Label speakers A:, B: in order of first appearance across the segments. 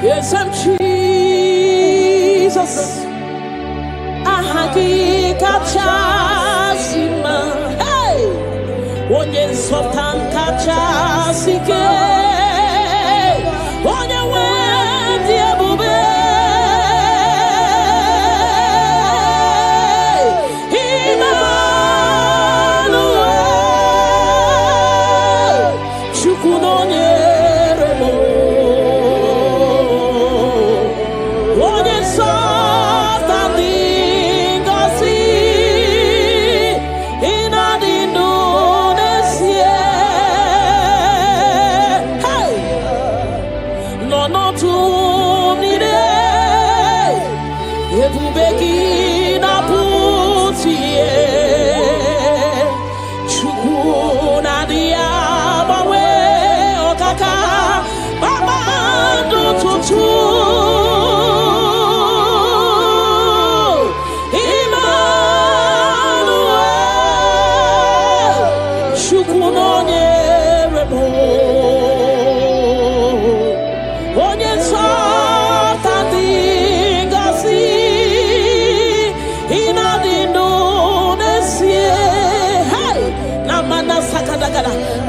A: Yes, I'm Jesus. Ahagi kachasima. Hey, onye sultan kachasike. Onye wendi ebube. Emmanuel, chukunonye remo.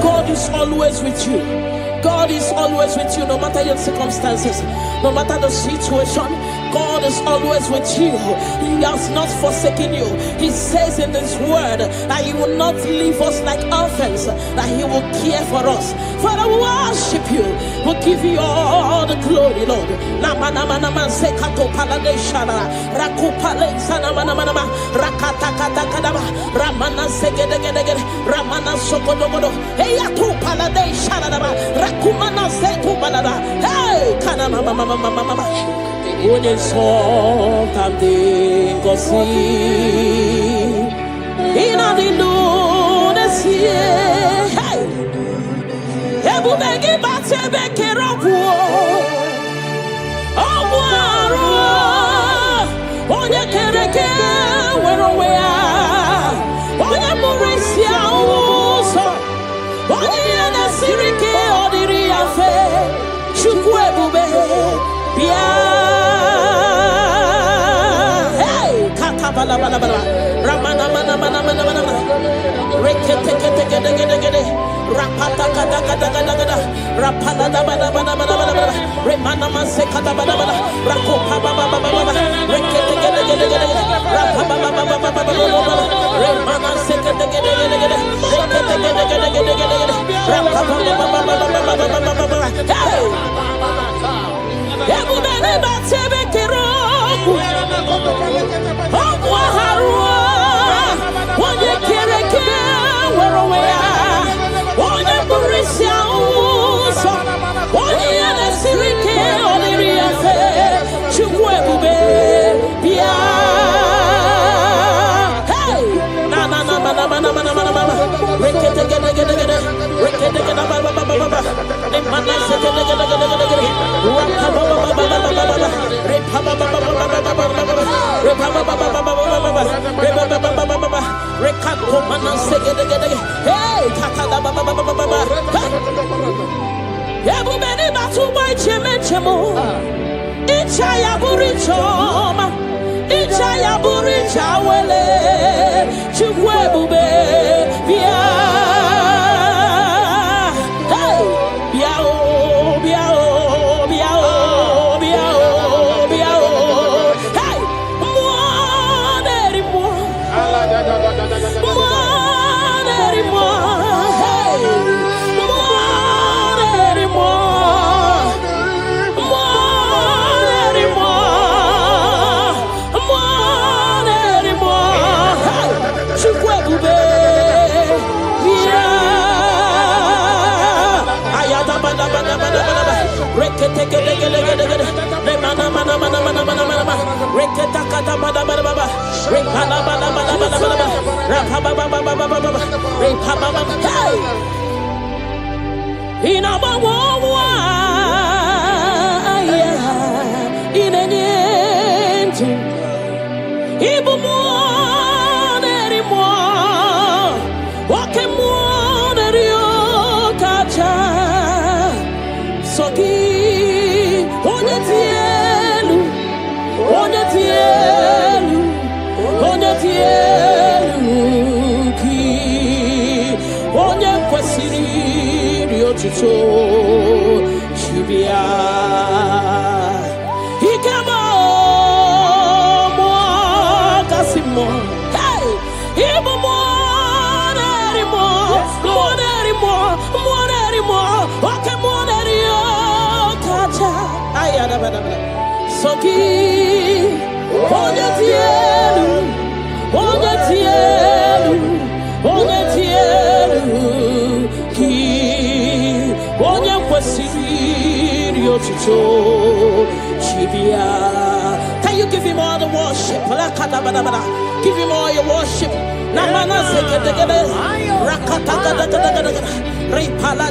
A: God is always with you. God is always with you, no matter your circumstances, no matter the situation. God is always with you. He has not forsaken you. He says in His word that He will not leave us like orphans, that He will care for us. Father, we worship you. We'll give you all the glory, Lord. Onye sultan dị ngozi ịnọdụ n'ezie. Ebube gị bata ebe kere ọgwụ arụ onye kere eke nwere onwe ya, onye mụrụ isi ahụ ụzọ, onye ihe na-esiri ike ọ dịrị ya mfe. Chukwu ebube bịa. Bala bala bala, ramana mana mana mana mana, rekete kete kete kete kete, rapata kata kata kata kata, rapala da bala bala bala bala bala, remana manse kata bala bala, rakopa baba baba baba, rekete kete kete kete, rapapa baba baba baba baba, remana se kete kete kete kete, rekete kete kete kete kete, rapapa baba baba baba baba baba, hey, ebu bene batebe kero. Onye kere eke nwere onwe ya, onye bụrụ isi ụzọ, onye ihe na-esiri ike ọ dịrị ya mfe. Chukwu ebube bịa. Hey, na na na mana mana mana mana mana, rekete gede gede gede, rekete gede baba baba baba, ne mana se gede gede gede gede gede, rapa baba baba baba baba, repa baba baba baba baba, repa baba baba baba baba, repa baba baba baba, rekako mana se gede gede, hey, kaka baba baba baba baba, ebu beni batu boy cheme chemo, icha ya burichoma, icha ya burichawele, chukwu ebube bia. chucho chibia ikemo mo kasimo hey ibo mo okay mo kacha ayada bada soki onye tielu ki onye kwesiri otuto chibia. Can you give him all the worship? Give him all your worship. Namana sekete rakata repala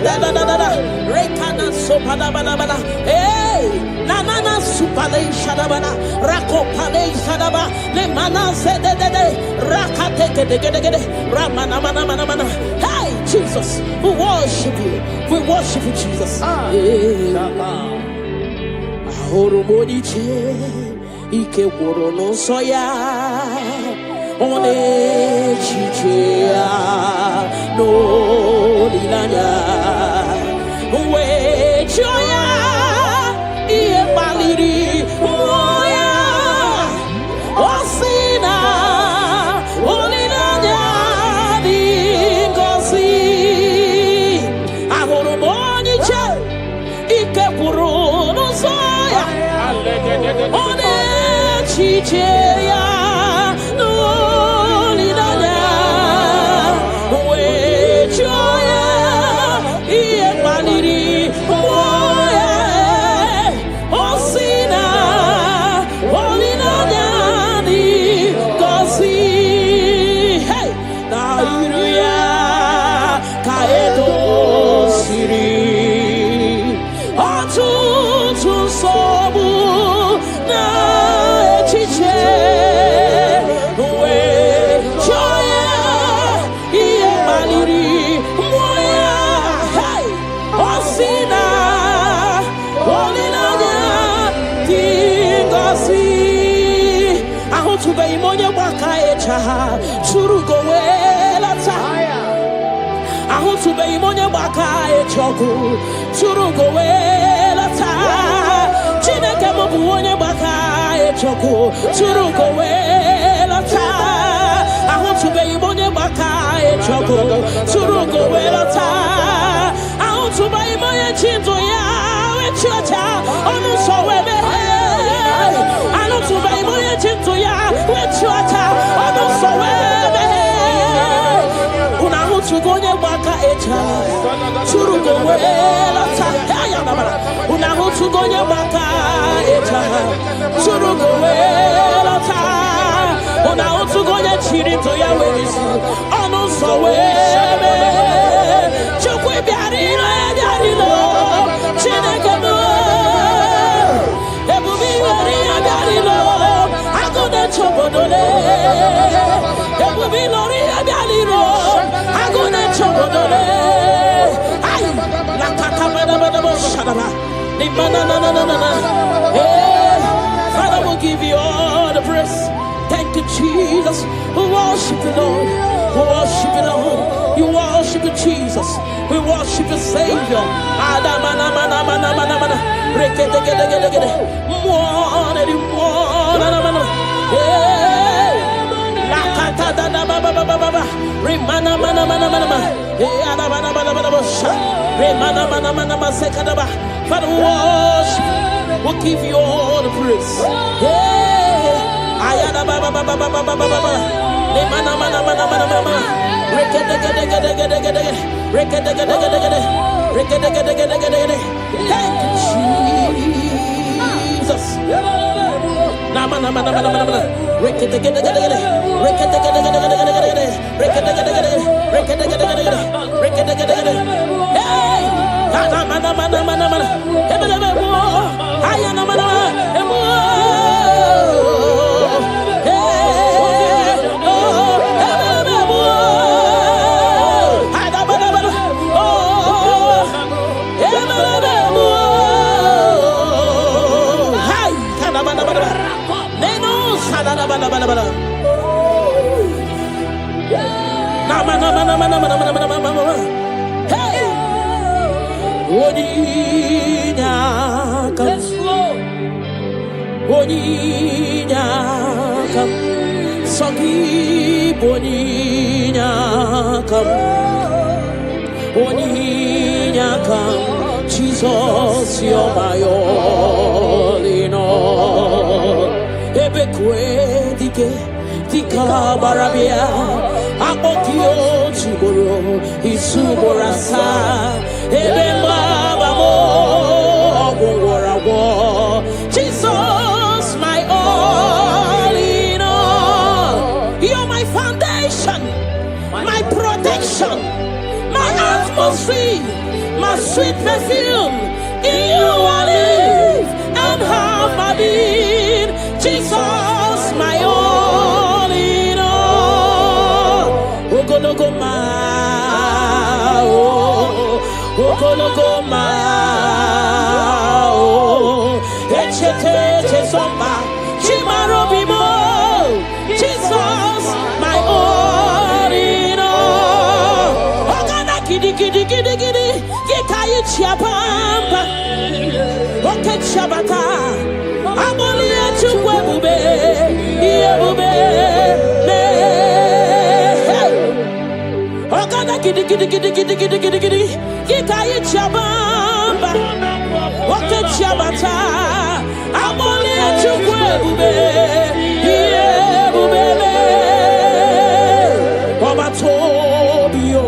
A: rekana sopada bada hey nanana supale shadabana rakopale shadaba le mana sedede rakate gede ramana mana hey Jesus, we worship you Jesus. Ahoromoniche ike woro no soya one chichea no linanya we choya iye baliri moya osina olinanya dingosi ahoromoniche ike woro no soya one chichea Churugo wela taya ahutu be imonya baka echoku churugo wela taya chineke mobu onye baka echoku churugo wela taya ahutu be imonya baka echoku churugo wela taya ahutu be imonya chinzo ya echocha onu so webe ahutu be imonya chinzo ya echocha onu so webe unahutugonye baka echa churugo wela ta unahutugonye baka echa churugo wela ta unahutugonye chirito ya welisu onu so webe chukwe biarilo chineke mo ebubi wariya biarilo agode chobodole ebubi lori biarilo agone chobodole ay la kakabada shadaba ni manana hey Father, we'll give you all the praise. Thank you, Jesus. We worship you, Lord. We worship you, Lord. You worship you, Jesus. We worship you, Savior. Father, we worship you. We'll give you all the praise. Ayana baba baba baba baba baba. Ne mana mana mana mana mana. Rekete gede gede gede gede. Rekete gede gede gede. Rekete gede gede gede gede. Thank you, Jesus. Na mana mana mana mana mana. Rekete gede gede gede. Rekete gede gede gede gede gede. Rekete gede gede gede. Rekete gede gede gede. Rekete gede gede. Hey! Mana mana mana mana mana. Hebele bo. Ayana mana mana. Oninyakam. Yes, Lord. Oninyakam. Sogi Boninyakam. Oninyakam. Jesus, you're my all in all. Ebekwe dike dika barabia. Akokio chiboro isuborasa. Jesus, my all in all. You're my foundation, my protection, my atmosphere, my sweet perfume. In you I live and have my being. Jesus, my all in all. Ogologoma, Ogologoma, Echete Somba, Chimarobimo. Jesus, my all in all. Ogana kidi kidi kidi kidi, Kikayi Chiapamba, Oke Chabata, Abolia Chubube, Yebube, Ogana kidi kidi kidi kidi kidi kidi kidi, Kikayi Chabamba, Oke Chabata, Abolia Chubube, Yebube, Obatobio.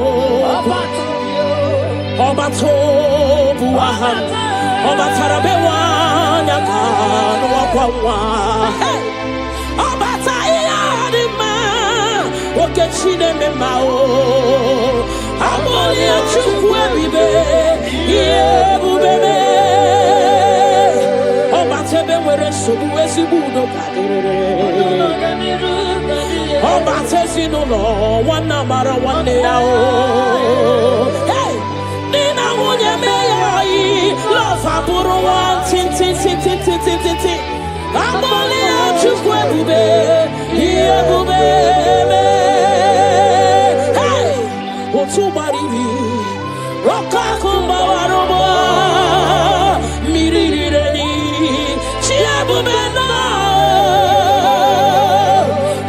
A: Obatobu aham, Obatarabewa nyakano wakwawa. Obatayadima, Okechine memao. Amoli achukwe bibe, yebubebe. Obatebe were sobu esibudo kadere. Obatesi no lo, wana mara wane yao. Love aburu one tin tin tin tin tin tin tin tin. Amoli achukwe bube, ye bube me. Hey, otubaribi, okakumba warobo, mirireni, chia bube no.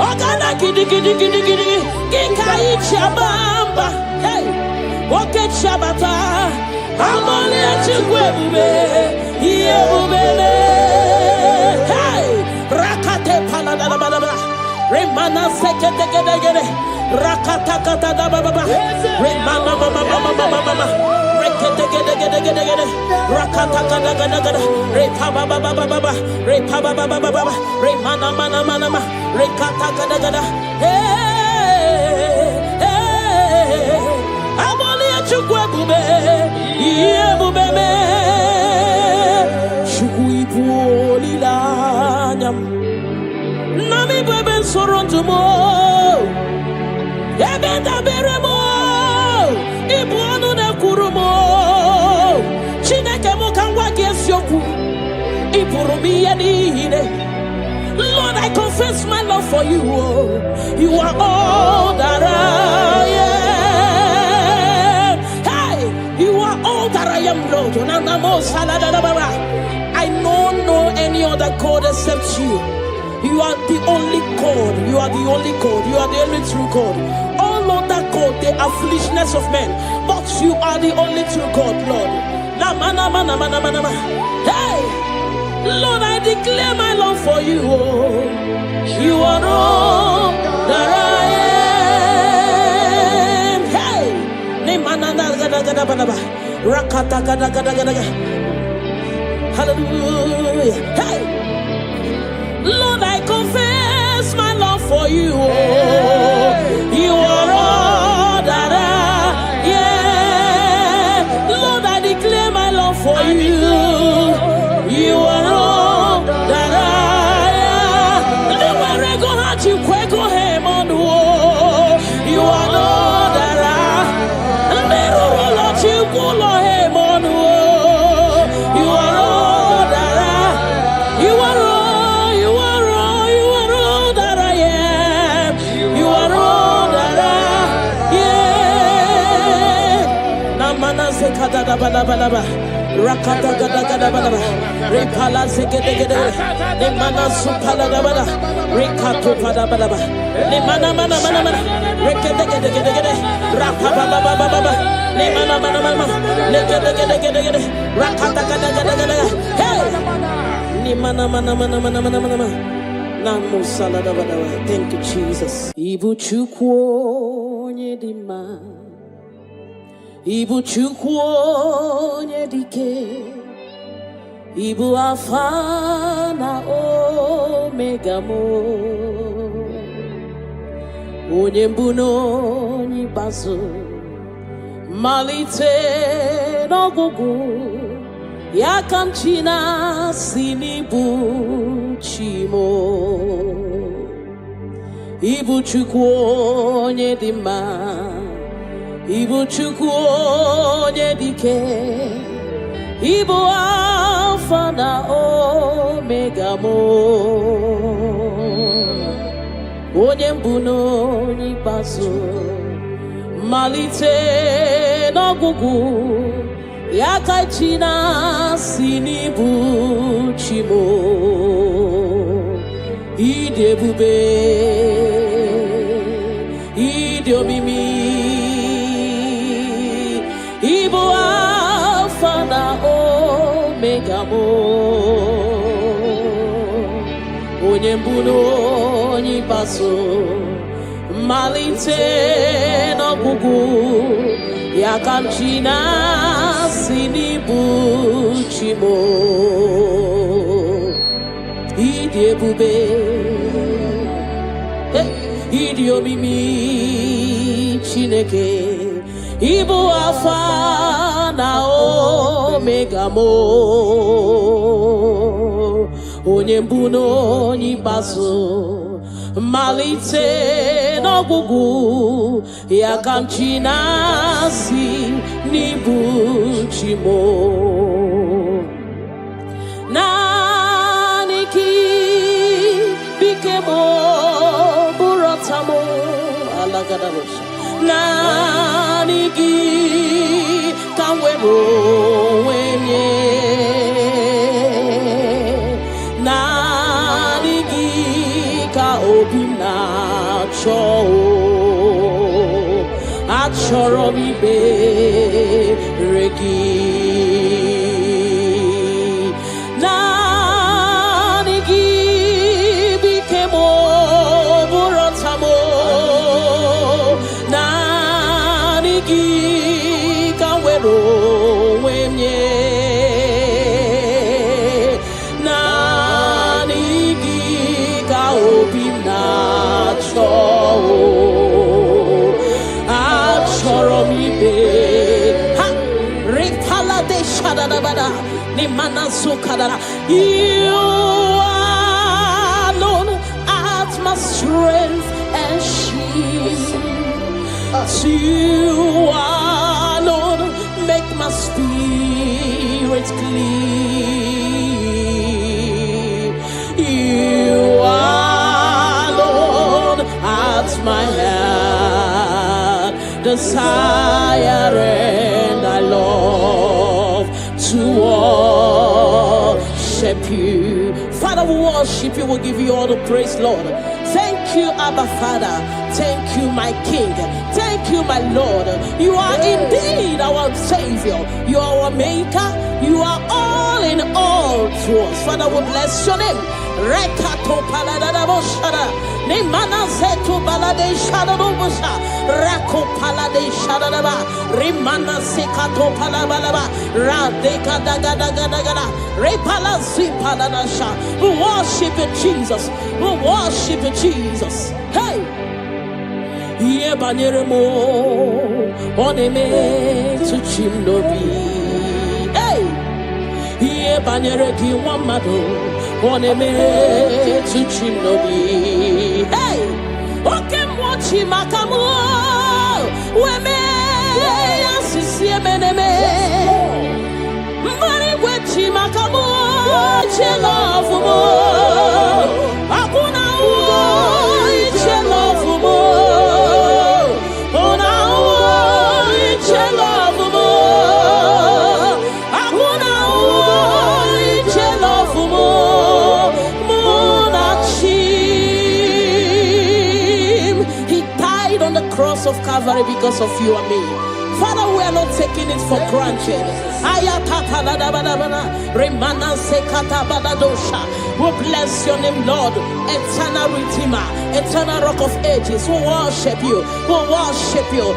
A: Ogana kidi kidi kidi kidi, kikai chabamba. Hey, oke chabata. Amoli achukwe bube, ye bube me. Hey, rakate palada da baba, remana seke dege dege, rakata kata da baba, remana mama mama mama mama, reke dege dege dege dege, rakata kata kata kata, repa baba baba baba, repa baba baba baba, remana mana mana mana, rekata kata kata. Hey, hey, amoli achukwe bube. Yebubeme Shukuipu lanyam Nami beben sorontumo Ebenda beremo Ibuanu na kurumo Chineke mukanwa gesyoku Ipurumi yenine Lord, I confess my love for you. You are all that I am. Hey, you are all that I am, Lord. I don't know any other God except you. You are the only God. You are the only God. You are the only true God. All other God, they are foolishness of men. But you are the only true God, Lord. Hey, Lord, I declare my love for you. You are all that I am. Hey, hallelujah. Hey, Lord, I confess my love for you. You are all that I am. Lord, I declare my love for you. You are all that I am. Never go hard you quick go him on the wall. You are all that I am. Never let you go him on the wall. You are all that I am. You are all, you are all, you are all that I am. You balabalaba. Rakata gada gada balaba. Repala segedegede. Le mana supala bala. Rekato pada balaba. Le mana mana mana mana. Rekedegedegede. Rapababa baba. Le mana mana mana. Legedegedegede. Rakata gada gada gada. Hey. Le mana mana mana mana mana mana. Namo salada bala. Thank you, Jesus. Ibu chukwu nyedima. Ibu chukwu nyedike. Ibu Alpha na Omega mo. Onye mbụ n'onye ikpeazụ. Malite n'ọgwụgwụ. Ya ka m chi na-asị n'ibu chi mo. Ibu chukwu onye dị mma. Ibu chukwu onye dike. Ibu Alpha na Omega mo. Onye mbụ n'onye ikpeazụ. Malite n'ọgwụgwụ. Ya ka chi na-asị n'ibu chi mo. Ịdị ebube. Ịdị omimi. Ibu Alpha na Omega mo. Onye mbụ n'onye ikpeazụ. Malite n'ọgwụgwụ. Ya ka m chi na-asị n'ibu chi mo. Ịdị ebube. Ịdị omimi Chineke. Ibu Alpha na Omega mo. Onye mbụ n'onye ikpeazụ. Malite n'ọgwụgwụ. Ya ka m chi na-asị n'ibu chi mo. Naanị gị bike mo bụrụ ọta mo. Alagadabosha. Naanị gị ka m were onwe nye. Naanị gị ka obi m na-achọ. Achọrọ m ikpere gị. Naanị gị bike m bụrụ ọta m. Naanị gị ka m were onwe m nye. Naanị gị ka obi m na-achọ. Achọrọ m ikpe. Ha! Repala de shadadabada. Nimana sukadara. You alone art my strength and shield. You alone make my spirit clean. You alone art my heart desire, and I love to worship you. Father, we worship you. We'll give you all the praise, Lord. Thank you, Abba Father. Thank you, my King. Thank you, my Lord. You are indeed our Savior. You are our Maker. You are all in all to us. Father, we bless your name. Rekato paladadaboshara. Nemana seto balade shadadobosha. Rako palade shadadaba. Rimana sekato palabalaba. Radeka dagadagada. Repala zipaladasha. We worship you, Jesus. We worship you, Jesus. Hey! Iye banyere mo. Oneme to chimnobi. Hey! Iye banyere ki wamado. Oneme to chimnobi. Hey! Oke mwachi makamu. Weme yasisi emeneme. Mbari wechi makamu. Chelofu mo. Akuna uo. Chelofu mo. Ona uo. Chelofu mo. Calvary because of you and me. Father, we are not taking it for granted. We bless your name, Lord. Eternal Redeemer, eternal Rock of Ages. We worship you. We worship you.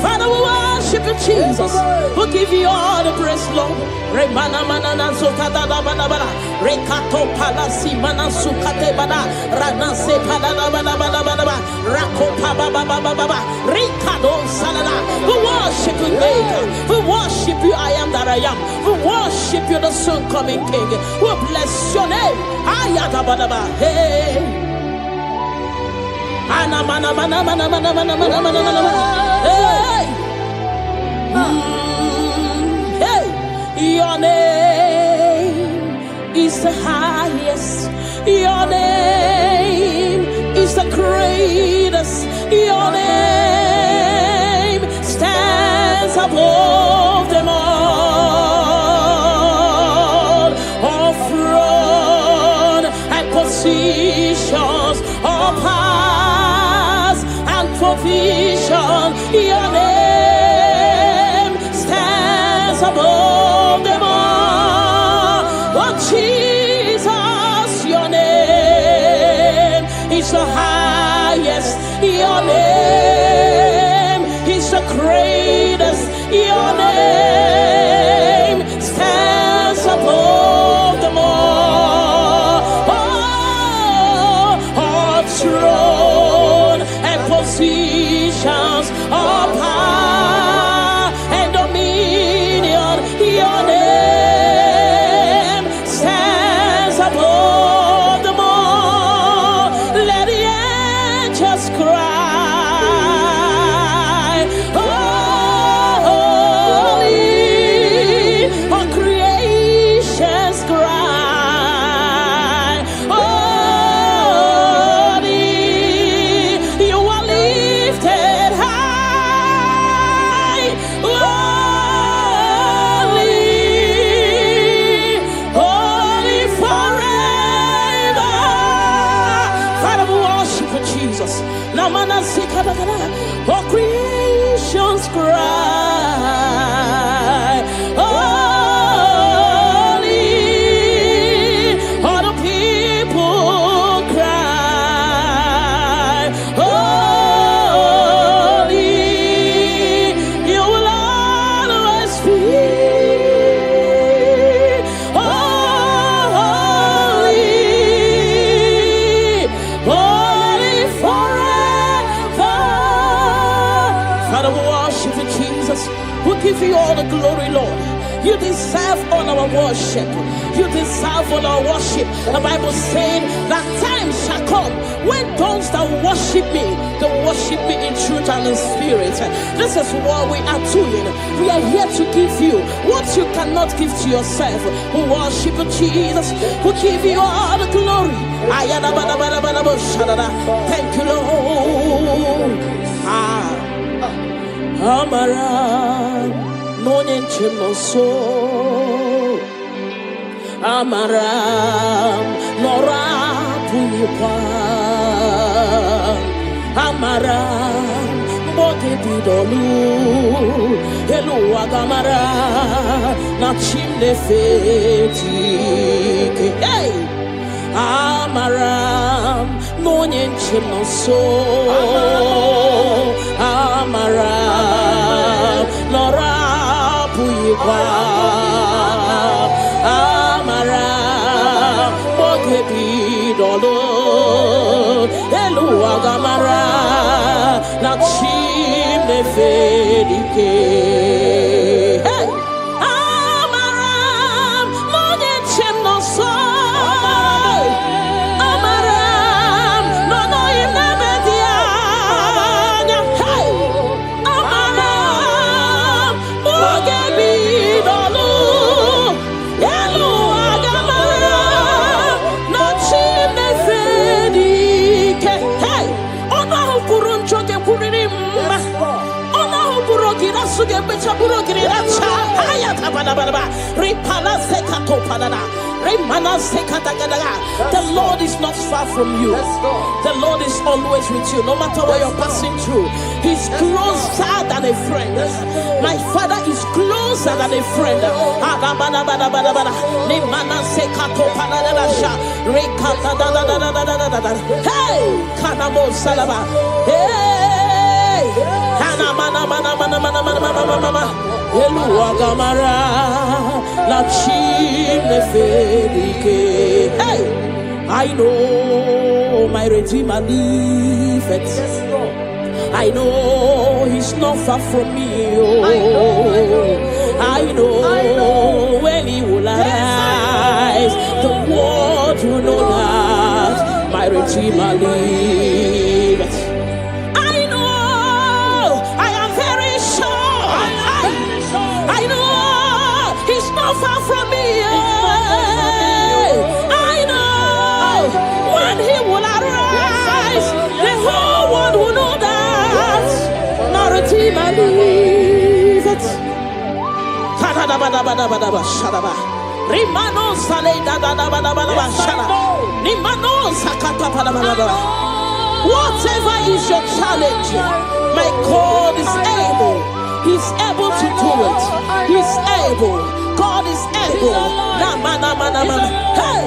A: Father, we worship you, Jesus. We give you all the praise, Lord. Rekato palasi manasukate bada ranase palada bada bada bada rakopa baba baba baba rikado salada. We worship you, Maker. We worship you, I am that I am. We worship you, the soon coming King. We bless your name. Ayata bada bada. Hey. Ana mana mana mana mana mana mana mana mana. Hey. Hey. Your name is the highest. Your name is the greatest. Your name stands above them all. All throne and positions, all powers and provision. Your name stands above them all. Oh Jesus, your name is the highest. Your name is the greatest. Your name stands above them all. All throne and positions, all power and dominion. Your name stands above them all. Let the angels cry, holy. All creations cry, holy. You are lifted high, holy, holy forever. Father, we worship you, Jesus. Namana sikadagada. All creations cry, holy. All the people cry, holy. You will always be holy, holy forever. Father, we worship you, Jesus. We give you all the glory, Lord. You deserve all our worship. You deserve all our worship. The Bible said that time shall come when those that worship me, they worship me in truth and in spirit. This is what we are doing. We are here to give you what you cannot give to yourself. We worship you, Jesus. We give you all the glory. Thank you, Lord. Amara Monin Chimoso Amara Nora Puyipa Amara Bote Bidolu Hello Agamara Nachimne Feti Hey Amaram Nonyen Chimoso Amaram Nora Puyipa Amaram Bogebi Dolo Elu Agamara Nachime Fedike Hey Amaram suge bechaburo girira cha haya tabanaba ripala sekato padana remana sekata gadaga. The Lord is not far from you. The Lord is always with you, no matter what you're passing through. He's closer than a friend. My Father is closer than a friend. Hey, Kanamo Salaba. Hey, hey, I know my Redeemer liveth. I know he's not far from me. Oh, I know when he will arise, the world will know that my Redeemer liveth. I know, I am very sure. I know he's not far from me. I know when he will arise, the whole world will know that. I believe it. Rimano sale da da da da da da shara. Nimano sakata pa da da da. Whatever is your challenge, my God is able. He's able to do it. He's able. God is able. Na ma na ma na ma. Hey.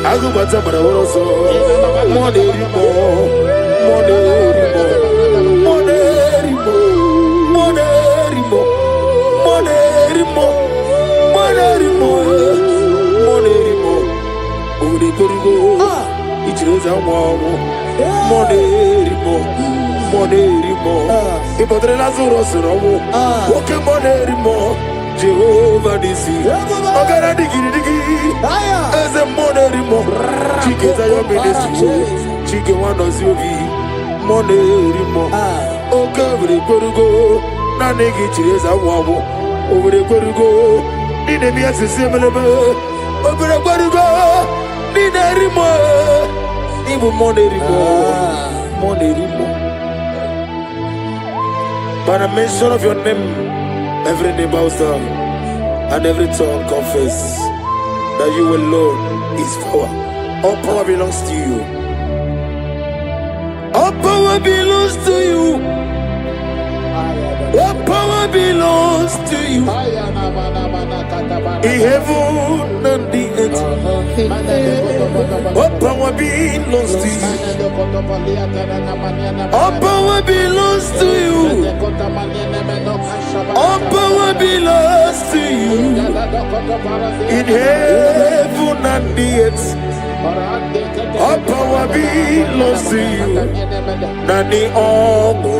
B: Agubata para oroso, moderimo, Urigo, Icheza Wamo, moderimo, Ipotre Lazuro Suromo, Woke moderimo. Jehovah Nisi, Ogara digi, as a moderimo, Chike Zayo Ministry, Chike Wanos Yogi, moderimo, Okavri Korugo, Nanegi Cheza Wabo, over the Korugo, Ninemi as a similar, over the Korugo, Ninarimo, even moderimo. By the mention of your name, every knee bows down and every tongue confess that you alone is power. All power belongs to you. All power belongs to you. All power belongs to you. In heaven and the earth, all power belongs to you. All power belongs to you. All power belongs to you. In heaven and the earth, all power belongs to you. Nani omo,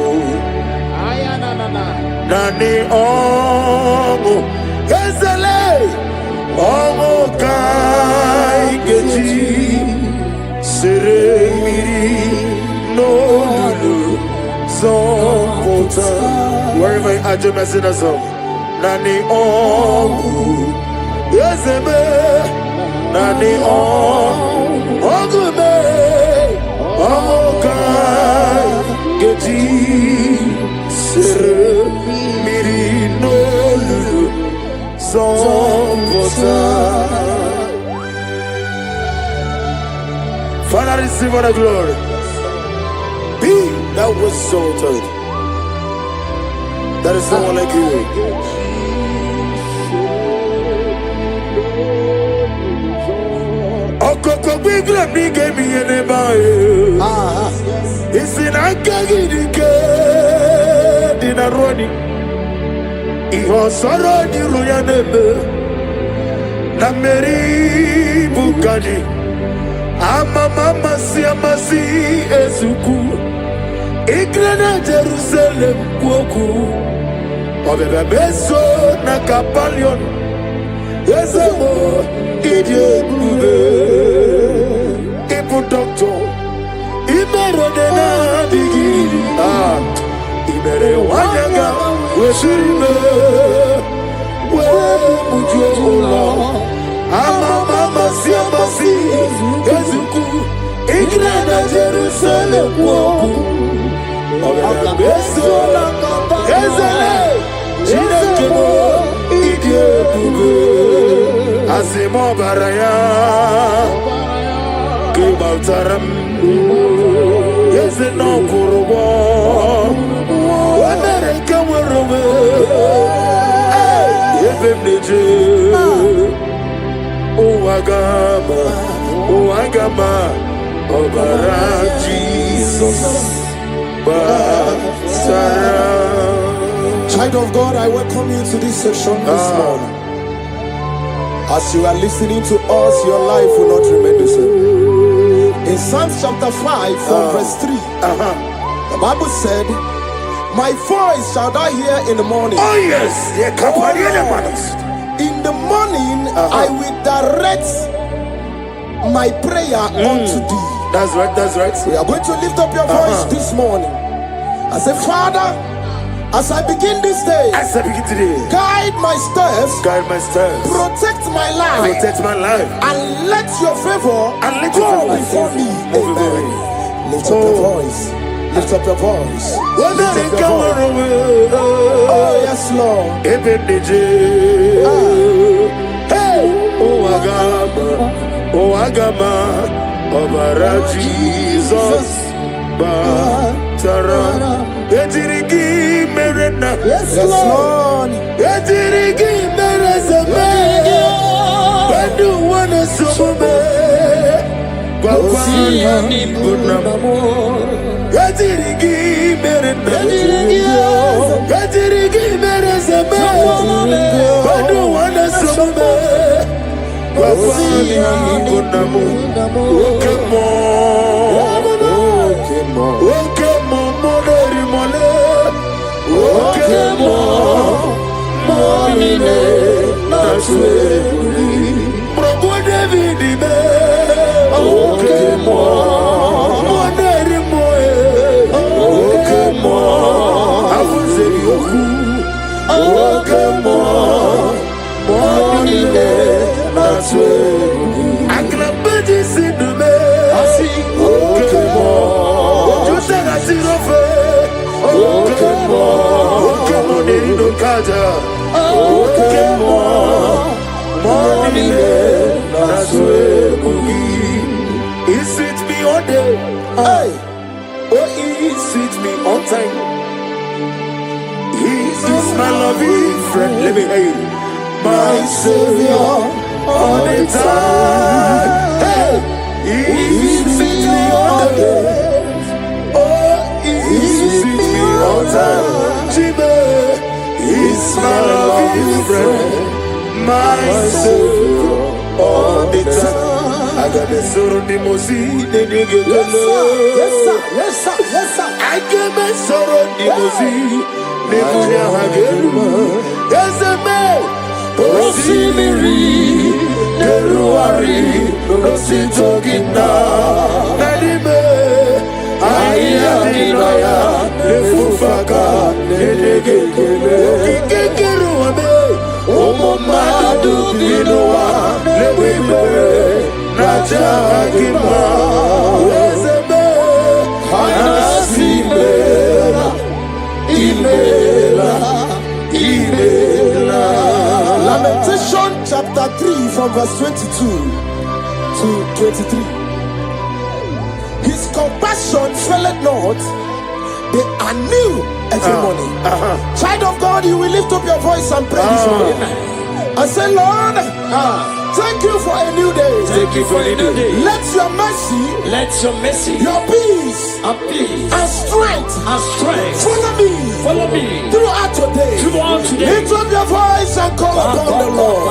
B: nani omo, ezele omo kai geji, seremiri no lulu zonkota. Wherever you are, just sing a song. Nani omu, ezeme, nani omu, ogume, omukai, geti, sere, miri no lulu, zonkota. Father, receive all the glory. Be thou exalted. There is no one like you. Okoko bigla mi gave me an ebae. It's in a gagidike dinaroni. Iho soro ni ruyanebe. Nameri bukani. Mama si amasi ezuku. Igrana Jerusalem kwoku. Obebe beso na kapalion. Ezemo ije bube. Ibu doctor. Imere dena digiri. Imere wanyaga. Weshirime. We mujo ola. Mama si amasi ezuku. Grana Jerusalem woku Ogana beso Ezele Chinekemo Idie bube Asimo baraya Kibaltaram Yezeno kurubo Wamereka werobe Yevemneje Uwagama Obara Jesus Basara.
C: Child of God, I welcome you to this section this morning. As you are listening to us, your life will not remain the same. In Psalms chapter 5 from verse 3, the Bible said, my voice shall thou hear in the morning.
B: Oh yes,
C: in the morning I will direct my prayer unto thee.
B: That's right, that's right.
C: We are going to lift up your voice this morning. I say, Father, as I begin this day, guide my steps, protect my life, and let your favor go before me. Amen. Lift up your voice. Lift up your voice. Lift up your voice. Oh yes, Lord.
B: Hey, oh Agama, Obara Jesus, Batara, Etirigi Merena,
C: Yes, Lord.
B: Etirigi Merezame, Bandu Wana Sume, Wapani Bunamo, Etirigi Merena, Etirigi Merezame, Bandu Wana Sume. Wapani Bunamo, Okemo, Moneri Mole, Okemo, Monine, Naswe, Brobo David, Okemo, Moneri Moe, Okemo, Avuzeri Oku, Okemo, Monine. Aklabaji sidume, Okemo, Ojutara sirofe, Okemo, Okemo nerido kaja, Okemo, Monile naswe mugi. He sweet me all day, hey, oh he sweet me on time. He is my loving friend, let me hear you, my Savior. All the time, hey, he's me all day. Oh, he's me all time. Jibe, he's my loving friend, my Savior. All the time, I got the sorrow the mozi, the nigga.
C: Yes, sir. Yes, sir. Yes, sir.
B: I got my sorrow the mozi, the nigga. Yes, man. Rosimiri, Deruari, Rositogina, Nadime, Ayadinaya, Lefufaka, Nedegele, Kikeruame, Omomadu Dinoa, Lewibe, Najagima, Wezebe, Anasimela, Imela.
C: Lamentation chapter 3 from verse 22 to 23. His compassion faileth not, they are new every morning. Child of God, you will lift up your voice and pray this morning. And say, Lord, thank you for a new day.
A: Thank you for a new day.
C: Let your mercy, your peace, and strength, follow me throughout today. Lift up your voice and call upon the Lord.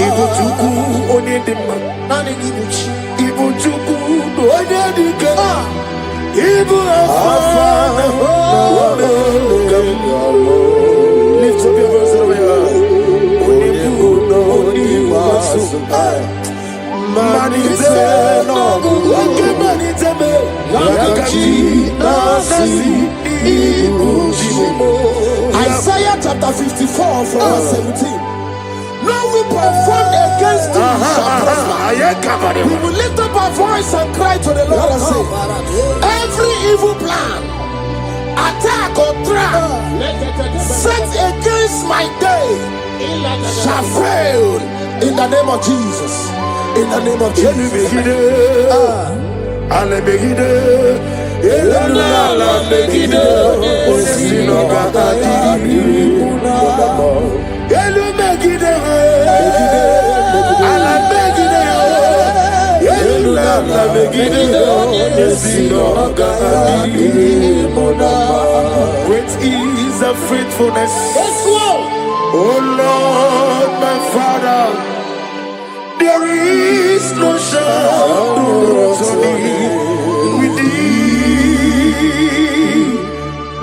B: Ibuchuku onedima Ibuchuku onedika Ibu afana Lift up your voice over here. Onibu oniwasu Manite no Wake manite me Yakachi nasi
C: Isaiah chapter 54 from verse 17. No weapon formed against you shall prosper. We will lift up our voice and cry to the Lord and say, every evil plan, attack or trap set against my day shall fail in the name of Jesus. In the name of Jesus.
B: Great is the faithfulness. Oh Lord, my Father, there is no shadow with thee.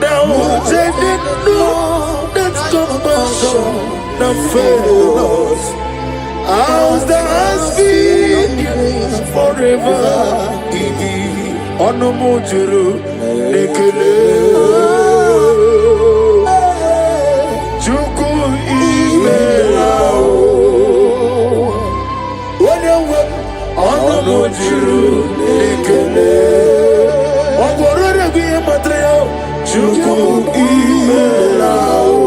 B: Thou didn't know that compassion that fails. Ours that has been forever. Onomojuru nekele. Chuku imelao. Onewe onomojuru nekele. Ogorore biye matreo. Chuku imelao.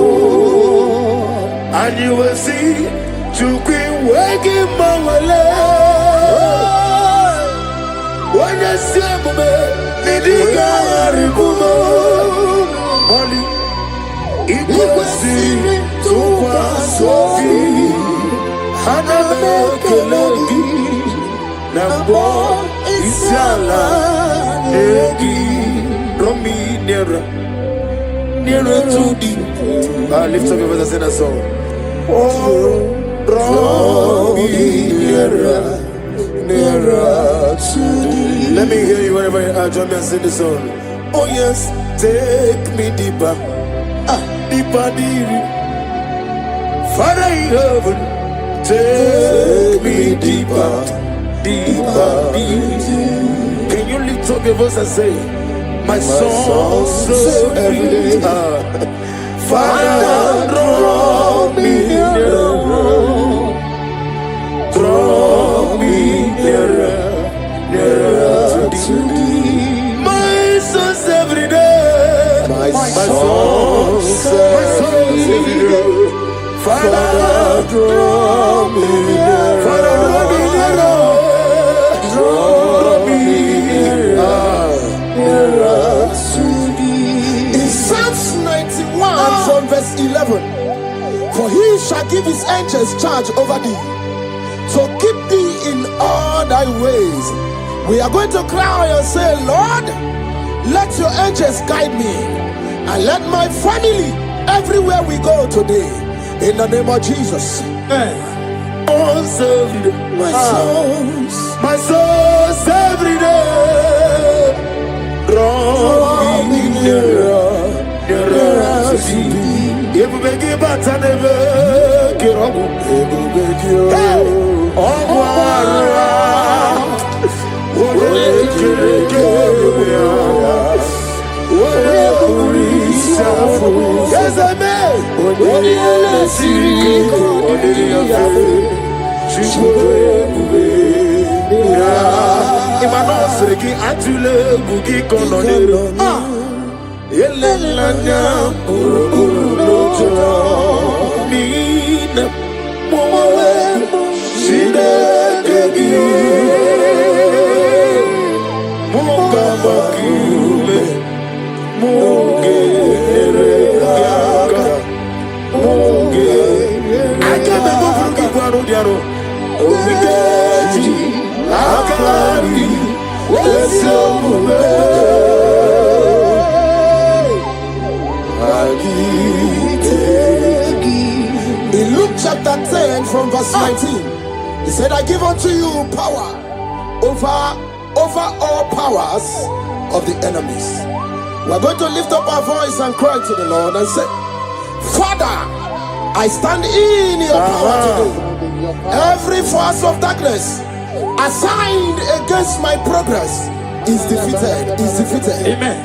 B: And you will see Chuku wegi mawale. When you see me, nidiga aribumo. Money, ikusi tukwa sofi. Hana mekelegi, nambo isiala egi. Romi nera to the. Lift up your voice and sing a song. Oh, Romi nera. Let me hear you wherever you are. Join me and sing the song. Oh yes, take me deeper, deeper, deeper. Father in heaven, take me deeper, deeper, deeper. Can you lift up your voice and say, my soul so every day. Father, draw me nearer. Draw me nearer, nearer to thee. My souls every day. My souls every day. Father, draw me nearer. Father, draw me nearer. Draw me nearer to thee.
C: In Psalms 91 from verse 11, for he shall give his angels charge over thee, so keep thee in all thy ways. We are going to cry and say, Lord, let your angels guide me and let my family everywhere we go today. In the name of Jesus.
B: My souls every day. Draw me nearer, nearer to thee. If we give back and never get up, yes, I may. Imanosreki atule bugi kononero. Elelanya urukurulojo. Nina mowe shidegegi. Mukabakume mugeregaga. Akebe bugi kwaro diaro. Omigeji akari wesomume.
C: In Luke chapter 10 from verse 19, he said, I give unto you power over all powers of the enemies. We're going to lift up our voice and cry to the Lord and say, Father, I stand in your power today. Every force of darkness assigned against my progress is defeated.
A: Amen.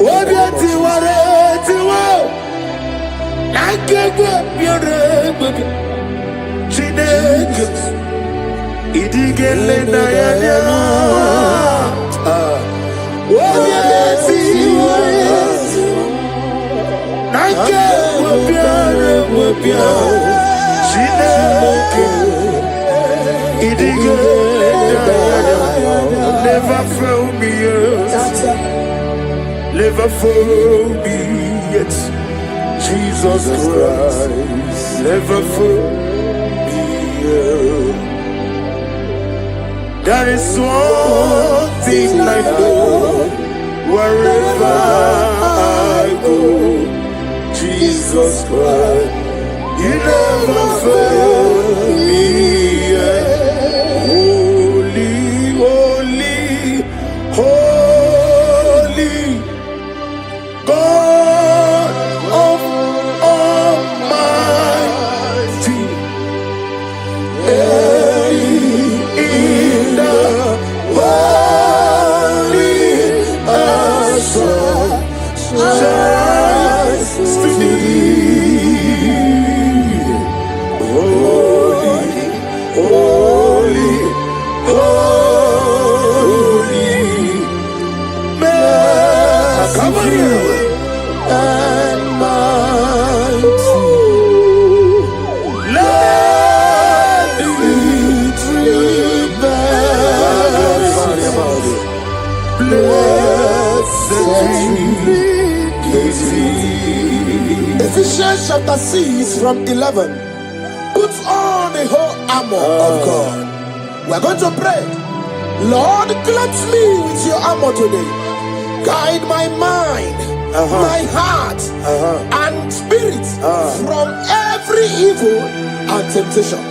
B: Never fail me yet. Never fail me yet. Jesus Christ, never fail me yet. That is one thing I know. Wherever I go, Jesus Christ, you never fail me yet. Holy, holy, God of Almighty, in the holy shines to thee. Holy, holy, holy, merciful and mighty. Let the victory blessed.
C: Ephesians chapter 6 from 11. Put on the whole armor of God. We're going to pray. Lord, clothe me with your armor today. Guide my mind, my heart, and spirit from every evil and temptation.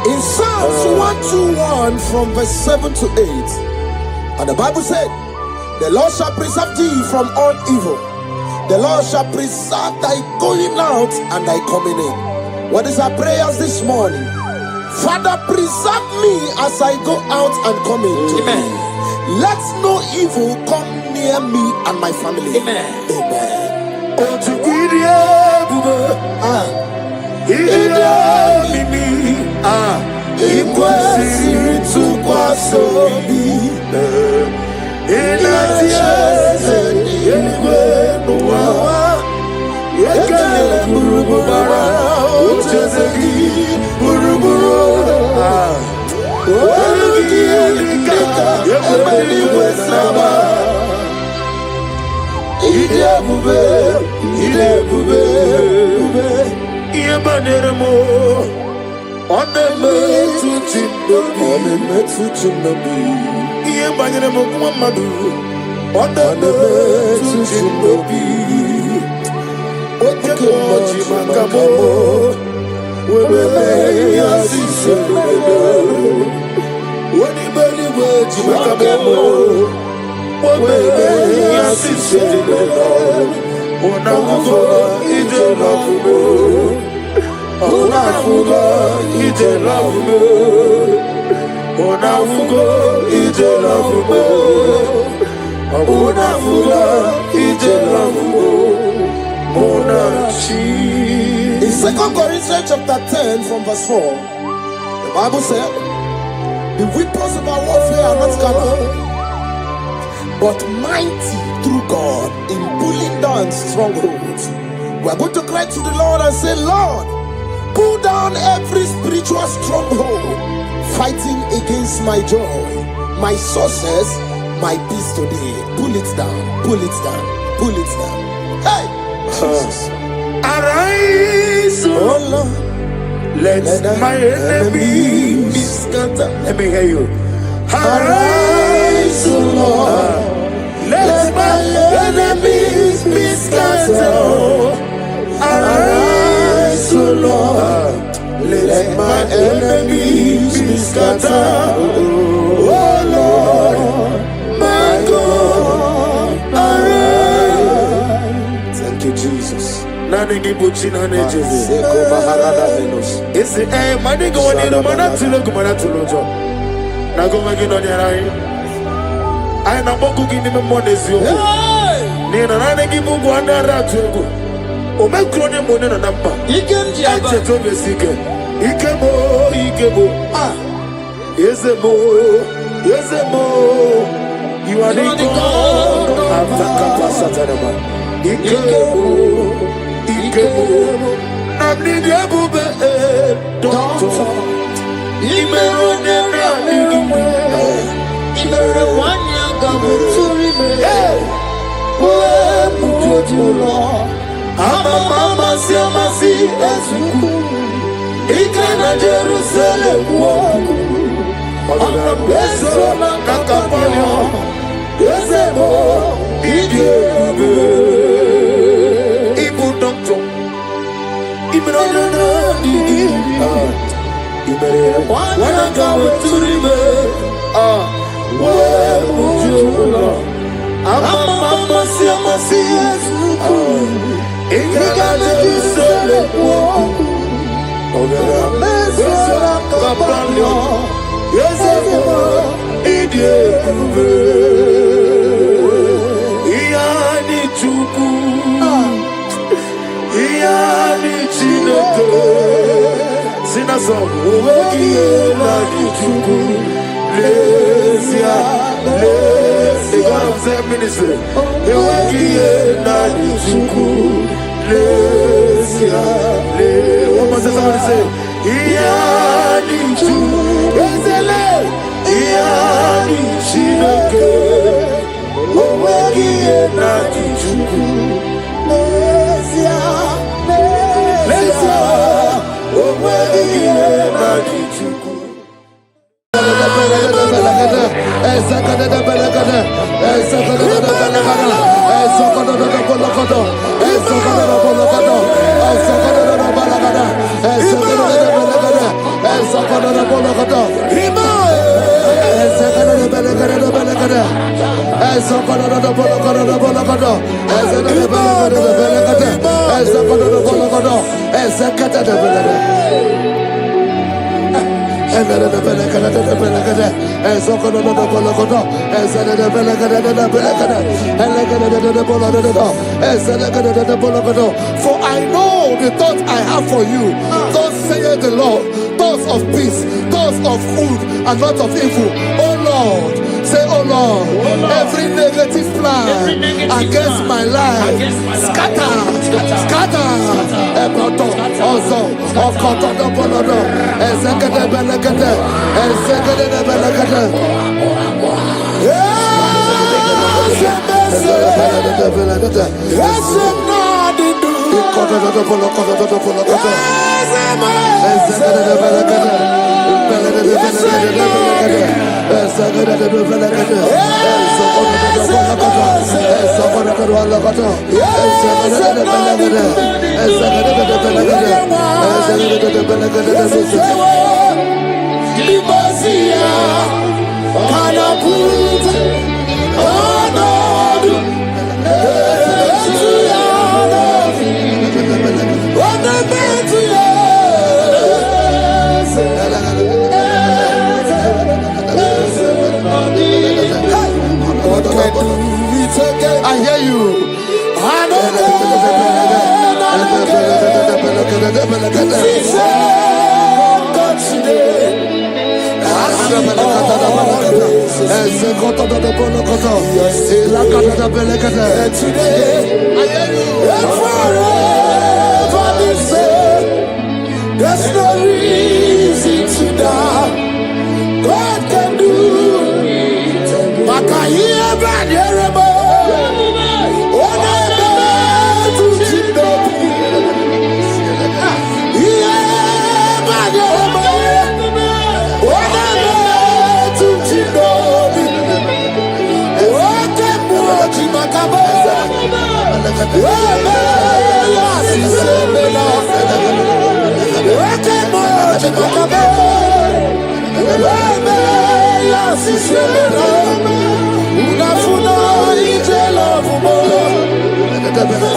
C: In Psalms 121 from verse 7 to 8, and the Bible said, the Lord shall preserve thee from all evil. The Lord shall preserve thy going out and thy coming in. What is our prayers this morning? Father, preserve me as I go out and come in today. Let no evil come near me and my family. Amen.
B: Onafugo ije lafugo. Onafuga ije lafugo. Monachi.
C: In 2 Corinthians chapter 10 from verse 4, the Bible said, the weapons of our warfare are not carnal, but mighty through God in pulling down strongholds. We are going to cry to the Lord and say, Lord, pull down every spiritual stronghold fighting against my joy, my success, my peace today. Pull it down, pull it down, pull it down. Hey! Jesus.
B: Arise,
C: Oh Lord,
B: let my enemies be scattered. Let me hear you. Arise,
C: oh Lord,
B: let my enemies be scattered. Arise, oh Lord, let my enemies be scattered. Oh Lord, my God, arise.
C: thank you, Jesus.
B: Nani gibuchi nani jezi. Isi mani go wani no mana tulo kumana tulo jo. Na go magi no nyarai. Ai na boku gini me monezi oku. Ni na nani gibu go anda ratu oku. O me kroni mo ne na namba.
C: Ikem diaba.
B: Eche to besike. Ikebo. Ah. Yezemo. You are the God of the capacity. Ikebo. Namni diabube doctor. Imero nera nigime.
C: Imere wanya gamuturi me.
B: We mujojulo. Mama si ezuku. Ikena Jerusalem woku. Ona beso na kakapanyo. Yezemo idebe. Ibu doctor. Imero nera nigime. Wana gawe turime. We mujojulo. Mama si ezuku. Ikena Jerusalem woku. What must somebody say?
C: For I know the thoughts I have for you, thus saith the Lord, thoughts of peace, thoughts of good and not of evil. Oh Lord, say, oh Lord, every negative plan against my life, scatter. There's no reason to doubt. God can do. Makaya Baderebo. Onebe Tuchinobi. Yeah, Baderebo. Onebe Tuchinobi. Oke Moji Makabo. Webe Yasisemela. Oke Moji Makabo. Webe Yasisemela. Unafuna ije lovumo.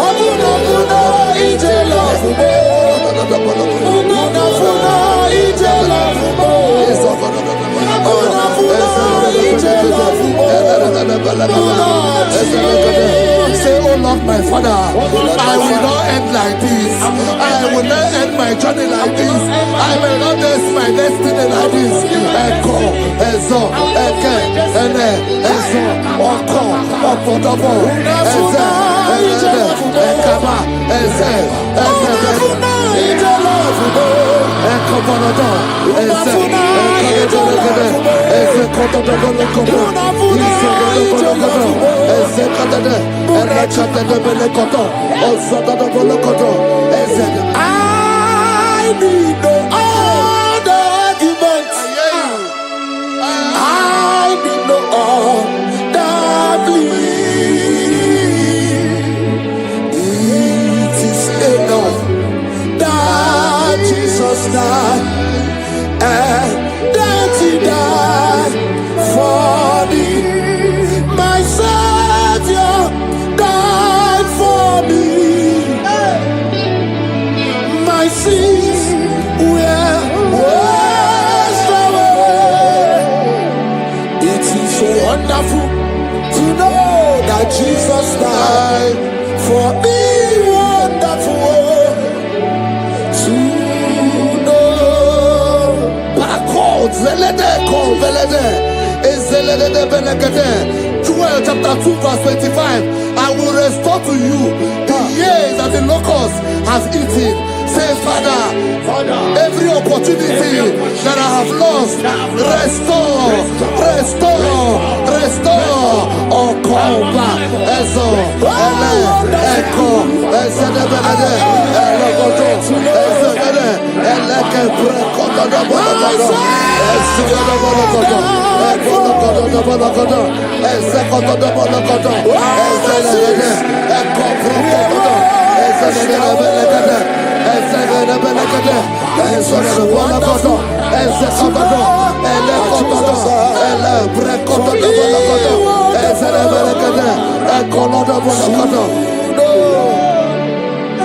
C: Unafuna ije lovumo. Unafuna ije lovumo. Unafuna ije lovumo. Say, oh Lord, my Father, I will not end like this. I will not end my journey like this. I will not end my destiny like this. Echo, Ezo, Eke, Ene, Ezo, Oko, Opotopo, Eze, Eze, Ekaba, Eze, Eze, Ekobonodo, Eze, Ekobonodo, Eze, Kotodobonokobo, Isodobonokodo, Eze, Katade, Erekatadebelekoto, Osodobolokodo, Eze. I need no other argument. I need no other plea. It is enough that Jesus died and that He died for me. My Savior died for me. My sins were washed away. It is so wonderful to know that Jesus died for me. Wonderful to know. Backwards, Joel chapter 2 verse 25. I will restore to you the years that the locust has eaten. Say, Father, every opportunity that I have lost, restore. Oh, come back. Echo,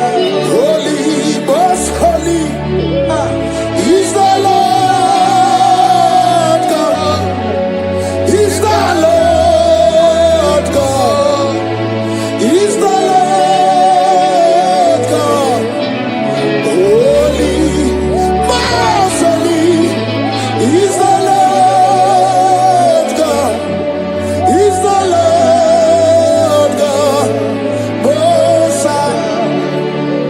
C: Holy, most holy is the Lord God. Is the Lord God. Is the Lord God. Holy, most holy is the Lord God. Is the Lord God. Most high.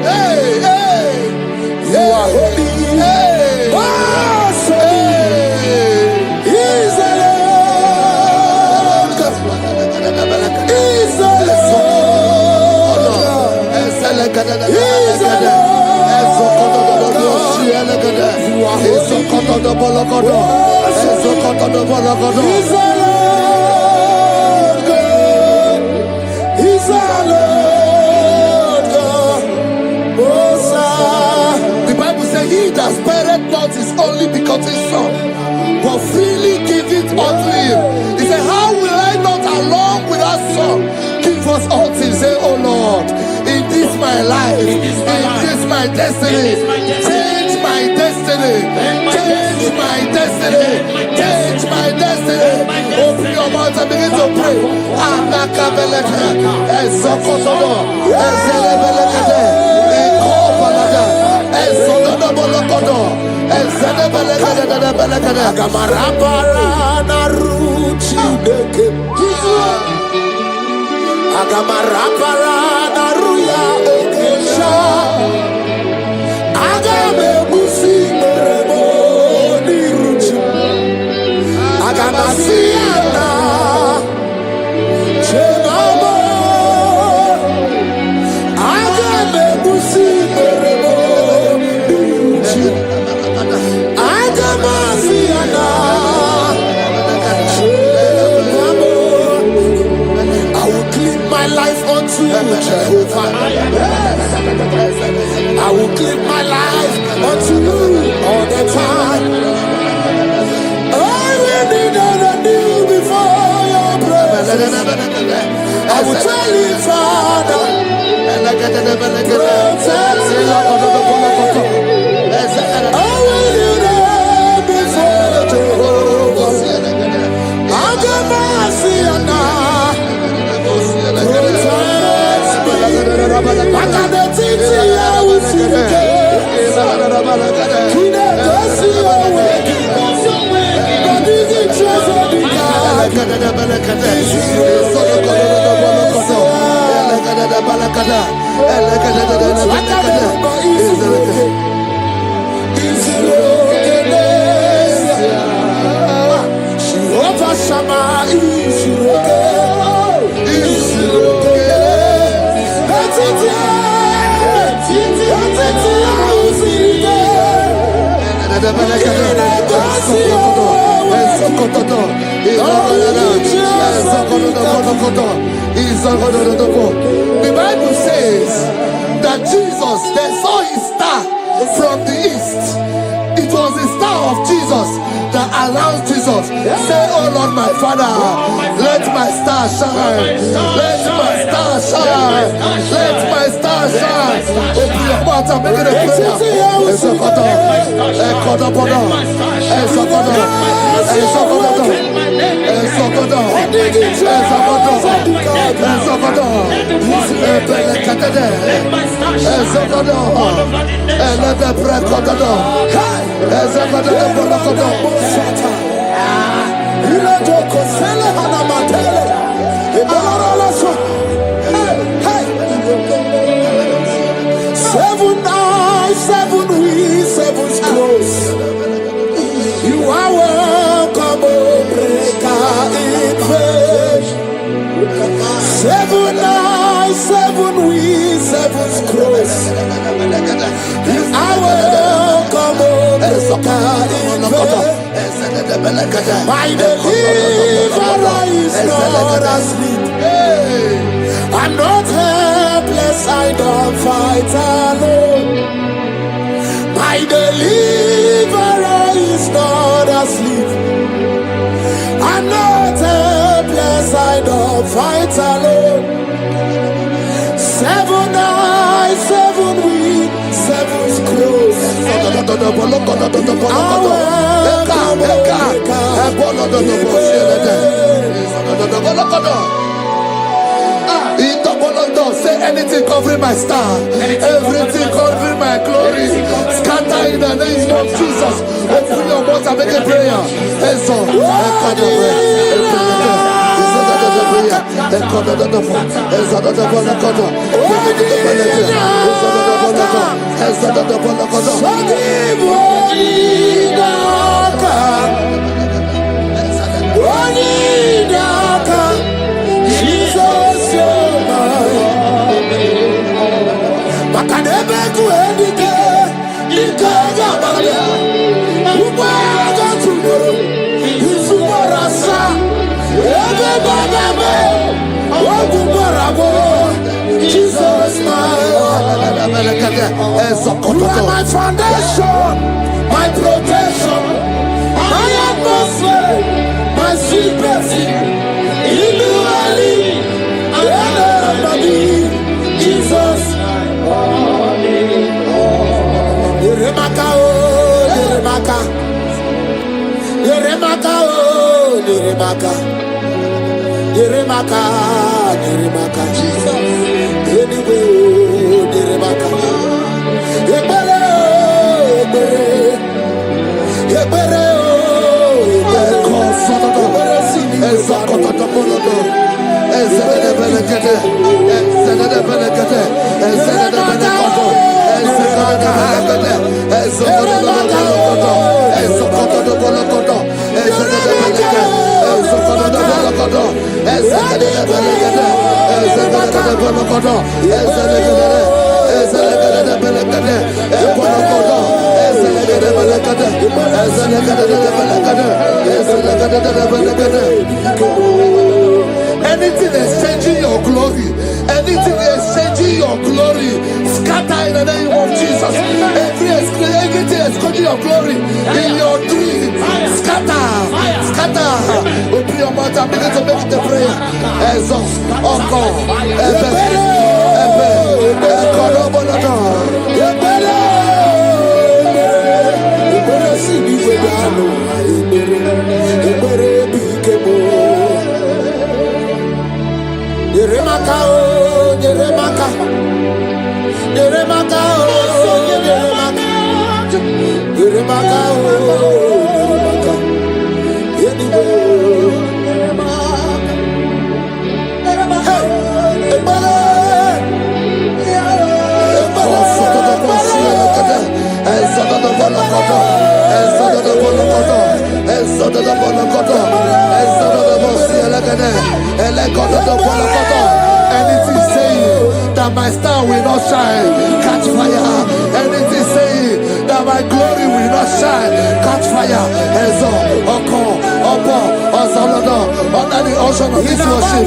C: Hey, hey, you are holy. Hey, most holy is the Lord God. Is the Lord God. Is the Lord God. You are holy. Is the Lord God. Is the Lord God. Most high. The Bible says, he that spareth not his only begotten son, but freely give it unto him. He said, how will I not along with that son give us all things? Say, oh Lord, in this my life, in this my destiny, change my destiny, change my destiny, change my destiny. Open your mouth and begin to pray. Anakabeleke, Ezokotodo, Ezelebelekede, Ekobalada, Agamarapara naruchi deke. Agamarapara naruya okesha. Agame musi merebo niruchi. Agamasiana chegamo. Agame musi merebo niruchi. Agamasiana chegamo. I will clean my life unto Jehovah. I will clean my life unto you all the time. I will be done anew before your presence. I will tell you, Father, protect me. I will be there before Jehovah. I got mercy on now. The Bible says that Jesus, they saw his star from the east. It was the star of Jesus that allowed Jesus. Say, oh Lord, my Father, let my star shine. Let my star shine. Let my star shine. Open your mouth and make it a prayer. Seven eyes, seven wheels, seven scrolls. You are welcome, O breaker in faith. Seven eyes, seven wheels, seven scrolls. You are welcome, O breaker in faith. My deliverer is not asleep. I'm not helpless, I don't fight alone. My deliverer is not asleep. I'm not helpless, I don't fight alone. Seven eyes, seven wings, seven scrolls. Say anything covering my star, everything covering my glory, scatter in the name of Jesus. Open your mouth and make a prayer. Jesus, you are my foundation, my protection, my atmosphere, my secret. Jesus, Yeremaka, oh, Yeremaka, Yeremaka, oh, Yeremaka, Yeremaka, Yeremaka, Jesus, anyway, oh, Yeremaka, Ebele, Ebele, Anything exchanging your glory, anything exchanging your glory, scatter in the name of Jesus. Everything exchanging your glory in your dream, scatter. Open your mouth and begin to make the prayer. Anything saying that my star will not shine, catch fire. Anything saying that my glory will not shine, catch fire. Under the ocean of this worship.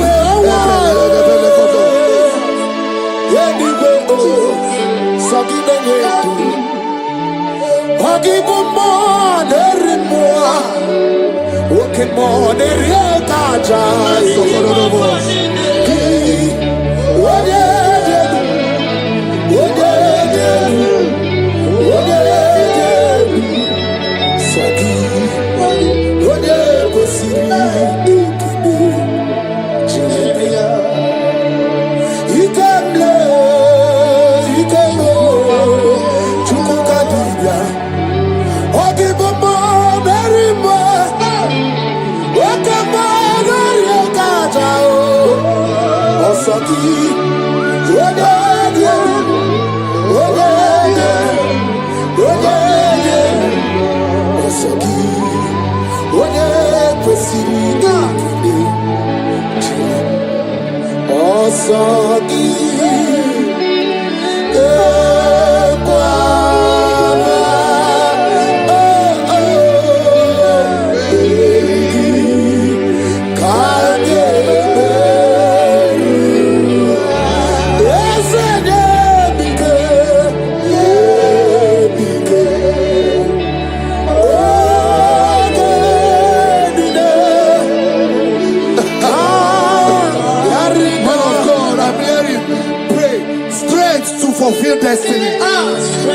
C: Fulfill destiny.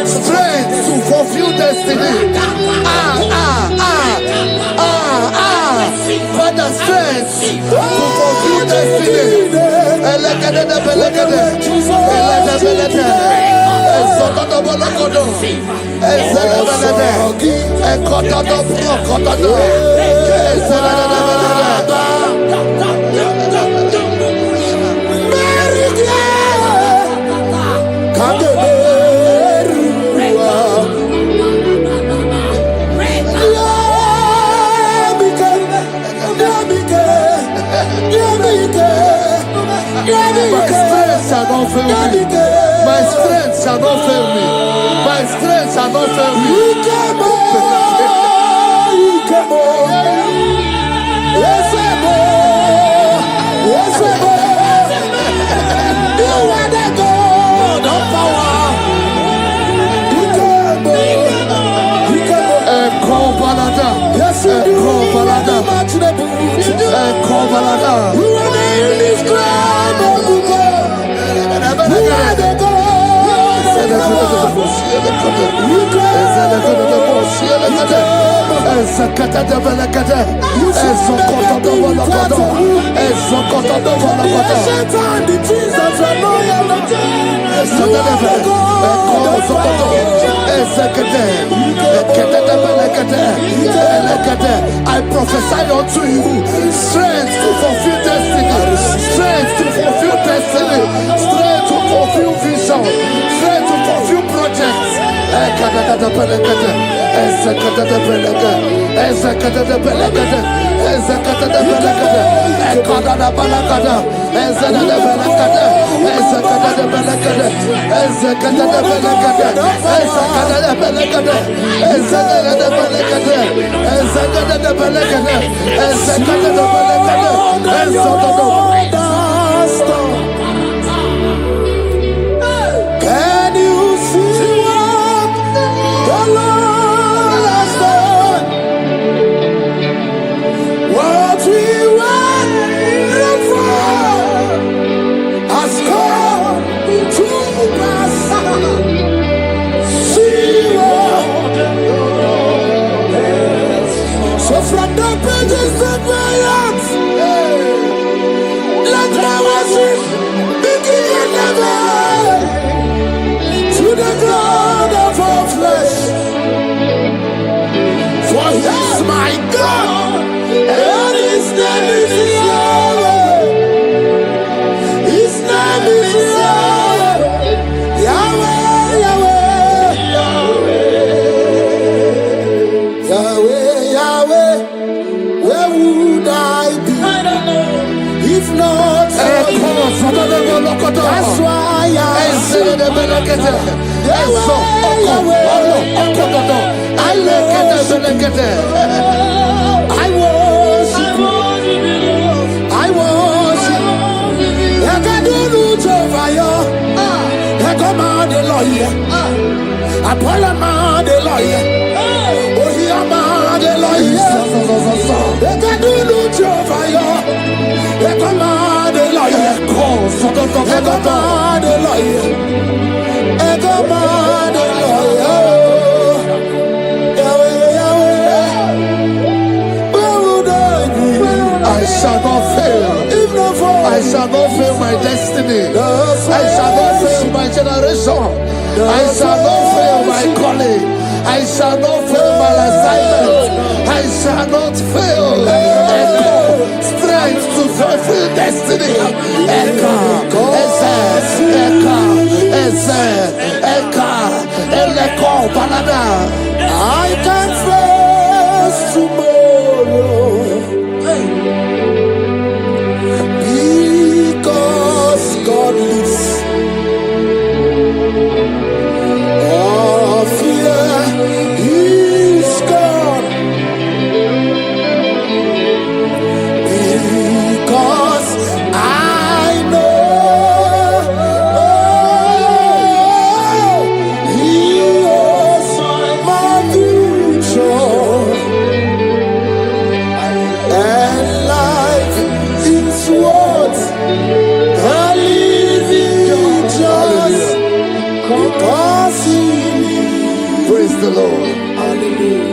C: Strength to fulfill destiny. Father, strength to fulfill destiny. My strength shall not fail me. My strength shall not fail me. You are the God of power. Yes, you do. You are the indescribable God. You are the God. I prophesy unto you strength to fulfill destiny, strength to fulfill destiny, strength to fulfill vision, strength to fulfill projects. Can you see what the Lord has done? What we waited for has come to pass. See what. So from the pages of my hands, let my worship begin never to the God of all flesh. For he is my God, and his name is Yahweh. His name is Yahweh. Yahweh, Yahweh. Yahweh, Yahweh. Where would I be? I don't know. If not for you. That's why I said I worship. I do loot over you. I come out the lawyer. I pull him out the lawyer. Oh, he am out the lawyer. I do loot over you. I come out the lawyer. I come out the lawyer. I come out the lawyer. I shall not fail. I shall not fail my destiny. I shall not fail my generation. I shall not fail my calling. I shall not fail my assignment. I shall not fail. Strength to fulfill destiny. I can face tomorrow. Because God lives. All fear is gone. Because I know He is my future. And life is what I live in just because He lives. Praise the Lord. Hallelujah.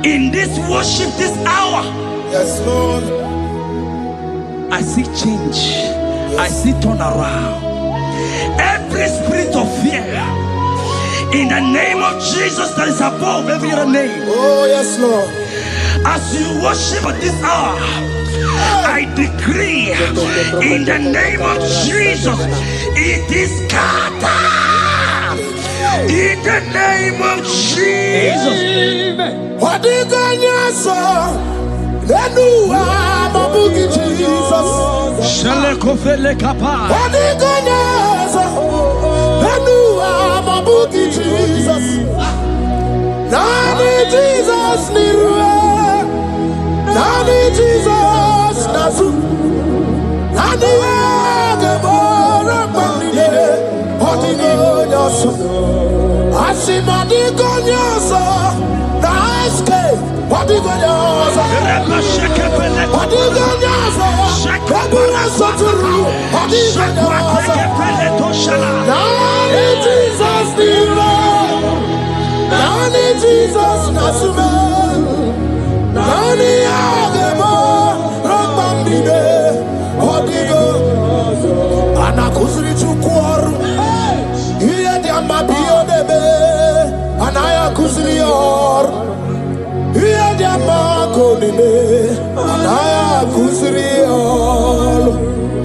A: In this worship, this hour,
C: Yes, Lord.
A: I see change. I see turnaround. Every spirit of fear, in the name of Jesus that is above every other name,
C: Oh, yes, Lord.
A: as you worship at this hour, I decree in the name of Jesus, it is scattered. In the name of Jesus.
C: What did God say? Then you are my boogie, Jesus.
A: Shalekofele kapa.
C: What did God say? Then you are my boogie, Jesus. Nani Jesus niruwe. Nani Jesus nasu. Nani agebora pandide. What did God say? Asimadi konyoso. Naiske. What did God say? What did God say? Kabura soturu. What did God say? Nani Jesus niruwe. Nani Jesus nasume. Nani agebo rapandide. What did God say?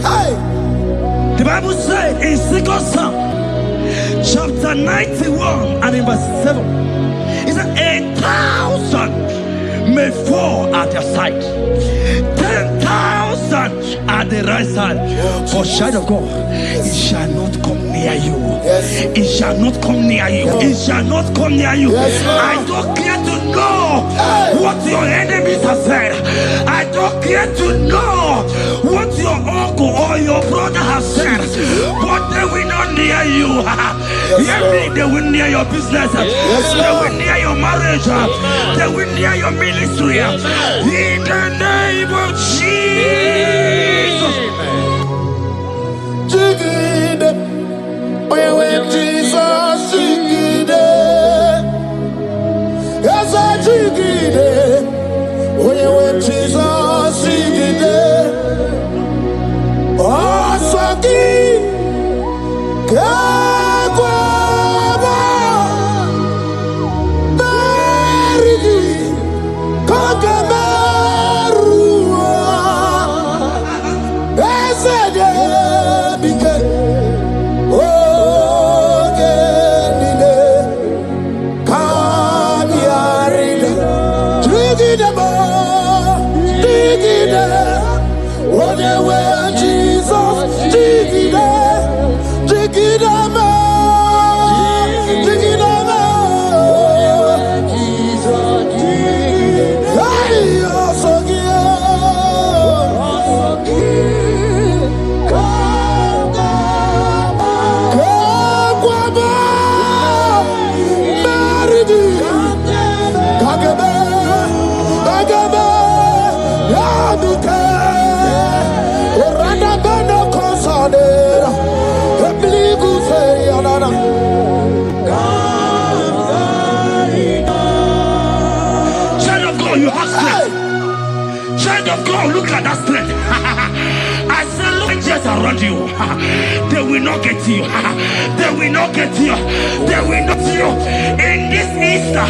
C: Hey!
D: The Bible says in 2 Samuel chapter 91 and in verse 7, it said 1,000 may fall at your side, 10,000 at the right side, but child of God, it shall not come near you. It shall not come near you. It shall not come near you. I don't care to know what your enemies have said. I don't care to know what your uncle or your brother has said, but they will not near you. They will near your business. They will near your marriage. They will near your ministry. In the name of Jesus.
C: Jesus, Jigide. Yes, I Jigide. When Jesus, Jigide. Oh, Saki. Kagwaba. Marigi. Kagabarua. Esede. Because
D: look at that strength. I said, look just around you. They will not get you. They will not get you. They will not get you. In this Easter,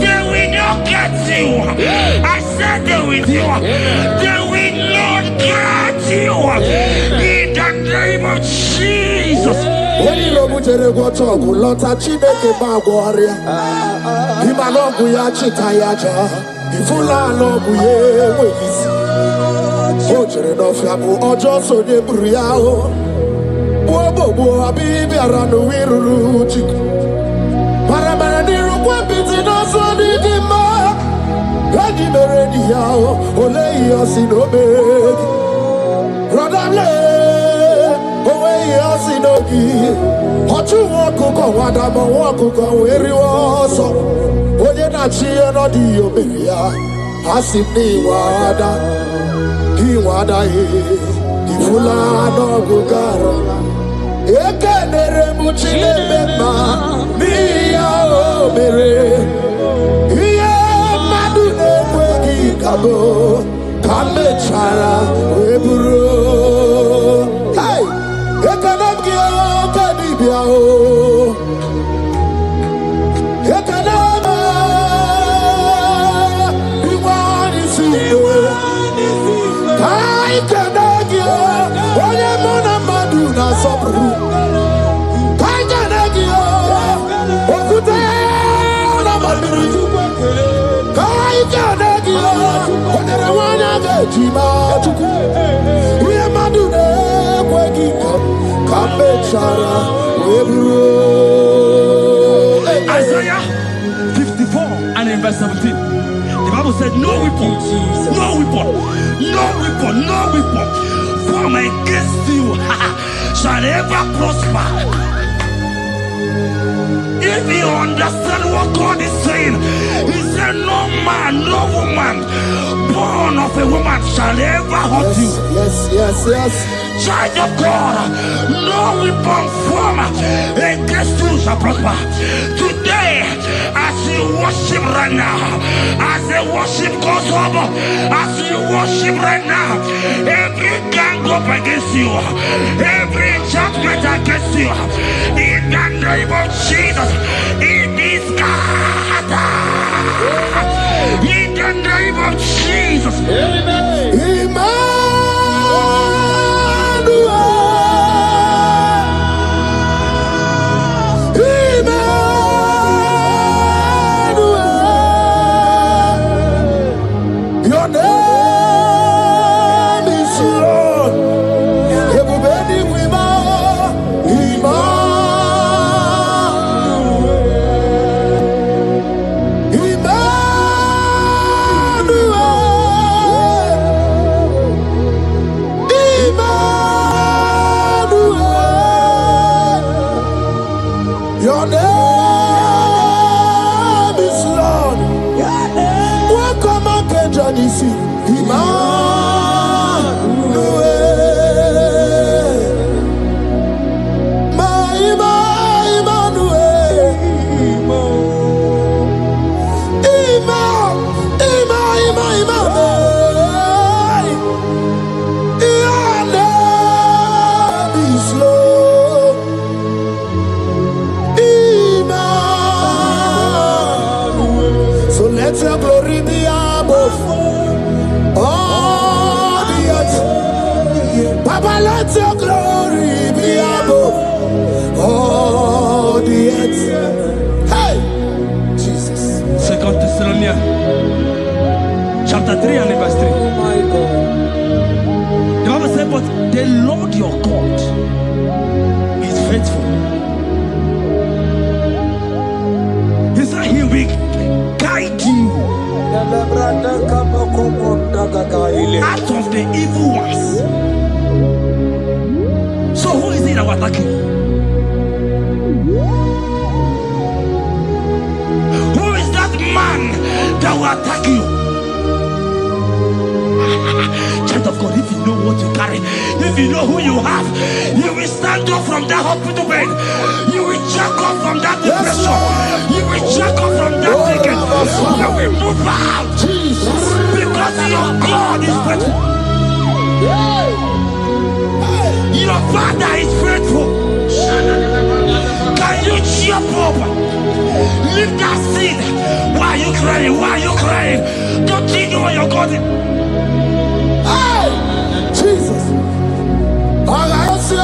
D: they will not get you. I said they will you. They will not get you. In the name of Jesus.
C: When you know what you're going to talk, Lota Chineke Magwaria. Himalogu ya chitayaja. Ifula logu ye wezi. Ojere no fiabu ojo so de buriao. Bobo abibi aranu wiruru chiku. Parabara niru kwa biti no so di dima. Gadi meredi yao. Ole yosi no begi. Radale. Owe yosi no gi. Ochu wakuko wadama wakuko weri woso. Oye na chiye no di oberia. Asini wada. Iwada ifula no gugara. Eke nere muchile bema. Miya obere. Iye madune kwegi kabo. Kame chara weburo. Hey! Eke namgio kadibia o. Eke nama. Iwani siwe. I cannot give onye mona madu na sobru. I cannot give okute na madu. I cannot give onye wana gejima tuku. Iye madu ne kwegi kambe chara webro.
D: Isaiah 54 and in verse 17. The Bible said, no weapon, no weapon, no weapon, no weapon formed against you shall ever prosper. If you understand what God is saying, He said, no man, no woman born of a woman shall ever hurt you.
C: Yes.
D: Child of God, no weapon formed against you shall prosper. Today, as you worship right now, as the worship goes over, as you worship right now, every gang up against you, every judgment against you, in the name of Jesus, it is God. In the name of Jesus.
C: Papa, let your glory be above all the earth. Hey, Jesus.
D: 2 Thessalonians chapter 3 and verse 3.
A: Oh my God.
D: The Bible says, but the Lord your God is faithful. He said he will guide you out of the evil ones. So who is it that will attack you? Who is that man that will attack you? Child of God, if you know what you carry, if you know who you have, you will stand up from that hospital bed. You will jack up from that depression. You will jack up from that thinking. You will move out. Because your God is faithful. Your Father is faithful. Can you jump up? Leave that seed. Why are you crying? Why are you crying? Don't you know your God is?
C: Hey, Jesus. I say,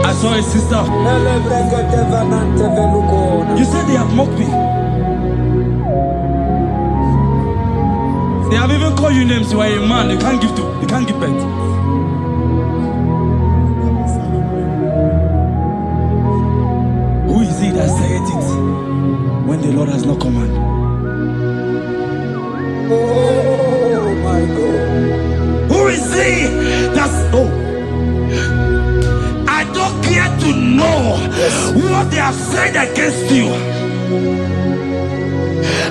D: I saw a sister. You said they have mocked me. They have even called you names. You are a man. You can't give birth. Who is it that said it when the Lord has not commanded?
A: Oh my God.
D: Who is he that's I don't care to know what they have said against you.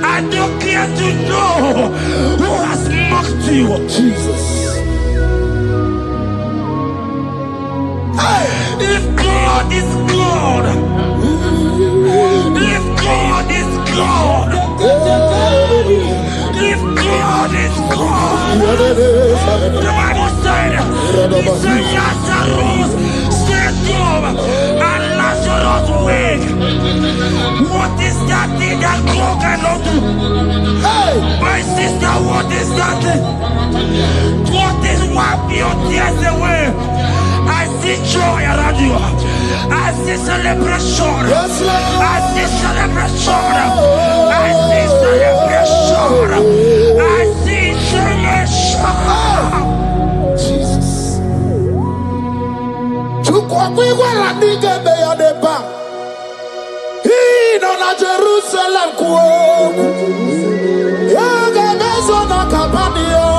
D: I don't care to know who has mocked you.
C: Jesus.
D: If God is God, if God is God, if God is God, the Bible said, he said Lazarus stayed up and Lazarus wake. What is that thing that God cannot do? Hey, my sister, what is that thing? What is wipe your tears away? I see joy around you. I see celebration.
C: Yes, Lord.
D: I see celebration. I see celebration. I see celebration.
C: Jesus. Chukwakwiwala nigebe ya deba. Hino na Jerusalem kuoku. Yaga bezo na kapanio.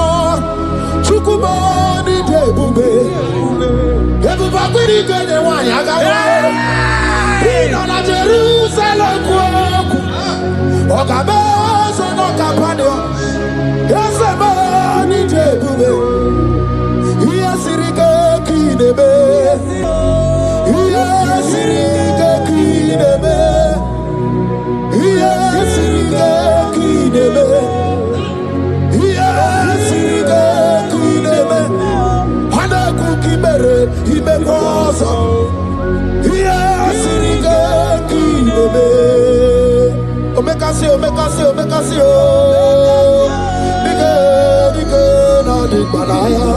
C: Chukwumoni debube. Ebuba kwirike ne wanyaga wa. Hino na Jerusalem kuoku. Oga bezo na us you, make us you, make us you. Bige, no di banaya.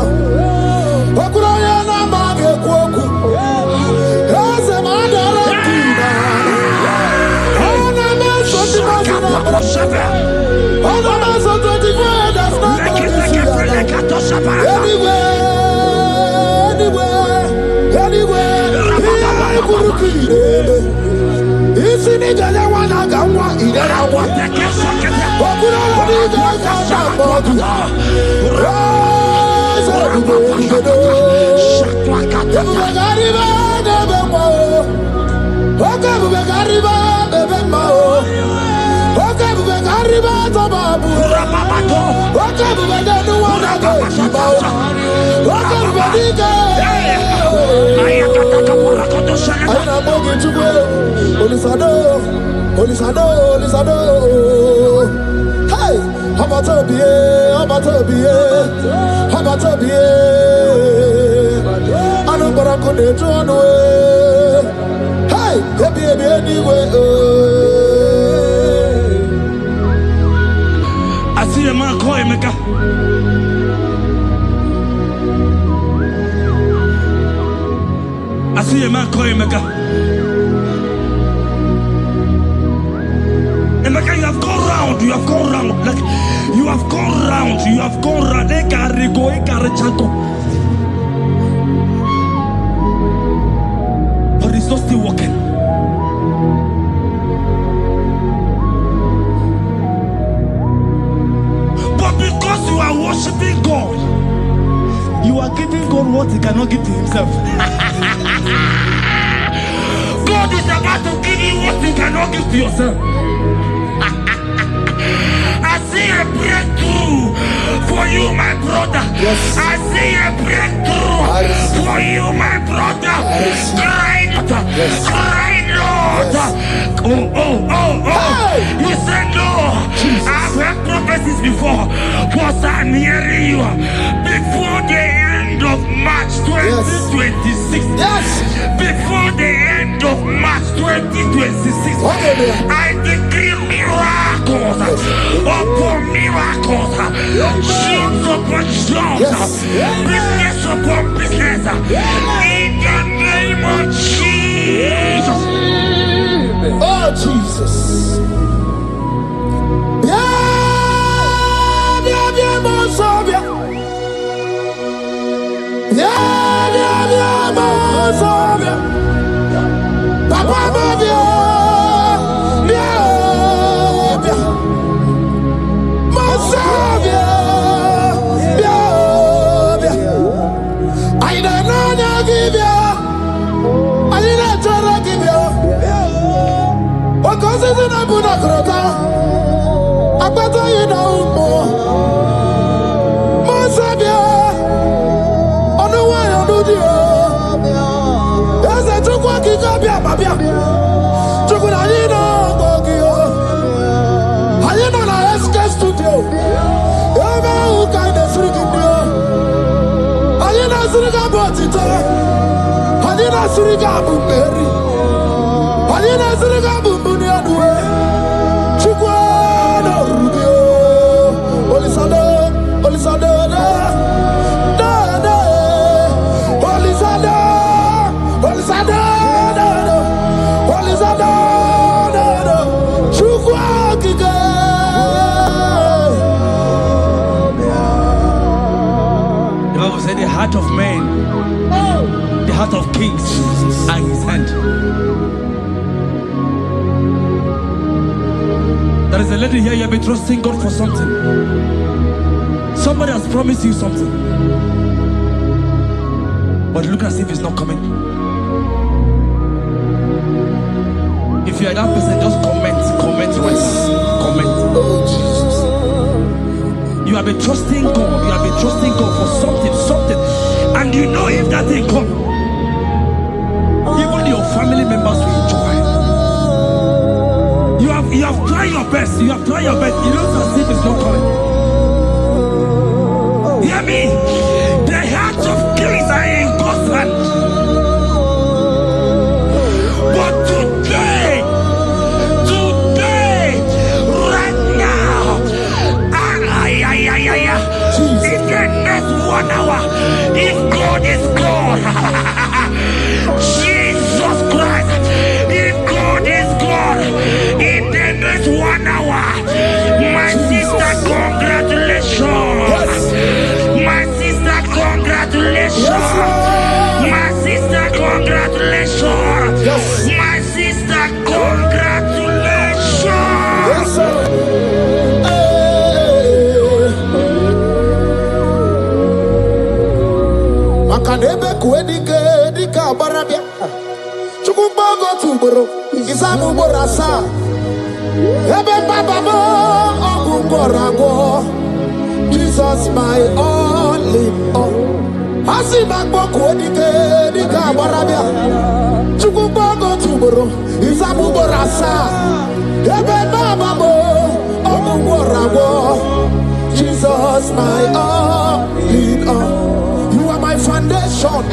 C: Okuraya na mage kwoku. Ese madara kina. Ona meso di masina. Ona meso di that's not Hey, how about I know what I could do on the way. Hey, baby, anyway.
D: I see a man call him. I see a man call him. And like you have gone round, like you have gone round. But it's not still working. But because you are worshiping God, you are giving God what He cannot give to Himself. God is about to give you what you cannot give to yourself. I see a breakthrough for you, my brother.
C: Yes.
D: I see a breakthrough for you, my brother. Cry,
C: Yes.
D: cry, Lord.
C: Yes.
D: Oh.
C: Hey.
D: You said no.
C: Jesus.
D: I've heard prophecies before, but I'm hearing you. Before the end of March 2026.
C: Yes.
D: Before the end of March 2026. I decree miracles upon miracles. Jobs upon jobs. Business upon business. In the name of Jesus.
C: Oh, Jesus.
D: The heart of man, the heart of kings are in His hand. There is a lady here, you have been trusting God for something. Somebody has promised you something, but look as if it's not coming. If you are that person, just comment once. Comment.
C: Oh, Jesus.
D: You have been trusting God. You have been trusting God for something, and you know if that thing come, even your family members will enjoy. You have tried your best. You have tried your best. It looks as if it's not coming. Hear me? The hearts of kings are in God's hand. But today,
C: Jesus, my all in all. Asibakboko dika barabia. Chukubogo tuboro. Isabubo rasa. Ebe bababo. Omuborago. Jesus, my all in all. You are my foundation,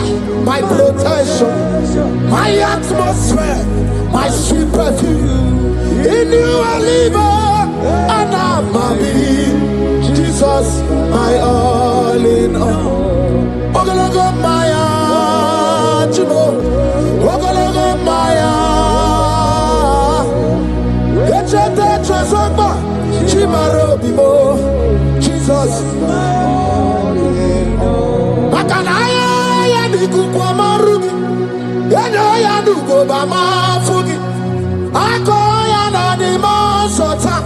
C: my protection, my atmosphere, my sweet perfume. In you I live and I'm happy. Jesus, my all in all. Ogologo maya, chibo. Ogologo maya. Echete chasokba, chimaro bibo. Jesus, my all in all. Makanaya ya diku kwa marugi. Yano ya dugo bama fugi. Ako ya na di monsota.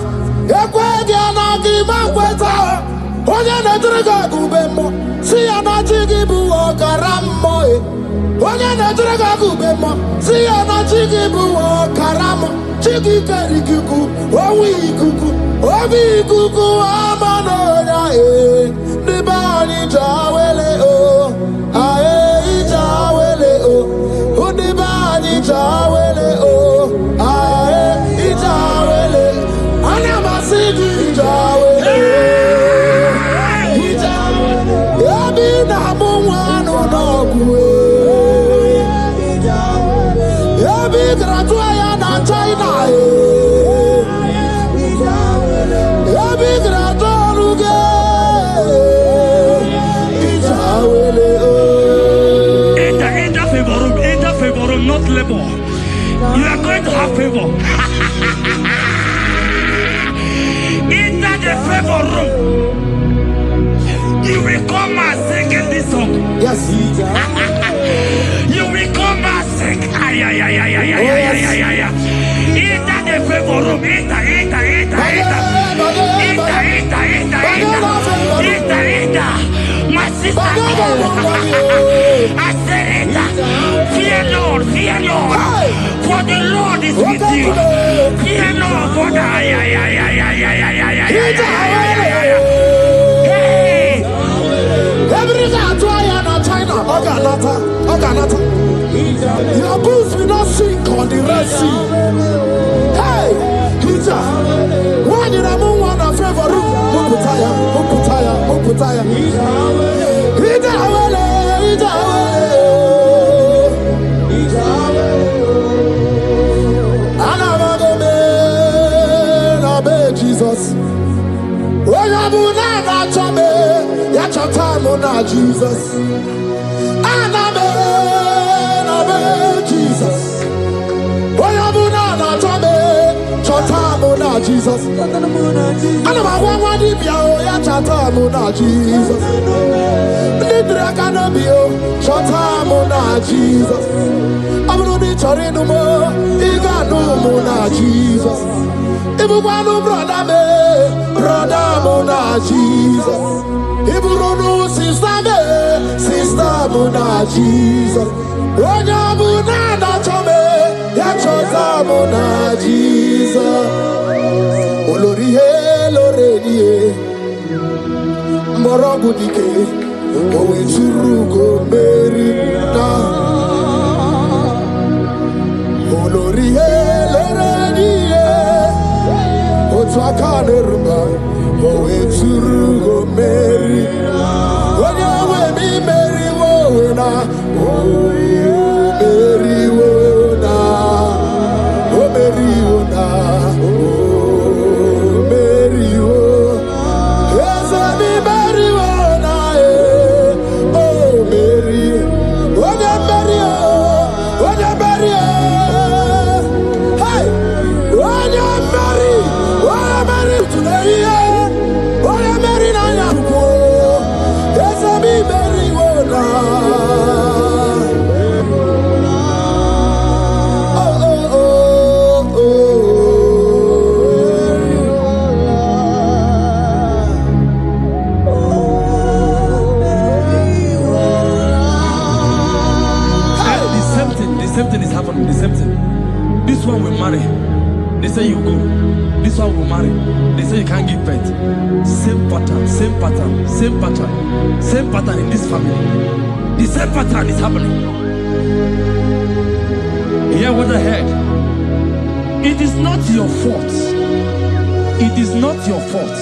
C: Ekwegi ya na di mankweta. Onye netrega gubemo. Si ya na chigibu okaramo. Onye netrega gubemo. Si ya na chigibu okaramo. Chigi kerikuku. Owi ikuku. Obi ikuku amano ya Nibani jawele o. Ae jawele o. Nibani jawele o. Ae jawele. Anamasigi jawele. Yabi na muwanu nogwe. Yabi gratua ya na China. Yabi gratua ruge.
D: Enter favor room, not labor. You are going to have favor. Enter the favor room. You will come and sing in this song.
C: Yes.
D: You will come and sing. Enter the favor room. Enter. My sister, I said it. Fear Lord, for the Lord is with you. Fear Lord, for the hey.
C: Your boots will not sink on the Red Sea. Hey, when you don't want a favor, Muputaya. Jesus. Jesus. Jesus. Jesus. Morogudike, owe churugo merina. Olorihe lorenie, otwakane rumba, owe churugo merina. Onyawe mi meri wona, owe meri wona, o meri wona, o meri wona. Yes, mi meri wona, oh Mary, onya Mary, onya Mary, hey, onya Mary today, onya Mary na yakuo. Yes, mi Mary wona.
D: The same thing is happening. The same thing. This one will marry. They say you go. This one will marry. They say you can't give birth. Same pattern, same pattern, same pattern, same pattern in this family. The same pattern is happening. Hear what I heard. It is not your fault. It is not your fault.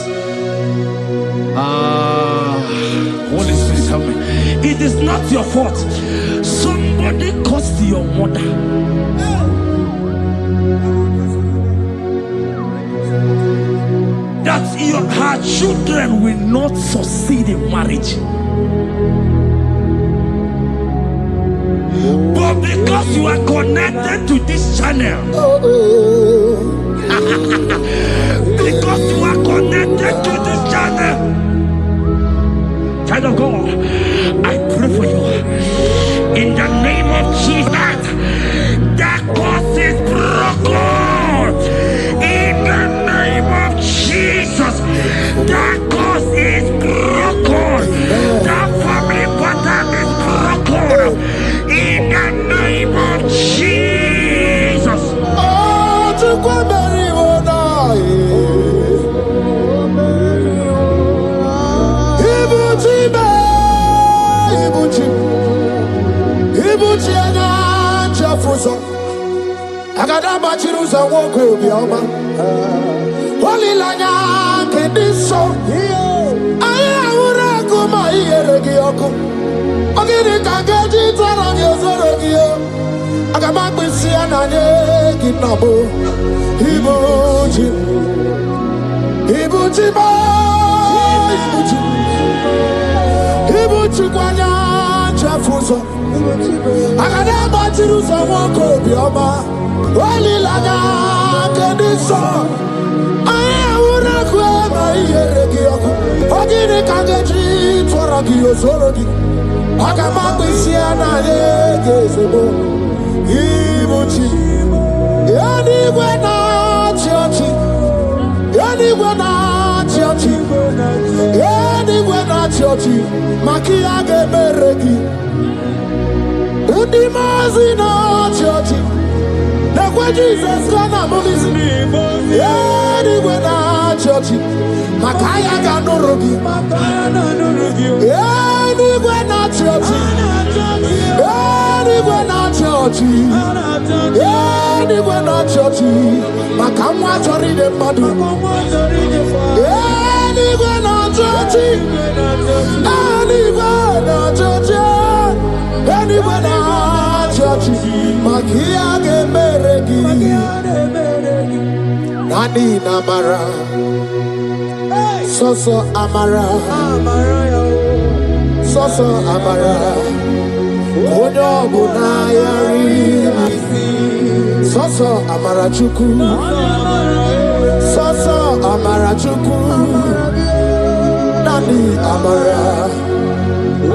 D: Holy Spirit, help me. It is not your fault. Somebody caused your mother. That her children will not succeed in marriage. But because you are connected to this channel, because you are connected to this channel, child of God, I pray for you in the name of Jesus. That cause is broken in the name of Jesus. That cause is broken. That family pattern is broken in the name of Jesus.
C: Oh, to go marry one Ibuchi anya chafuso agada bachiruza woko bioma Olilanya kediso aya ura kuma iyeregi oku ogiri kangeji twarangi ozorogi yo agama kwisi ananye kinabo Ibuchi ba Ibuchi kwanya chafuso agada bachiruza woko bioma Olilanya kediso aya ura kuma iyeregi oku ogiri kangeji twarangi ozorogi agama kwisi ananye kinabo Ibuchi yanigwe na chiochi yanigwe na chiochi yanigwe na chiochi makia geberegi udimazi na chiochi na kwa Jesus kana mugizi yanigwe na chiochi makaya ganorogi yanigwe na chiochi yanigwe na chiochi yanigwe na chiochi makamwa chori de madu yanigwe na chiochi yanigwe na chiochi yanigwe na chiochi makia gemeregi nani namara soso amara soso amara onyo bunayari soso amara chuku soso amara chuku nani amara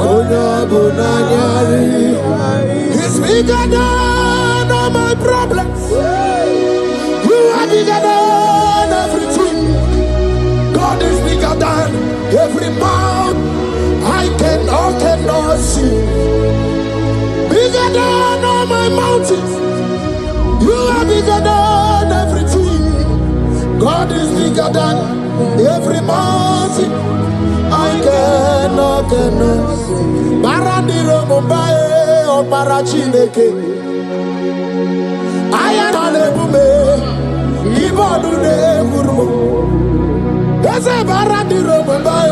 C: onyo bunayari. He's bigger than all my problems. You are bigger than everything. God is bigger than every mountain I cannot see. Bigger than all my mountains. You are bigger than everything. God is bigger than every mountain I cannot see. Barandiro Mumbai or Parachineke. I am on a bume. Ibodune Gurmo. There's a Barandiro Mumbai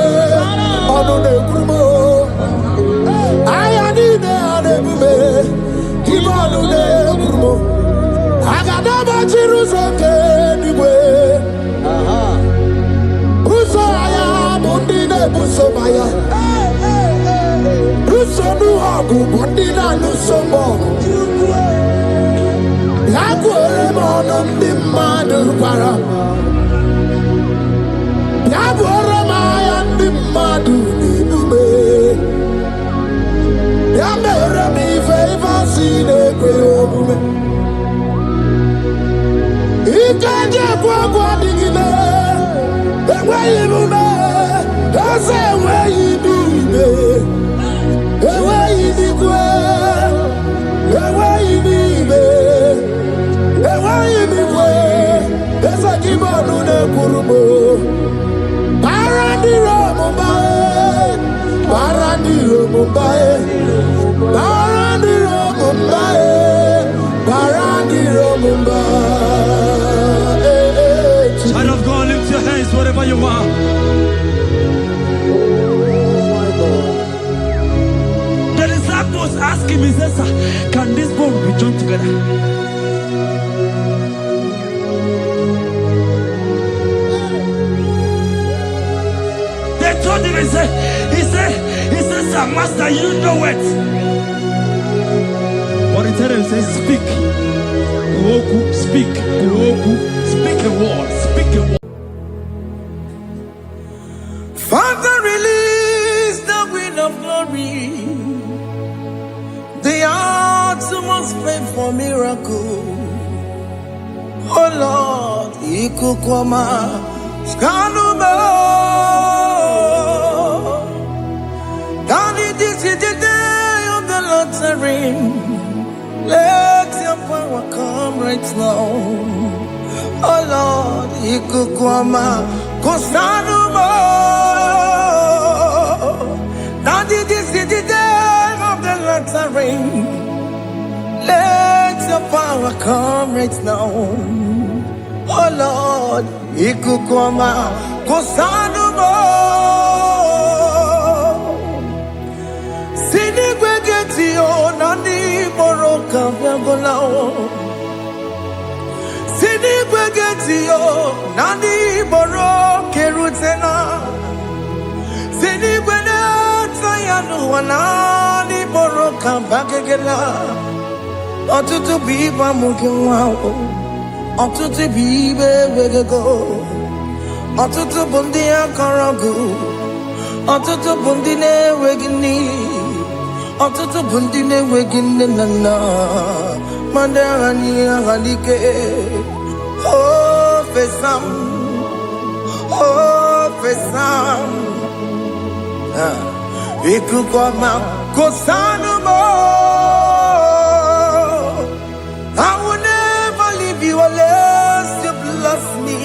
C: on the Gurmo. I am in the bume. Ibodune Gurmo. I got never Jerusalem anyway. Buso aya bundine buso baya. Buso nuagu bundina nusomo. Yaguere mono ndimadu para. Yaguere maya ndimadu nibume. Yamere mi favor sine kweobume. Ikaje kwa digime, ewe ibume, ese ewe ibime, ewe ibikwe, ewe ibime, ewe ibikwe, ese kibonu kurumo. Barandiro Mumbai, Barandiro Mumbai, Barandiro Mumbai, Barandiro Mumbai.
D: Child of God, lift your hands wherever you are. The disciples asked him, he says, can this bone be joined together? They told him, he said, sir, master, you know it. But he told him, he said, speak. Kuoku, speak. Kuoku, speak a word. Speak a word.
C: Father, release the wind of glory. The hearts must pray for miracle. Oh Lord, Ikukwama, Skanuma. Daddy, this is the day of the Lord's ring. Let your power come right now. Oh Lord, Ikukwama, Kosanuma. Daddy, this is the day of the Lord's ring. Let your power come right now. Oh Lord, Ikukwama, Kosanuma. Sini gwegeti o nani moroka vyagolao. Sini gwegeti o nani moroke rutena. Sini gwene tayanu wanani moroka bagegela. Otutu biba mukewao. Otutu bibe wegego. Otutu bundi akaragu. Otutu bundi ne wegini. Otutu bundi ne wegini nana. Mandani ahalike. Oh fesam. Oh fesam. Ikukwama kosanuma. I will never leave you unless you bless me.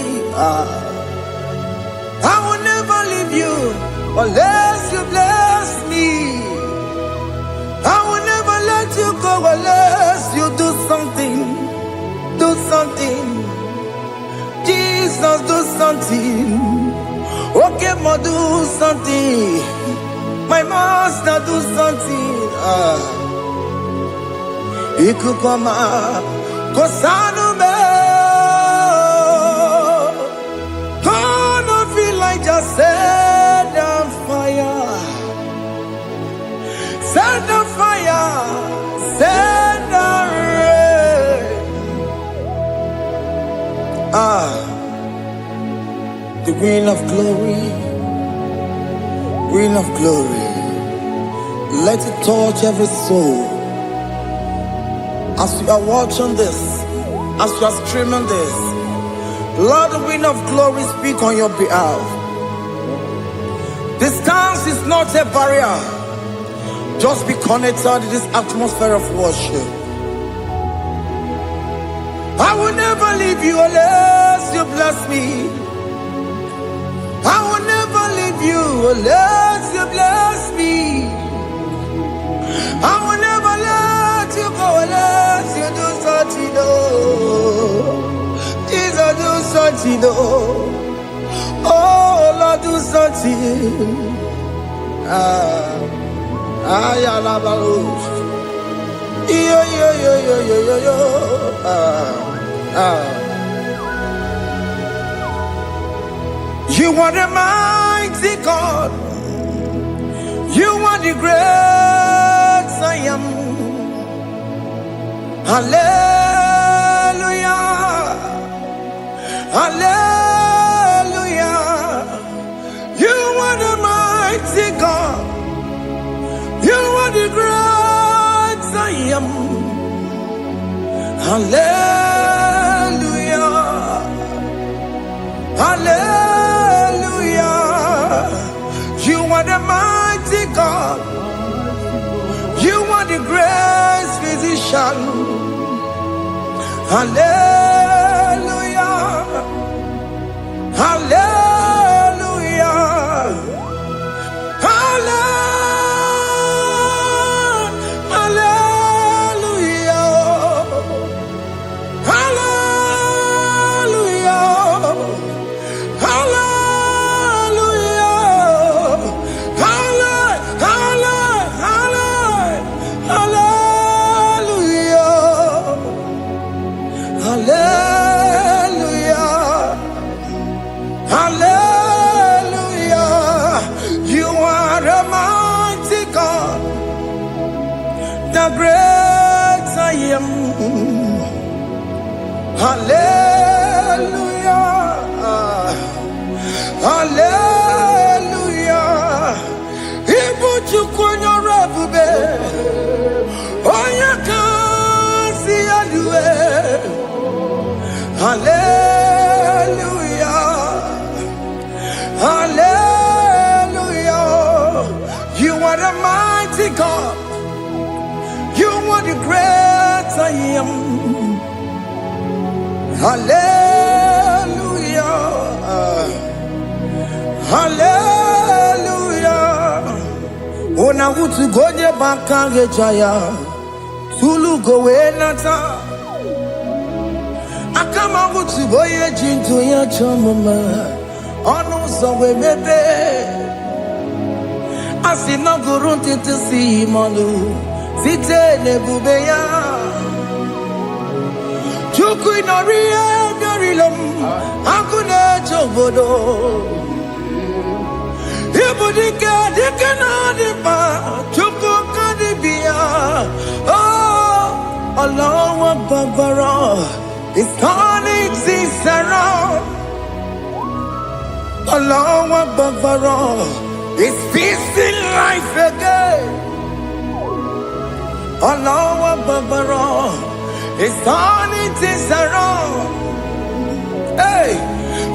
C: I will never leave you unless you bless me. I will never let you go unless you do something. Do something. Jesus, do something. Okay, ma, do something. My master, do something. Ikukwama, Kosanume. Gonna feel like just set on fire. Set on fire. Set on rain. The wind of glory. Wind of glory. Let it touch every soul. As you are watching this, as you are streaming this, Lord, the wind of glory speak on your behalf. Distance is not a barrier. Just be connected to this atmosphere of worship. I will never leave you unless you bless me. I will never leave you unless you bless me. I will never let you go unless you do something. Jesus, do something. Oh Lord, do something. You are the mighty God. You are the great I am. Hallelujah. Hallelujah. You are the mighty God. You are the great I am. Hallelujah. Hallelujah. You are the mighty God. You are the great physician. Hallelujah. Hallelujah. You are a mighty God, the great I am. Hallelujah. Hallelujah. Ibu chukunyo rebube. Oya kasi alue. Hallelujah. Hallelujah. You are the mighty God. You are the great I am. Hallelujah. Hallelujah. Ona utu goje bakange jaya. Tulu gowe nata. Akama utu boye jintu ya chomama. Onu sowe mebe. Asina gurunti tisi manu. Site nebubeya. Chuku inoria garilom. Akune chobodo. Ibudika dikana dipa. Chuku kadibia. Oh, Allah Babara is turning things around. Allah Babara is fixing life again. Allah Babara is turning things around. Hey,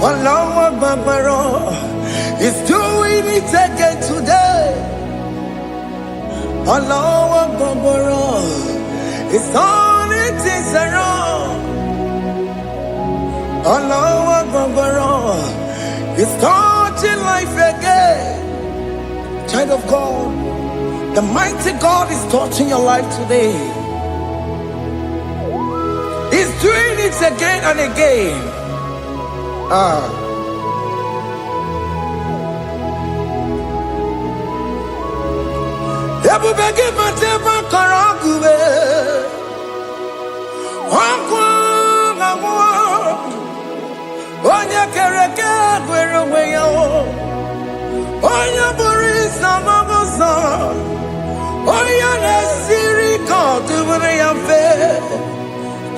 C: Allah Babara is doing it again today. Allah Babara is turning things around. Allah Babara is touching life again. Child of God, the mighty God is touching your life today. He's doing it again and again. Ebubege mateba karagube. Wakwa ngwa. Onya kereke gwerewe yo. Onya borisa mabosa. Onya nesiri kodubure ya fe.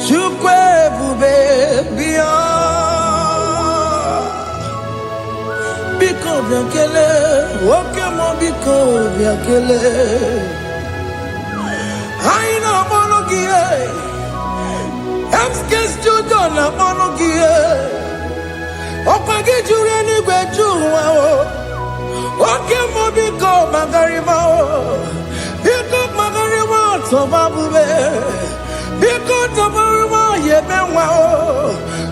C: Chukwe bube biya. Biko biakele, woke mo biko biakele. Haina monogie, emskes judo na monogie. Opage jure ni gwejuwa o. Woke mo biko magarima o. Biko magarima toba bube. Biko tobaruma yebenwa o.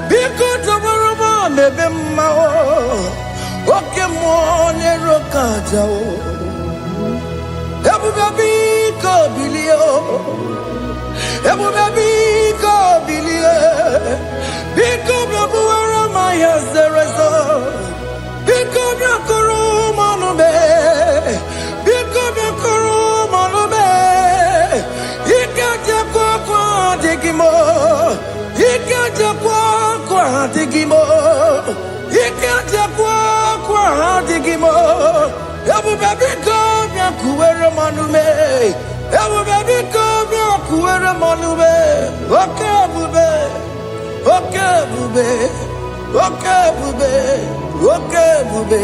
C: Biko tobaruma mebemma o. Oke mo ne rokaja o. Ebu baby ko bilio. Ebu baby ko bilio. Biko babu ara maya zerezo. Biko bakuru manube. Biko bakuru manube. Ikaja kwa digimo. Ikaja kwa digimo. Ikaja kwa digimo. Ebu baby ko kuwere manume. Ebu baby ko kuwere manume. Okay bube. Okay bube. Okay bube. Okay bube.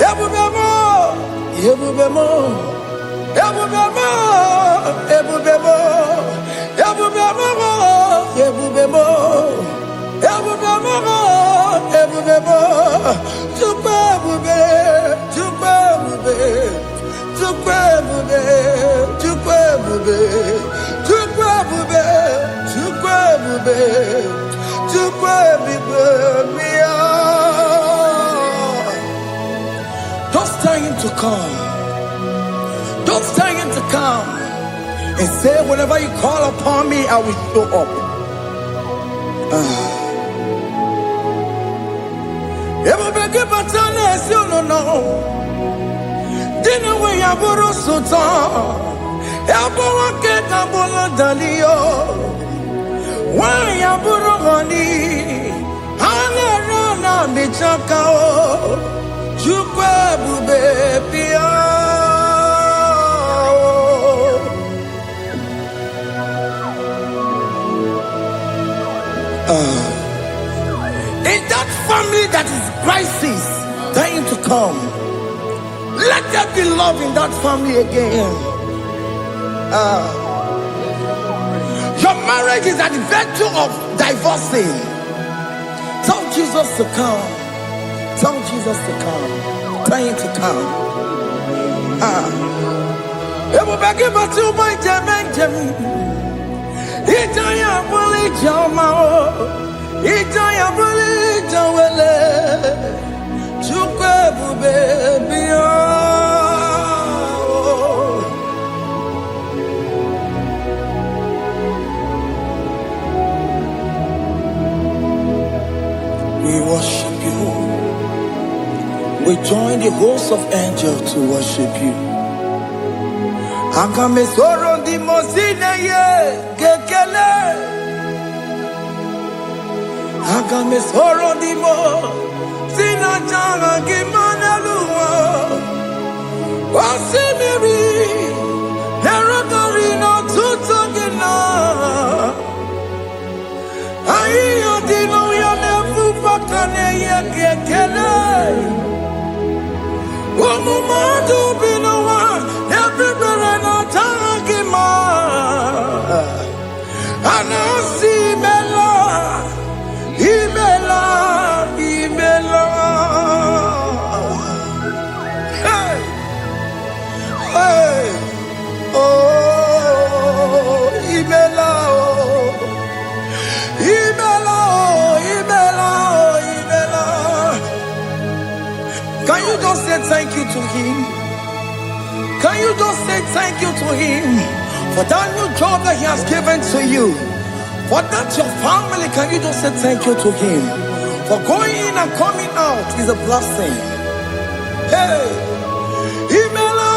C: Ebu bemo. Ebu bemo. Ebu bemo. Ebu bemo. Ebu bemo. Ebu bemo. Ebu bemo. Ebu bemo. Tupe bube. Tupe bube. Tupe bube. Tupe bube. Tupe bube. Tupe bube. Tupe bube. Don't tell him to come. Don't tell him to come. And say, whenever you call upon me, I will show up. Everybody but unless you don't know. Dinner way I borrow so tall. Elbow get a bola dalio. Why I borrow honey? Hana In that family that is crisis, dying to come, let there be love in that family again. Your marriage is at the virtue of divorcing. Tell Jesus to come. Tell Jesus to come. Tell him to come. We worship you. We join the host of angels to worship you. Akame soro di mosine ye gekele. Akame soro di mo sina changa gimana luwa. Wasimiri nerokari no tutogina. Ayo dino ya nefu fakane ye gekele. Omumadu binowa everybody no tangima. Anasi mela, imela, imela. Hey, hey, oh, imela, oh, imela, oh, imela, oh, imela. Can you just say thank you to him? Can you just say thank you to him for that new job that he has given to you? For that your family, can you just say thank you to him? For going in and coming out is a blessing. Hey, Imela,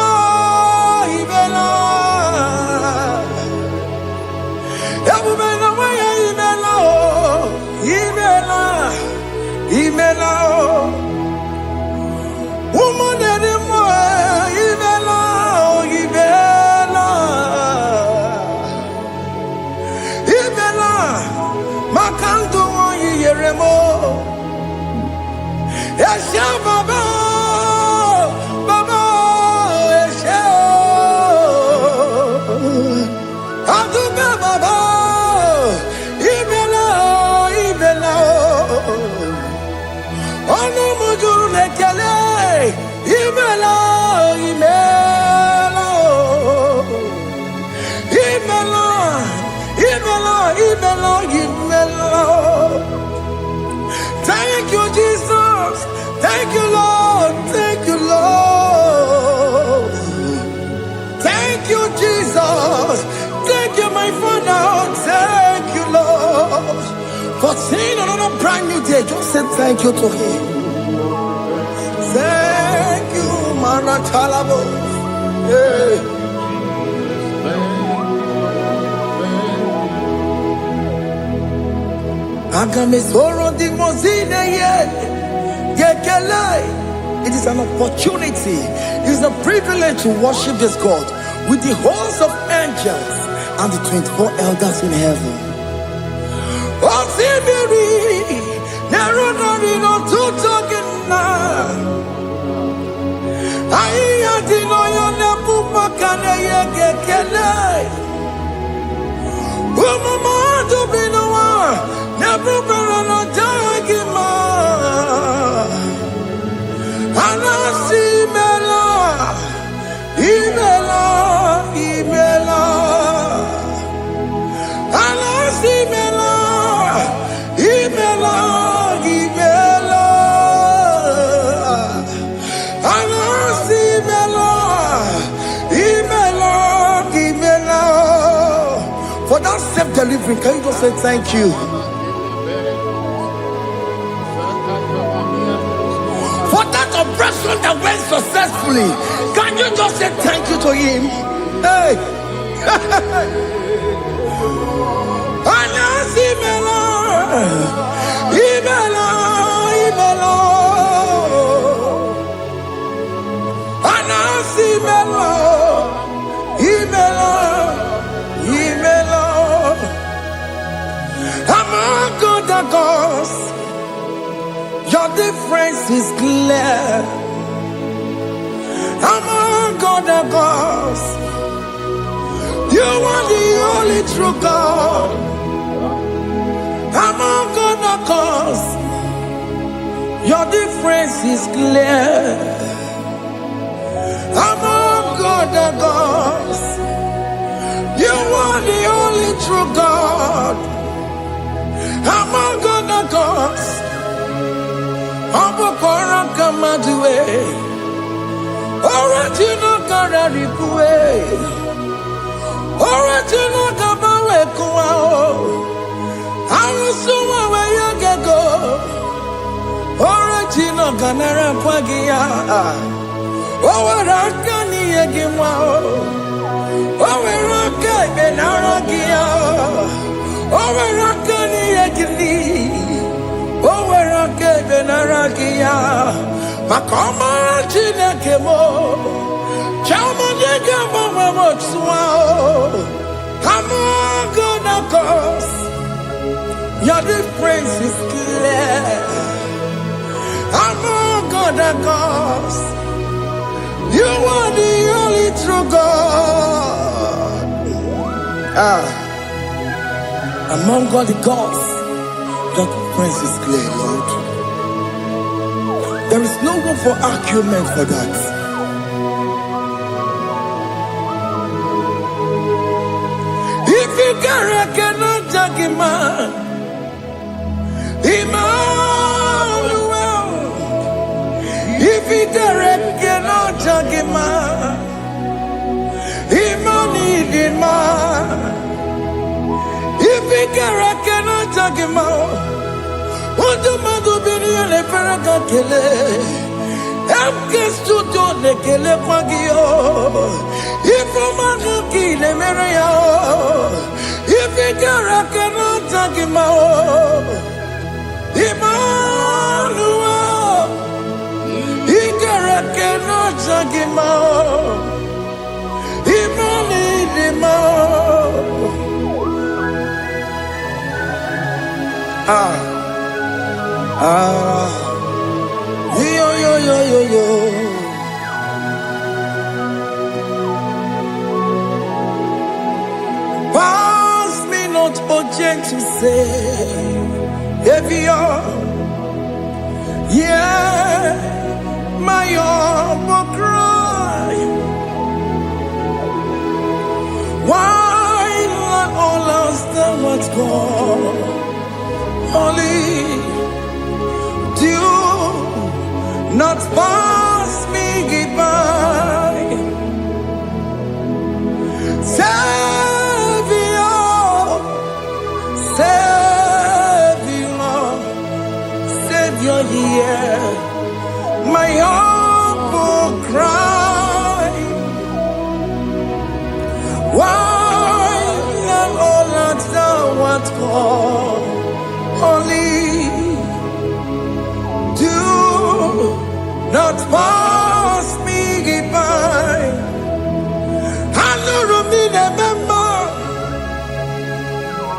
C: Imela, Imela, Imela, Imela, woman anymore, Imela, Imela, Imela, Makanto, Yeremo, Esha Baba, Baba, Esha, Aduka Baba, Imela, Imela, Ono Mujuru Lekele, Imela, Imela, Imela, Imela, Imela, Imela. Thank you, Jesus. Thank you, Lord. Thank you, Lord. Thank you, Jesus. Thank you, my Father. Thank you, Lord. For seeing another brand new day, just say thank you to him. Thank you, Manatalabo. Yeah. It is an opportunity, it is a privilege to worship this God with the host of angels and the 24 elders in heaven. For that self-delivery, can you just say thank you? For that operation that went successfully, can you just say thank you to him? Hey! Imela, Imela, Imela. the gods, your difference is clear. Among other gods, you are the only true God. Among other gods, your difference is clear. Among other gods, you are the only true God. Among other gods, Abokora Kamadue, original Kararikue, original Kabawe Kuao, Arusuma Wayagego, original Ganara Pagia, Owarakani Yagimao, Owaraka Benaragia, Owarakani Yagili, Owaraka Benaragia, Makoma Chinakemo, Chamanegamo Motswao, Among cause, your difference is clear. Among other gods, you are the only true God. Among all the gods, your difference is clear, Lord. There is no room for argument for that. If you cannot judge him, Emmanuel. If you cannot judge him, Emmanuel. If you cannot judge him, what do you do? Be the Paracatele. I'm just to do the Kele Pagio. If I'm a kill a Maria, if you cannot take him out, Emmanuel, he cannot take him out, Yo. Pass me not urgent to say, if you're, yeah, my will cry. Why let all else than what's gone? Only do not pass me by. Savior, here, my humble cry. Why not all that thou art called? Only do not pass me by. I know Romina member.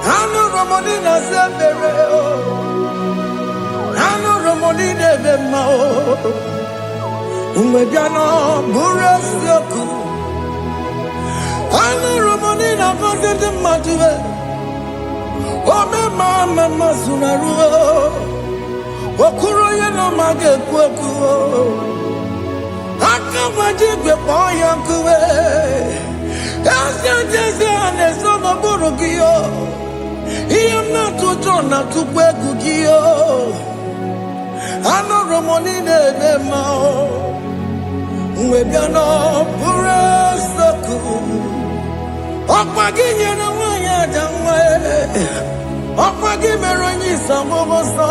C: I know Romonina Zebere. I know Romonina member. Umediano Burasioku. I know Romonina Gonde Matue. Oh, Mama Sunaru. Okuro yeno mage kweku. Akamajigwe poyankuwe. Jese anesono burugiyo. Iyamna tutona tukwegugiyo. Ano romonine nemao. Mwebiano burasoku. Okwaginye na wanya jamwe. Okwagimeronyi samogosa.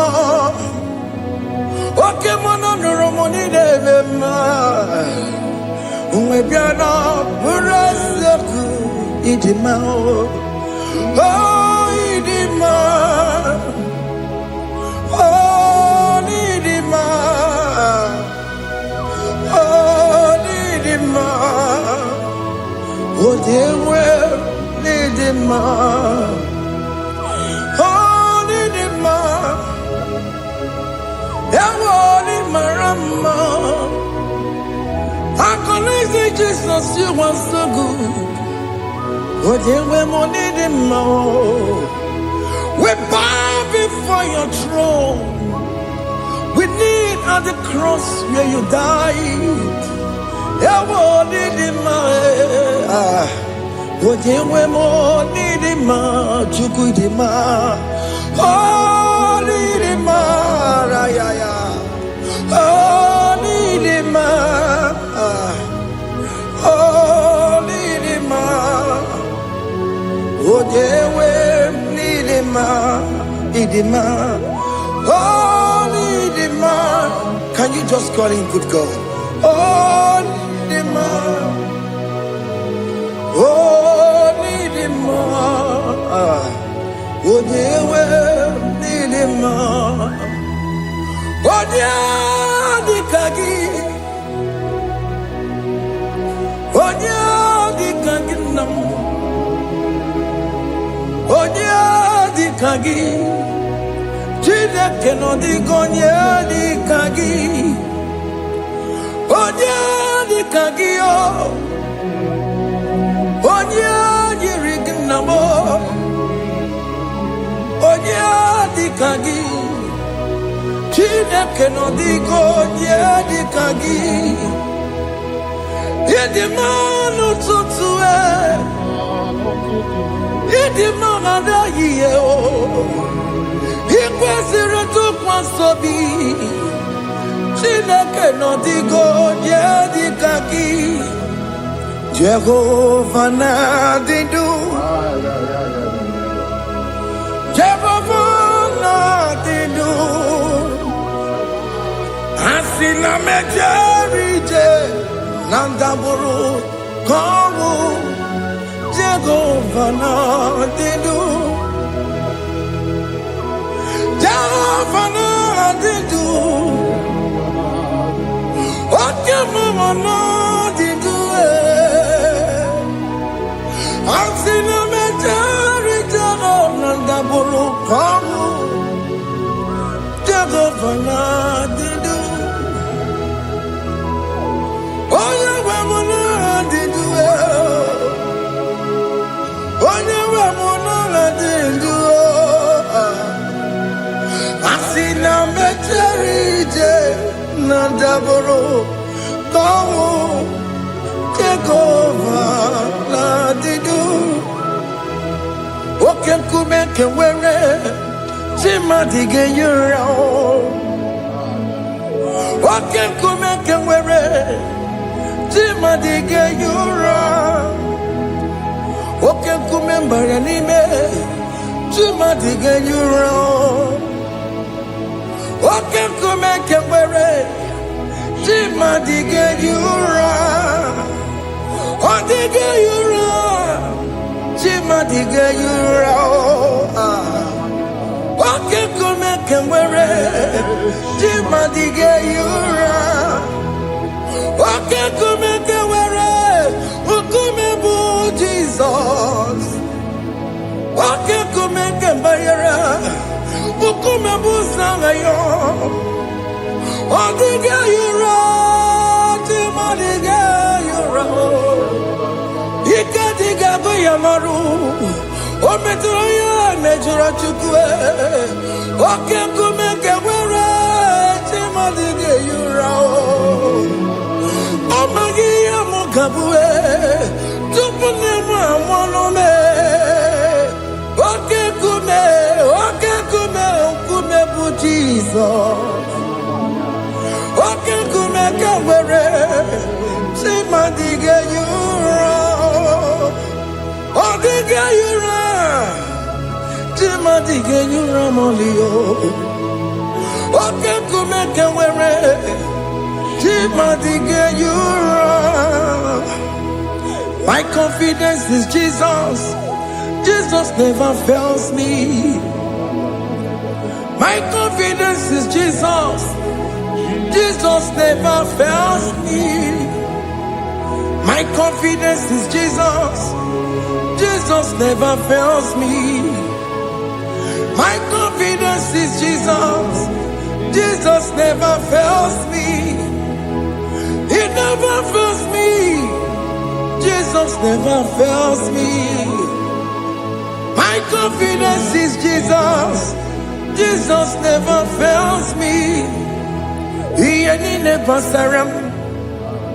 C: Oke mono romoni devema, umwebiana buraseku idima oh idima oh idima oh idima oh dewe idima oh idima. I can say Jesus, you are so good. What you were more needing more. We bow before your throne. We need at the cross where you died. You were needing more. What you were more needing more. You could more. Oh, needing more. Oh, needing more. Oh, Nidima, oh, Jewe, Nidima, Nidima, oh, Nidima. Can you just call him good God? Oh, Nidima, oh, Nidima, oh, Jewe, Nidima, oh, Nidikagi. Onya di kaginam, onya di kagi, chile keno di gonya di kagi, onya di kagi onya di rignamo, onya di kagi, chile keno di gonya di kagi. Yedimano tutue, yedimano da yeo, ikwesire tu kwasobi, chineke no digo yedikaki, Jehovah na didu, Jehovah na didu, asina mejerije. Nandaburu Kawu Jehovah na didu Jehovah na didu Okemama na didu Ansina mejari Jehovah Nandaburu Kawu Jehovah na didu Asina mecherije Nandaboro Kawu Jehovah na didu Oken kumeke were Chimadige yura Oken kumeke were Chimadige yura Oken kumembara nime Chimadige yura Oken kumeke were Chimadige yura Odige yura Chimadige yura Oken kumeke were Chimadige yura Oken kumeke were Ukumebu Jesus Oken kumeke bayara Ukumebu sangayo Odige yura Chimadige yura Ikadiga bayamaru Ometroya mejura chukwe Oken kumeke were Chimadige yura Amagia mukabue Tupune mwamonome Oke kume bu Jesus Oke kume kawere Chimadige yura Odige yura Chimadige yura molio Oke kume kawere My confidence is Jesus. Jesus never fails me. My confidence is Jesus. Jesus never fails me. My confidence is Jesus. Jesus never fails me. My confidence is Jesus. Jesus never fails me. Jesus never fails me. My confidence is Jesus. Jesus never fails me. He ain't never saram.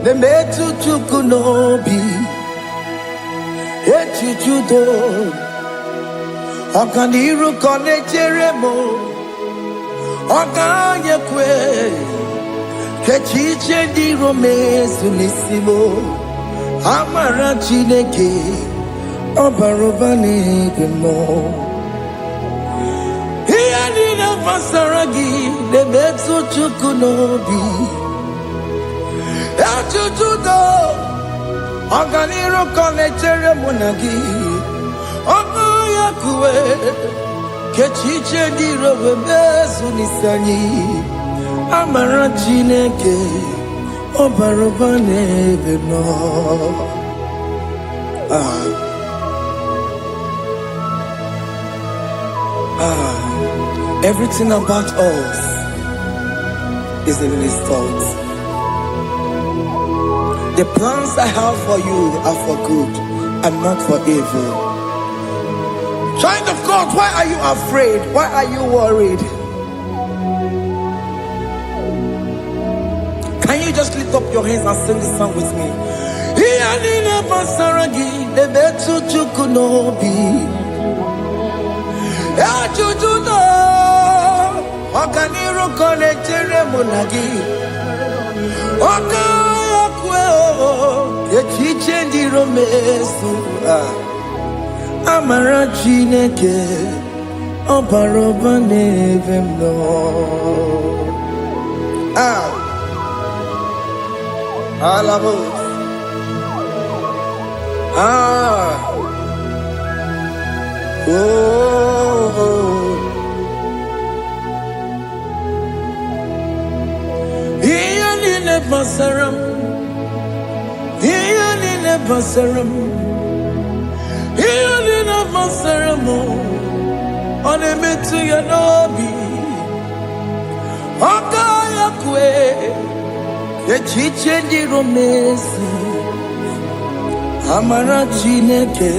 C: The metu chukunobi. Echichudo. Okaniru kone jeremo. Okanyekwe. Kechiche di romezu nisimo. Amara chineke. Obarobane gemo. Masaragi, the Metsu Chukunobi, Achudo, Oganiro Connetere Monagi, Omayakue, Kechiche di Robezunisani, Amarachineke, Obarobane Beno. Everything about us is in His thoughts. The plans I have for you are for good and not for evil. Child of God, why are you afraid? Why are you worried? Can you just lift up your hands and sing this song with me? Okaniro connectere monagi. Okayakwe Kechiche di romesu. Amara chineke Obarobane vemno. Alabo. Basaram, Hianina Basaram, Hianina Basaramo, on a metu yanobi, Okayakwe, the chiche di romesi, Amara chineke,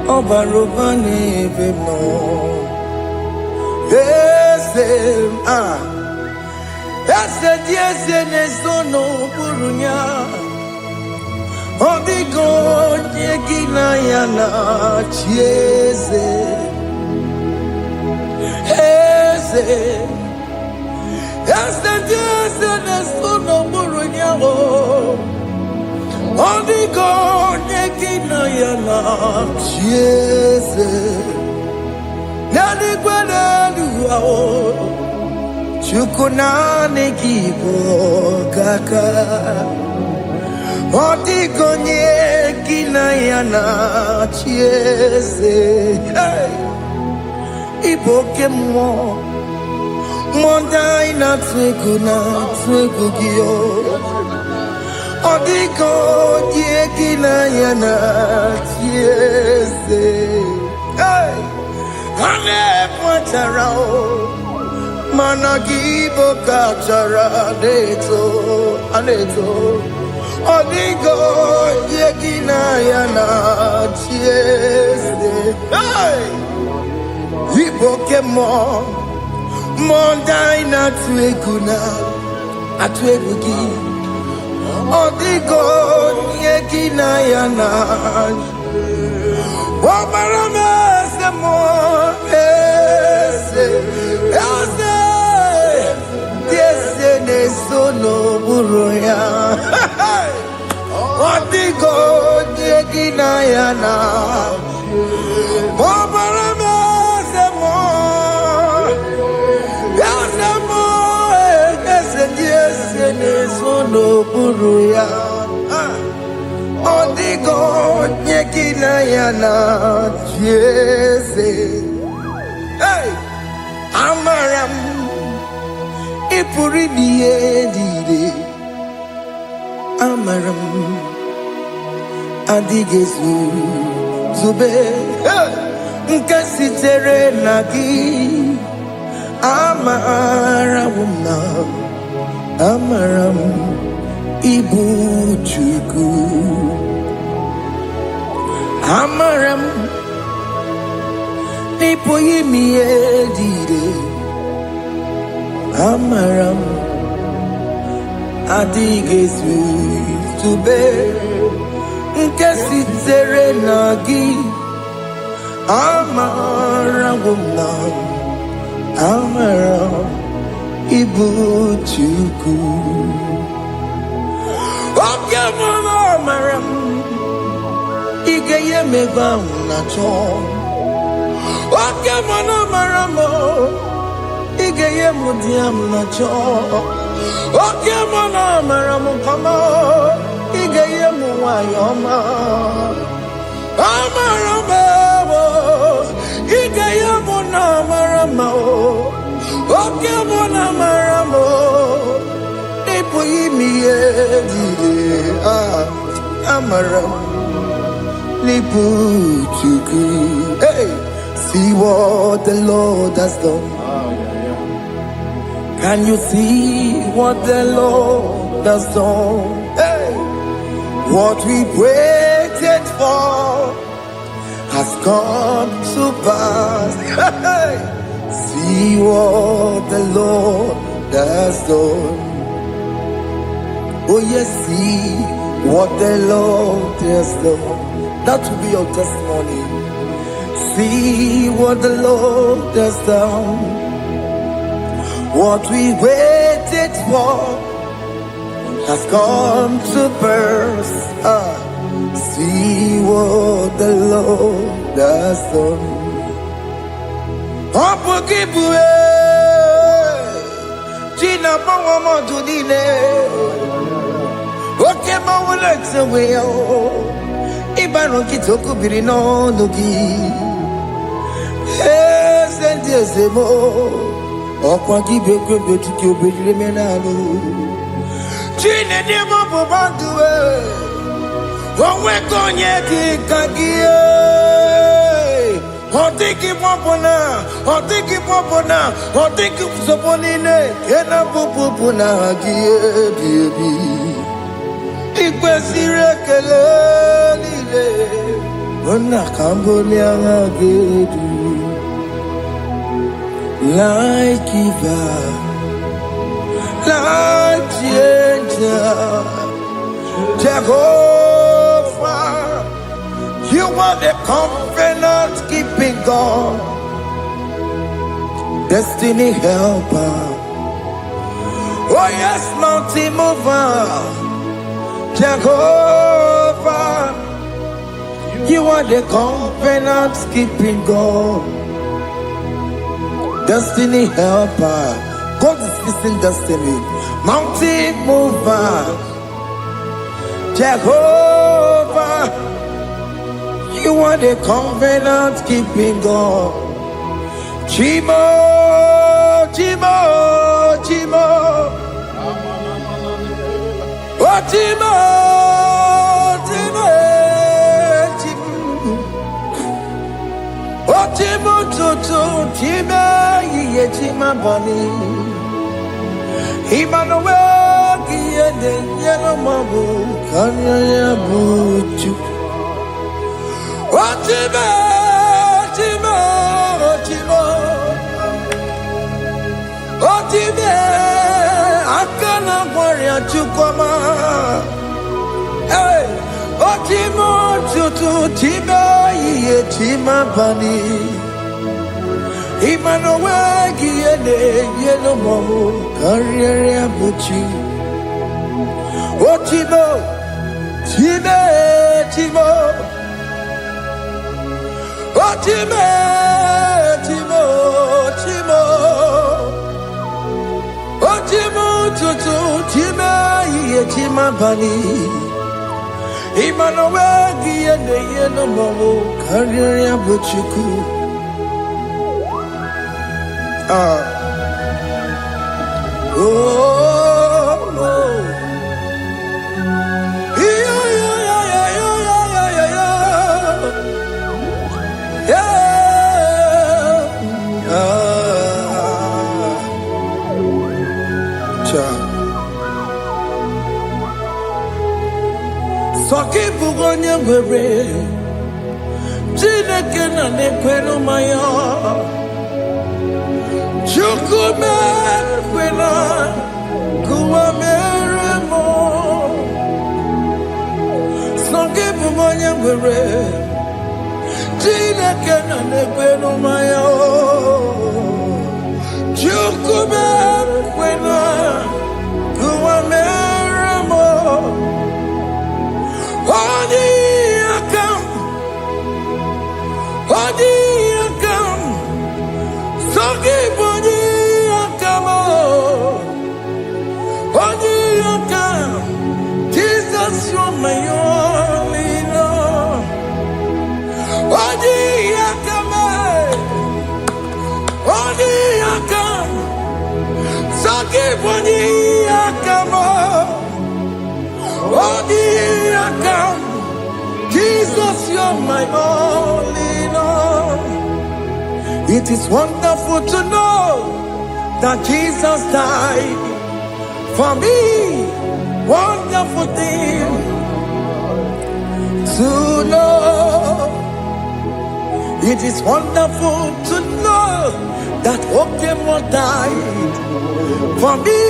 C: Obarobane vemno, yes, no burunya. Odigo yegina yana chiese. Yes, no burunya. Odigo yegina yana chiese. Nani gwena duao. Chukunane kibo kaka Otikonye kinayana chiese Iboke mo Mondai na twegugio Otikonye kinayana chiese Hane pwatarao Managibo kachara aneto Odigo yegina yana chiese Iboke mo Mondai na atwegugi Odigo yegina yana Wabarame se mo Sono buruya Odigo yegina yana Bobarame semo Yasemo Yesene sono buruya Odigo yegina yana Jese Amaram Ipuri diye Amaram Adigezu Zube Nkasitere nagi Amaram Ibu Chuku
E: Amaram Nipo yimi edide Amaram Adigesu Tube Nkesi tere nagi Amaram Amaram Ibu Chuku Amaram Igeye meba unacho Wakemana maramo Igeye mudiam nacho Wakemana maramo kama Igeye muwayoma Amaramo Igeye muna maramo Wakemana maramo Nipo yimiye dide Amaramo Hey, see what the Lord has done. Can you see what the Lord has done? Hey, what we waited for has come to pass. Hey, see what the Lord has done. Oh yes, see what the Lord has done. That will be your testimony. See what the Lord has done. What we waited for has come to pass. See what the Lord has done. Gina Pawamo Judine. Okay, Mawalex away. Ibano kitoko birino nogi sentezemo okwa gibekwe betiki obedire menalo chine demo bobanduwe onwe konye kikagie otiki popona otiki soponine kena popona gie biebi ikwesire kelelile ona kambolia gedu like Eva like Ginger Jehovah you are the covenant keeping God destiny helper oh yes mountain mover Jehovah, you are the covenant keeping God, destiny helper. God is fixing destiny, mountain mover. Jehovah, you are the covenant keeping God. Chimo. Otimo tutu time ye tima bani Emmanuel kiende yelo mabu kanya ya buchu Otimo akana kwaria chukoma Hey Otimo tutu time ye tima bani Emmanuel kiende yelo mabu kanya ya buchu Otimo tutu time ye tima bani Emmanuel kiende yelo mabu kanya ya buchu Soki bugonye were Chineke na nekwenu mayo Chukume kwena Kuwa meremo Songe bumanya mwere Chineke na nekwenu mayo Chukume kwena Kuwa meremo Odi akam Songi boni akam Odi akam Jesus you're my only love Odi akam Songi boni akam Odi akam Jesus, you're my only love. It is wonderful to know that Jesus died for me. Wonderful thing to know. It is wonderful to know that Okemo died for me.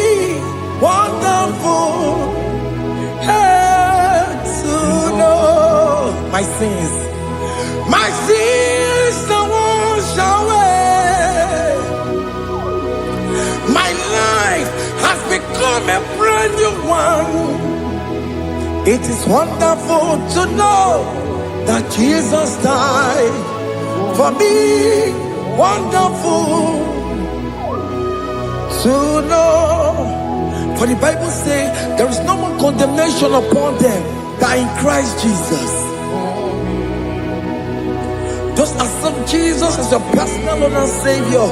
E: Wonderful. To know my sins are washed away. My life has become a brand new one. It is wonderful to know that Jesus died for me. Wonderful to know. For the Bible says there is no more condemnation upon them that in Christ Jesus. Just accept Jesus as your personal Lord and Savior.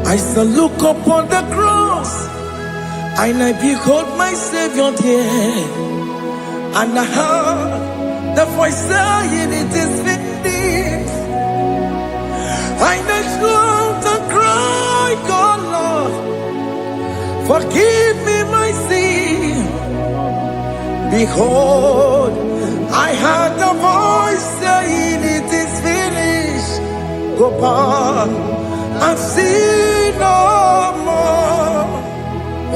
E: I shall look upon the cross and I behold my Savior there, and I heard the voice saying it is finished. I knelt down and cried, God Lord, forgive me my sin. Behold, I heard the voice saying it is finished. Go back and sin no more.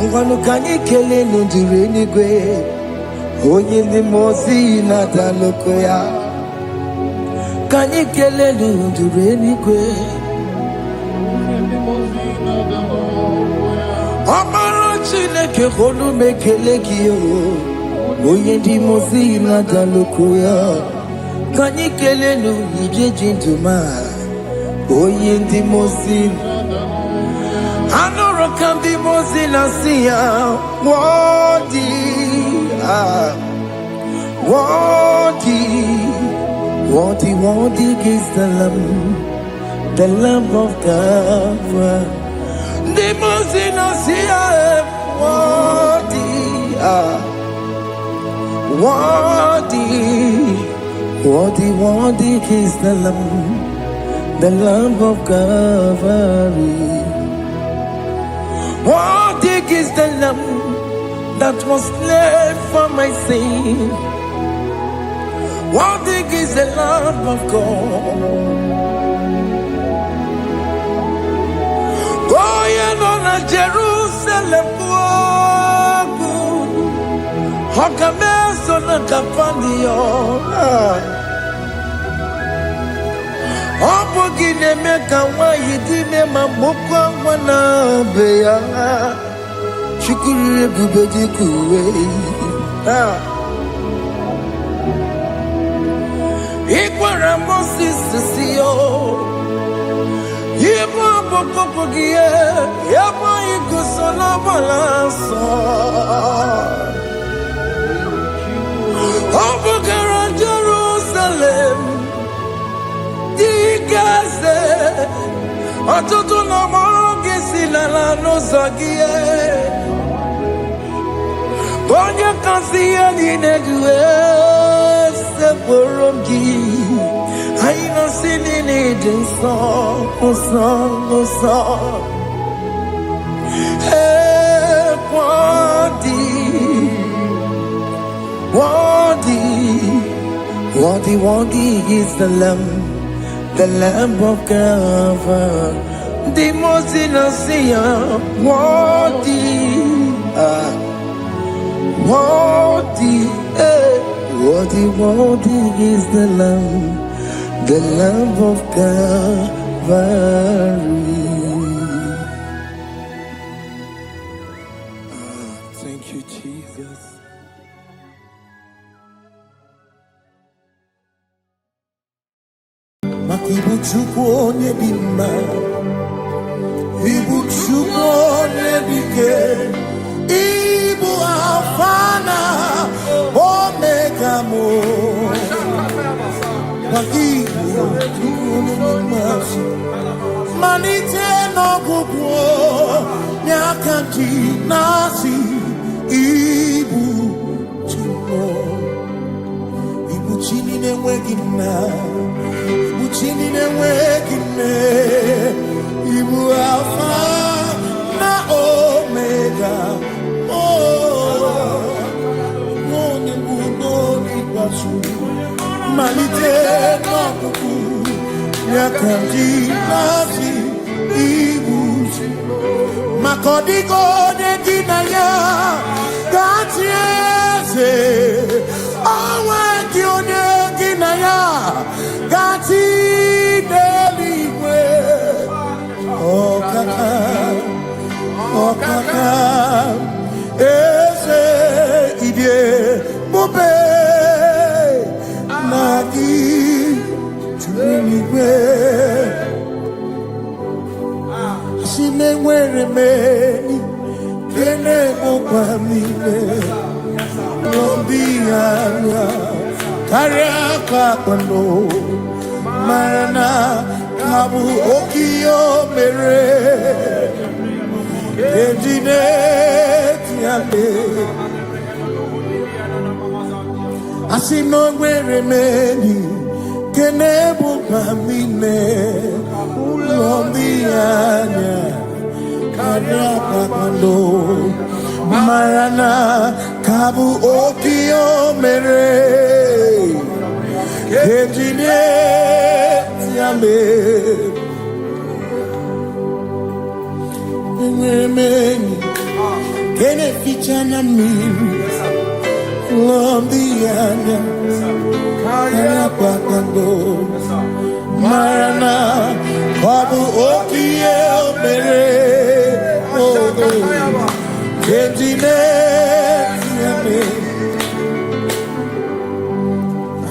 E: Ngwanu kanyi kele nundure nigwe Onye ndi mozi na daloko ya Kanyi kele nundure nigwe Amara Chineke konu mekele kiyo Onye ndi mozi na daloko ya Kanyi kele nundure jintuma Onye ndi mozi Anoro kandi mozina siya Wadi is the Lamb of God. The mozina siya Wadi is the Lamb of Calvary. What is the Lamb that was slain for my sin? What is the Lamb of God? Going on a Jerusalem walk, Hokameso na kapandio. Opogine meka wa yidime mamukwa wana beya Shukuri bubeji kuwe Ikwara Moses siyo Yema pokopogie Yema igusola balanso Opogara Jerusalem Gaze, atutu na mogesi na la nozagie. Bonye kansi ya dinegwe se poromgi. no sinning it in song, oh song, oh song. Hey, worthy is the Lamb of God, the most innocent, worthy is the Lamb of God. Thank you, Jesus. Makibuchukwu onye dị mma, Ibuchukwu onye dike, Ibu Alfa na Omega mo. Makibuchukwu onye dị malite n'ọgwụgwụ n'aka ndị na-asị Ibu Chukwu, Ibu Chini na-enweghị nna, Ibu Chini na-enweghị nne, Ibu Alfa na Omega, onye bụ n'oge ikpeazụ, malite n'ọgwụgwụ n'aka ndị na-asị Ibu Chukwu. Maka ọ dịghị onye gị na ya ga-atị eze, onwe gị onye gị na ya ga-atị n'eluigwe. Ọkaka eze ịdị ebube na gị juru n'igwe. Si na-enwere meni kene mụkwa niile n'obi anya karịa aka kwano, mara na ka bụ oke ihe o mere ejide tiale. Asị na o nwere meni kene mụkwa niile n'obi anya karịa aka kwano, mara na ka bụ oke ihe o mere ejide tiale. Enwere m enyi kene ficha na mmiri n'obi anya karịa aka kwano, mara na ọ bụ oke ihe o mere ejide tiale.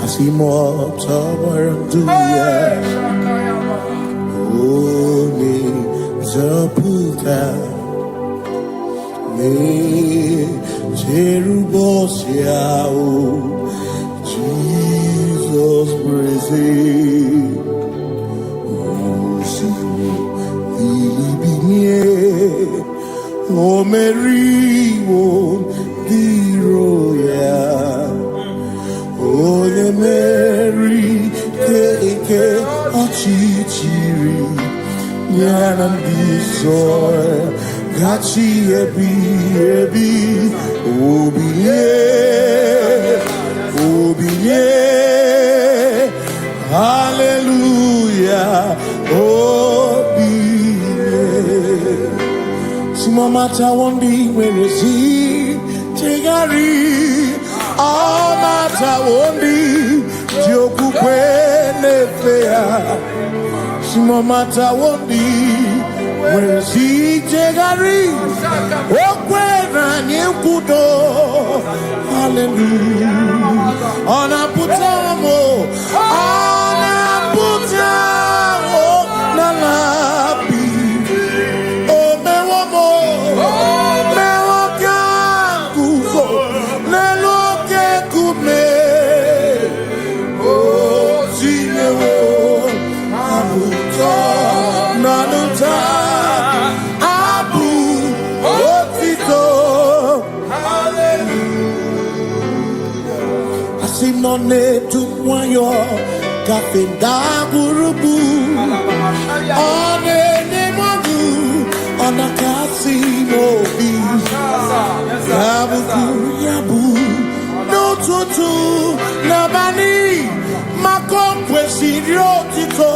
E: Asị m ọtọ gbara ndụ ya, onye nzọpụta na-echere ụbọchị ahụ Jizọs breze ilibinye o meriwo iro ya, onye meri keke ọchịchịrị ya na ndị nsọ gachi ebi obinye hallelujah obinye. Simomata wondi werezi tegari, amata wondi jokukwe nefea. Simomata wondi werezi tegari, okwena nyekudo hallelujah. Ona putamo na labi, o mewomo mewo kanguzo neloke kume, o zinewo abuto nanuta abu otito hallelujah. Asinone tumwayo
C: Kafinda Gurubu Onenemogu Onakasi Mobi Yabuku Yabu No Tutu Nabani Makompwe Sirio Tito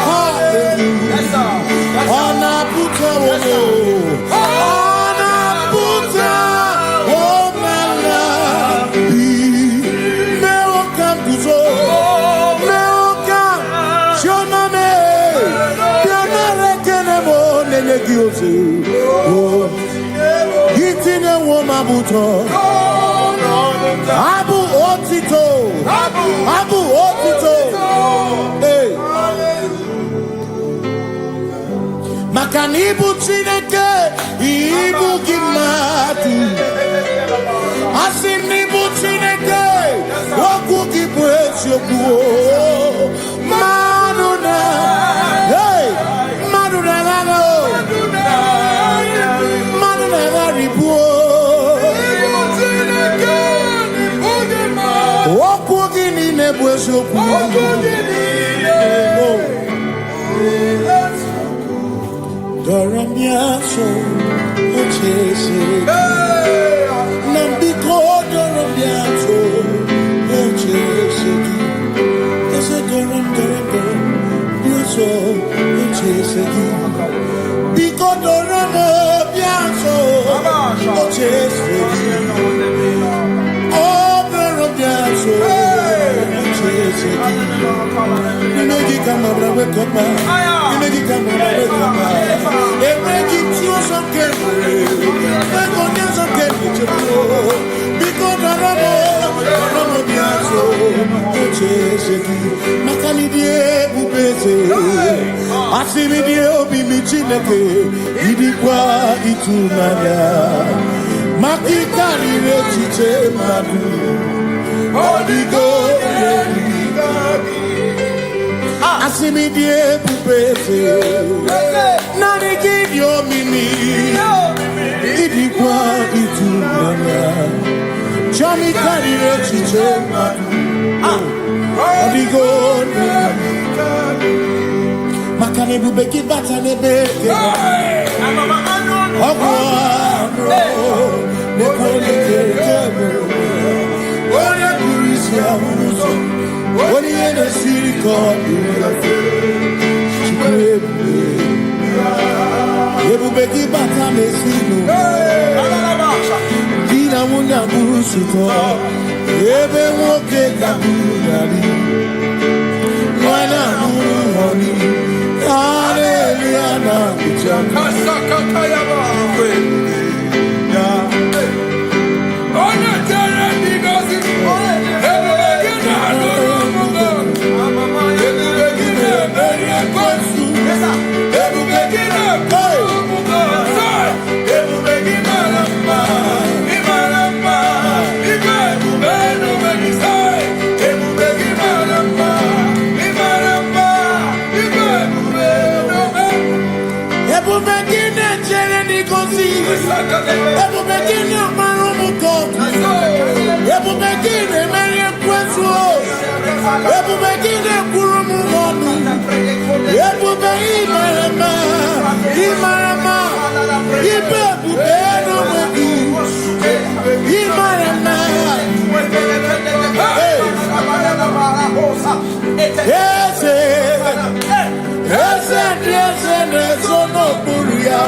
C: Hallelujah Onaputa Wono Onaputa Womala Meokam Kuzo Meokam Shoname Yanare Kenemo Nenegiozu Hitine Womabuto Abu Otito Abu Otito Hey Makanibu Chineke Ibu Gimatu Asinibu Chineke Waku Gibwetioku Manuna Hey Manuna Gano Manuna Garibu Waku Gini Nebwetioku Doramiaso, Ochese, Nambiko, Doramiaso, Ochese, Ese Doram, Biaso, Ochese, Biko Doramiaso, Ochese, Oh, Doramiaso, Ochese, Negi Kamara, Wekoma, Negi Kamara, Wekoma. Asimidie obi michineke idikwa itunanya makikari rechiche madu odigo Asimidie bubete nani gidio mimi idikwa itunanya Jomi karire chiche madu odigo Makane bubeki bata nebeke Ogwano Nekone kekebe Oye kurisia unuzo Oni ene siriko Chikwebe Ebubeki bata mesino Dina muna busuto Ebe woke kabunari Mwana nuhoni Hallelujah, na kuchaka Kasakakayaba Ya Ona tere digozi Ebubegina Nurumugo Ebubegina Meria Kwansu Ebubegina Nurumugo Ebubegina Lamba Imaramba Ibebubenu Megisai Ebubegina Lamba Imaramba Ebubegina Jereni Kosi Ebubegina Marumuko Ebubegina Maria Kwesu Ebubegina Kurumumonu Ebubegina Marama Imarama Ibebubenu Megi Imarama Yes, no buria.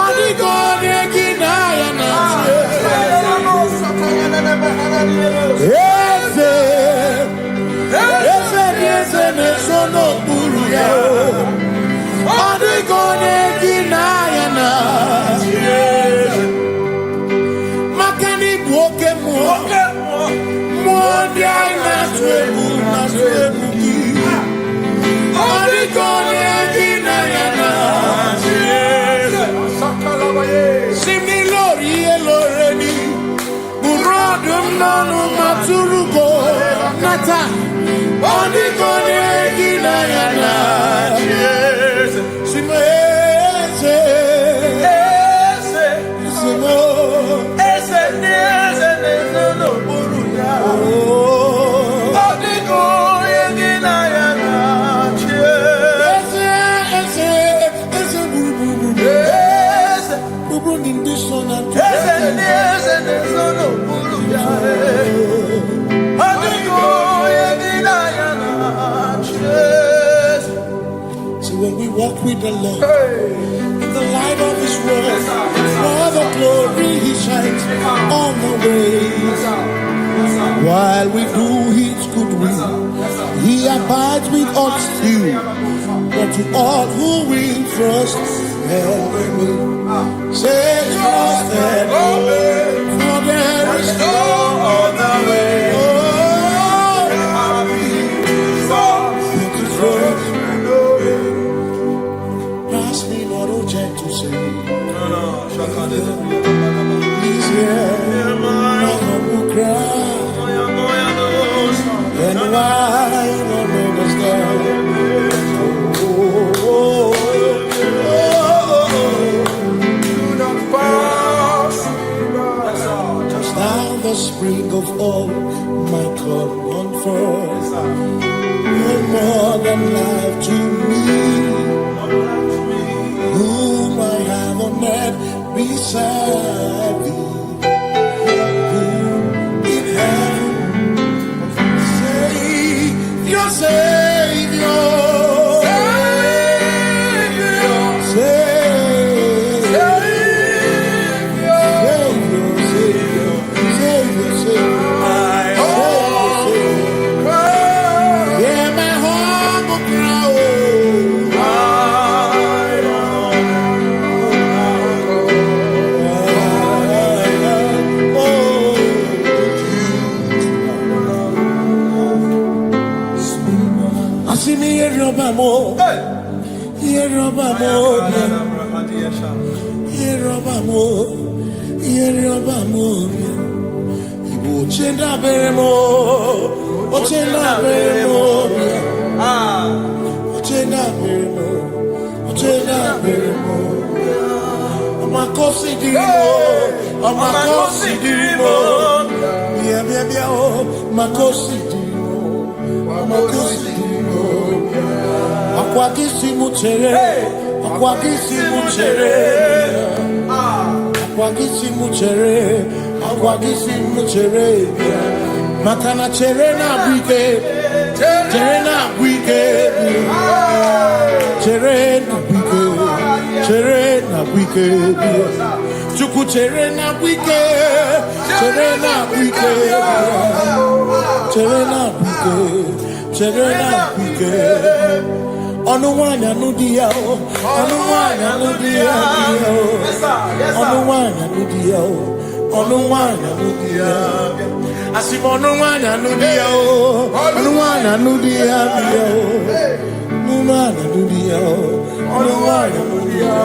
C: Adigo negina ya na. Ese no buria. Adigo negina ya na. Makani buoke mo. Mo dia na twebu na twebu. Adigo negina ya na. Similori eloreni. Burodum nanu maturugo nata. Adigo negina ya na. Ese no buruya. in this one and so when we walk with the Lord in the light of His word, for the glory He shines on the way. While we do His good will, He abides with us still. But to all who will trust and obey, say trust and obey, for there is no other way. Oh, but to trust and obey. Pass me not, oh gentle say. He's here, my humble cry. And why not understand? Just now the spring of all my cup unfurls. You're more than life to me, whom I have on earth beside thee. Savior, Makana cherena wike, cherena wike, cherena wike, cherena wike, chuku cherena wike, cherena wike, cherena wike, cherena wike. Onuwana nudia, onuwana nudia, onuwana nudia, onuwana nudia. Asimonuwana nudia, onuwana nudia, onuwana nudia, onuwana nudia.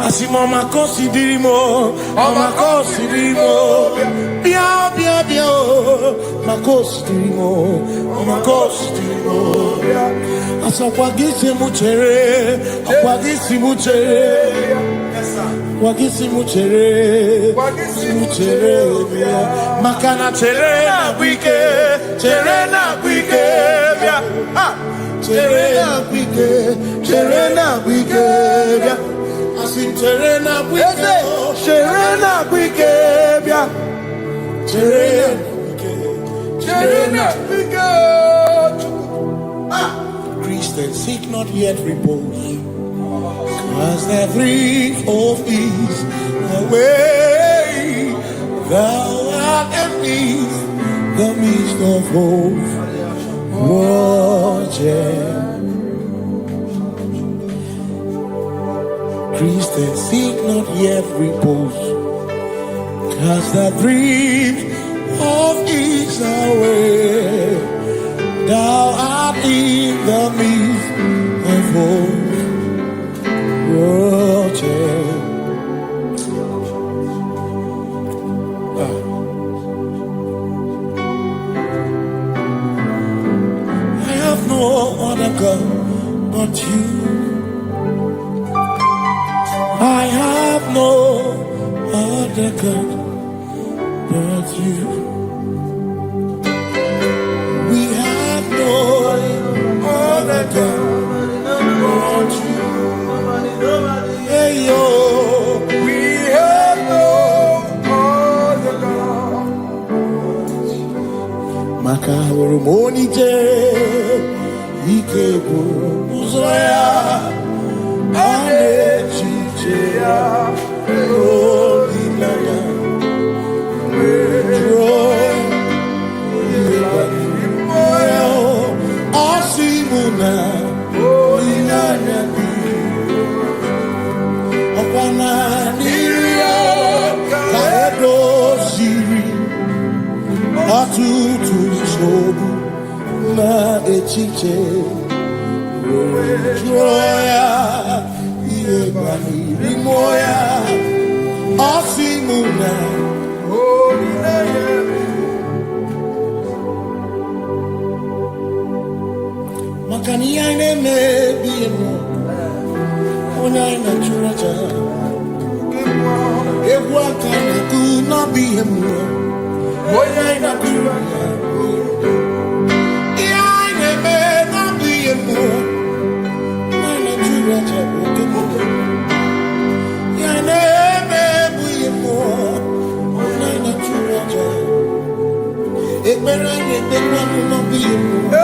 C: Asimoma kosi dirimo, makosi dirimo, bia bia bia, makosi dirimo, makosi dirimo. Asakwagisi muchere, akwagisi muchere, akwagisi muchere, muchere. Makana chere na wike, chere na wike, chere na wike, chere na wike. Asim chere na wike, chere na wike, chere na wike. Christians seek not yet repose, cause the brief of ease away. Thou art amidst the midst of hope, watching. Christians seek not yet repose, cast the brief of ease away. Thou art in the midst of hope, watching. No other God but you. I have no other God but you. We have no other God but you. Hey yo, we Monije Ikebu Uzoya Ane Chichea Rolinaya Asimuna Linaya Okwana Niria Kaedo Siri Atutu Chobu Na Echiche Joya Iebani Rimoya Asimuna Makani aine mebi mo Ona ina churacha Ewa kana ku na bi mo Ona ina churacha Aine me na bi mo Ona ina churacha Aine me bi mo Ona ina churacha Ekbera no bi mo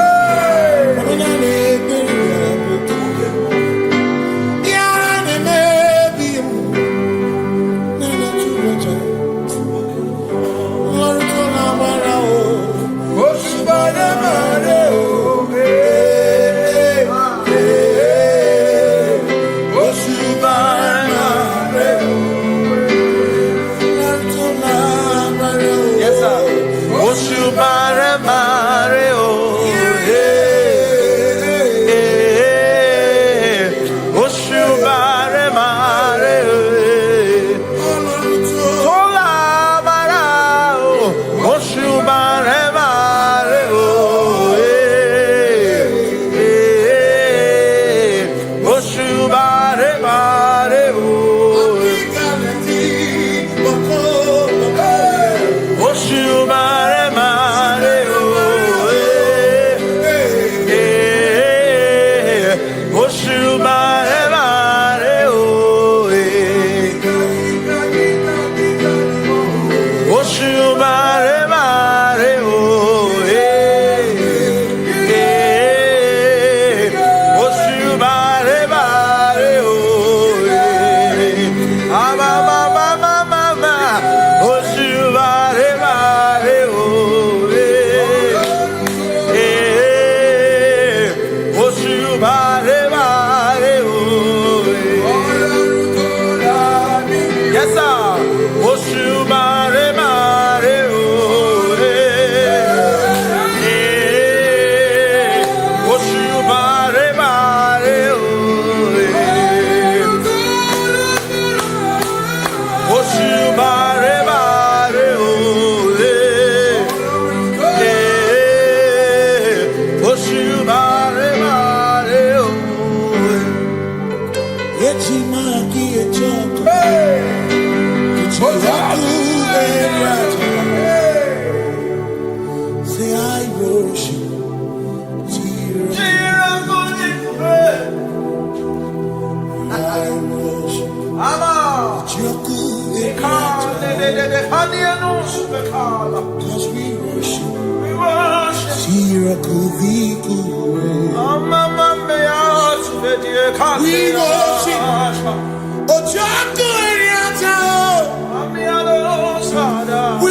C: Cause we worship. We worship.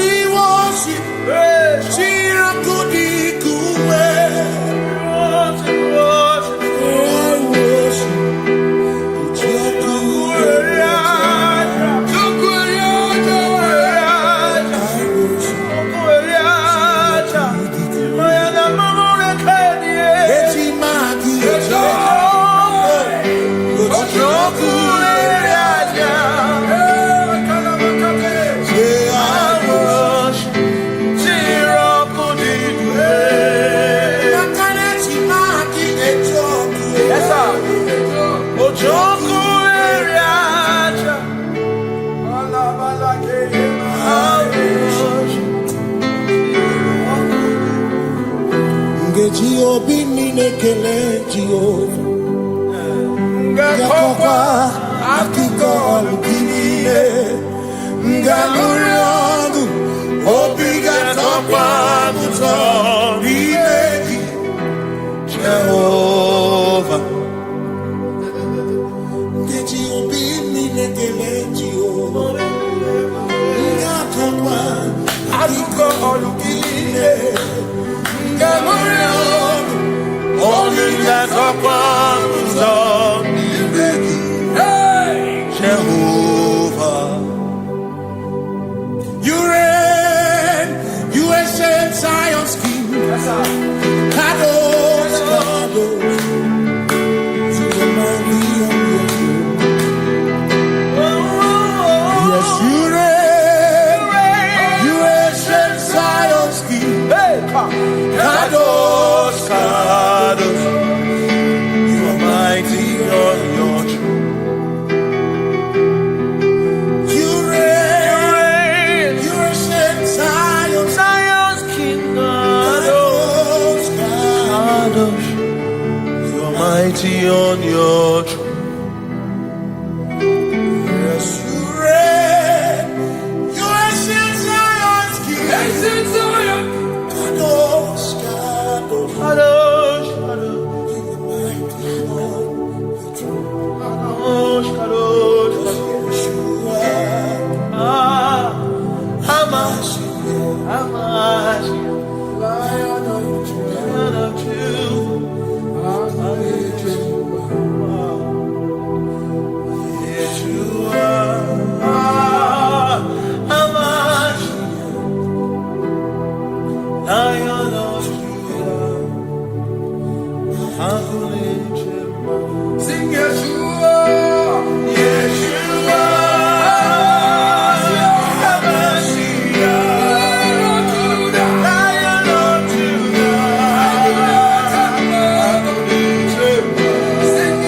C: We worship. Obrigado,
E: Jehovah, you reign, you ancient Zion's King. Kadosh, Kadosh, you are mighty on your throne. Yes, you reign, you ancient Zion's King. Kadosh, Kadosh, you are mighty on your throne. Mighty on your throne. Yes, you reign. You ancient Zion's King. Ancient Zion. Kadosh, Kadosh, Kadosh, Kadosh. Mighty on your throne. Kadosh, Kadosh, Yeshua. Hamash, Lion of truth. Sing Yeshua, Yeshua, Lion of Judah, sing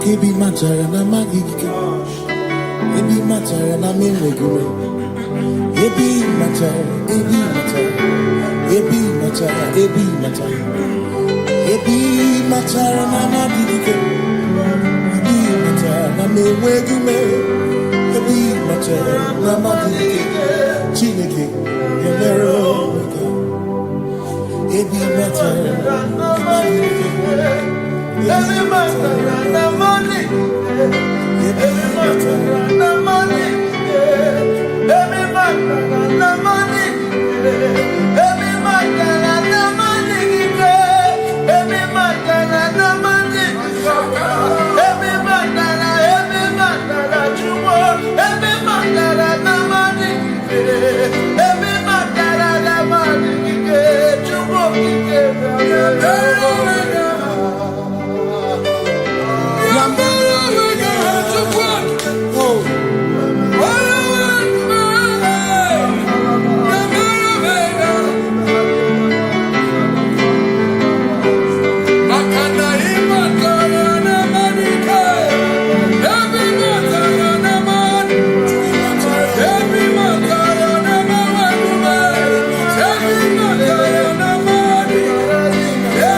E: Ebi matara na magigike, ebi matara na menwegure, ebi matara, ebi matara, ebi matara, ebi matara, ebi matara na magigike, ebi matara na menwegure, ebi matara na magigike, Chineke emero wega, ebi matara na magigike. Every matter na money, every matter na money, every matter na money, every matter na money, every matter na money, every matter na jumo, every matter na money, every matter na money, jumo Yeah.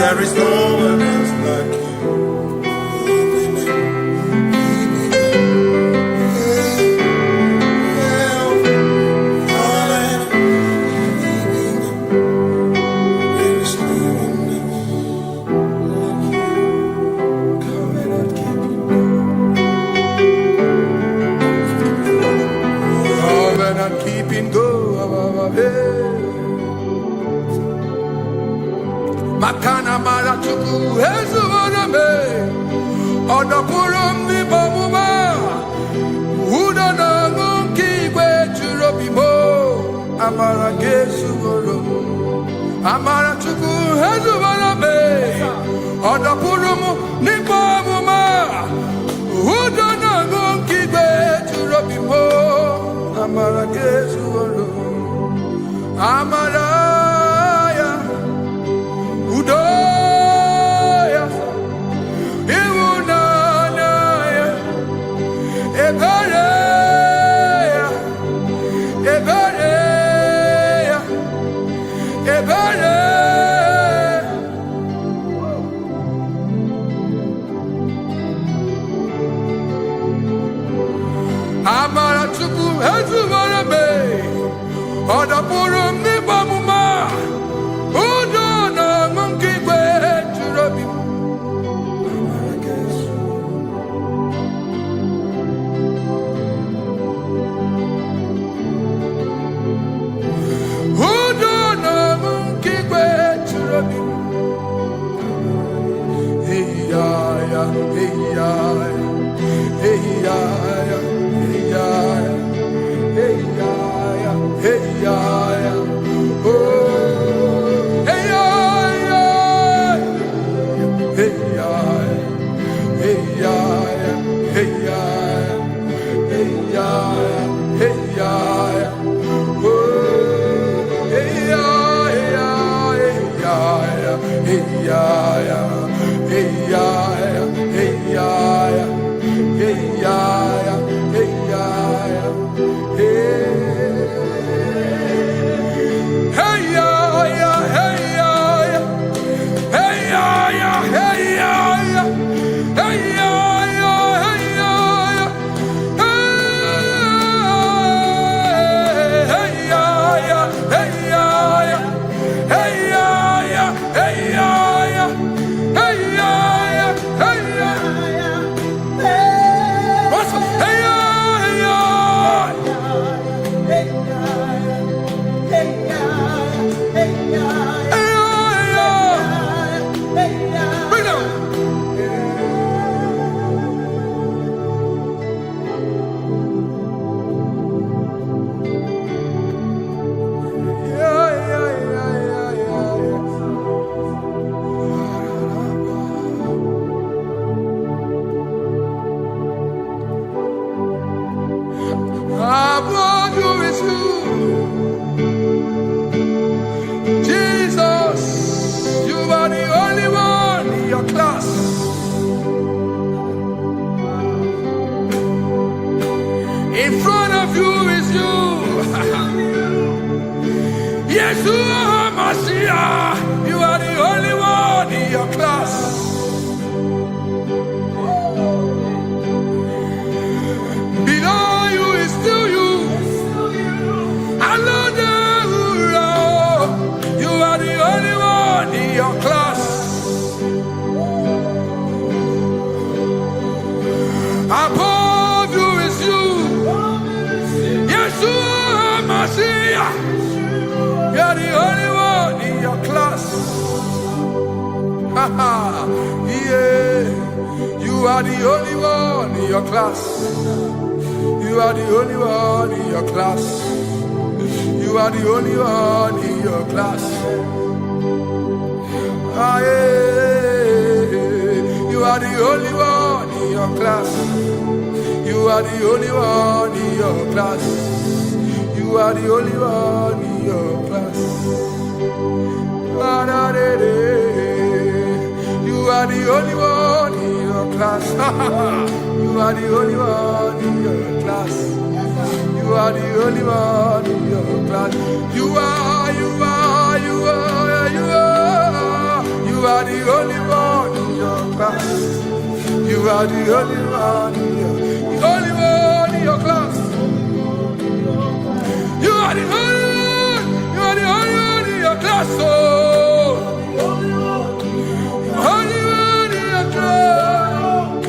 B: There is no one else like you.
E: Makana mara chuku hezu waname Odapurum ni bamuma Uda na ngunki we churobimo Amara gesu woro Amara chuku hezu waname Odapurum ni bamuma Uda na ngunki we churobimo Amara gesu woro Amara Udoya, Iwunanaya, Ebereya, Ebereya, Ebereya. Amara chuku hezu warame, Odapurum ni bamuma. In front of you is you. Yeshua Mashiach, you are the only one in your class. Below you is still you. You are the only one in your class. Above you is you. Yeshua Mashiach, you are the only one in your class. Yeah, you are the only one in your class. You are the only one in your class. You are the only one in your class. Ah, yeah. You are the only one in your class. You are the only one in your class. You are the only one in your class. You are the only one in your class. You are the only one in your class. You are the only one in your class. You are You are the only one in your class. You are the only one in your, the only one in your class. You are the only one. You are the only one in your class. Oh, only one in your class.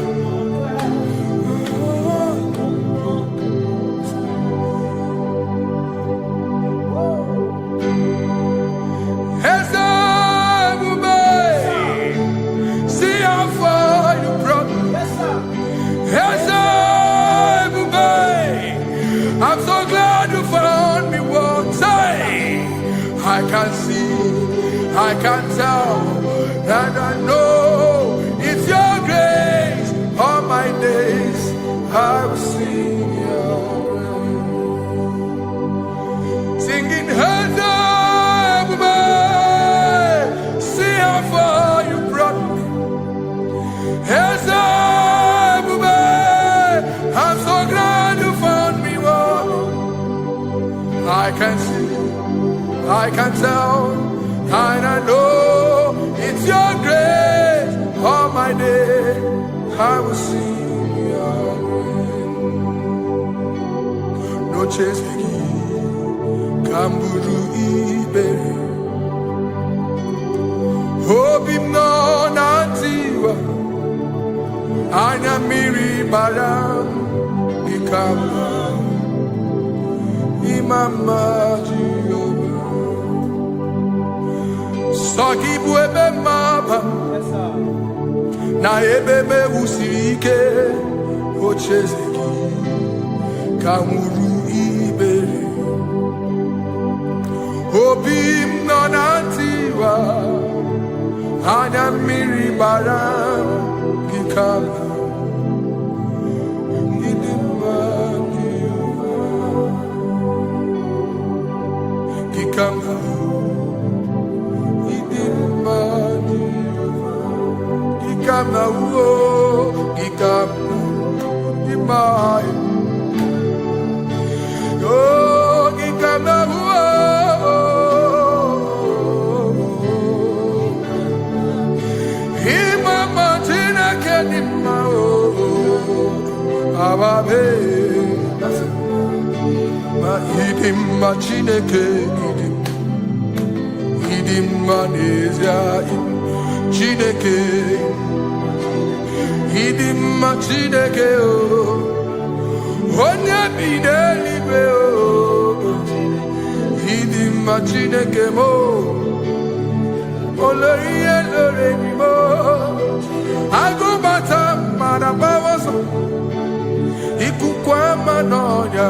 E: I'm so glad you found me one day. I can see, I can tell, and I know it's your grace. All my days I will sing your praise. Singing, hands up, see how far you brought me. Hands up, I'm so glad you found me. I can see, I can tell, and I know it's your grace. All my day I will sing your grace. No chase again, Kamburu Ibe. Hope him no nantiwa, Anya Miri Baram, become Mama Jehovah, Saki buebe mama, na ebe me usirike, ochezeki, kamuru ibere, obim nonantiwa, anya miri baram, gikama. Chineke idim manezia Chineke idim Chineke o onye bidelibe o idim Chineke mo oloriye loreni mo agubata marabawoso ikukwa manonya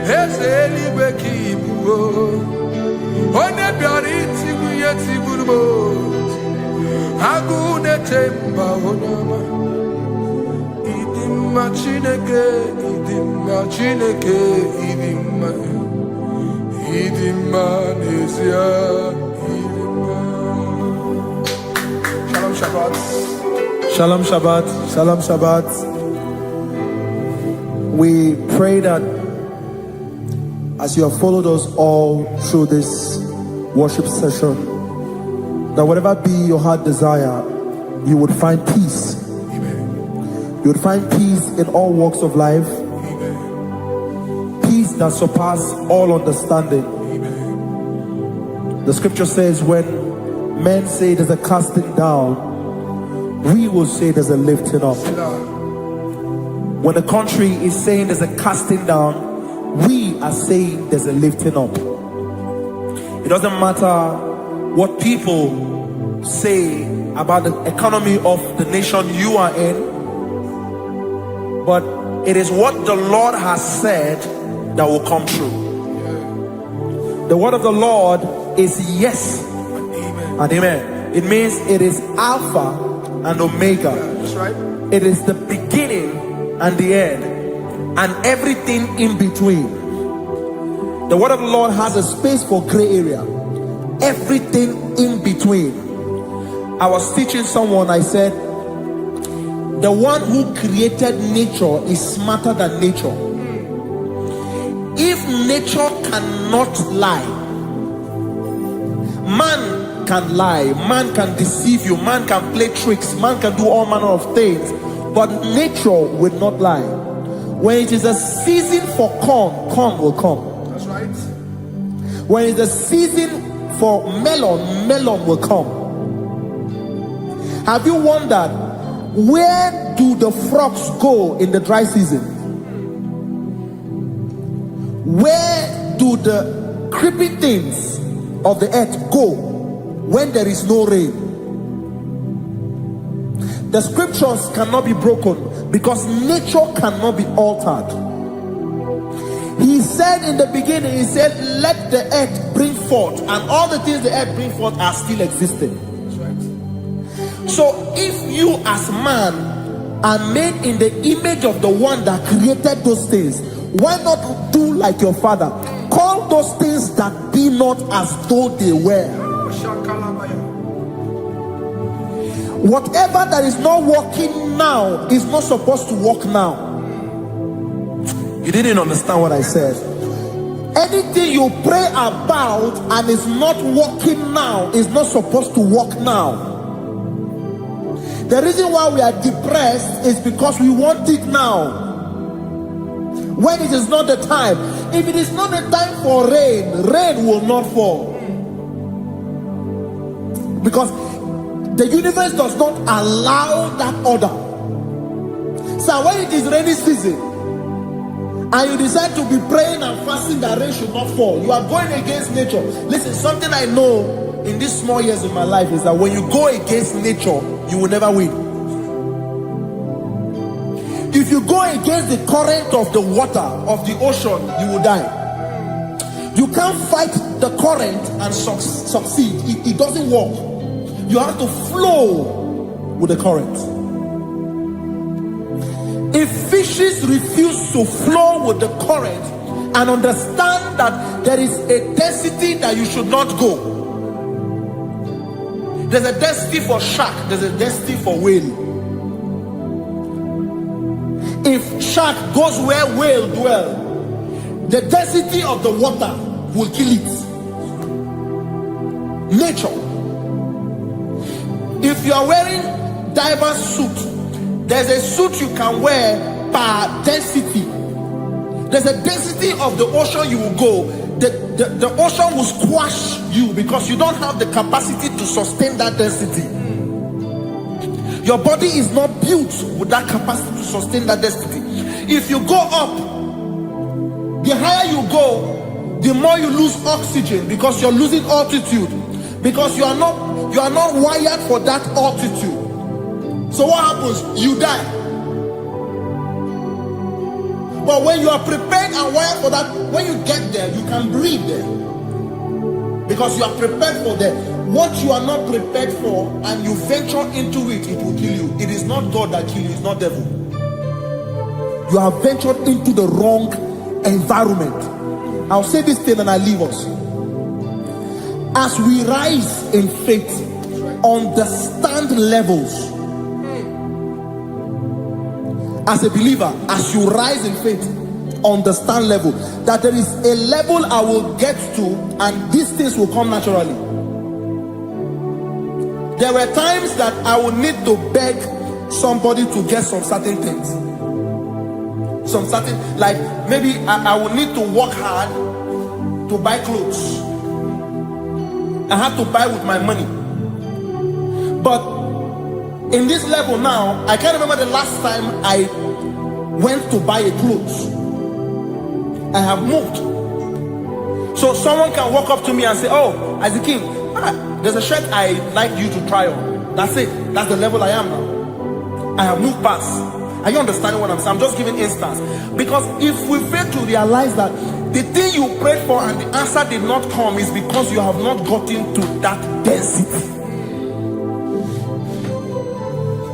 E: Ezeligwe kibuo One biari tibuye tiburubo Agune temba onama Idimma Chineke Idimma nezia Idimma Shalom Shabbat
C: Shalom Shabbat. Shalom Shabbat. We pray that as you have followed us all through this worship session, that whatever be your heart desire, you would find peace. Amen. You would find peace in all walks of life. Amen. Peace that surpasses all understanding. Amen. The scripture says when men say there's a casting down, we will say there's a lifting up. When the country is saying there's a casting down, we are saying there's a lifting up. It doesn't matter what people say about the economy of the nation you are in, but it is what the Lord has said that will come true. The word of the Lord is yes and amen. It means it is Alpha and Omega.
E: That's right.
C: It is the beginning and the end, and everything in between. The word of the Lord has a space for gray area. Everything in between. I was teaching someone, I said, the one who created nature is smarter than nature. If nature cannot lie, man man can lie, man can deceive you, man can play tricks, man can do all manner of things, but nature will not lie. When it is a season for corn, corn will come.
E: That's right.
C: When it's a season for melon, melon will come. Have you wondered, where do the frogs go in the dry season? Where do the creeping things of the earth go when there is no rain? The scriptures cannot be broken because nature cannot be altered. He said in the beginning, he said, let the earth bring forth, and all the things the earth bring forth are still existing. So if you as man are made in the image of the one that created those things, why not do like your father? Call those things that be not as though they were. Whatever that is not working now is not supposed to work now. You didn't understand what I said. Anything you pray about and is not working now is not supposed to work now. The reason why we are depressed is because we want it now, when it is not the time. If it is not the time for rain, rain will not fall, because the universe does not allow that order. So when it is rainy season and you decide to be praying and fasting that rain should not fall, you are going against nature. Listen, something I know in these small years of my life is that when you go against nature, you will never win. If you go against the current of the water of the ocean, you will die. You can't fight the current and succeed. It doesn't work. You have to flow with the current. If fishes refuse to flow with the current and understand that there is a density that you should not go, there's a density for shark, there's a density for whale. If shark goes where whale dwell, the density of the water will kill it. Nature. If you are wearing diver's suit, there's a suit you can wear per density. There's a density of the ocean you will go. The ocean will squash you because you don't have the capacity to sustain that density. Your body is not built with that capacity to sustain that density. If you go up, the higher you go, the more you lose oxygen because you're losing altitude, because you are not wired for that altitude. So what happens? You die. But when you are prepared and wired for that, when you get there, you can breathe there, because you are prepared for that. What you are not prepared for and you venture into it, it will kill you. It is not God that kills you, it's not devil. You have ventured into the wrong environment. I'll say this thing and I leave us. As we rise in faith, understand levels. As a believer, as you rise in faith, understand level. That there is a level I will get to and these things will come naturally. There were times that I would need to beg somebody to get some certain things. Some certain, like maybe I would need to work hard to buy clothes. I have to buy with my money. But in this level now, I can't remember the last time I went to buy a clothes. I have moved. So someone can walk up to me and say, oh, Isaac, there's a shirt I like you to try on. That's it. That's the level I am now. I have moved past. Are you understanding what I'm saying? I'm just giving instance. Because if we fail to realize that the thing you prayed for and the answer did not come is because you have not gotten to that density.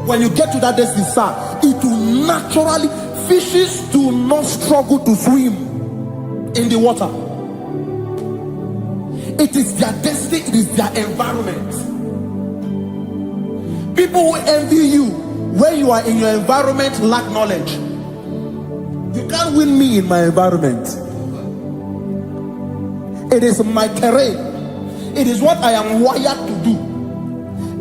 C: When you get to that density, sir, it will naturally, fishes do not struggle to swim in the water. It is their destiny, it is their environment. People who envy you when you are in your environment lack knowledge. You can't win me in my environment. It is my terrain. It is what I am wired to do.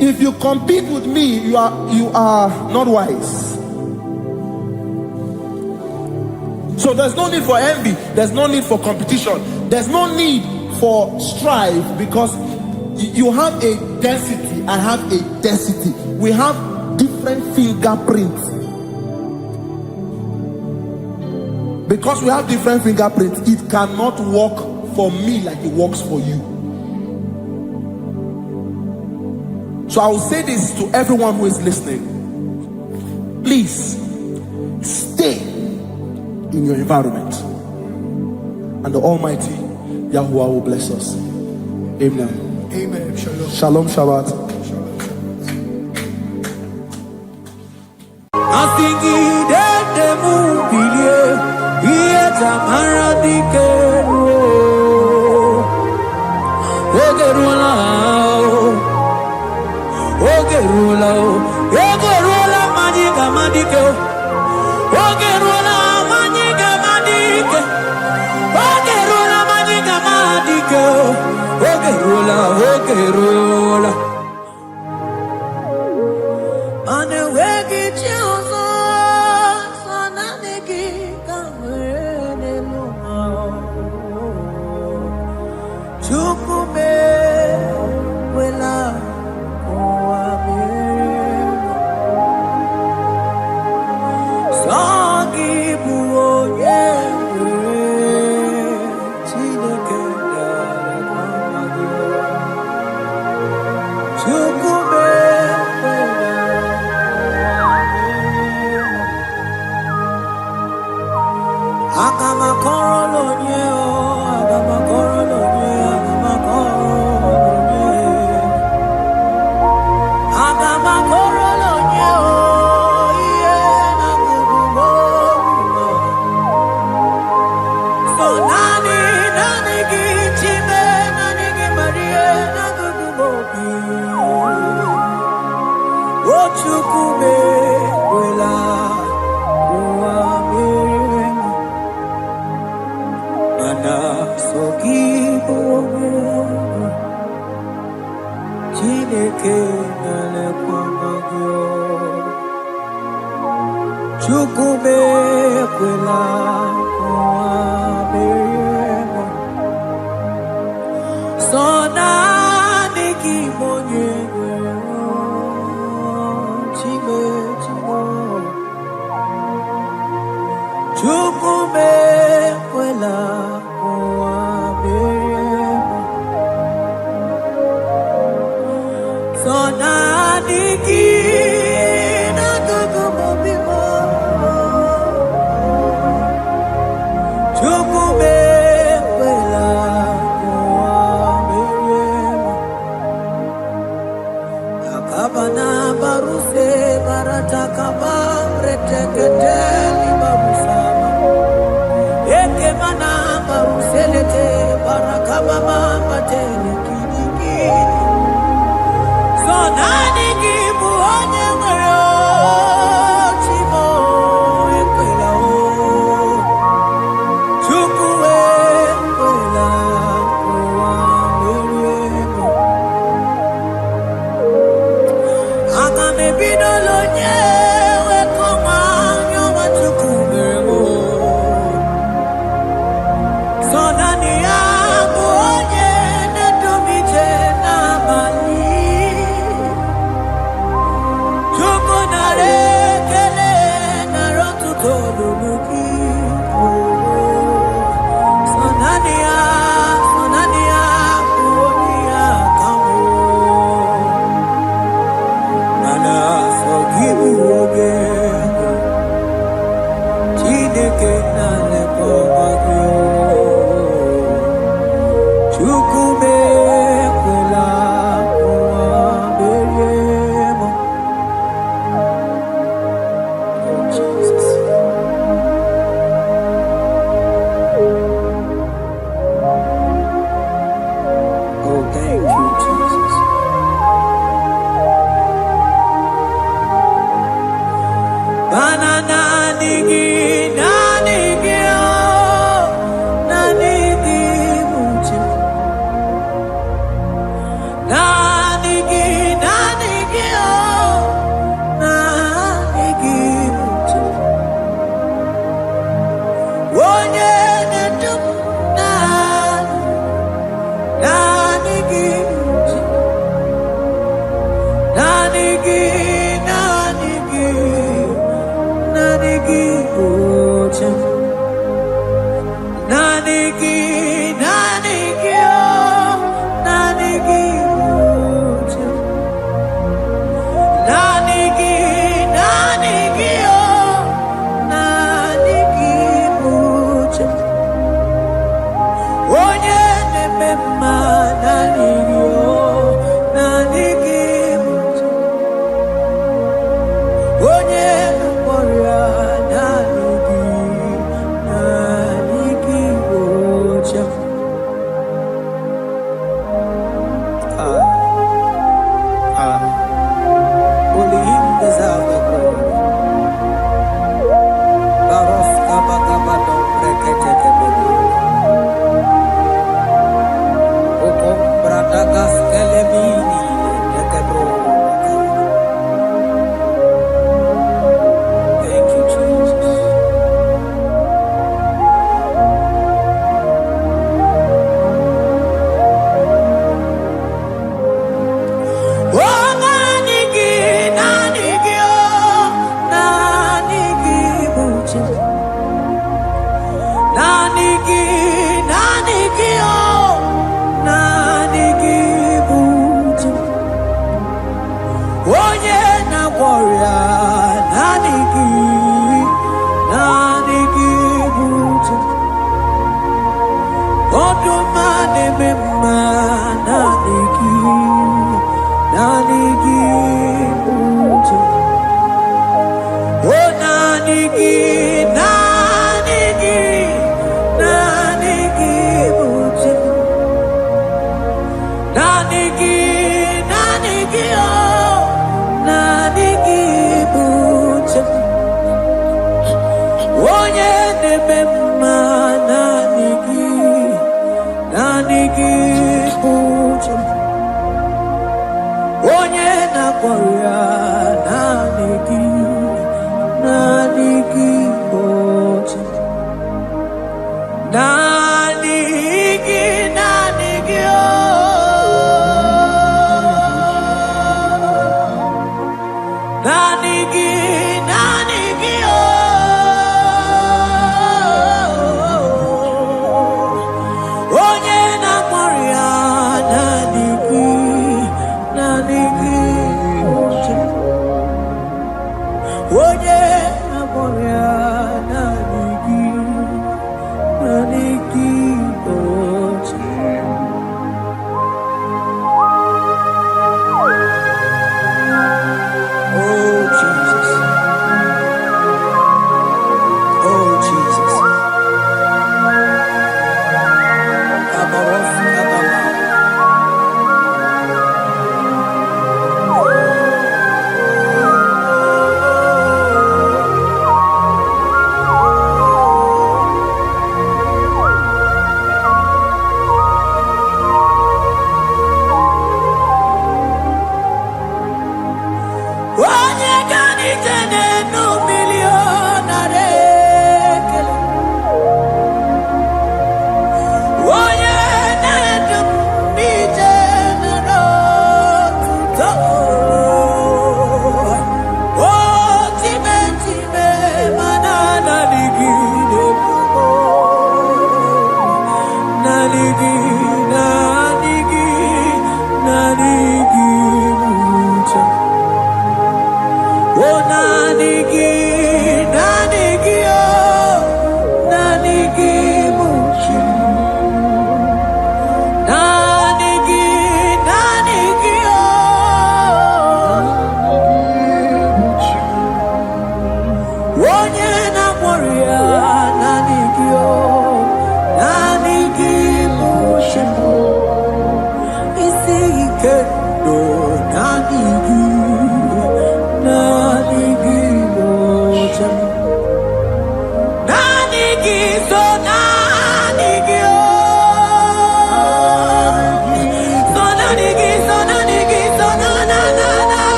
C: If you compete with me, you are not wise. So there's no need for envy. There's no need for competition. There's no need for strife, because you have a density. I have a density. We have different fingerprints. Because we have different fingerprints, it cannot work for me like it works for you. So I will say this to everyone who is listening. Please stay in your environment, and the Almighty Yahuwah will bless us. Amen.
E: Amen.
C: Shalom Shabbat.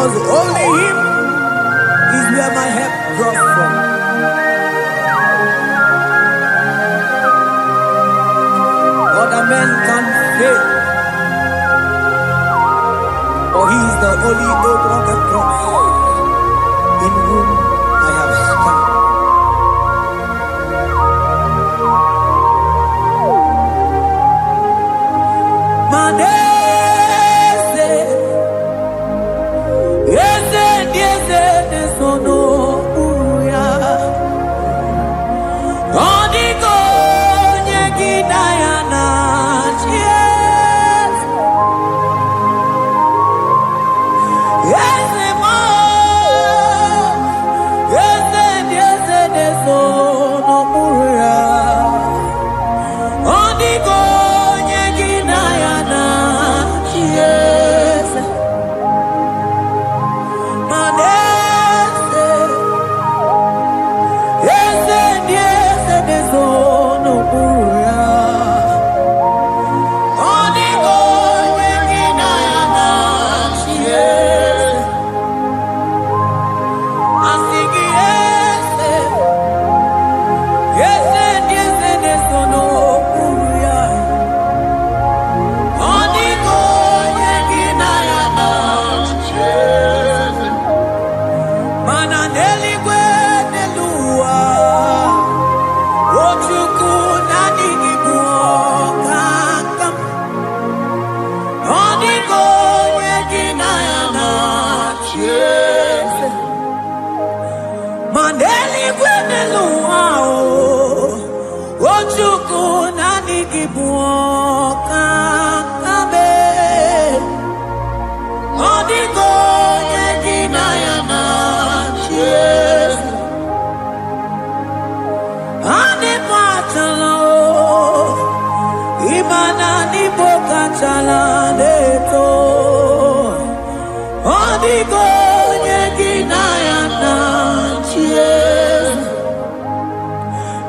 E: because only Him is where my help draws from. Other men can fail, for He is the only hope on the cross, in whom I have stand.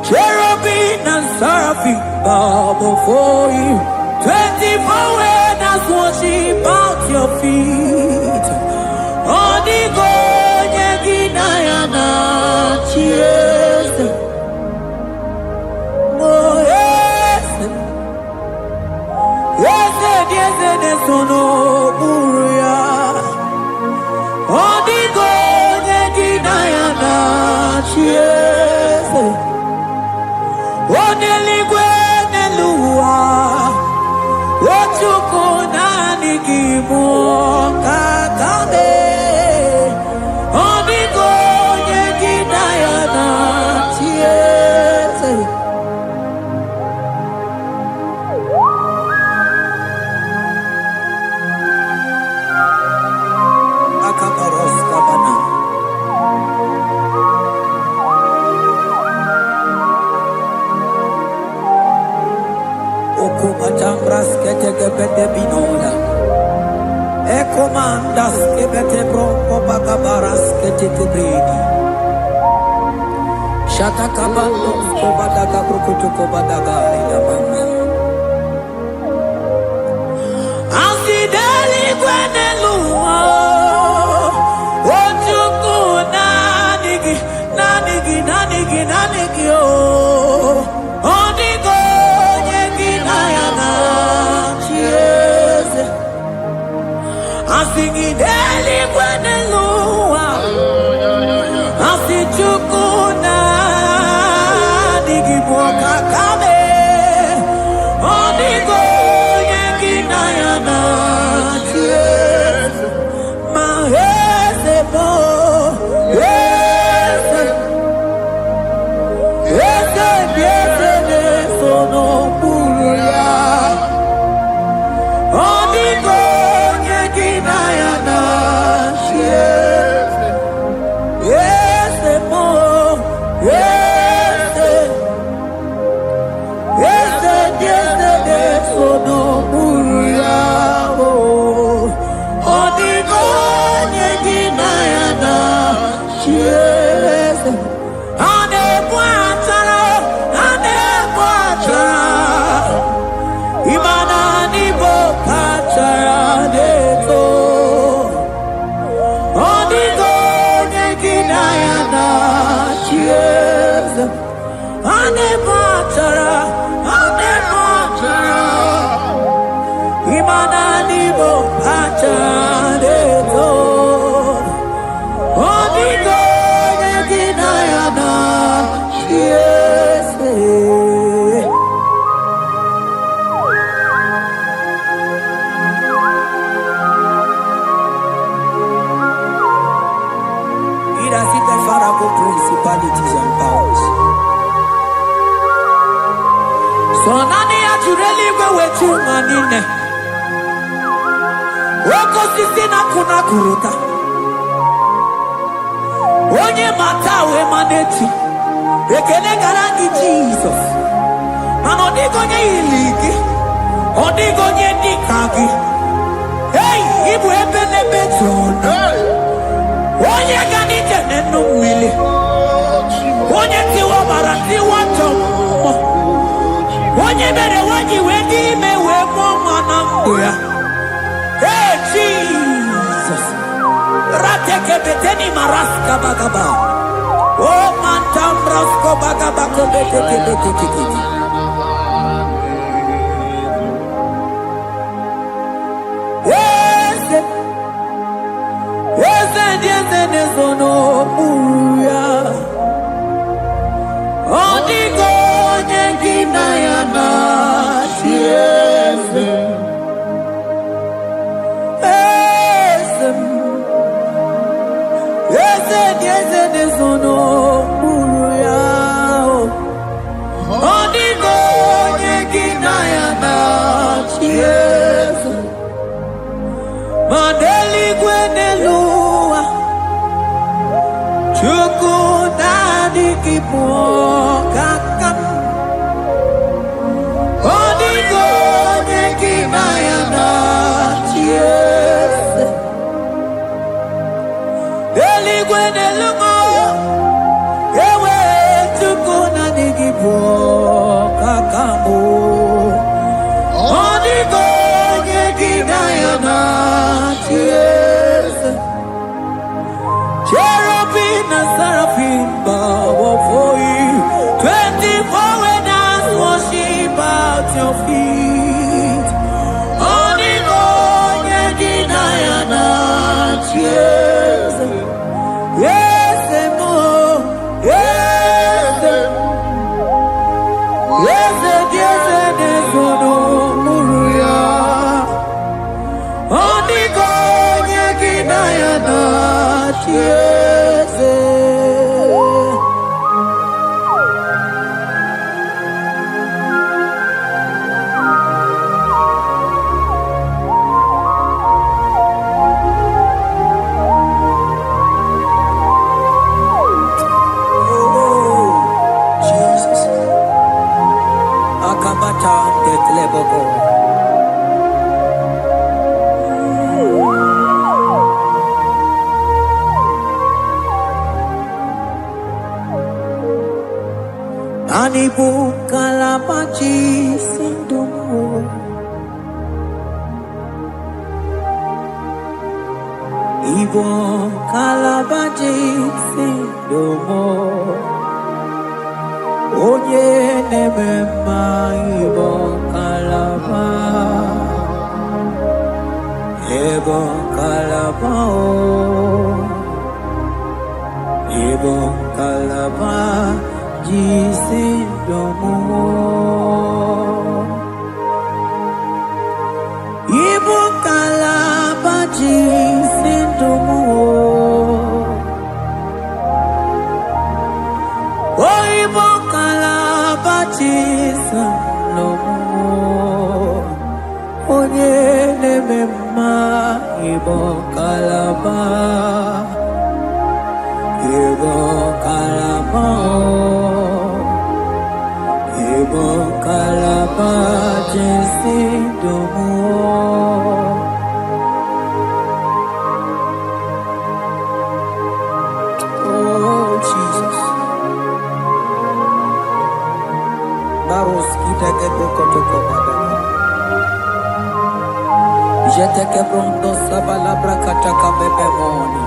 E: Cherubim and seraphim bow before you. 24 elders worship at your feet. Odigo yeginayana cheers. Oh yes, yes, yes, yes, no buria. Odigo yeginayana cheers. Oneligwe nelua, ochuku nani gimu kakabe. Onigo yegidayana tiese. Akabaros kabana. Okubachambras ketekebete binoda. Ekomandas kebete bronco bagabaras ketekebredi. Shatakabandos kobadaga brokutu kobadaga idabanga. Asideli gwenelua. Ochuku nanigi, nanigi, nanigi, nanigi oh. Onigo yeginayana cheers. Asigideli gwenelua. Asichukuna digiboka kame. Onigo yeginayana cheers. Mahese bo yes. Ese biese de sono puria. Onigo yeginayana Principalities and powers. So nani ajureli go wetu manine. Woko sisi na kuna kuruta. Onye matawe maneti. Ekele garangi Jesus. Mano digo nye iligi. Odigo nye nikagi. Hey, ibu ebele betona. Onye gani jene numili. Onye tiwa barati watomo. Onye bere waji wedi mewe mwana mbuya. Hey Jesus. Rateke beteni maraska bagaba. Oh mantam rasko bagaba beteke beteke. Yes, no muya. Odigo nyengina yana tiese. Yes, no muya. Odigo nyengina yana tiese. Mandeli gwenelua. Chukudani kipo kakam. Odigo nyekina yana chiese. Eligwene lungo. Ewe chukudani kipo kakamu. Odigo nyekina yana chiese. Cherubim and seraphim bow before you. 24 elders worship at your feet. Odigo nyekina yana chiese. Yes, mo. Yes, yes, yes, no muruya. Odigo nyekina yana chiese. Anibu kalabachi sindumo. Ibo kalabachi sindumo. Onye nemema ibo kalaba. Ibo kalaba o. Ibo kalaba. Jisindomo. Ibu kalaba jisindomo. Oh, ibu kalaba jisindomo. Onye nemema ibu kalaba. Ibu kalaba. Ibu kalaba jisindomo. Oh Jesus. Baros kita ke toko baba. Jete ke pronto sabalabra kataka bebe moni.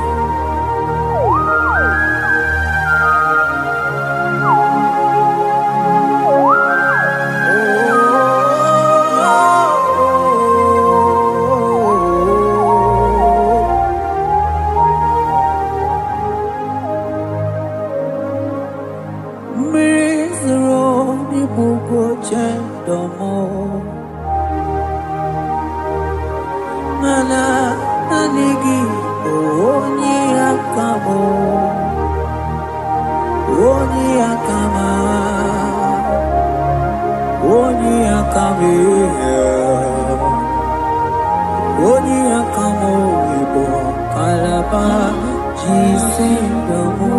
E: mana nanigi oni akamo oni akama oni akame oni akamo ibo kalaba jisindomo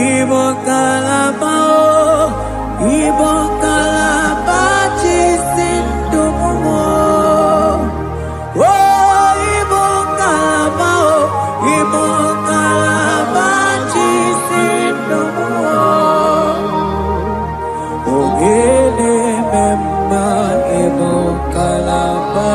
E: ibo kalaba jisindomo oh ibo kalaba jisindomo ogele memba ibo kalaba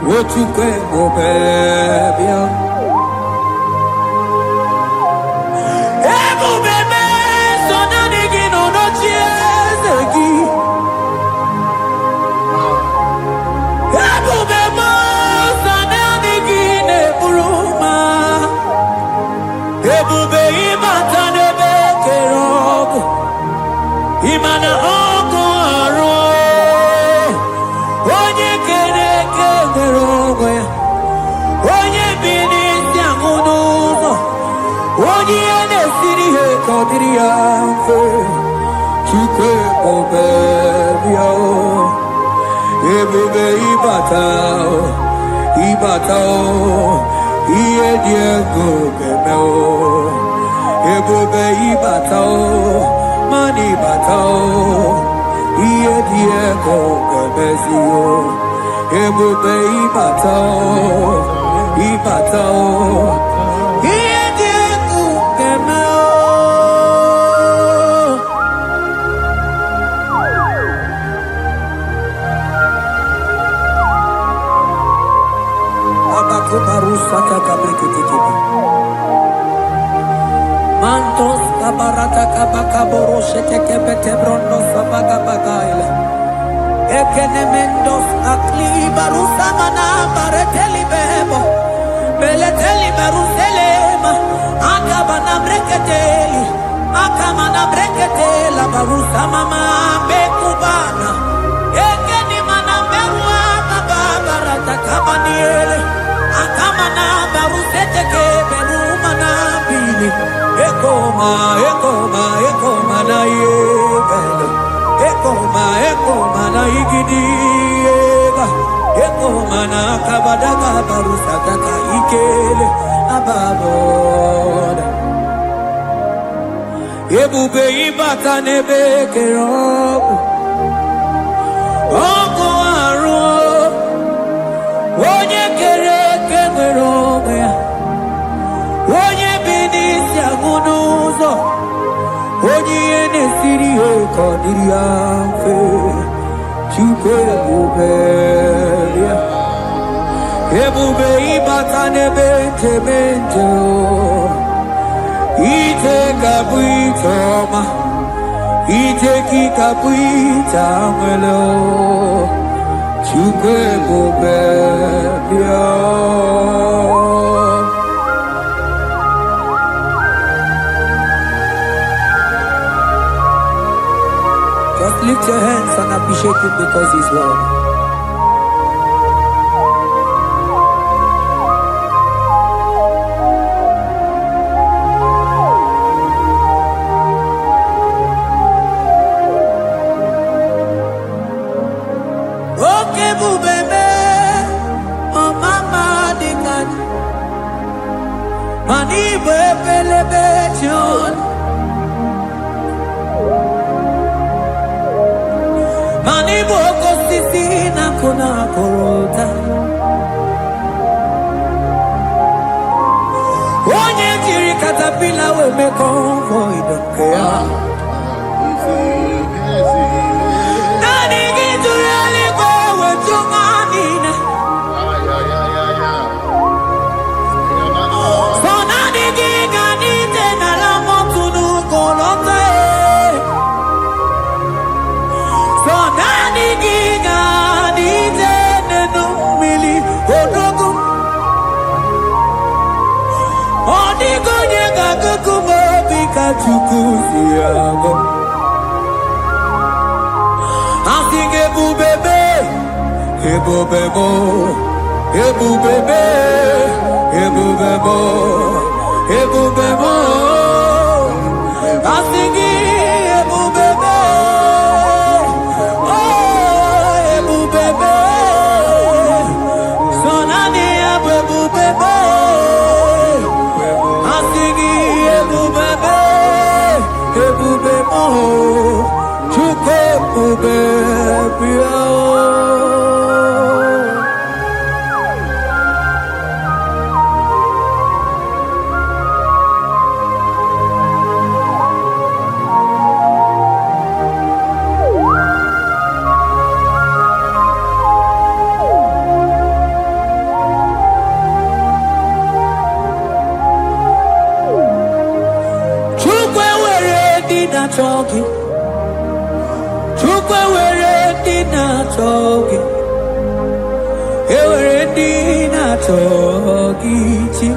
E: what you can go baby ebo bebe so na digi no no chiezegi ebo bebe so na digi ne buruma ebo be imata ne be kerogo imana ogo aro onye kere kerogo onye bini si amunuzo onye ne siri he kodiriya fe chike obebio ebube ibatao iye diego gemeo ebube ibatao mani batao iye diego gemezio ebube ibatao iye diego gemeo abakubarusa takabrikitikiba mantos kabarata kabakaboroshe tekebete brondo sabagabagaile ekenemendos aklibarusa mana bareteli bebo beleteli beruselema akabana breketeli akamana breketela barusa mama bekubana ekeni mana berua kabarata kabaniele akamana barusete keberuma na bili ekoma na yega badaga barusa kaka ikele ababona. Ebube ibata nebe kerobu. Oko aro. Onye kere kemere onwe ya. Onye binisi agunuzo. Onye nesiri ekodiri afe. Chukwe ebube ya. Ebube ibata nebe temente o. Ite kabuitoma. Ite kikabuita mwelo. Chukwe ebube ya. Just lift your hands and appreciate him because he's worthy. Okay, bubebe, oh mama dikan, mani bebelebe chon. Mani boko sisi na kuna korota. Onye jiri katapila we me convoy don't care. Nani gitu really go we chunganina. So nani giga nite na la motunu kolota. So nani giga nite nenu mili odogu. Odigo nyega kukumo bika chukuzi yago. Asing ebubebe, ebubebo, ebubebe, ebubebo, ebubebo. Asing ebubebe, oh ebubebe. Sonani ebubebe. Asing ebubebe, ebubebo. Chukwe ebubebe. Chukwe were dina choki. Chukwe were dina choki. Ewere dina choki chi.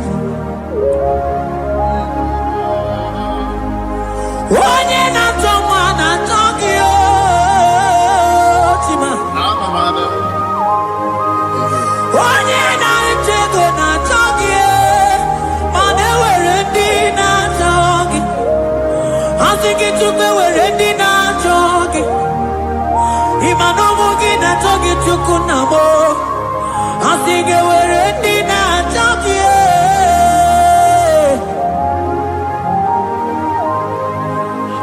E: Onye na choma na choki o chima. Onye na chego na choki e. Mane were dina choki. Asiki chukwe were dina choki. Imanomu gina choki chukunamo. Asiki were dina choki e.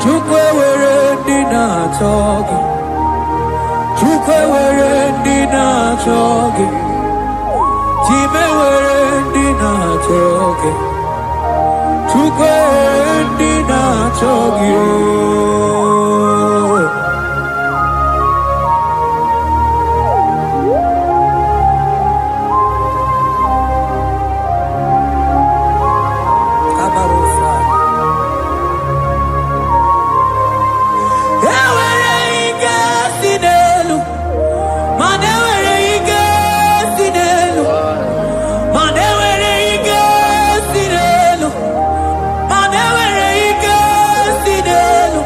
E: Chukwe were dina choki. Chukwe were dina choki. Chime were dina choki. Chukwe dina choki. Kabarusa. Ewere ike sinelu. Mane were ike sinelu. Mane were ike sinelu. Mane were ike sinelu.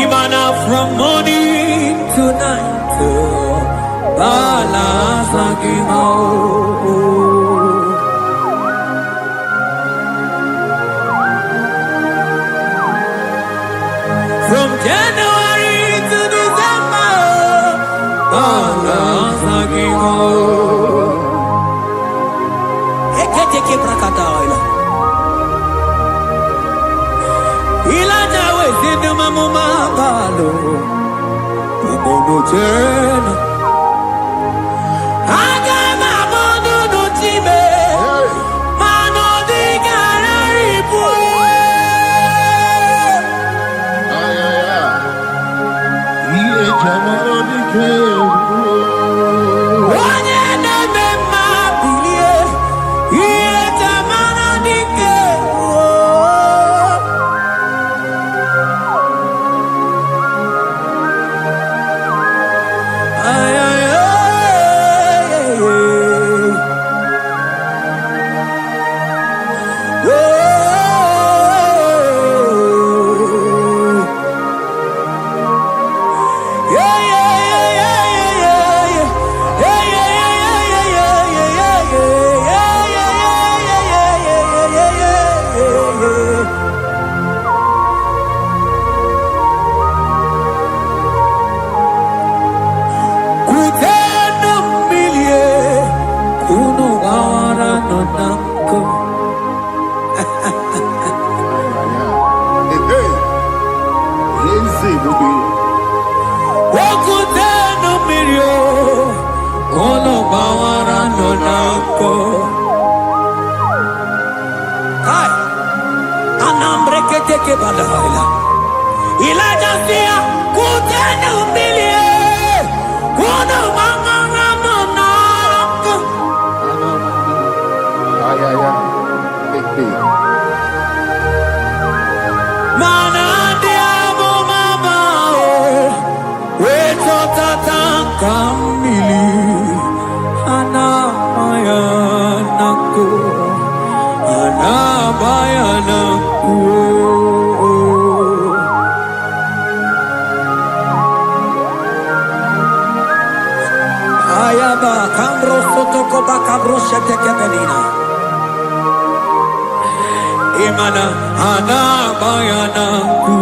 E: Imana from morning to night, balance again. From January to December, balance again. ke prakataila. Ilaja we sinu mamuma balo. Umono tena. Aga mamono no time. Mano di gararipu.
C: Iye jamaro di ke.
E: Imana ana bayana ku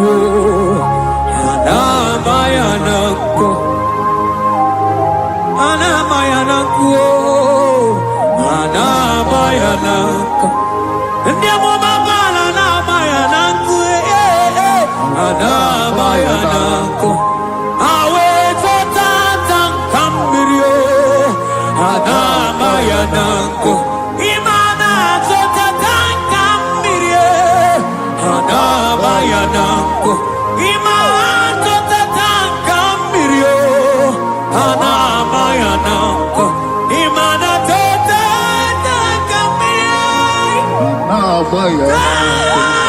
E: ana bayana ku ana bayana ku ana bayana ku ndiamo mabala na bayana ku ana bayana ku awe tata kambirio ana bayana ku Bayanako, Imanto Tatanka Mirio, Hana Bayanako, Imanato Tatanka Mirio, Hana Bayanako,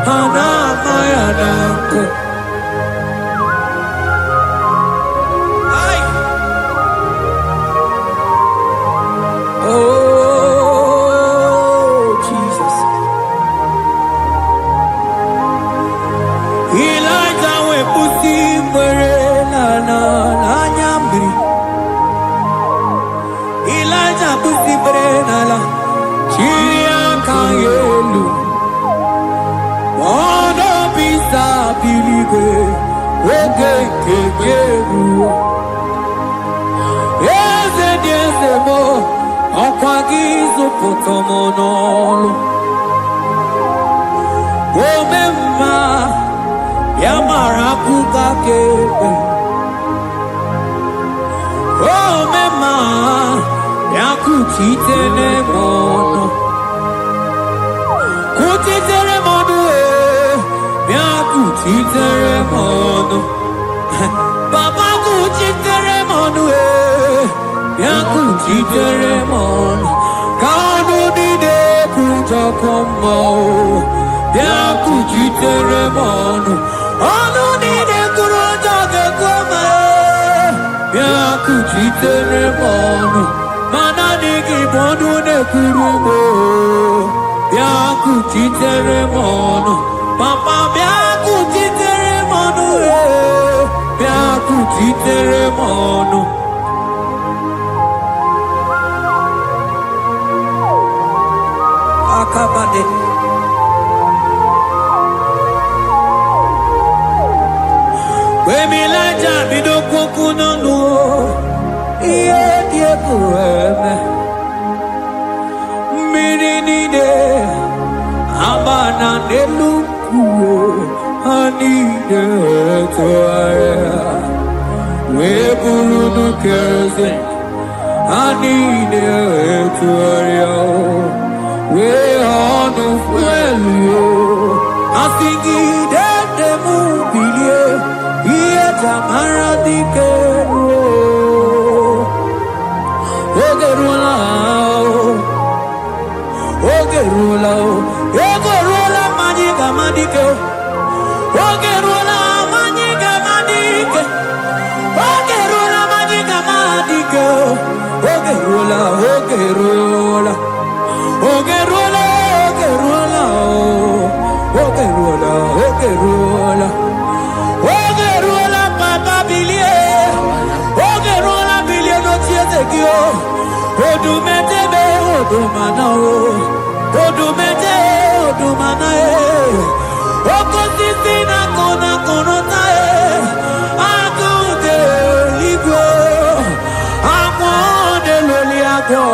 E: Hana Bayanako. Potomonolo Omema Yamarakuka Kebe Omema Yakutitele mono Kutitele mono Yakutitele mono Papa kutitele mono Yakutitele mono Kanu dide kuja kombo, dia kujitere mono. Anu dide kuja koma, dia kujitere mono. Mana digi bodu ne kurumo, dia kujitere mono. Papa dia kujitere mono, dia kujitere mono. Akabade. We milaja bidoko kunono, iye die kueme Mirinide Amana nelukuwe Anide toare We bulu keze Anide toare We honu fuelu Asingi de mubilie Iye tamara dikero Ogerula Ogerula Ogerula Majiga Madike Ogerula Majiga Madike Ogerula Majiga Madike Ogerula Ogerula Ogerula Ogerula Ogerula Ogerula Papa Bilie Ogerula Bilie no Tiezekio Odumetebe Odumanao Odumete Odumanae Okosisina Kona Konotae Akude Ligwe Amode Loliago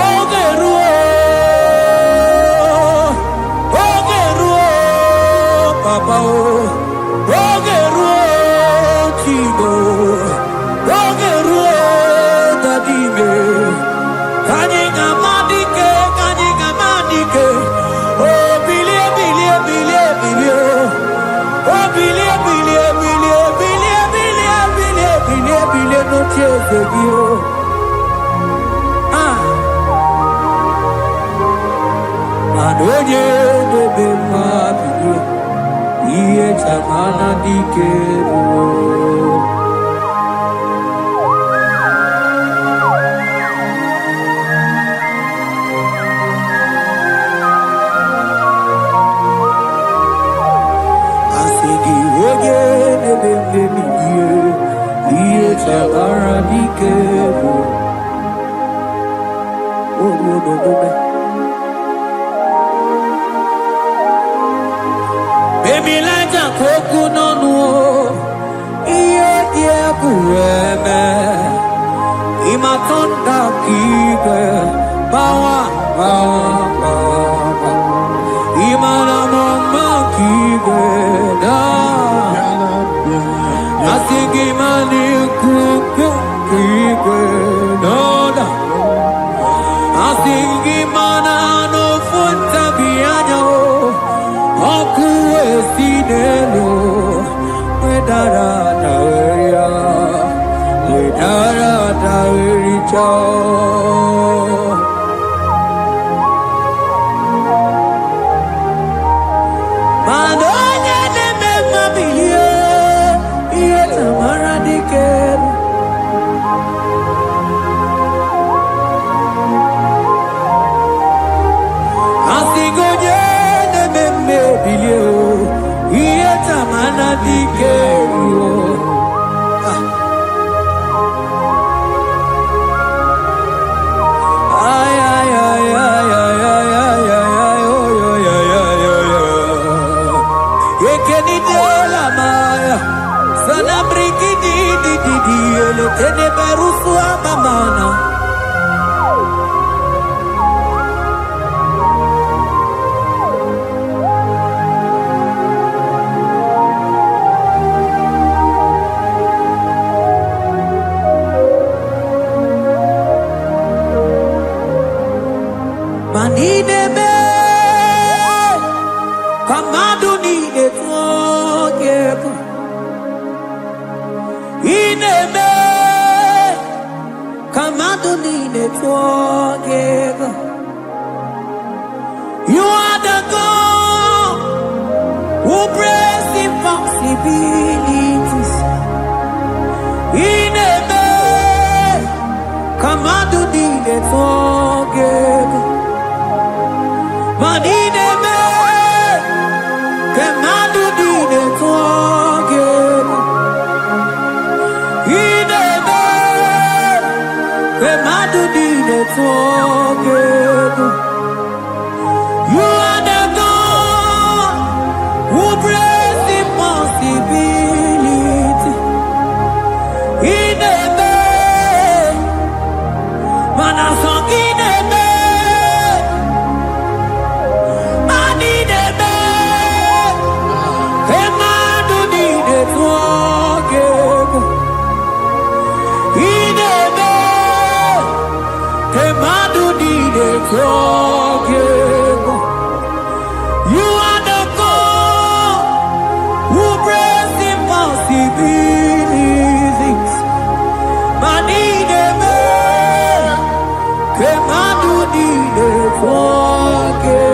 E: Ogeruo Ogeruo Papa Ogeruo Chigo Ogeruo Dadime Kanyinga Madike Oh bilie bilie bilie bilie Oh bilie bilie bilie bilie bilie bilie bilie bilie no tiezegio Adoye de bema bilie Iye chamana dikero Baby like a coconut no Iye die kueme Imatonda kike Bawa bawa Imana mama kike Asigi mani kuku kike Noda Asigi mana no funta bianyo Oku esinelo Wedara taweria Wedara tawericha Madonya de mema biye Iye tamara dikeru Asigonye de meme biye Iye tamara dikeru Ay ay ay ay ay ay ay ay oh yo Ekeni de la maya Sana brikidi di ele tene berusu amamana Manide be Kamadu ni de togeku Ineme Kamadu ni de togeku You are the God who breaks impossibilities Ineme Kamadu ni de togeku Manide me Kamadu ni de togeku Ineme Kamadu ni de togeku You are the God who breaks impossibility Ineme You are the God who brings impossibilities. Manine me, kemadu nine forgive.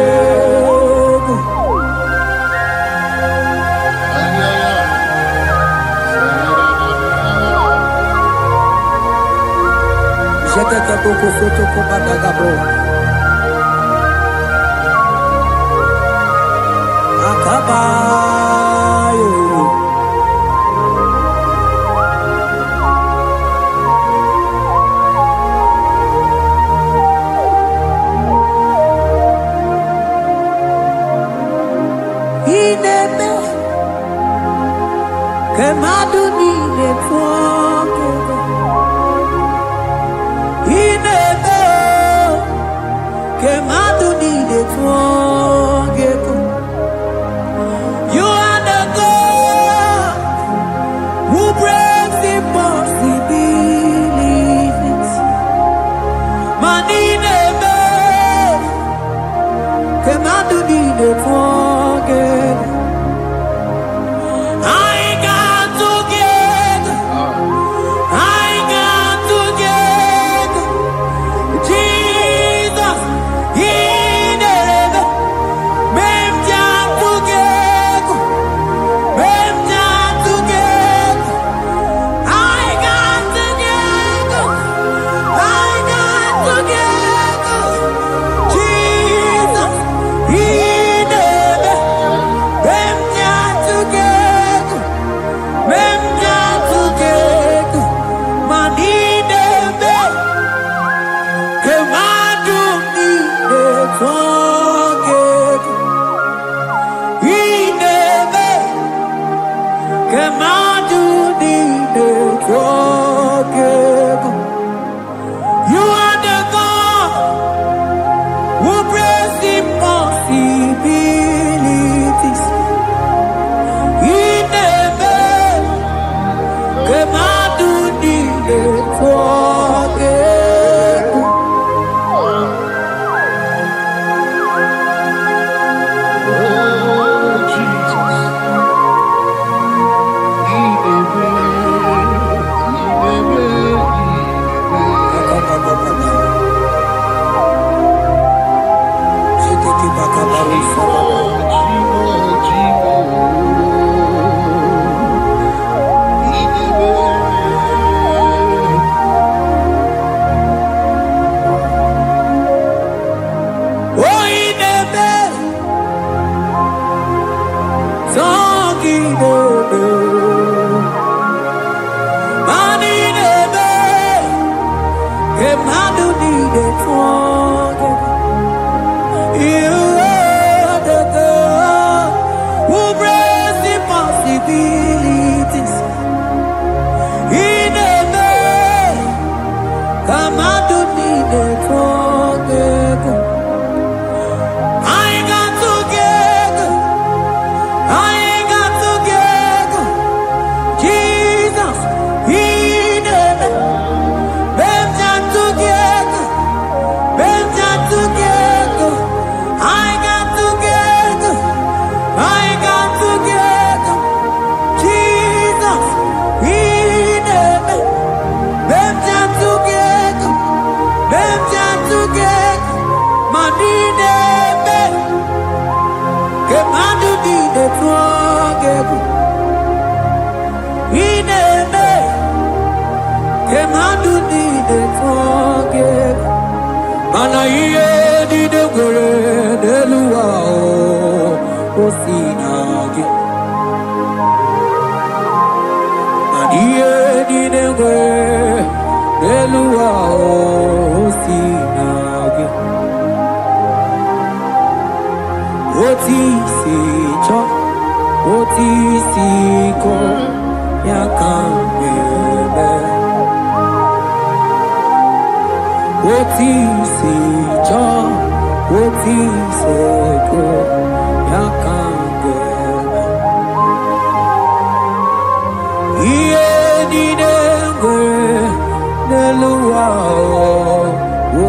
E: Jekete boko soto komadagabo. Akabayo. Ineme kemadu nine forgive. Ineme kemadu nine forgive. You are the God who breaks impossibilities. Manine kemadu nine forgive. I got together. I got together. Jesus, He never made together. You are the God who brings impossibilities. He never came out to need it forget. Neluwa, oh,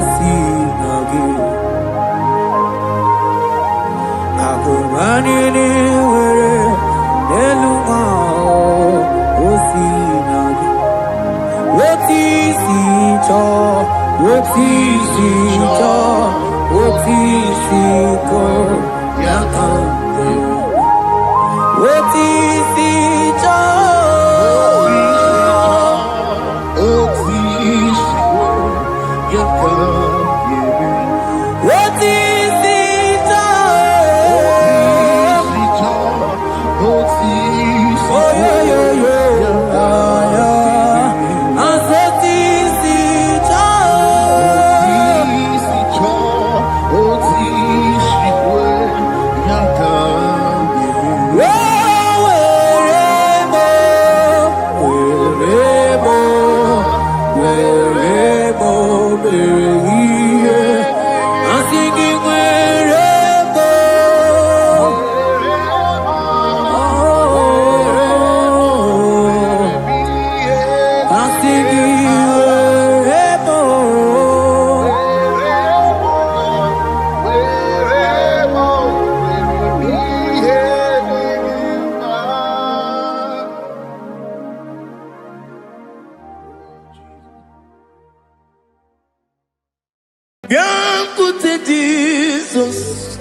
C: Jesus,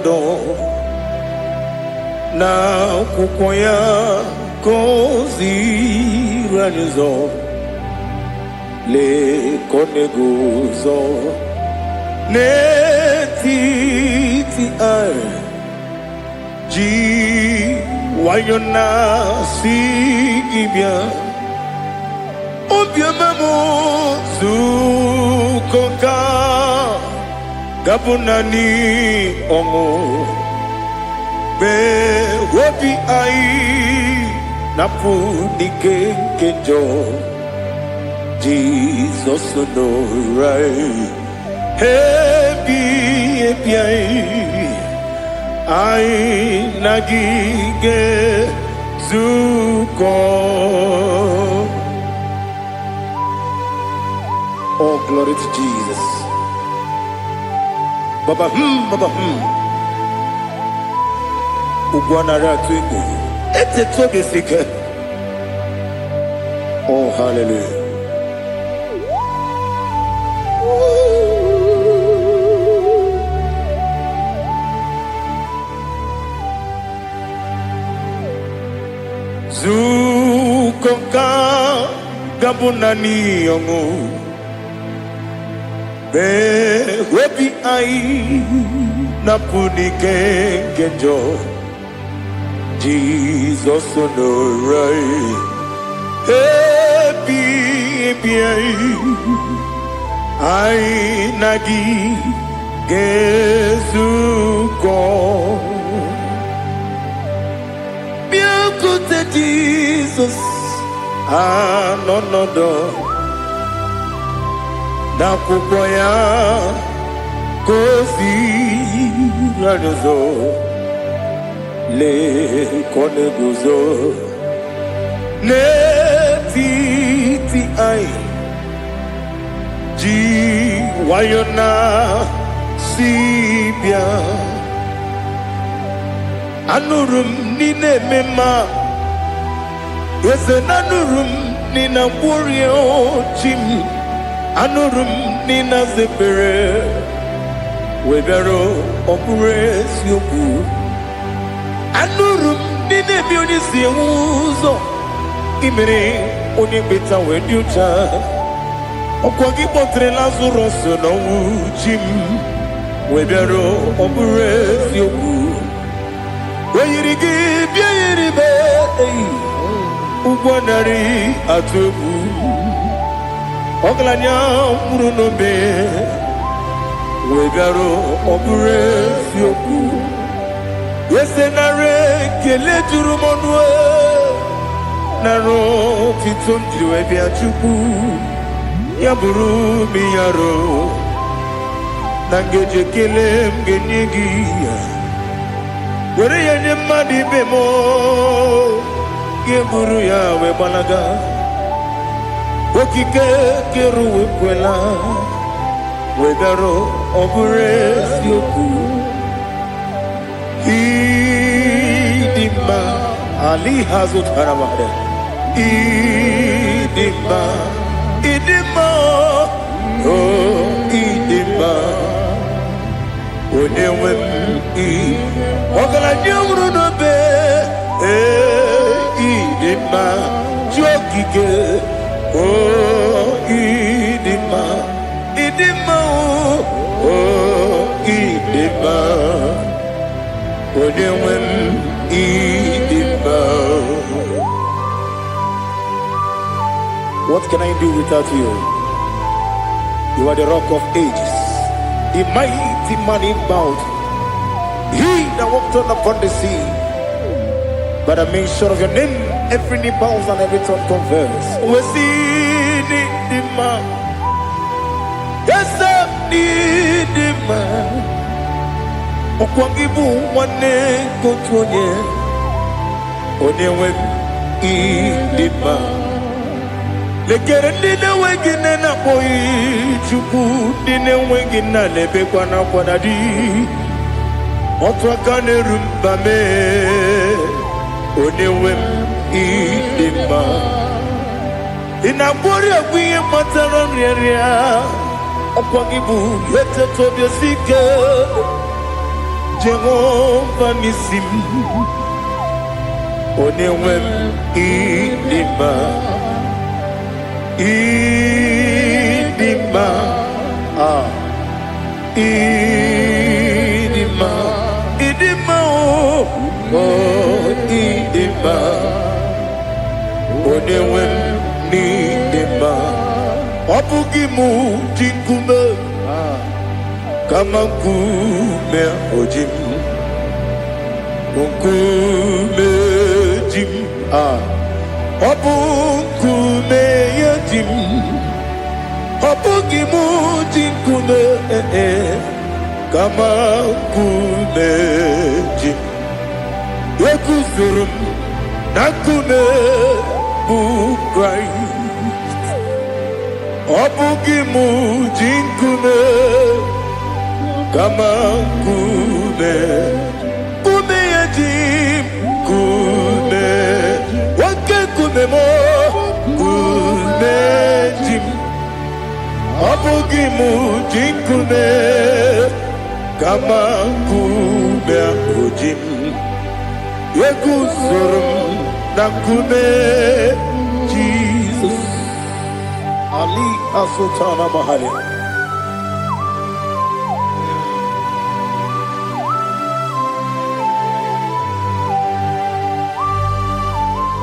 C: no. Now, kukoya kozi ranizo le koneguzo netiti ai ji wayona sigibia obiamamu zukoka gabunani omo be wobi ai napu nikenjo Jesus no right hebi ai nagige zuko. Oh, glory to Jesus. Baba Ugwanara twingu. Ete toge sike. Oh, hallelujah. Zukonka gabunani yongu. Be webi ai napuni kenjo Jesus no right happy ai nagi gezuko beauty Jesus no na kukoya kozi ranizo le koneguzo netiti ai ji wayona sibia anurum nine mema yese nanurum nina burio chim anurum nina zepere webero opure sioku anurum nine bionisi uzo imere onye beta weducha okwagi potre Lazarus no jim webero opure sioku weyirigi biayiribe ugwanari atubu Oglanya murunobe wegaro obure fioku yesenare kele turumonwe naro titondriwe biachuku yaburu miyaro nangeje kele mgenyigi were yenye madi bemo geburu ya webalaga Okike keru wekwela Wedaro obure sioku
B: Idima Ali Hazut Haramada Idima Idima Oh Idima Onewem I Ogala Nyamru no be Idima Jokike Oh Idima Idima Oh Idima Onewem Idima. What can I do without you? You are the rock of ages, the mighty man in battle. He that walked on upon the sea. By the mention of your name, every knee bows and every tongue confess. We see the man. Yes, I need the man. Okwangibu wane kotonye. Onewe idima. Lekere ndine wengine na boyi chuku ndine wengine lebe kwa na kwadadi. Otwakane rumbame. Onewe idima. Inabori agwiye matara nyeria. Okwangibu yete tobye sike. Jehovah Nisim. Onewem Idima Idima Idima Idima Oh Idima Onewem Idima Obugimu Jinkume Kamakume Ojim Unkume Jim Obukume Jim Obugimu Jinkume Kamakume Jim Yekuzurum Nakume Bukrai Obugimu Jinkume Kamakume Kume Jim Kume Wake Kume Mo Kume Jim Abugimu Jinkume Kamakume Jim Yekuzurum Nakume Jesus Ali Asutana Mahali.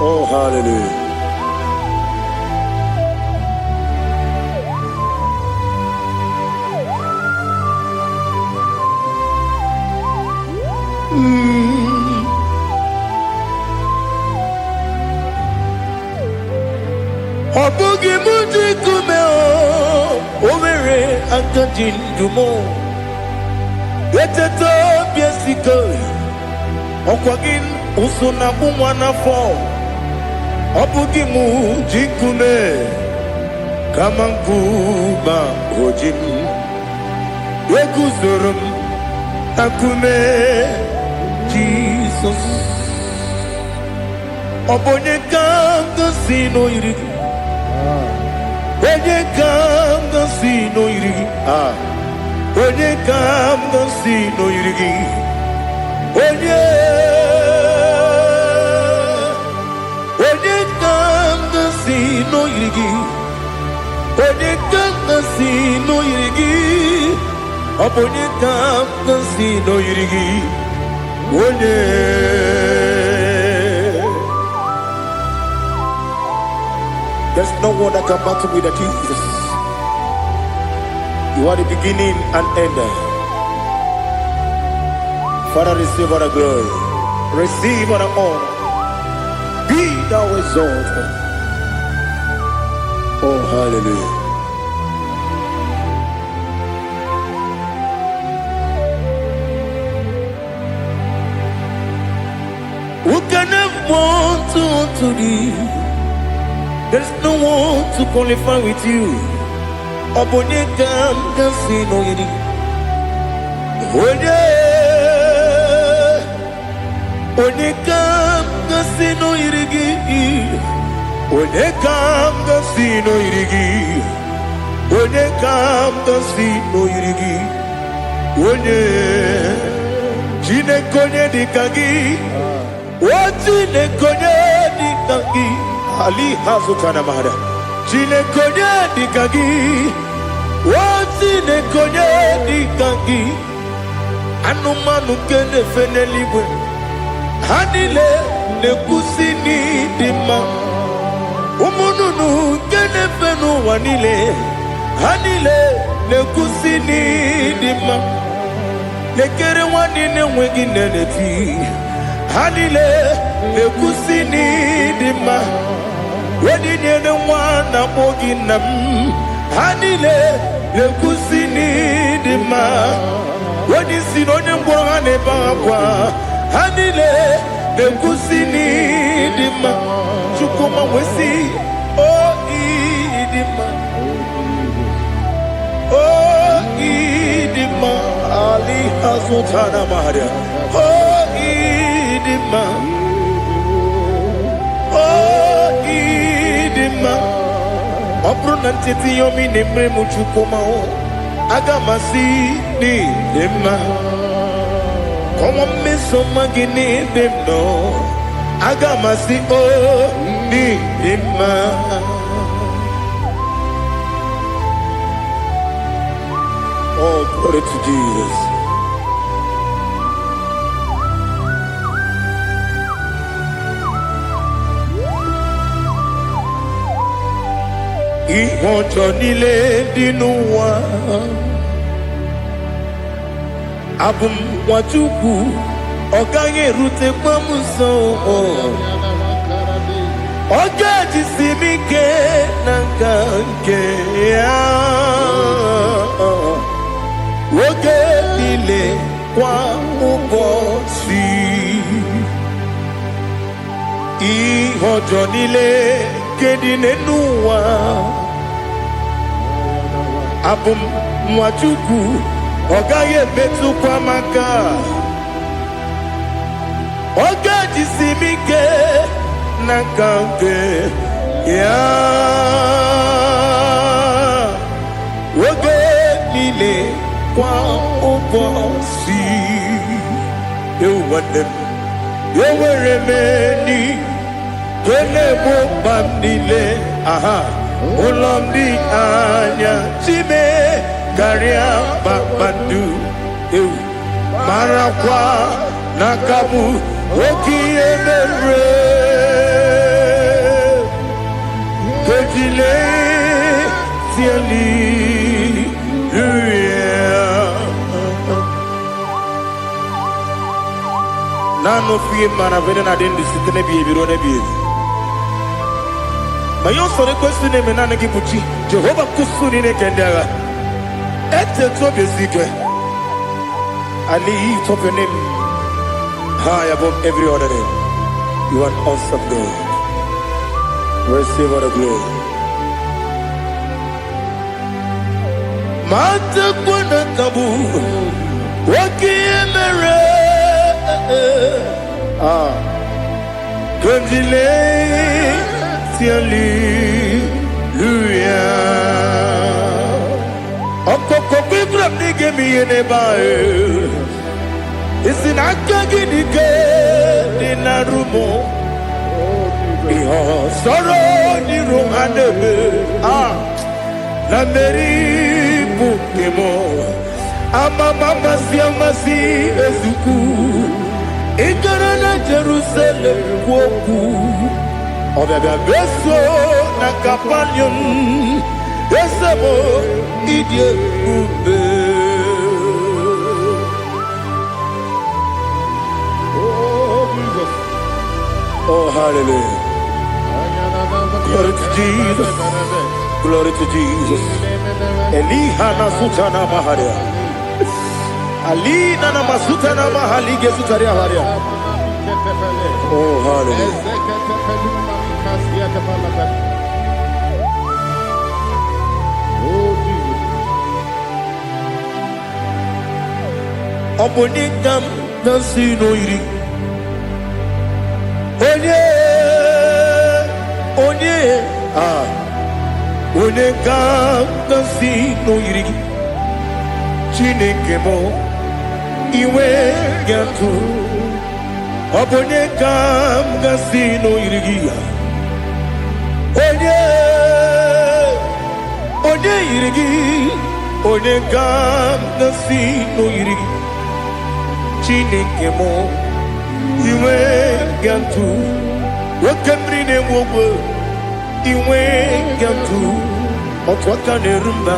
B: Oh, hallelujah. Obugi muji kume o Omere akajin dumo Yeteto biesiko Okwagin usuna kumwana fo Obugi muji kume Kamankuba ojim Yekuzurum Akume Jesus Obonye kanga sino irigi Onye kanga sino irigi Onye kanga sino irigi Onye kanga sino irigi Onye kanga sino irigi Onye kanga sino irigi Onye There's no one that can battle with Jesus. You are the beginning and end. Father, receive all the glory. Receive all the honor. Be thou exalted. Oh, hallelujah. Who can have one to thee? There's no one to qualify with you. Obonye kam kasino yidi. Onye Onekam gasino irigi. Onekam gasino irigi. Onekam gasino irigi. Onye Jinekonye dikagi. Jinekonye dikagi. Ali Hazukana Mahada. Jinekonye dikagi. Jinekonye dikagi. Anumanu kene feneliwe. Hanile nekusini dima. Umununu kene fenu wanile. Hanile nekusini dima. Nekere wanine wengi neneti. Hanile nekusini dima. Wedine ne wana moginam. Hanile nekusini dima. Wadi sinone mbwana bakwa. Hanile nekusini dima. Chukuma wesi oh idima. Oh idima. Ali Hazutana Maria. Oh idima. Oh idima. Opronantiti yomi nemre muchukuma o. Agamasi ni dema. Como me somagini demno. Agamasi o ni dema. Oh, glory to Jesus. Ihojo nile dinuwa. Abum wajuku oganye rute pamuso. Oga jisimike nanganke ya. Oge nile kwa ubosi. Ihojo nile kedinenuwa. Abum wajuku ogaye betu kwa maka. Oga jisimike nanganke ya. Oge nile kwa ubosi. You want them. You were remaining. Kene mo bandile. Aha. Ulomdi anya. Chime. Garia babandu. Marakwa. Nakamu. Oki emere. Kejile. Tiali. Nano fiye mana vene na den disitene biye biro ne biye. Mayon sore kwesti ne menane kipuchi. Jehova kusuni ne kendera. Ete to besike. I lift up your name high above every other name. You are awesome God. Receive all the glory. Mata kuna tabu. Waki emere. Kandile tiali luya. Okoko kikram nige miyene bae. Isinaka gidike dinarumo. Iho soro ni rohanebe. La meri bukemo. Amama siamasi ezuku. Ikarana Jerusalem woku. Obebe beso na kapanium. Esamo idie ube. Oh Jesus. Oh hallelujah. Glory to Jesus. Glory to Jesus. Elihana sutana maharia. Alina na masuta na mahali gesutaria haria. Oh hallelujah. Oh Jesus. Obonikam nasino iri. Onye ga-asị na o yiri gị Chineke m iwe ga-atụ ọ bụ onye ga-asị na o yiri gị ya onye yiri gị onye ga-asị na o yiri gị Chineke m iwe ga-atụ nwoke mmiri na-enwe ogwe iwe ga-atụ otu aka na-eru mba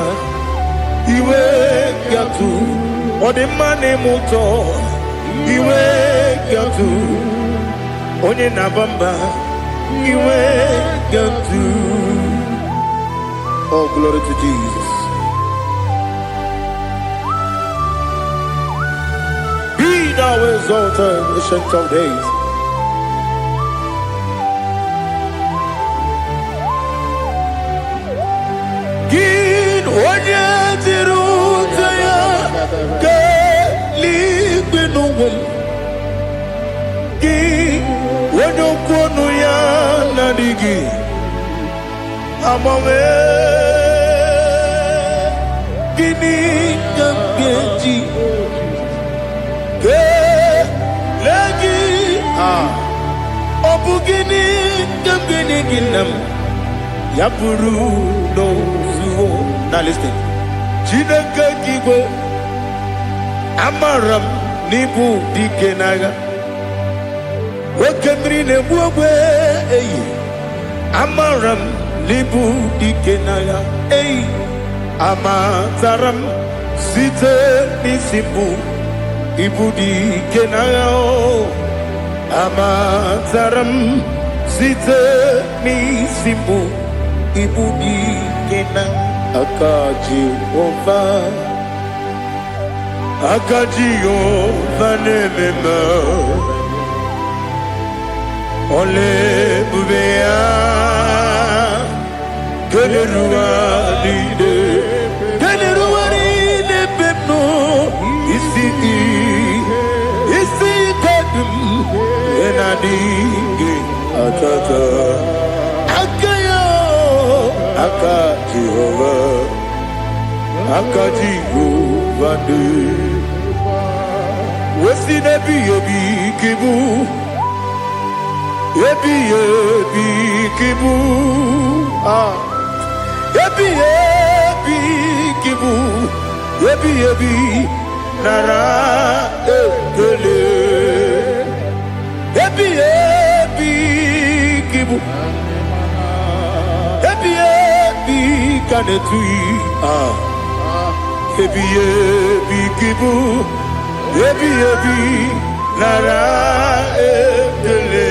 B: iwe ga-atụ ọ dị mma na-eme ụtọ iwe ga-atụ onye na-aba mba iwe ga-atụ. Oh, glory to Jesus. Be thou exalted, ancient of days. Onye tiri ụzọ ya ka eluigwe n'ụwa gị onye okwu ọnụ ya na-adịghị agbanwe gịnị ka m ga-eji kelee gị ọ bụ gịnị ka m ga-enye gị nna m ya bụrụ n'ozuo. Now listen. Chineke kigwe amaram n'ibu dike n'agha nwoke mmiri na-egbu ogbe eyi amaram n'ibu dike n'agha eyi amataram site n'isi mbụ ibu dike n'agha amataram site n'isi mbụ ibu dike n'agha aka Jehova na-ememe ole ebube ya keleruwa niile bepno isi kodum enadịghị atata aka Jehova dị wesi n'ebi ebi kibu ebi kibu ebi nara ekele ebi kibu kanetui ebi kibu ebi nara ekele.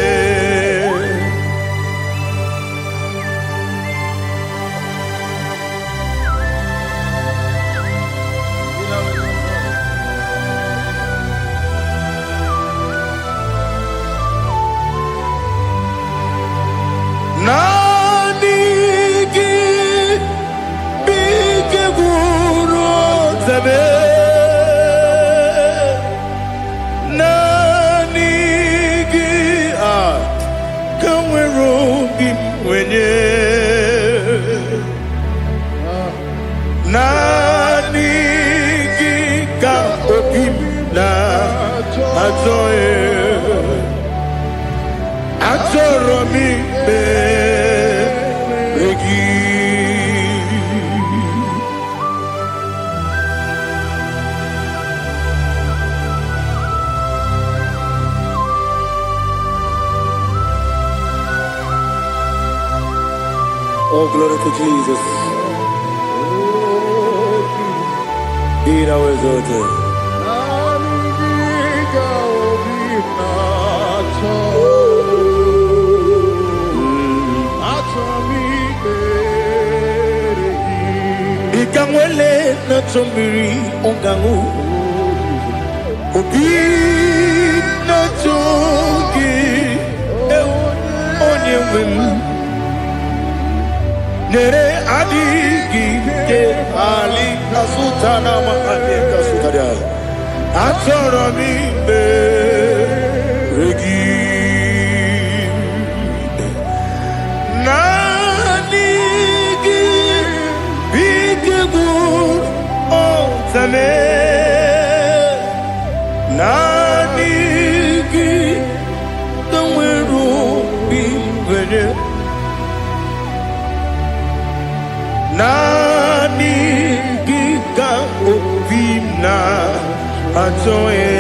B: Oh, glory to Jesus. Be thou exalted. Ikamwele na chombiri ongangu obi na chogi onye wem nere adigi ke ali asutana mahane kasutaria atoro mi be regi
E: Tame Naniki Kaweru Bimwene Naniki Ka Obina Atoe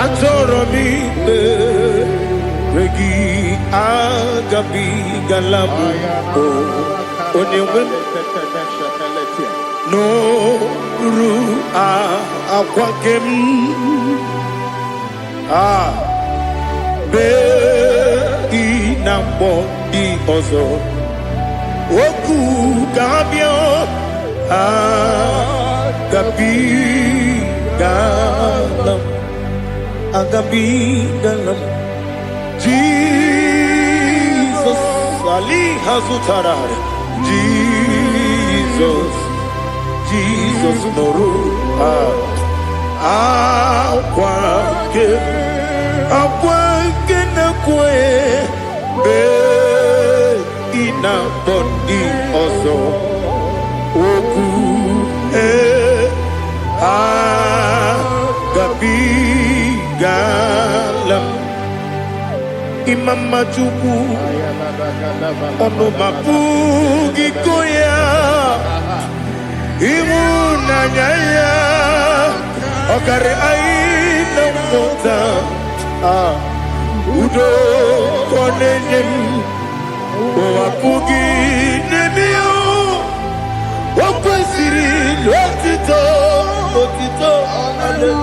E: Atoromi Regi Agabi Galabu Onyewen No ru akwakem be inambo di ozo oku gabio agabi galam Jesus ali hazutara Jesus noru akwake na kwe be ina bondi ozo oku gabi galam imam majuku ono mapugi koya Imuna nyaya okare aina mota udo konenyem wapugi nemio wakwesiri lotito otito ono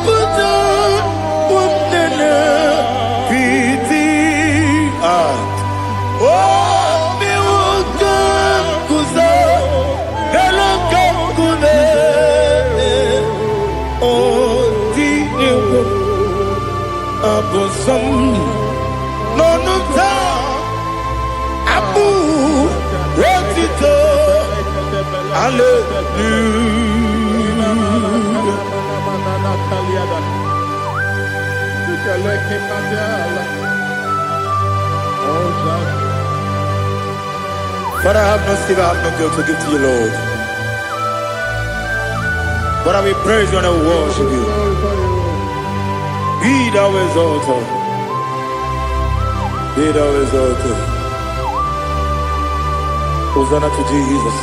E: puto umnena piti Oh, mi ukam kuza, galakam kune. Oh, di ewo abosam nonuta abu wotito. Hallelujah. But I have no still, I have no guilt to give to you, Lord. But I will praise you and I will worship you. Be thou exalted. Be thou exalted. Hosanna to Jesus.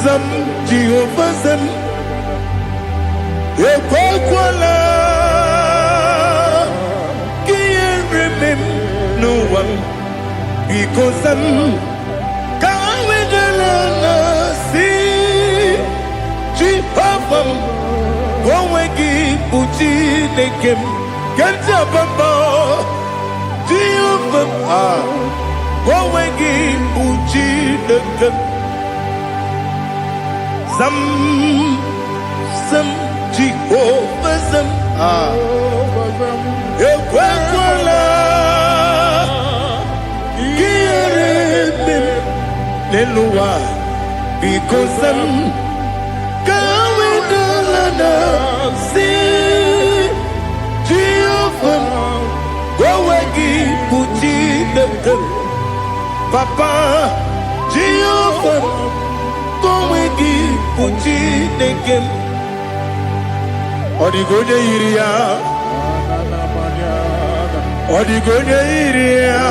E: Zam Jehovah Zam Ekwakwala no one because I'm going with the sea. Jehovah, go and give Puchi the game. Get up above. Jehovah, go and give Puchi the game. Some Jehovah, some Nelua, because I'm going to see Jehovah, go again, Puchi the Papa, Jehovah, go again, Puchi the game. Odigonya iria, Odigonya iria.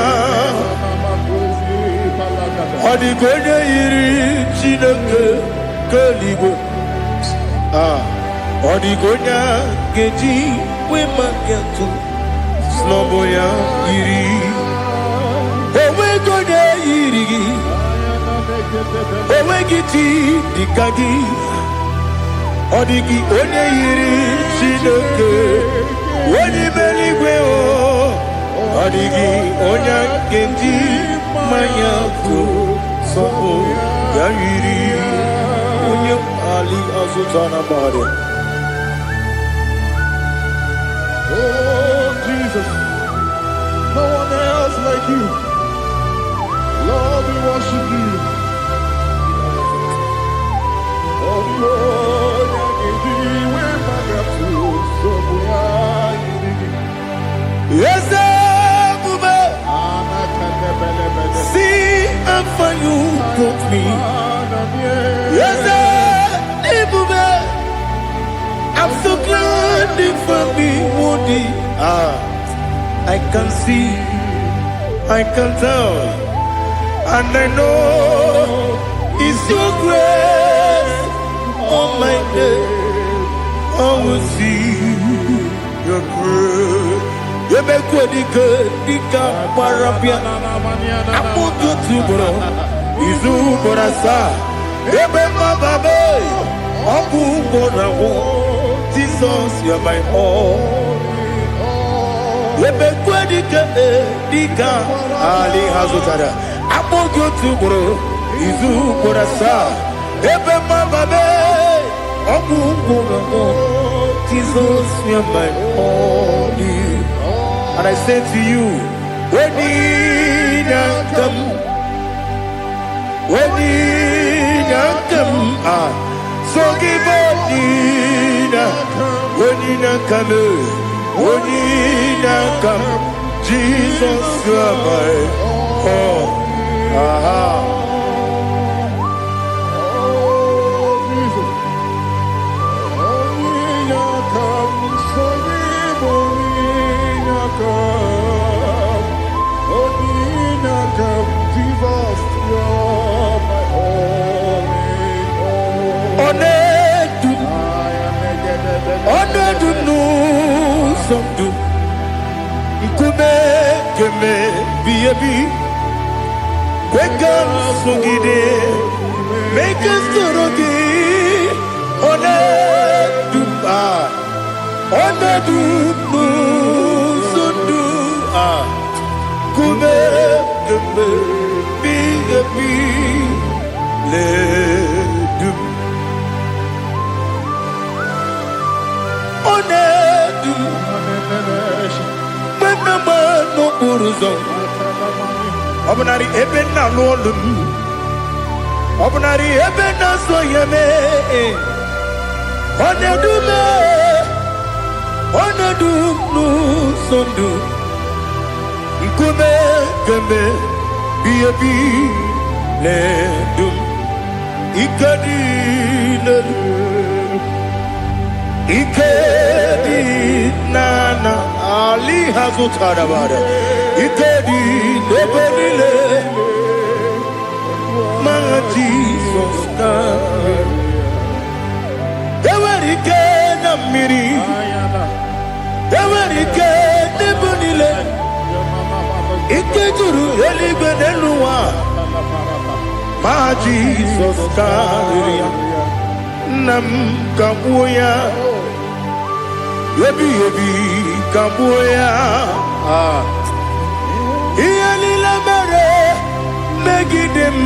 E: Odigonya iri chineke keligo Odigonya geji wemaketu Sloboya iri Owegonya iri Owegiti dikagi Odigi onye iri chineke Wani meligwe Odigi onya geji mayaku Sopo Yayiri Unya Ali Azutana Bade.
C: Oh Jesus, no one else like you. Lord, we worship you. Oh Lord, I give you my for you brought me. Yes, I'm so glad for me, Woody. I can see, I can tell, and I know it's your grace on my day. I will see your grace. You make good, Dika Parapia. I put you to bro. Izu Borasa. You make my baby. Abu Bonawo. Jesus, you're my all. You make good, Dika Ali Hazutara. I put you to bro. Izu Borasa. You make my baby. Abu Bonawo. Jesus, you're my all. And I say to you, when you come, so give up, when you come, Jesus, you are my all. Make us Obunari ebena lolum Obunari ebena soyeme Onedu nu sondu Nkume keme biebi ledum Ikedi nana Ali Hazutarabada Ikedi nebenile Manga Jesus kame Ewerike na miri Ewerike nebenile Ikejuru eligwe neluwa Ma Jesus kame Nam kabuya Yebi kabuya Iyalila mere Megidem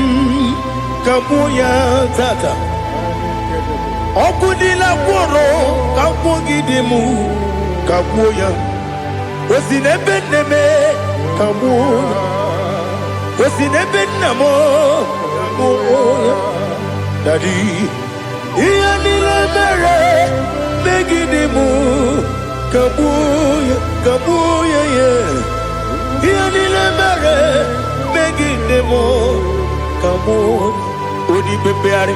C: kabuya tata Okudila kworo kabugidemu kabuya Osinebenneme kabuya Osinebennamo kabuya Daddy Iyalila mere Megidemu kabuya yeah Iyalila mere Megidemu kabuya Odi bebeari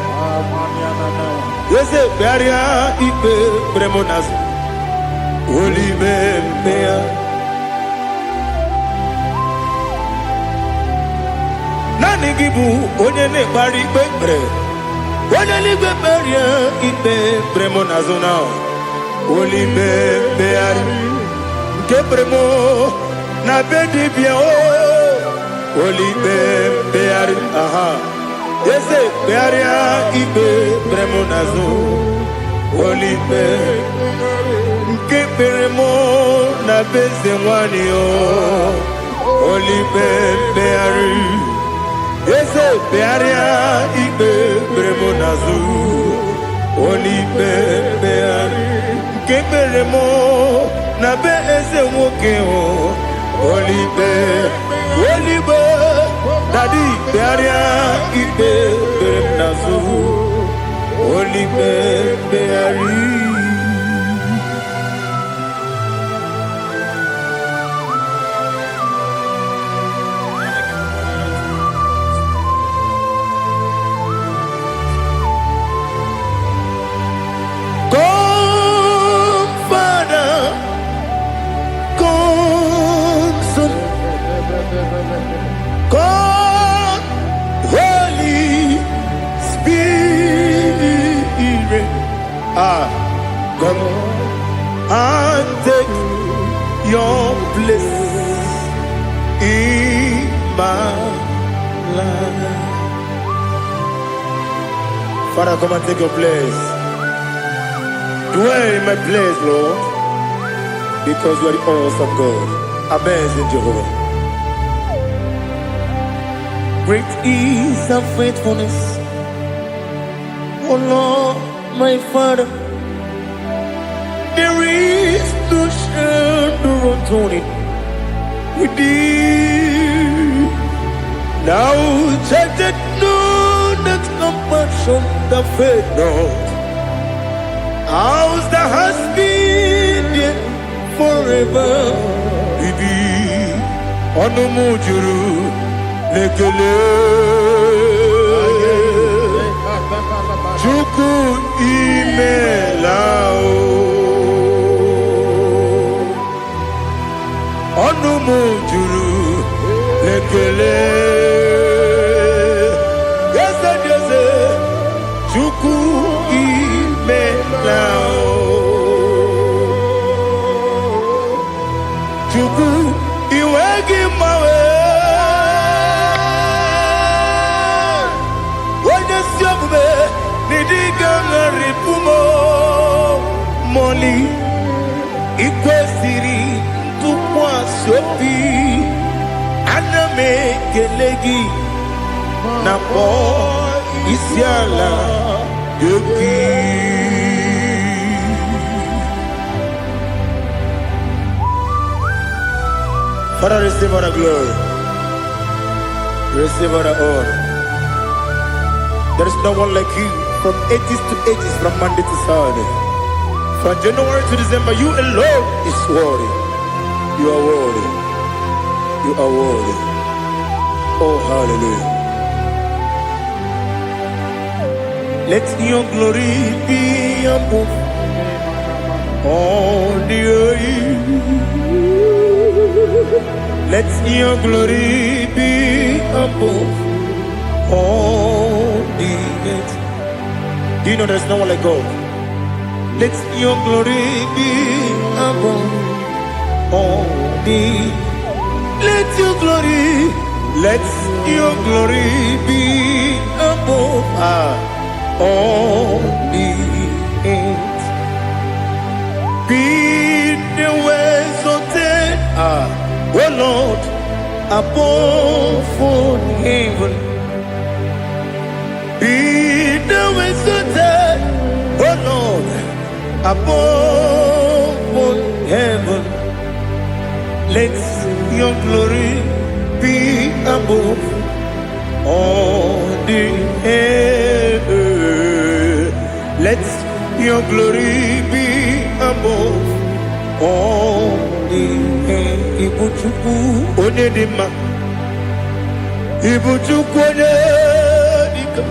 C: Yese bearia ipe premonas Oli bebea Nani gibu onye ne bari bebre Onye li beberia ipe premonazona Oli bebeari Nke premo na bedi bia Oli bebeari aha Yese bearia ibe bremonazo Olipe Nke beremo na beze mwani o Olipe beari Yese bearia ibe bremonazo Olipe beari Nke beremo na beze mwoke o Olipe Daddy, bearia ibe bernazu, oli beari.
B: come and take your place in my life. Father, come and take your place. Dwell in my place, Lord, because you are the awesome God. Amazing Jehovah. Great is thy faithfulness, oh Lord, my Father. There is no shadow of turning with thee. Now check that no, that compassion, the faith not. Ours that has been there forever with thee. Onomujuru lekele Chuku imelao Onomujuru lekele Yes, Chuku imelao Chuku iwegi mawe Moli ikwesiri tukwasopi aname kelegi na po isiala yoki. Father, receive our glory, receive our honor. There is no one like you. From ages to ages, from Monday to Saturday, from January to December, you alone is worthy. You are worthy. You are worthy. Oh, hallelujah. Let your glory be above all the earth. Let your glory be above all the earth. Do you know there's no one like God? Let your glory be above all the. Let your glory be above all the earth. Be the ways of oh Lord, above all heaven. Be the ways of oh Lord, above all heaven. Let your glory be above all the earth. Let your glory be above all the earth. Ibuchuku onedima, Ibuchuku onedika,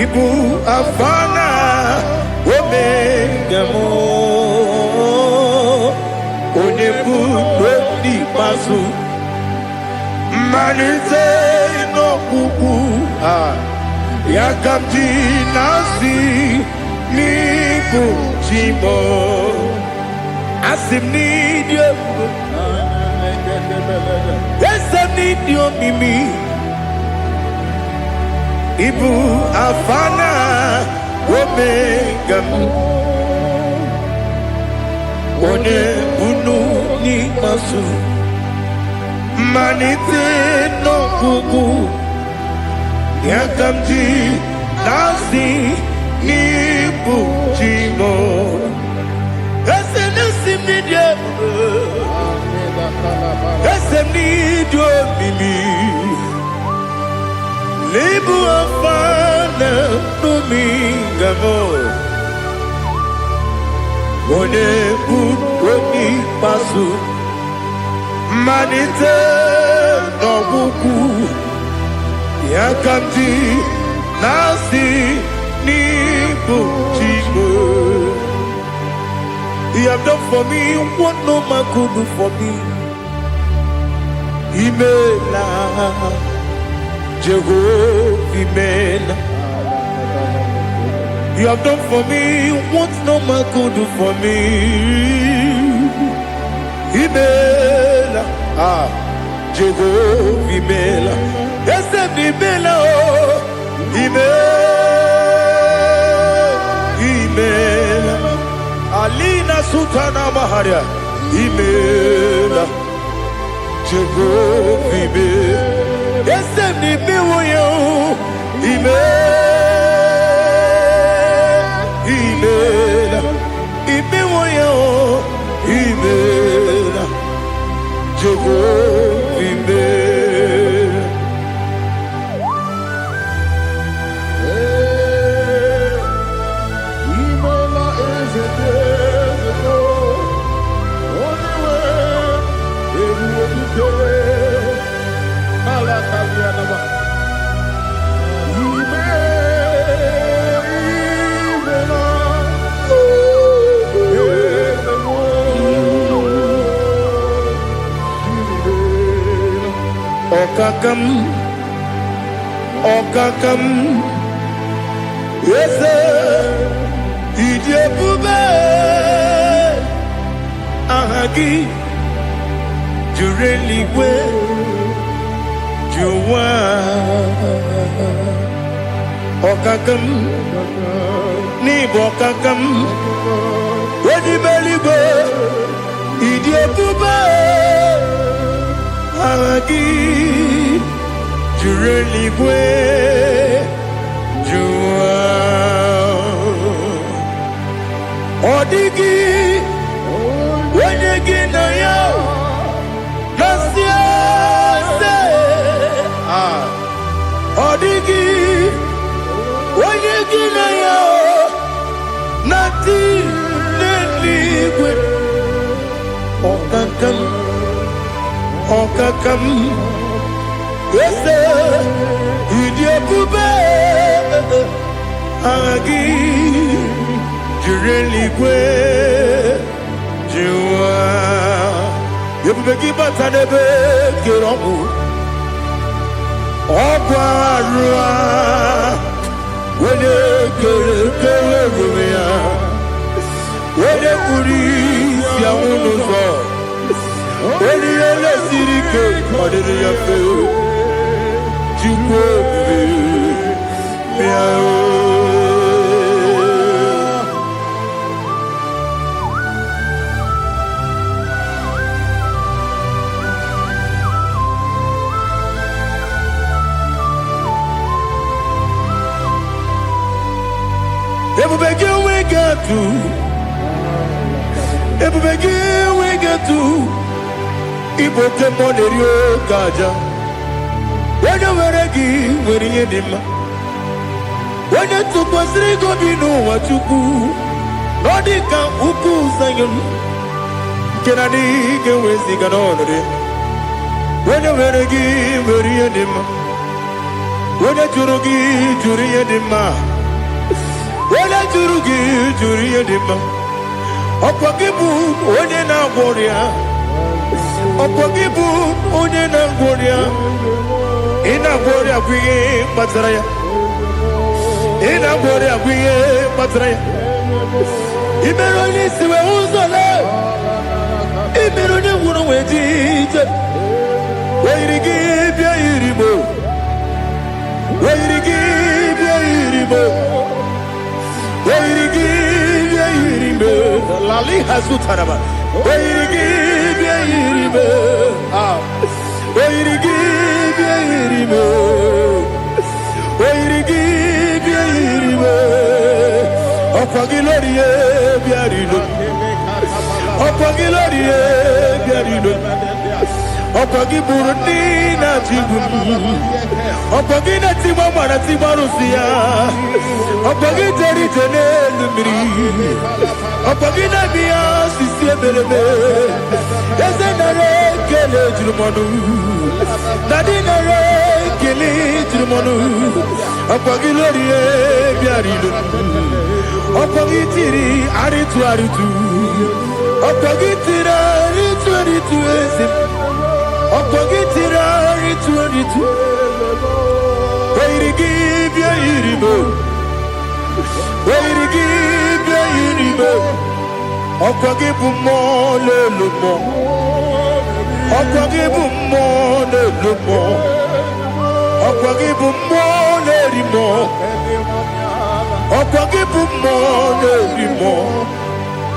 B: Ibu afana omega mo, onebu dodi pasu, manite no kuku yakamji nasi niku chimo. Asim need you. Yes, I need you, Mimi. Ibu afana omega. One bunu ni masu. Manite no kuku. Yakamji nasi niku chimo. Lebu afana numingamo, one buni pasu, manite no buku, yakamji nasi ni buchigo. You have done for me what no man could do for me. Imela, Jehovah, Imela. You have done for me what no man could do for me. Imela, Jehovah, Imela, yes, Imela, Imela, Alina Sutana Maharia, Imela, Jehovah, Imela, yes, Imela, Imela, Imela, Jehovah, Imela.
C: Imela is a desert, only way it will be good. Malakavianaba.
B: Okakam, yes, Ijebube, Ahagi, Jureligwe, Juwa, Okakam, Nibokakam, Wedibelibe, Ijebube, Ahagi, Jureligwe, Jua, Odigi, Wenegi na yo, Nasia se, Odigi, Wenegi na yo, Nati Neligwe, Okakam, Okakam. Yes, Ijebube, Agi, Jureligwe, Jua, Yebubeki Batanebe, Kiromu, Ogwarua, Wene Kerumia, Wene Kuri, Siamunuzo, Wene Ele Sirike, Madere Yafe. Everybody we get to Ibote Monerio Kaja. When you were a give, when you did, when you took was Rigo, you know what you do. Nodika Uku Sayon can I get with the Ganone? When you were a give, when you did, when you Jurugi, Juria Dima, when you Jurugi, Juria Dima, Opagibu, Odena Warrior, Opagibu, Odena Warrior. Ina gloria kuye matraya. Ina gloria kuye matraya. Imeroni siwe uzole. Imeroni wunu wejije. Weirigi bia iribo. Weirigi bia iribo. Weirigi bia iribo. Lali hazutaraba. Weirigi bia iribo. Weirigi bia iribo. Weirigi bia iribo. Opagilorie bia iribo. Opagilorie bia iribo. Opagiburuni na tibun. Opagina timama na timarusia. Opagiteri tene lumiri. Opagina bia sisi ebelebe. Ezenare kele jurumanu. Nadinare kele jurumanu. Opagilorie bia iribo. Opagitiri aritu aritu. Opagitira aritu aritu esim. Opagitira aritu aritu. Weirigi bia iribo. Where you give you give more, little more. Give more, little more. Give more, little more. Give more, little more.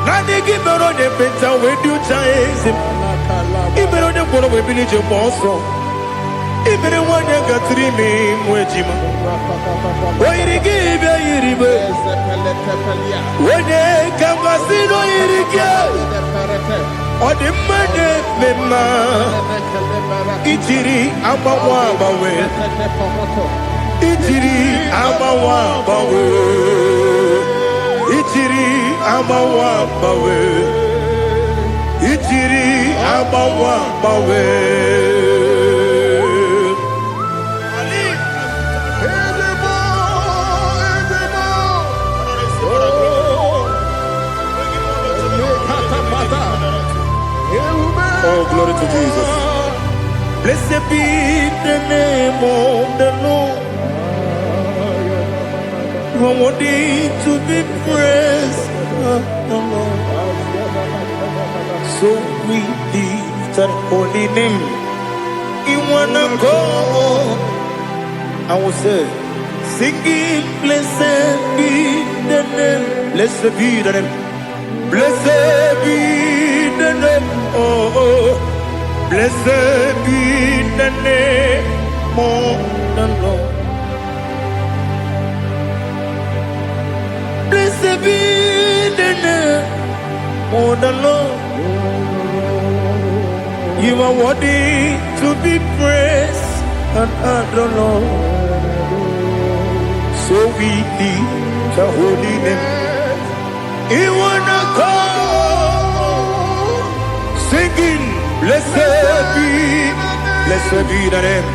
B: Now they give me on the better when you chase him. Even on the one of a village of Boston. Even the one you got 3 name with him. Why you give you when they come and see no irrigate or the money, Mema Itiri Abawabawe Itiri Abawabawe Itiri Abawabawe Itiri Abawabawe. Oh, glory to Jesus. Blessed be the name of the Lord. You are worthy to be praised, the Lord. So we lift that holy name. You wanna go? I will say, singing, blessed be the name. Blessed be the name. Blessed be the name. Oh, blessed be the name of the Lord. Blessed be the name of the Lord. You are worthy to be praised and adored, Lord. So we lift the holy name. You wanna call, singing, blessed be the name.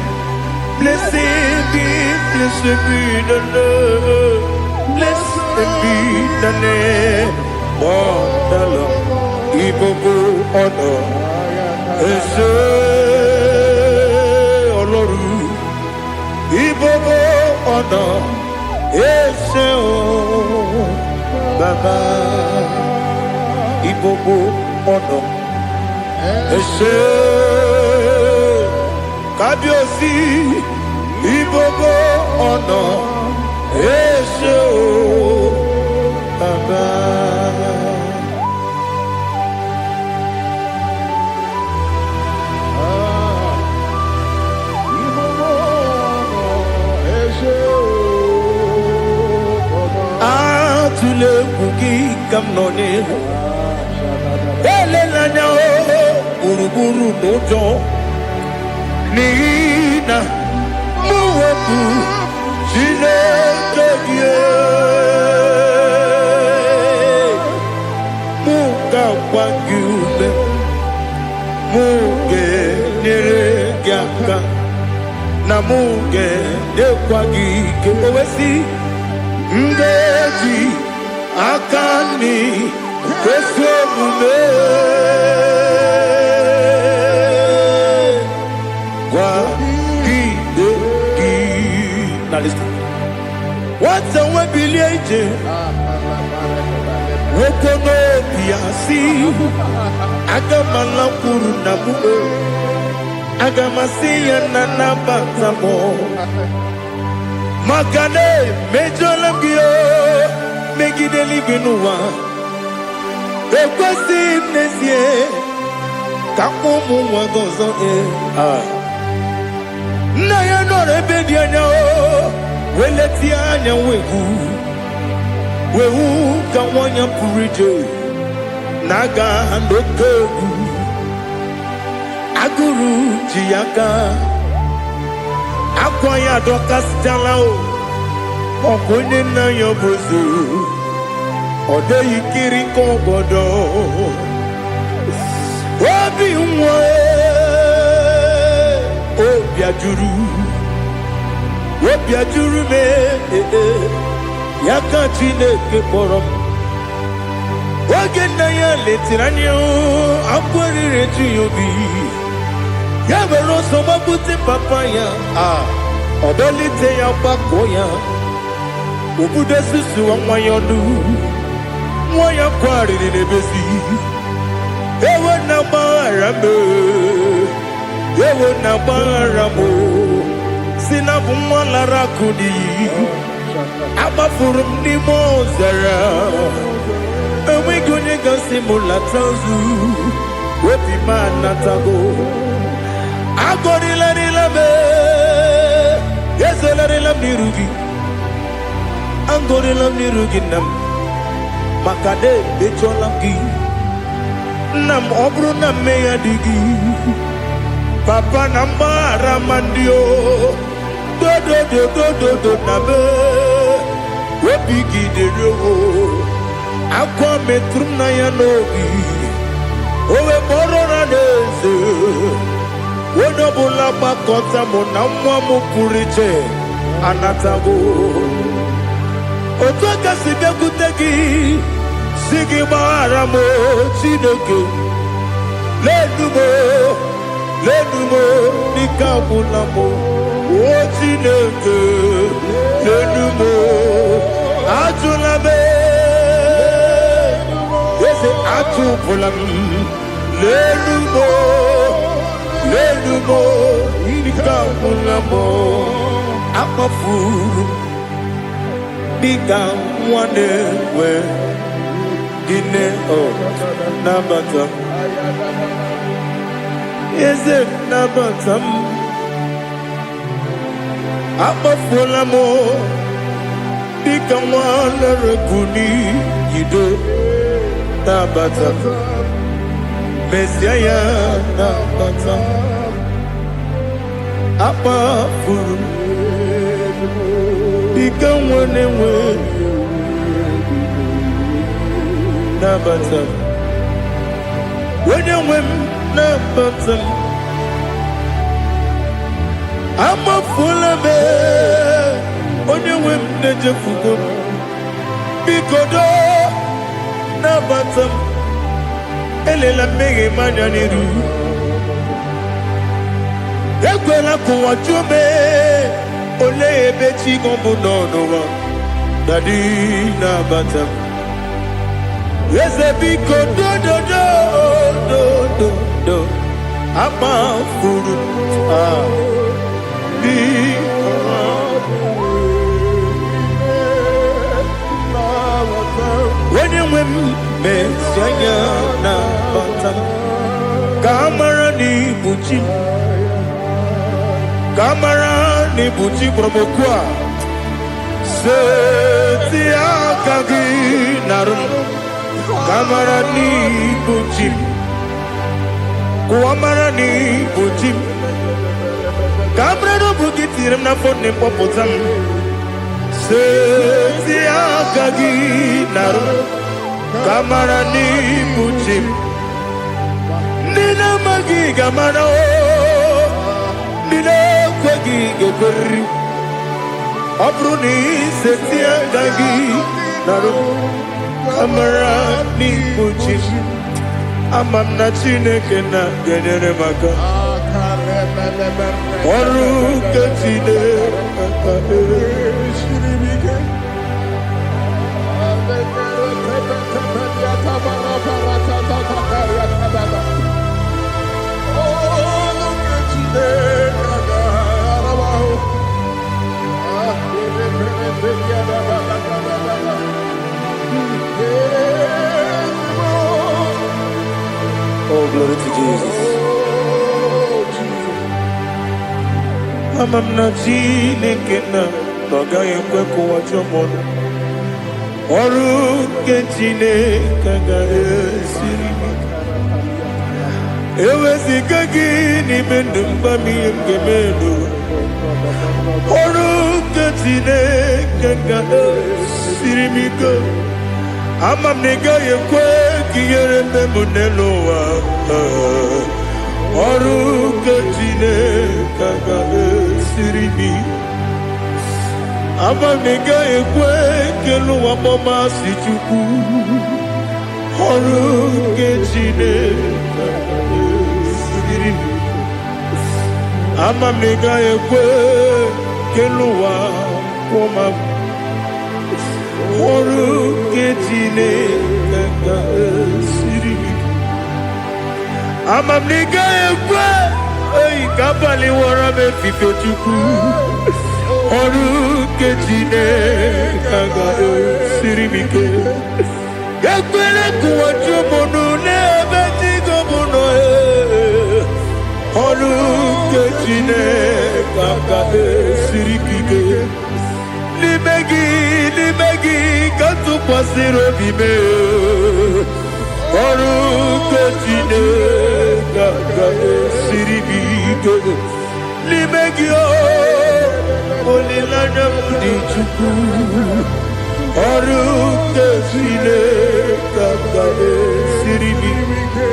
B: Blessed be the Lord. Blessed be the name of the Lord. IGBO honor. Ese Oloru. IGBO honor. Ese Baba. IGBO honor. Ese Kabiosi. IGBO honor. Ese Baba. Atule kuki kamnone. Ele lanya o uruburu nojo. Nina muweku jile kege. Muka wangule. Muge nere gyaka. Na muge dekwagi kewesi. Ndeji akani kwesomume kwa gidegi. Now listen. What's a webileje? Wokono piasi agamala kuru nabu agamasiya nanabatamo. Makane mejolambio megideli benua ekwesi nesie kakomu wagozo na ya no rebedi anya weleti anya wehu kawanya purije naga ndokeru aguru jiyaka akwanya dokas jalao okunye na yobuzu ode yikiri kogodo obi nwa obi ajuru me yaka Chineke kpọrọ oge na ya letiri anya akwarire tuyobi ya were ọsọ gbapute papa ya ọdọlite ya gbakọ ya Ubudesisu wanyonu Mwaya kwari nebesi Ewe na marambe Ewe na maramo Sinabu mwalara kudi Abafurum ni mozara Ewe gunye gasi mulatanzu Wepi manatago Agori larilabe Yeze larilam nirugi Angori lam nirugi nam Makade becholam gi Nam obru nam meya digi Papa namara mandio Do nabe Webigi de rogo Akwa metrum na yanogi Owe morona neze Wonobula bakota monamwa mupuriche Anatago Otoka sibekutegi Sigi maramo Chineke Lenumo Nikabulamo O Chineke Lenumo Ajulabe Ese Ajupulam Lenumo Nikabulamo Akafuru Bika Wane We Dine O Nabata Is it Nabatam Akafulamo Bika Wane Rekuni Yido Nabata Messiah Nabata Akafuru Bika Wane We Nabatam When you win Nabatam I'm a full of it When you win Najafugo Bikodo Nabatam Elela Mege Mananiru Ekwela Kuwa Chume Ole Ebechi Gombo Nonowa Dadi Nabatam Yes, a big do. I'm a fool. When you win, Messiah, Kamara ni buchi promokwa. Setia kagi narum. Kamarani Bujim Kuamarani Bujim Kabrano Bukitiram na phone Popotam Setia Kagi Naru Kamarani Bujim Nina Magi Gamano Nina Kwagi Gokuri Abruni Setia Kagi Naru Kamarani Bujim Amam na Chineke na genere maka Oru kachine Oh, glory to Jesus. Amam na Chineke na Nogaye kweko wachomon Oru ke Chineke ga esiri Ewe zikagi ni mendumba miyemge menu Oru ke Chineke ga esiri miko Amam negaye kwe kiyere memunelo wa Oru ke Chineke ga esiri miko Amam negaye kwe kelu wa mama si chuku Oru ke Chineke ga esiri miko Amam negaye kwe kelu wa mama Oru ketine kaka siri. Amamniga ekwe. Oi kabali wara me fifo chuku. Oru ketine kaka siri mike. Yakwele kuwa chumunu nebe tigo muno. Oru ketine kaka siri kike. Libegi, katu pasiro bime. Oru ketine kaka siribike. Libegi olilanya mudi chuku. Oru ketine kaka siribike.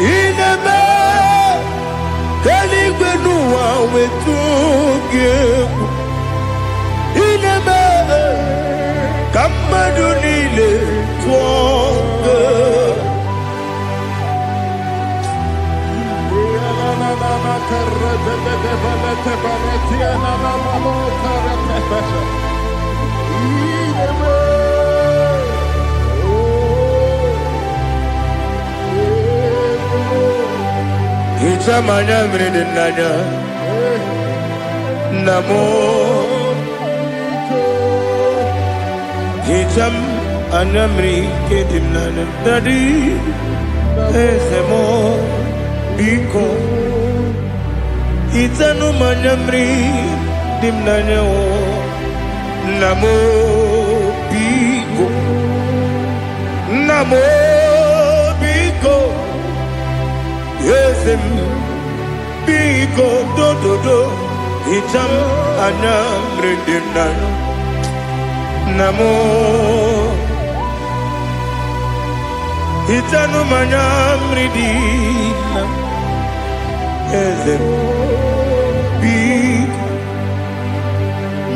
B: Inebe kaligbenuwa wetuge. Inebe kamadu nile tuoge. Itamanya mridinanya namo. Itam anamri kedimnana dadi esemo biko. Itanu manyamri dimnanya o namo biko. Namo biko. Yesem biko do do do. Itam anamri dimnanya namo. Itanu manyamri dimnanya. Yesem biko.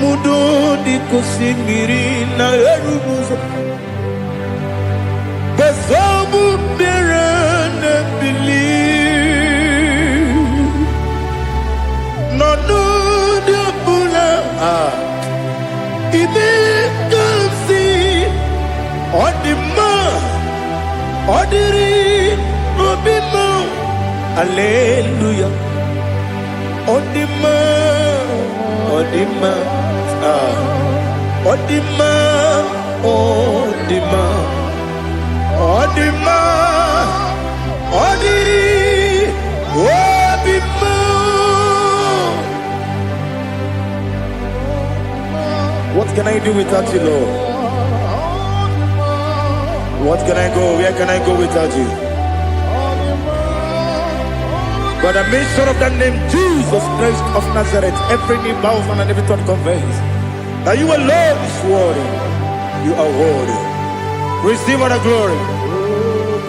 B: Mudo di kusingiri na erubuzo. Basabu birane believe. No no de bula. Ibe kamsi. Odima. Odiri. Obima. Hallelujah. Odima. Odima. Odima. Odima. Odima. Odiri. Odima. What can I do without you, Lord? What can I go? Where can I go without you? By the mention of that name, Jesus Christ of Nazareth, every knee bows and every tongue confesses that you alone is worthy. You are worthy. Receive all the glory.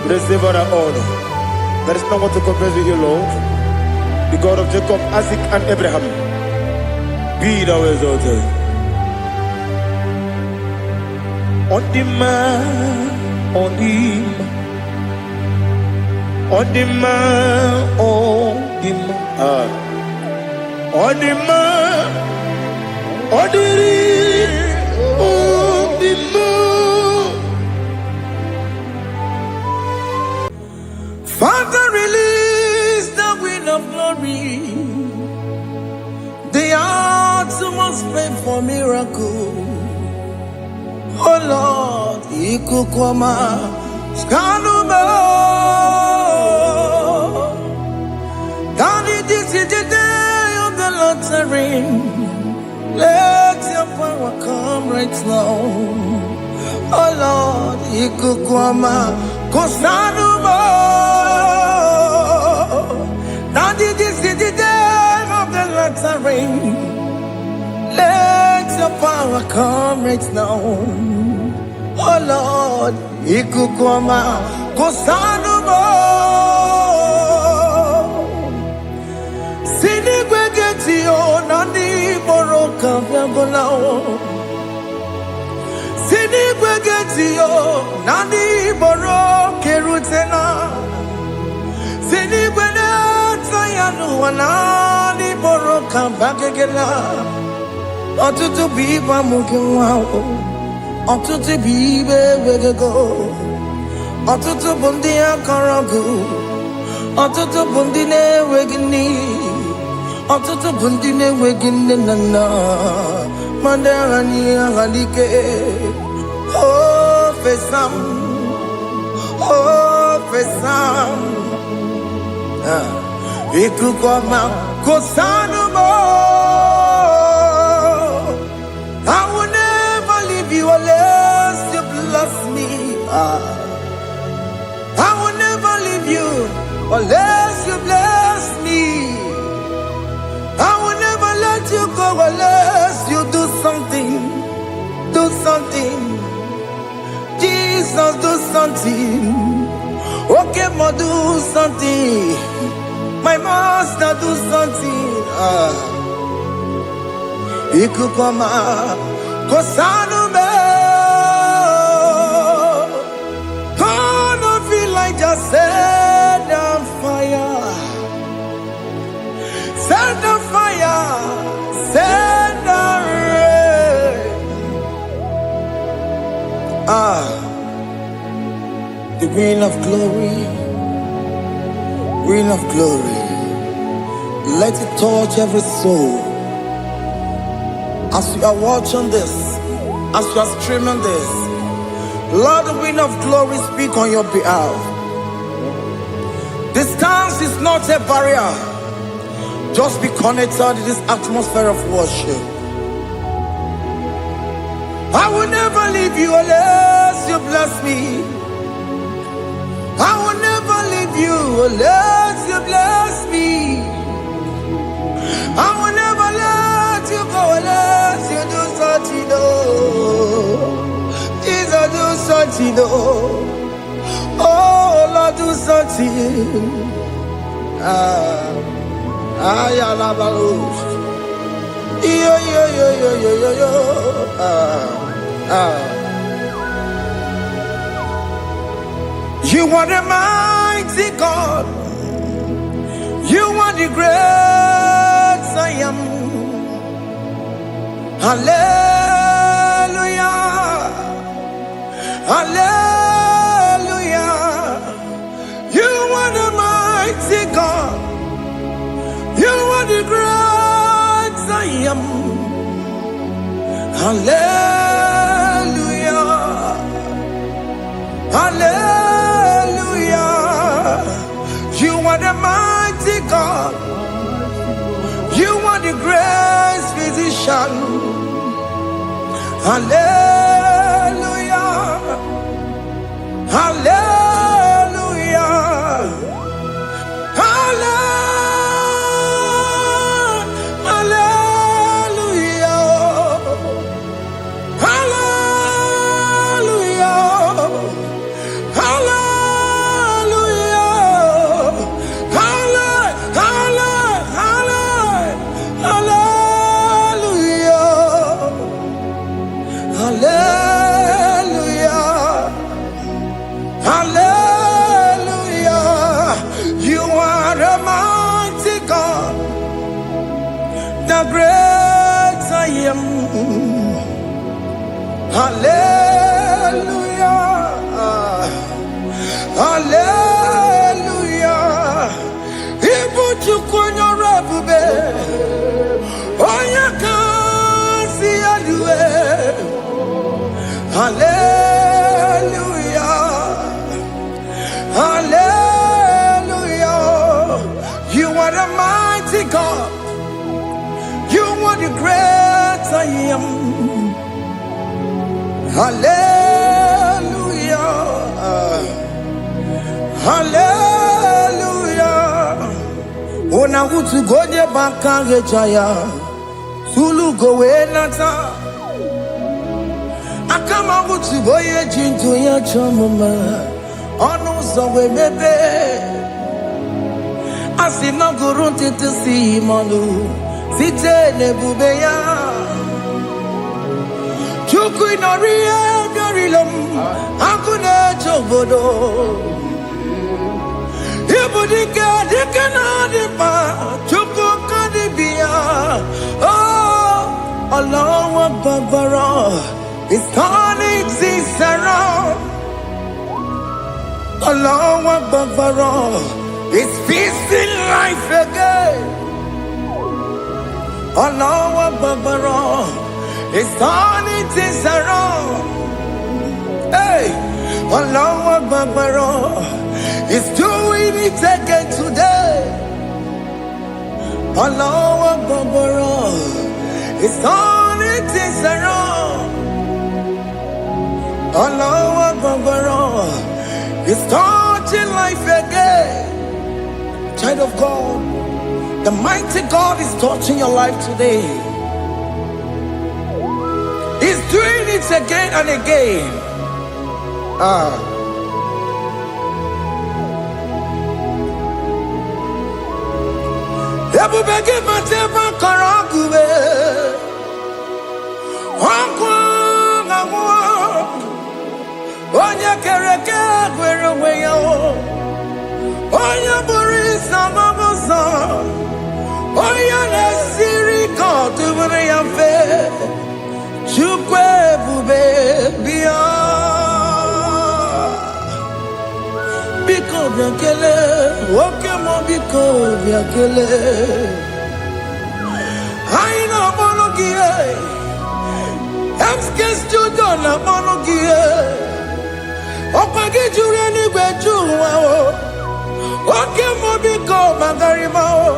B: Receive all the honor. There is no one to compare with you, Lord. The God of Jacob, Isaac, and Abraham. Be thou exalted. On the man, on him. On the man, on the man. On the man, on the man.
E: Father, release the wind of glory. The hearts must pray for miracle. Oh Lord, Ikukwama, Skanuma. Daddy, this is the day of the Lord's ring. Let your power come right now. Oh Lord, Ikukwama, Kosanuma. Daddy, this is the day of the Lord's ring. Let your power come right now. Oh Lord, Ikukwama, Kosanumo Sini Gwegeti Nani Boroka Vyangolao Sini Gwegeti Nani Boroke Rutena Sini Gwegeti Yanu Nani Boroka Bagegela Otutu Biba Mukiwao Otutu Bibe Wegego Otutu Bundia Karagu Otutu Bundine Wegini Otutu Bundine Wegini Nana Mandarani Halike Oh Fesam Ikukoma Kosanumo I will never leave you unless you bless me. I will never leave you unless you bless me. I will never let you go unless you do something. Do something. Jesus, do something. Okay, ma, do something. My master, do something. Ikukoma Kosanume Gonna feel like just set on fire. Set on fire. Set on rain. The wind of glory. Wind of glory. Let it touch every soul. As you are watching this, as you are streaming this, Lord, the wind of glory speak on your behalf. Distance is not a barrier. Just be connected to this atmosphere of worship. I will never leave you unless you bless me. I will never leave you unless you bless me. I will never let you go unless you do something. Jesus, do something. Oh, Lord, do something. You are the mighty God. You are the great I am. Hallelujah. Hallelujah. You are the mighty God. You are the great I am. Hallelujah. Hallelujah. You are the mighty God. You are the great physician. Hallelujah. Hallelujah. Hallelujah. Hallelujah. Great I am. Hallelujah. Hallelujah. Ibu chukunyo rebube. Oya kasi aduwe. Hallelujah. Hallelujah. You are the mighty God. You are the great I am. Hallelujah. Hallelujah. Ona utu goje bakage jaya. Sulu gowe nata. Akama utu boye jinto ya chamama. Onu zowe mebe. Asina gurunti tisi manu. Site nebubeya. Chuku inoria garilom. Akune chogodo. Ibudika dikana dipa. Chuku kadibia. Oh, Allah Akbar. It's turning things around. Allah Akbar. It's peace in life again. Allah Akbar. It's turning things around. Hey, Allah Akbar. It's doing it again today. Allah Akbar. It's turning things around. Allah Akbar. It's touching life again. Child of God, the mighty God is touching your life today. He's doing it again and again. Ebubege matema karagube. Onya kereke gwere weyo. Onya burisa mamosa. Onya nesiri kotu bure yamfe. Chukwe bube biya. Biko biakele. Woke mo biko biakele. Aina monogie. Emskes judo na monogie. Opagi jure ni gbejuwa o. Oke mo biko magarima o.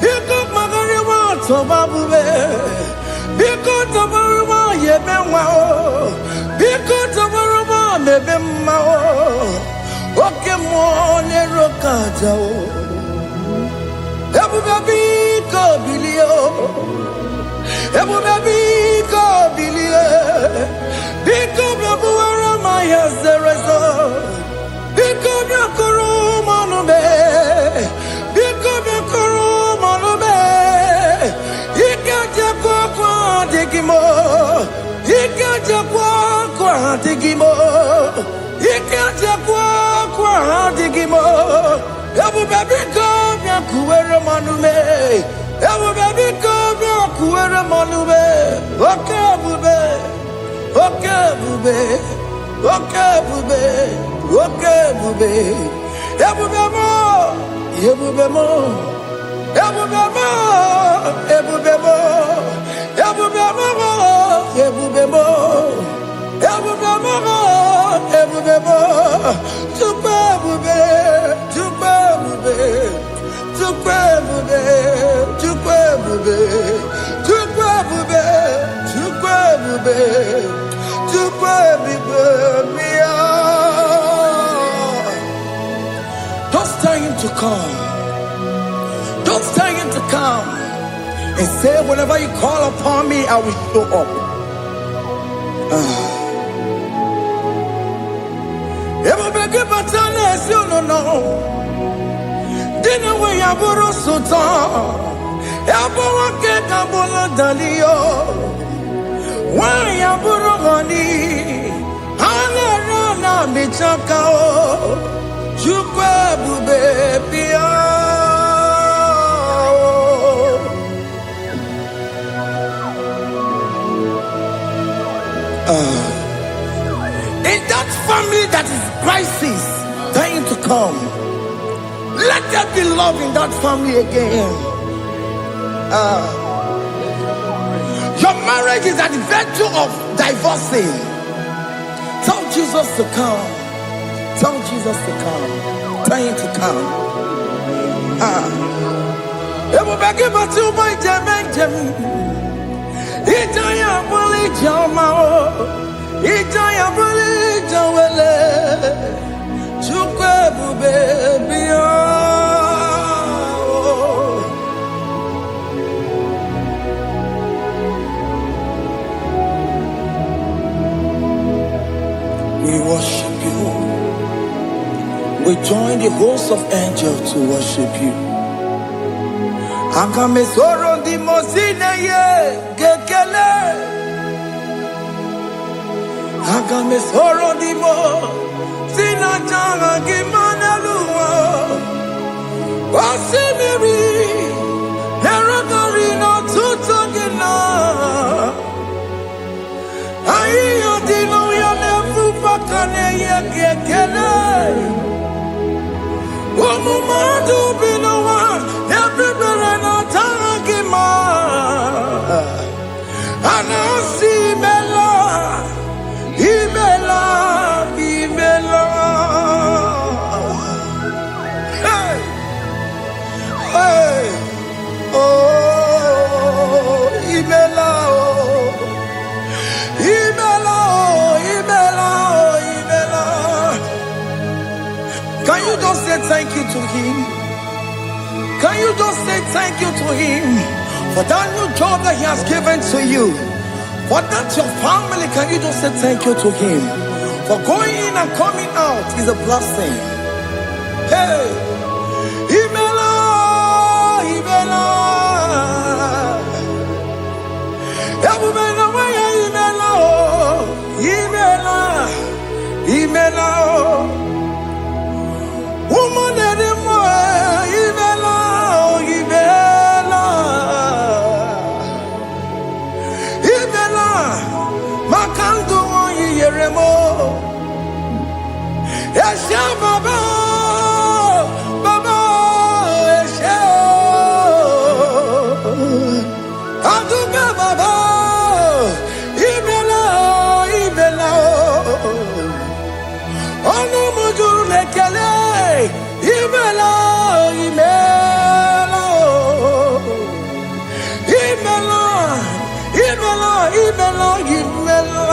E: Biko magarima to babube. Biko to baruma yebenwa o. Biko to baruma mebemma o. Oke mo ne rokaja o. Ebu biko bilio. Ebu biko bilio. Biko babuara maya zerezo. Biko bakuru manube. Biko bakuru manube. Ikaja kwa digimo. Ikaja kwa digimo. Ikaja kwa digimo. Ebu biko bakuere manube. Ebu biko bakuere manube. Okay bube. Okay bube. Okay bube. Okay bube. Ebubemo. Ebubemo. Ebubemo. Ebubemo. Ebubemo. Ebubemo. Ebubemo. Ebubemo. Tupe bube. Tupe bube. Tupe bube. Tupe bube. Tupe bube. Tupe bube. Don't stay him to come. Don't stay him to come. And say, whenever you call upon me, I will show up. Everybody but you don't know. Dinner way I borrow so tall. Everyone get a bullet dalio. Why ya burugani? Hana rana michakao. Chukwe bube pia. In that family that is crisis, time to come. Let there be love in that family again. Your marriage is at the virtue of divorcing. Tell Jesus to come. Tell Jesus to come. Tell him to come. Ebubeke batu boy jemenjem. Itaya buli jamao. Itaya buli jawele. Chukwe bube biya. We worship you. we join the host of angels to worship you. Agame soro di mosine ye gekele. Agame soro di mo sina janga gimana luwa. Wasimiri neragari no tutogina. Ayo dino ya nefu pakane ye gekele. Omumadu binowa everybody no tangima. Anasi mela imela imela. Hey hey oh imela oh imela oh imela oh imela. Can you just say thank you to him? Can you just say thank you to him for that new job that he has given to you? For that your family, can you just say thank you to him? For going in and coming out is a blessing. Hey, Imela, Imela, Imela, Imela, woman anymore, Imela, Imela, Imela, Makandu Yeremo, Esha Baba, Baba, Esha, Aduga Baba, Imela, Imela, Ono Mujur Lekele. Imela, Imela, Imela, Imela, Imela, Imela.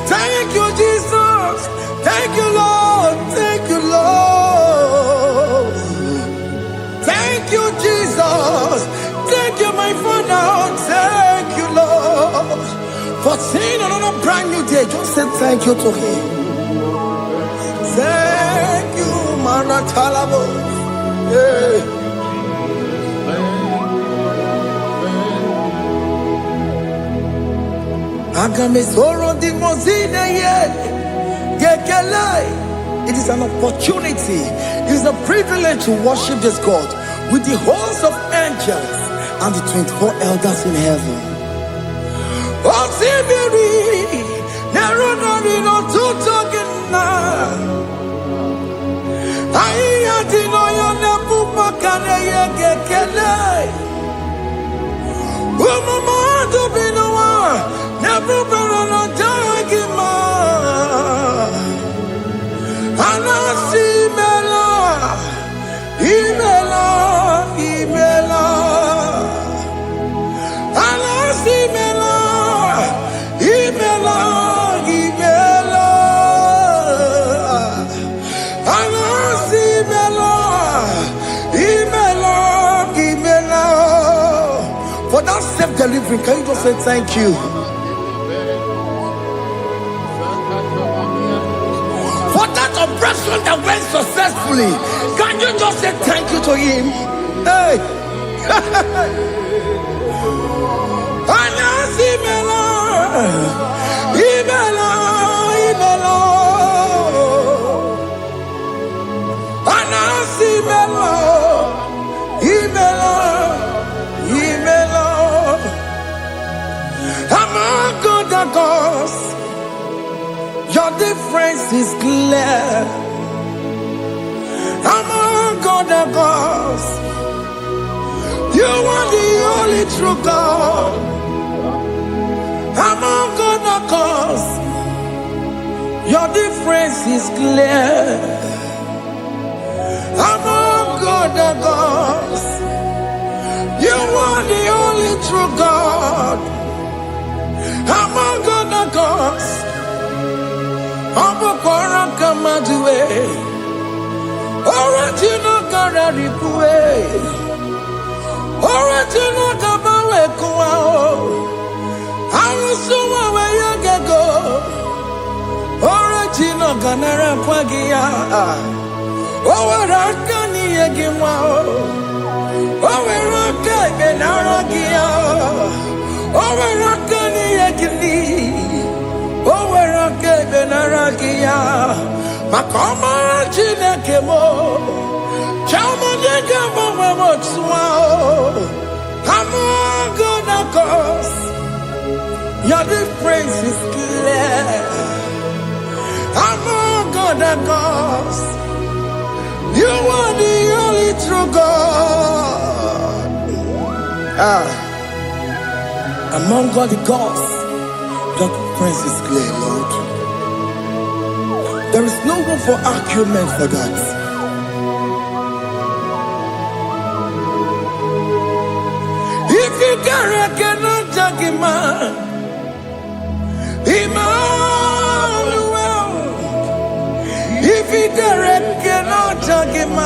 E: Thank you, Jesus. Thank you, Lord. Thank you, Lord. Thank you, Jesus. Thank you, my Father. Thank you, Lord. For seeing another brand new day, just say thank you to him. Thank you, Manatalabo. Yeah. Agame soro di mozine ye gekele. It is an opportunity. It is a privilege to worship this God with the host of angels and the 24 elders in heaven. Osimiri nerunari no tutogina. Aya dino ya nebu makane ye gekele. Umamadu binowa nebu berana jagima. Anasi mela, imela, imela. Anasi mela, imela, imela. Anasi mela, imela, imela. For that safe delivery, can you just say thank you? For that operation that went successfully, can you just say thank you to him? Hey! Anasi mela, imela, imela. Anasi mela, imela, imela. Among other gods, your difference is clear. Among other gods, you are the only true God. Among other gods, your difference is clear. Among other gods, you are the only true God. Among other gods, Obokora Kamadue, original Gararipue, original Gabawe Kuao, Arusuma Wayagago, original kanara kwagia. Owarakani egimwa. Owaraka benaragia. Owarakani egini. Owaraka benaragia. Makoma chinekemo. Chama negamo mamotswa. I'm gonna cause your difference is clear. I'm gonna cause you are the only true God. Among all the gods, your difference is clear, Lord. There is no room for argument for that. If you cannot judge him, Emmanuel. If you cannot judge him,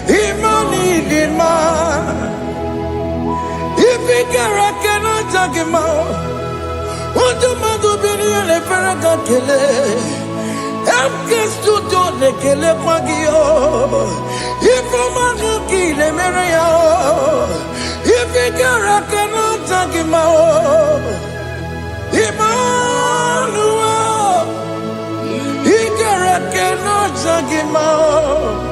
E: Emmanuel. If you cannot judge him, what do you do? Be the Faraka Kele. I'm just to do the Kele Pagio. If I'm not kill him, if you cannot take him out, Emmanuel, he cannot take him out,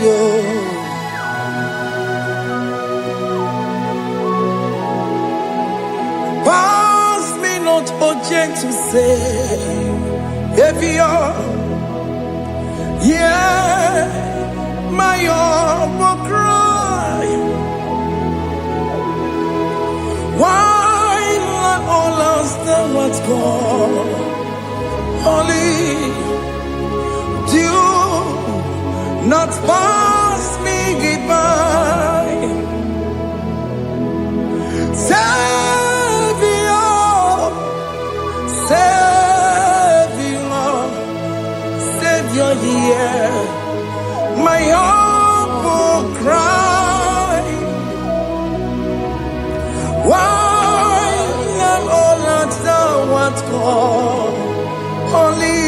E: yo. Pass me not, oh gentle say, if you're, yeah, my humble cry. Why not all us the what's gone? Only do not pass me goodbye. Savior, here, my humble cry. Why not all that thou art called? Only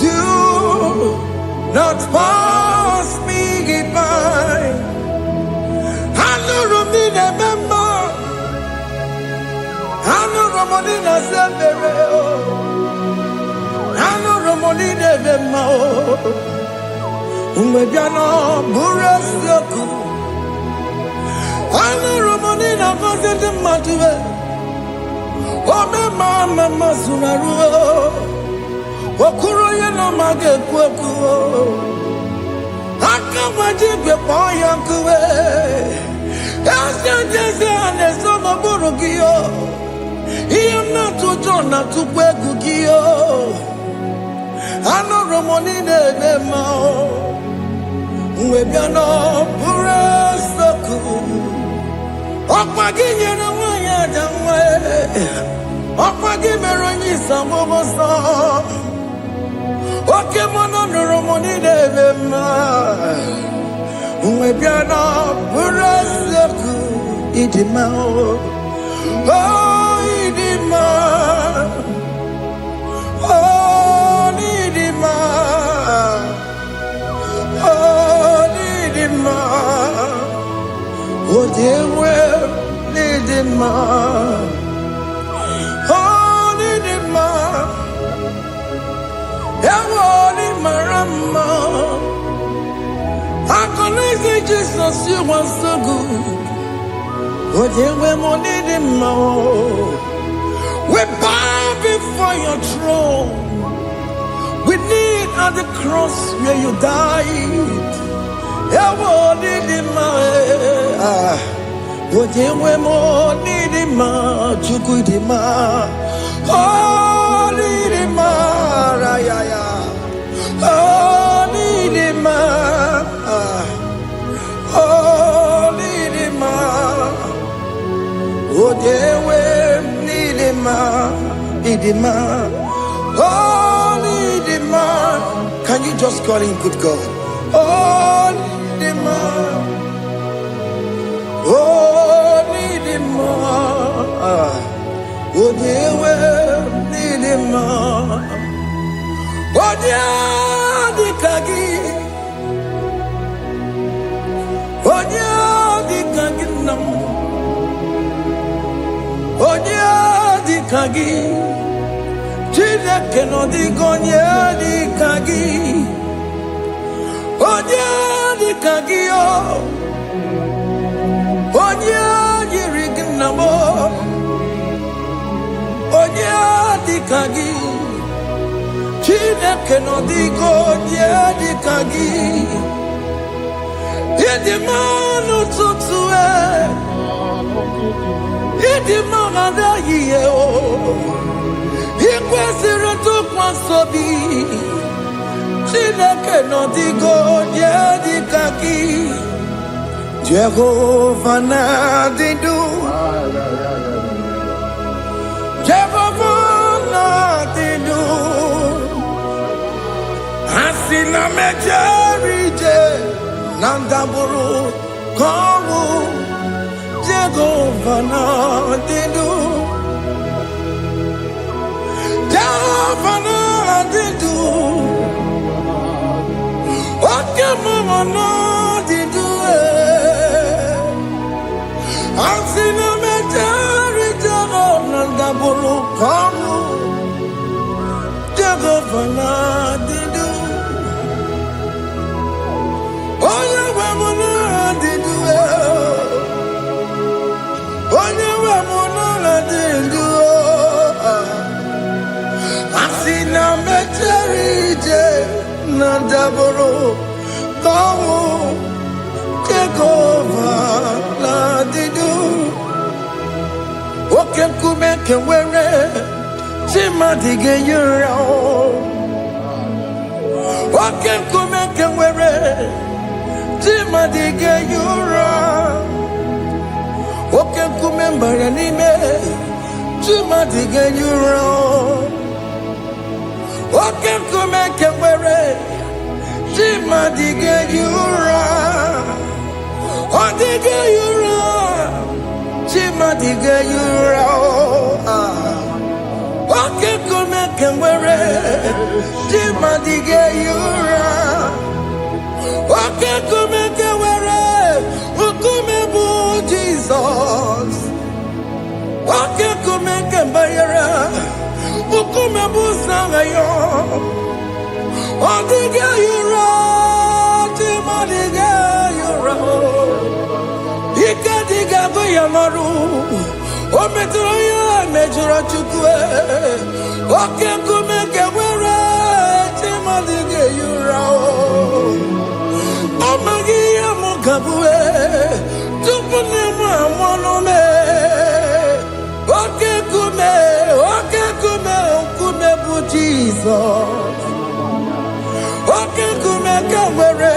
E: do not pass me goodbye. I know me remember. I know Ramonina Severo. I know Ramonina Vemo. Umebiano Burasioku. I know Ramonina Vaset Matue. Oh, Mama Masunaru. Okuro Yano Mage Kweku. I can't wait to boy Yanku. I am not to John to Pegugio. I know Romani Nevemo. Webiano Purasoku. Okpagi na wanya jamwe. Okpagi meroni samoboso. Okemono Romani Nevema. Webiano Purasoku. Idimao. Oh, Idima. Oh, Idima. Oh, Idima. Oh, dear, well, Idima. Oh, Idima. Idima, Rama. I can say Jesus, you are so good. We bow before your throne. We need at the cross where you died. Oh, dewe idima, oh, idima. Can you just call him good God. Oh, the man. Oh, the man. Oh, the man. Oh, the kagi. Oh, the kagi nam. Oh, the kagi. Chineke no di gonye di kagi. Onye di kagi o. Onye yiri gnamo. Onye di kagi. Chineke no di gonye di kagi. Yedi manu tutue. Yedi mangada yiye o. Ikwesịrị ntụkwasị obi Chineke nọ dịgo onye dịka gị Jehova na-adị ndụ Jehova na-adị ndụ Asị na mejere ije na ndagwurugwu ka ọnwụ Jehova na-adị ndụ Javana didu, Okemana didu, Asina mejari Javana dabulu kamu, Javana didu, Oya wamana didu, Oya wamana didu. Asina mecherije na daboro kamu Jehova la didu Oke kume kewere Chima dige yura Oke kume kewere Chima dige yura Oke kume mbara nime Chima dige yura Oke kume kewere Chima dige yura Odige yura Chima dige yura Oke kume kewere Chima dige yura Oke kume kewere Ukume bu Jesus Oke kume kewere Ukume busanga yo Odiga yura Tima diga yura Ika diga go yamaru Ometro ya mejura chukwe Oke kume kewere Tima diga yura Omagi ya mukabwe Tupune mwa mwanome Oke kume bu Jesus Oke kume kewere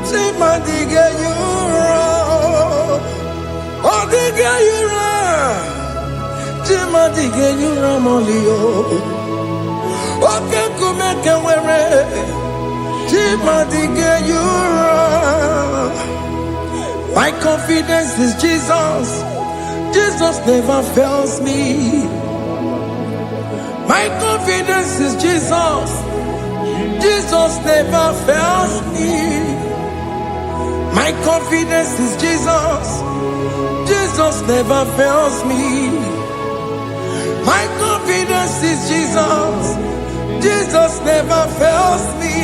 E: Chima dige yura Odige yura Chima dige yura molio Oke kume kewere Chima dige yura My confidence is Jesus Jesus never fails me My confidence is Jesus. Jesus never fails me. My confidence is Jesus. Jesus never fails me. My confidence is Jesus. Jesus never fails me.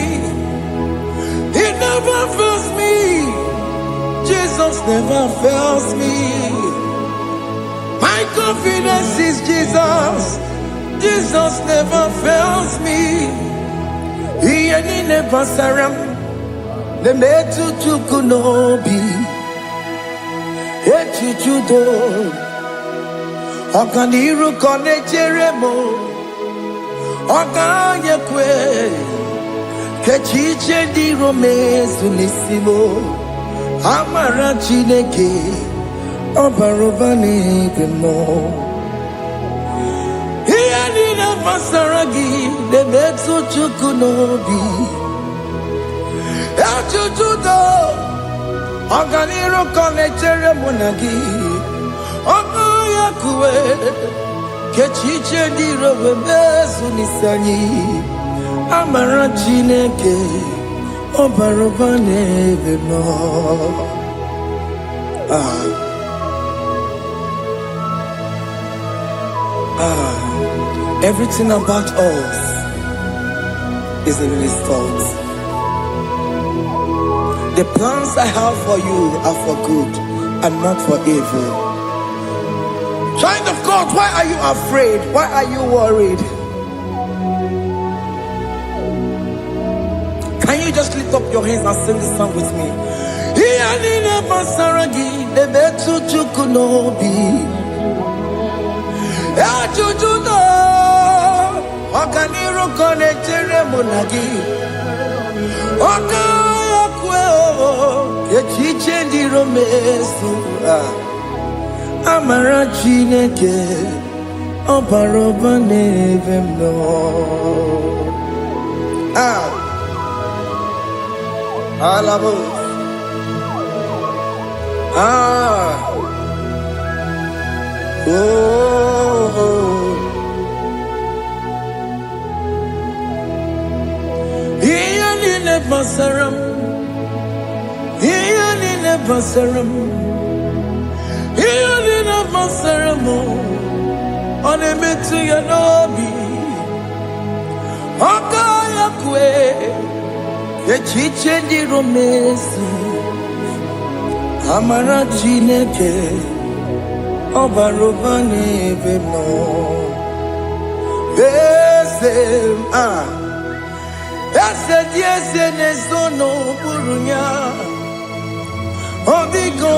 E: He never fails me. Jesus never fails me. My confidence is Jesus. Jesus never fails me. He any never saram. The metu tukunobi. Echuchudo. Okaniru kone jeremo. Okanye kwe. Kechiche di romezu nisimo. Amara chineke. Obarobani kemo. Masaragi, the Metsu Chukunobi. Ejujudo Oganiro Konechere Monagi Oya Kue Kechiche Diro Bezu Nisani Amara Chineke Obarobane Veno Everything about us is in His thoughts. The plans I have for you are for good and not for evil. Child of God, why are you afraid? Why are you worried? Can you just lift up your hands and sing this song with me? Okaniro Konechere Monagi Okaya Kweo Kechiche Diro Mesu Amara Chineke Obarobane Vemno Alabo Basaram, Ianina Basaram, Ianina Basaramo, on a metu Yanobi, Okaya Kwe, the Chiche di Romesu, Amara Chineke, Obarobane Vemo, Besem, yes, no burunya. Obigo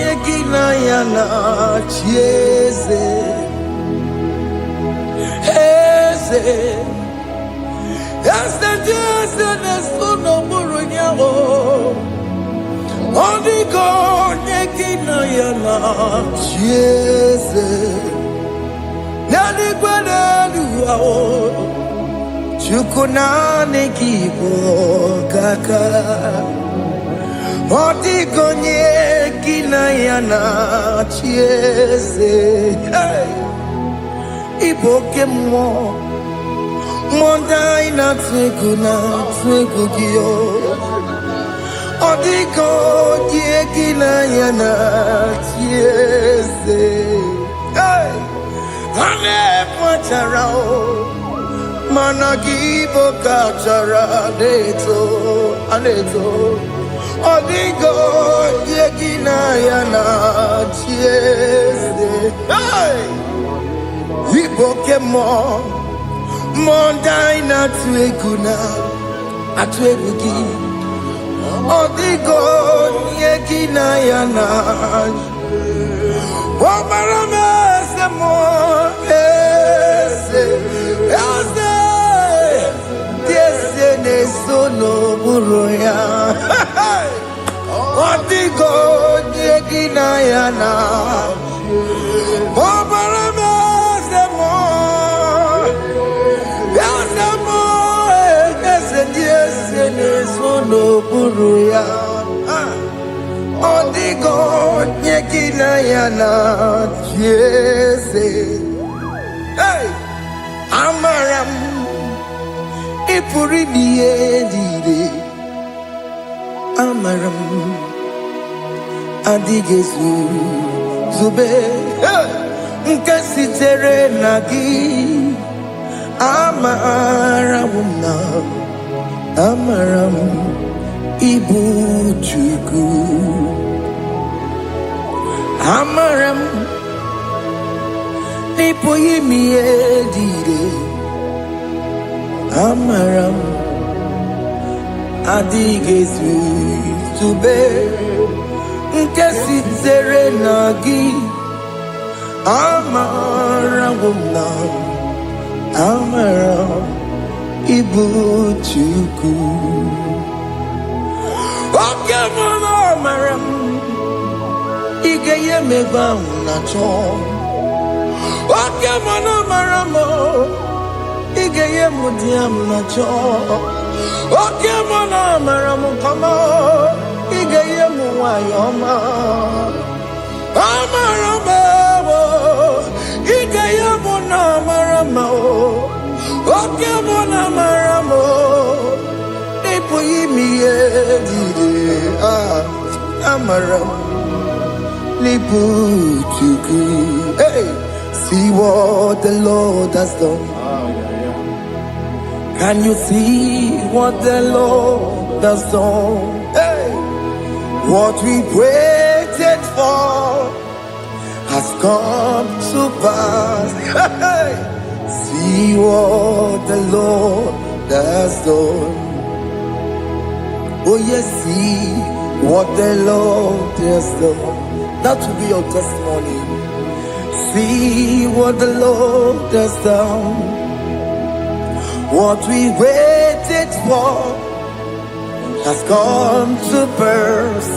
E: yekina yana chieze. Yes, no burunya. Obigo yekina yana chieze. Nani kwanaluwa. Chukunane kibo kaka Otikonye kinayana chiese Iboke mo Mondai na twegugio Otikonye kinayana chiese Ane pacharao Managibo kachara aneto Odigo yegina yana chiese Iboke mo Mondai na tweguna Atwegugi Odigo yegina yana Wamarame se mo Sono buruya Otigo yegina yana Obarame semo Yasemo Esene sono buruya Otigo yegina yana Jese Hey Amaram Ipuri niye Amaram Adigezu Zube Nkasitere nagi Amaramuna Amaram Ibu Chuku Amaram Ipuri niye Amaram Adigezu Zube Nkasitere nagi Amaramuna Amaram Ibu Chuku Oke mwana Amaram Igeye meba unacho Oke mwana Amaramo Igeye mudiam nacho Okay, mona maramu kama igeye muwayoma. Amarama, igeye mona marama. Okay, mona maramo. Ipo yimiye dide amaram. Hey, see what the Lord has done. Can you see what the Lord has done? Hey, what we waited for has come to pass. Hey, see what the Lord has done. Oh yes, see what the Lord has done. That will be your testimony. See what the Lord has done. What we waited for has come to pass.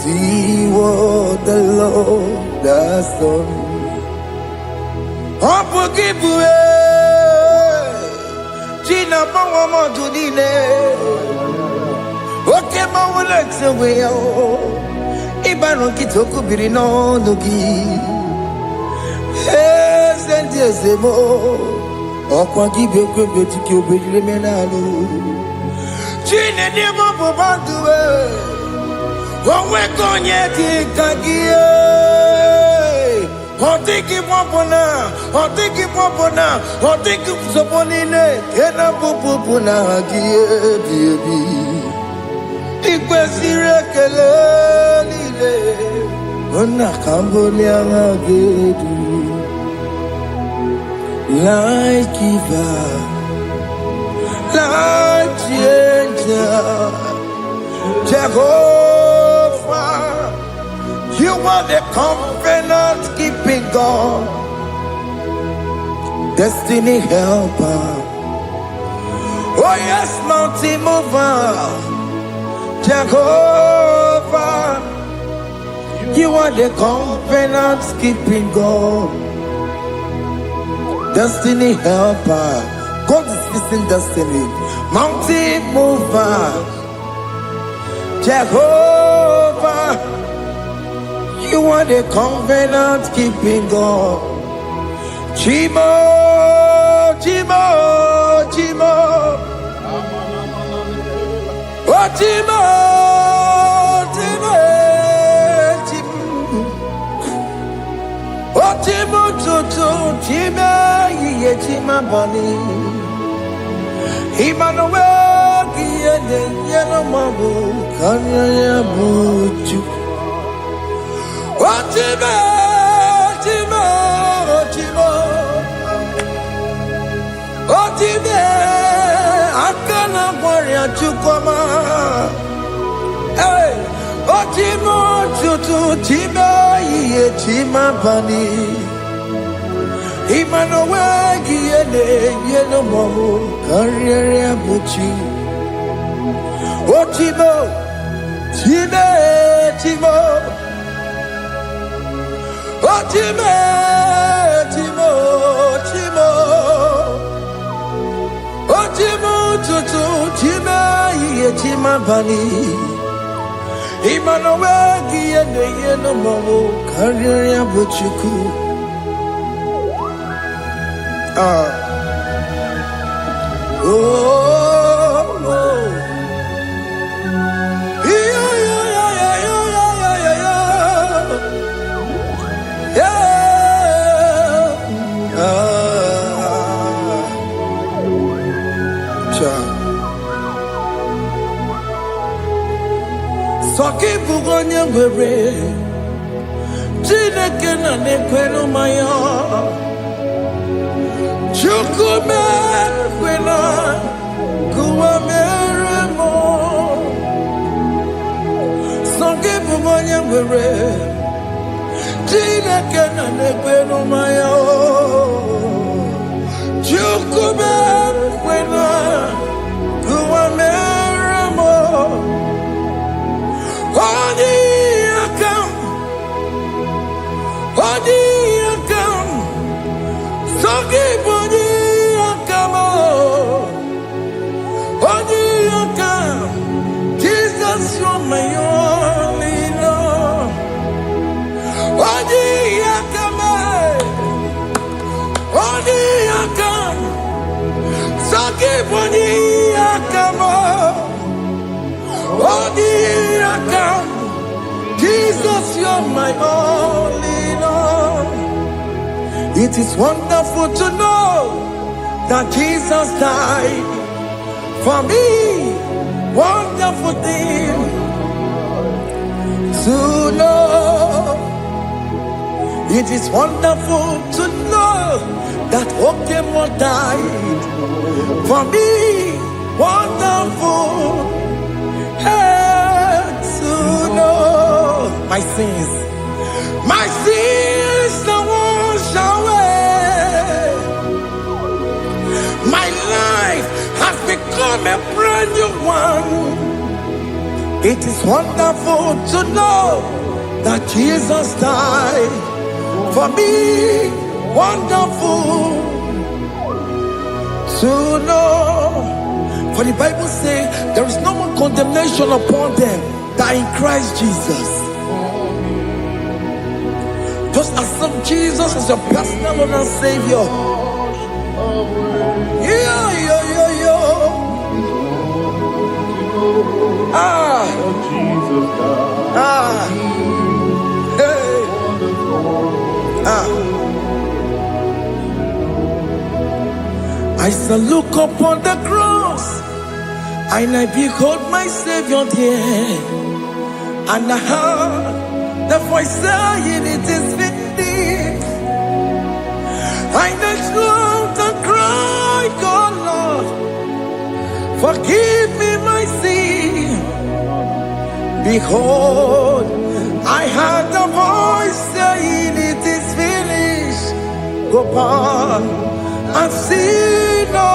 E: See what the Lord has done. Opogibwe, Gina Bawa Judine, okay, Mawalex away. Ibano kitoko birino nogi. Sendezemo. Okwa gibe kwebe tiki obejile menalo. Chine demo bobanduwe. Onwe konye kikagie. Otiki mwapona. Otiki msoponine. Kena pupupuna hagie biebi. Ikwesire kelelile ona kamboni angagedu like giver, like changer, Jehovah, you are the covenant keeping God, destiny helper. Oh yes, mountain mover, Jehovah, you are the covenant keeping God, destiny helper. God is fixing destiny. Mountain mover, Jehovah, you are the covenant keeping God. Chimo. Oh, Chimo. Chima ye chima bani Emmanuel kiende yeno mabu kanya ya buchu. Chima akana warrior chukoma. Hey, Chimo chima ye chima bani Emmanuel kiende yeno mabu kanya ya buchu. Chimo. Chima ye chima bani Emmanuel kiende yeno mabu kanya ya buchu. Soki bugonye were Chineke na nekwenu maya Chukume kwena kuwa meremo. Soki bugonye were Chineke na nekwenu maya Chukume kwena kuwa meremo. Odi akam, soki bodi akamo. Only I can. Jesus, you're my all in all. It is wonderful to know that Jesus died for me. Wonderful thing to know. It is wonderful to know that Okemo died for me. Wonderful to know my sins are washed away. My life has become a brand new one. It is wonderful to know that Jesus died for me. Wonderful to know. For the Bible says there is no more condemnation upon them that are in Christ Jesus. Just accept Jesus as your personal Lord and Savior. I shall look upon the cross and I behold my Savior there, and I heard the voice saying, "It is finished." I knelt and cried, "God, Lord, forgive me my sin." Behold, I heard the voice saying, "It is finished. Go on and sin no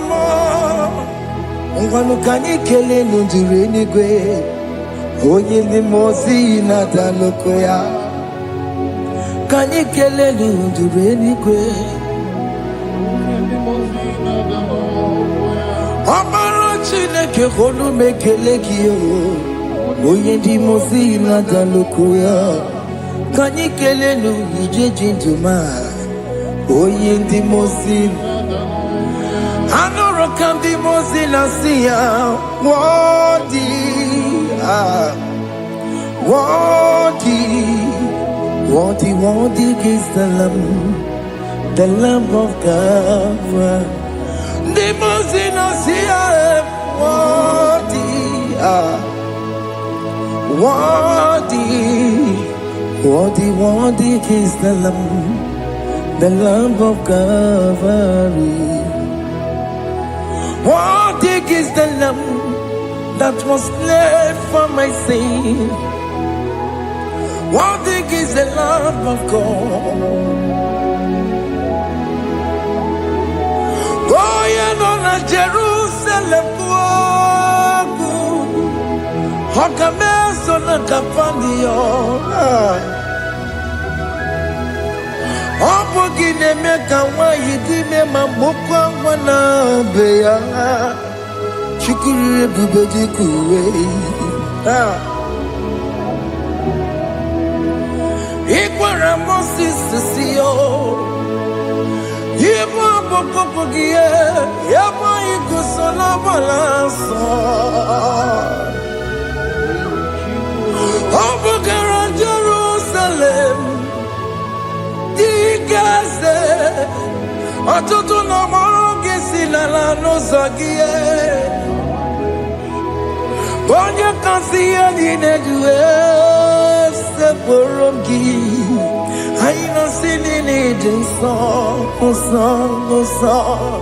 E: more." Ngwanu kanyi kele nundure nigwe, onye limozi na daloko ya. Kanyi kele nundure nigwe, Amara Chineke holu mekele kiyo, onye limozi na daloko ya. Kanyi kele nundure jinduma, onye limozi. Anoro kandi mozina siya, worthy is the Lamb of God. The mozina siya, worthy is the Lamb of Calvary. Worthy is the Lamb that was slain for my sin. Worthy is the Lamb of God. Going on a Jerusalem walk, Hokameso na kapandio. Opogine meka wa yidime mamukwa wana beya. Chukuru bubedi kuwe. Ikwara Moses siyo. Yebo bokopogie. Yebo ikusola balanso. Opogara Jerusalem. Digase. Atutu na moronge silala no zagie. Bonye kansiya dinedue se porongi. Aina sinini dinson, son.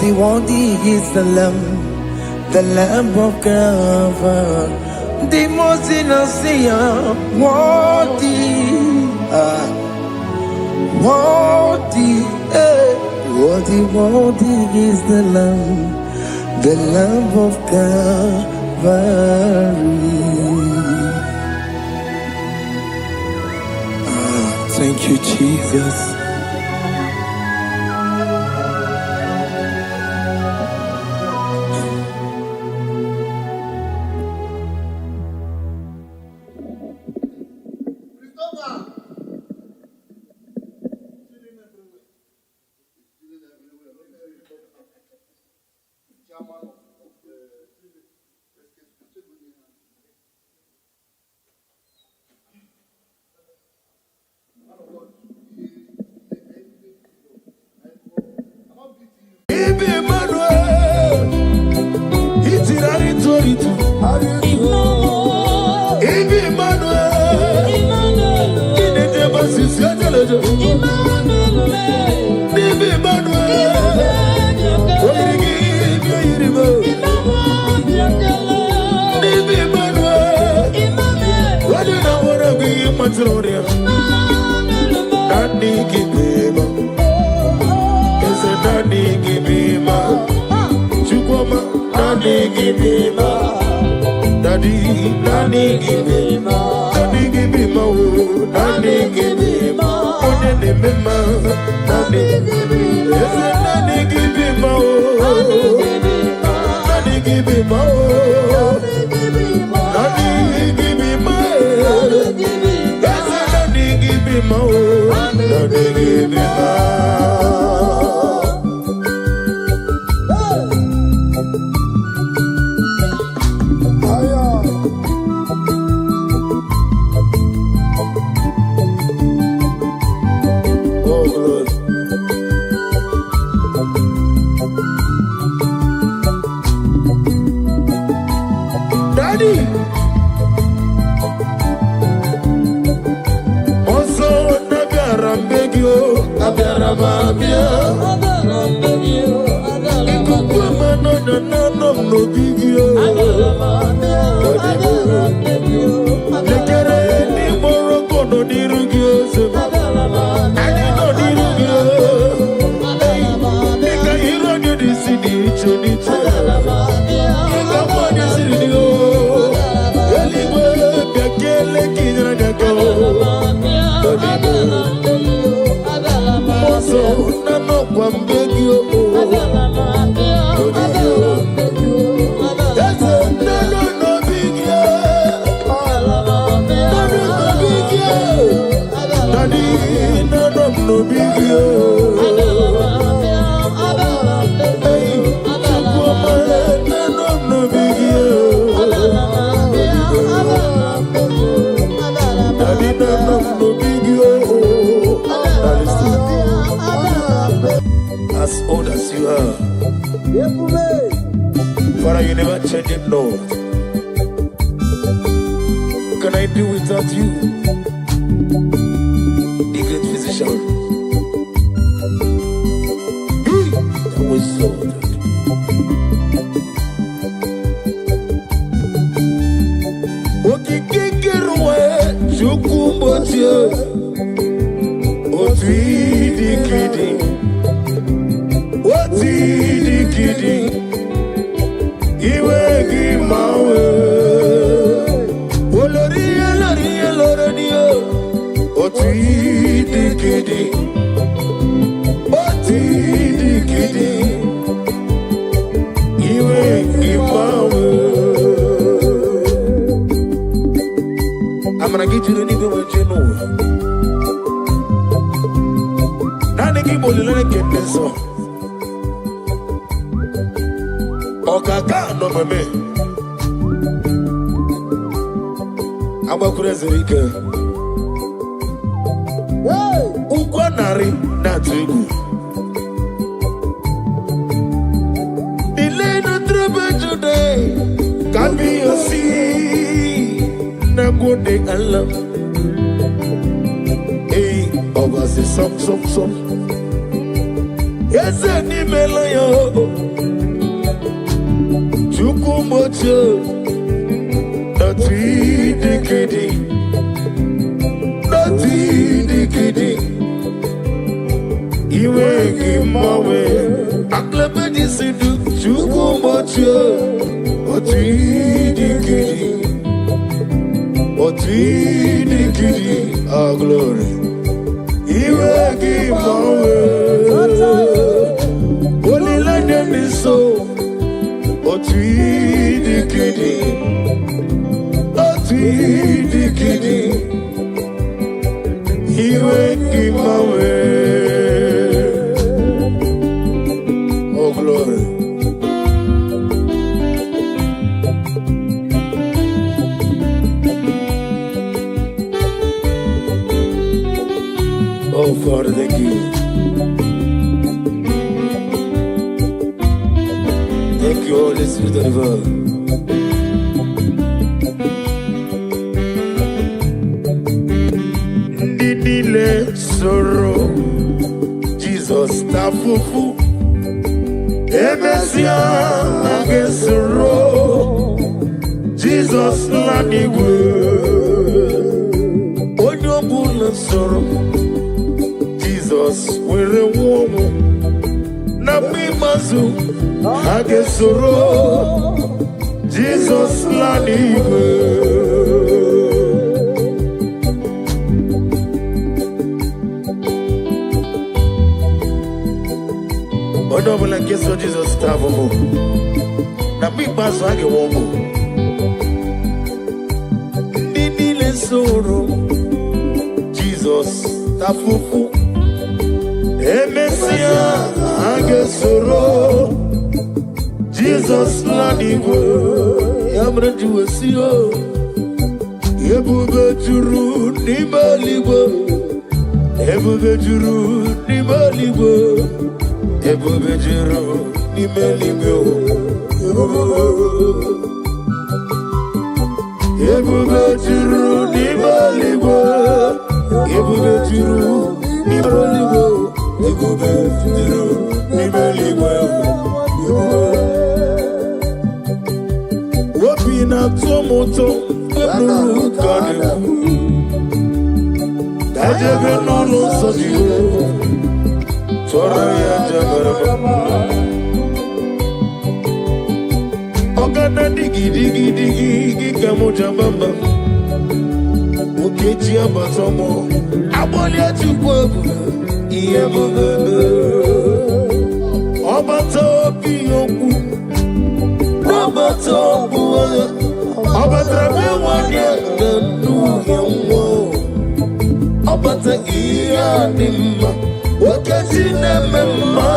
E: Worthy is the Lamb of God. The most innocent, worthy is the Lamb of Calvary. Thank you, Jesus.
C: As old as you are, Father, you never change it, Lord. Can I do without you, the great physician? That was so good. Okikikiruwe chukumbotie otwidikidi otwidikidi iwegi mawe oloriye otwidikidi otwidikidi iwegi mawe. I'm gonna get you the nigga what you know. Now they keep on get this song. Okaka no me. I'm a crazy weekend. Ukwanari na tugu. Delay no trouble today. Can be your seed. Good day and love. Hey, over the some. Yes, any melayo. Chukumocho. Not decade. Not decade. You make him away. Aklebedi sidu. Chukumocho. Not decade. Otwidikidi, our glory. Iwegi mawe. Only let them be so. Otwidikidi. Otwidikidi. Iwegi mawe. Oh glory. Father, thank you. Thank you, Holy Spirit of God. Ndidile soro, Jesus tafufu. Emesia age soro, Jesus lanigwe. Onyobula soro, Jesus were womu. Namimazu age soro, Jesus lanigwe. Odobola keso Jesus tafufu. Namimazu age womu. Ndidile soro, Jesus tafufu. Emesia age soro, Jesus lanigwe. Yamre juwesio, ebube juru nimaligwe. Ebube juru nimaligwe. Ebube juru nimaligwe. Ebube juru nimaligwe. Ebube juru nimaligwe. Ebube juru nimaligwe. Wapina tomoto eburu kane. Dajebe nono sojiyo. Tora ya jabarama. Ogana digi digi digi kamoja mama. Okechi abatomo. Aboli atukwebu. Iye mubebe. Obato biyoku. Obato buwa. Obatrabe wanye denu yamwo. Obata iya nimma. Okechi nememma.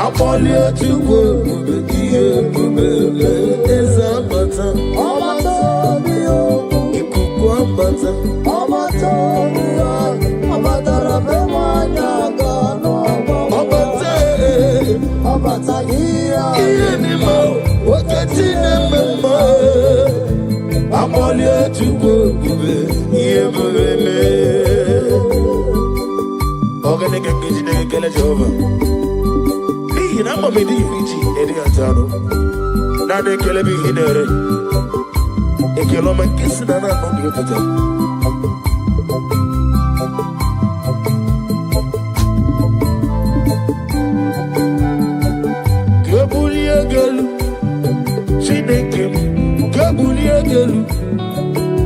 C: Aboli atukwebu. Iye mubebe. Eza bata. Obato biyoku. Ikuku abata. Obato biyoku. Iye ni mo, wakati nemema. Aboli atukwe kube, iye mubeme. Oganeke kiji nege kele Jehova. Ni nama medi yurichi, edi atano. Nade kele bi hinere. Ekelo mankisi na nondi yopata.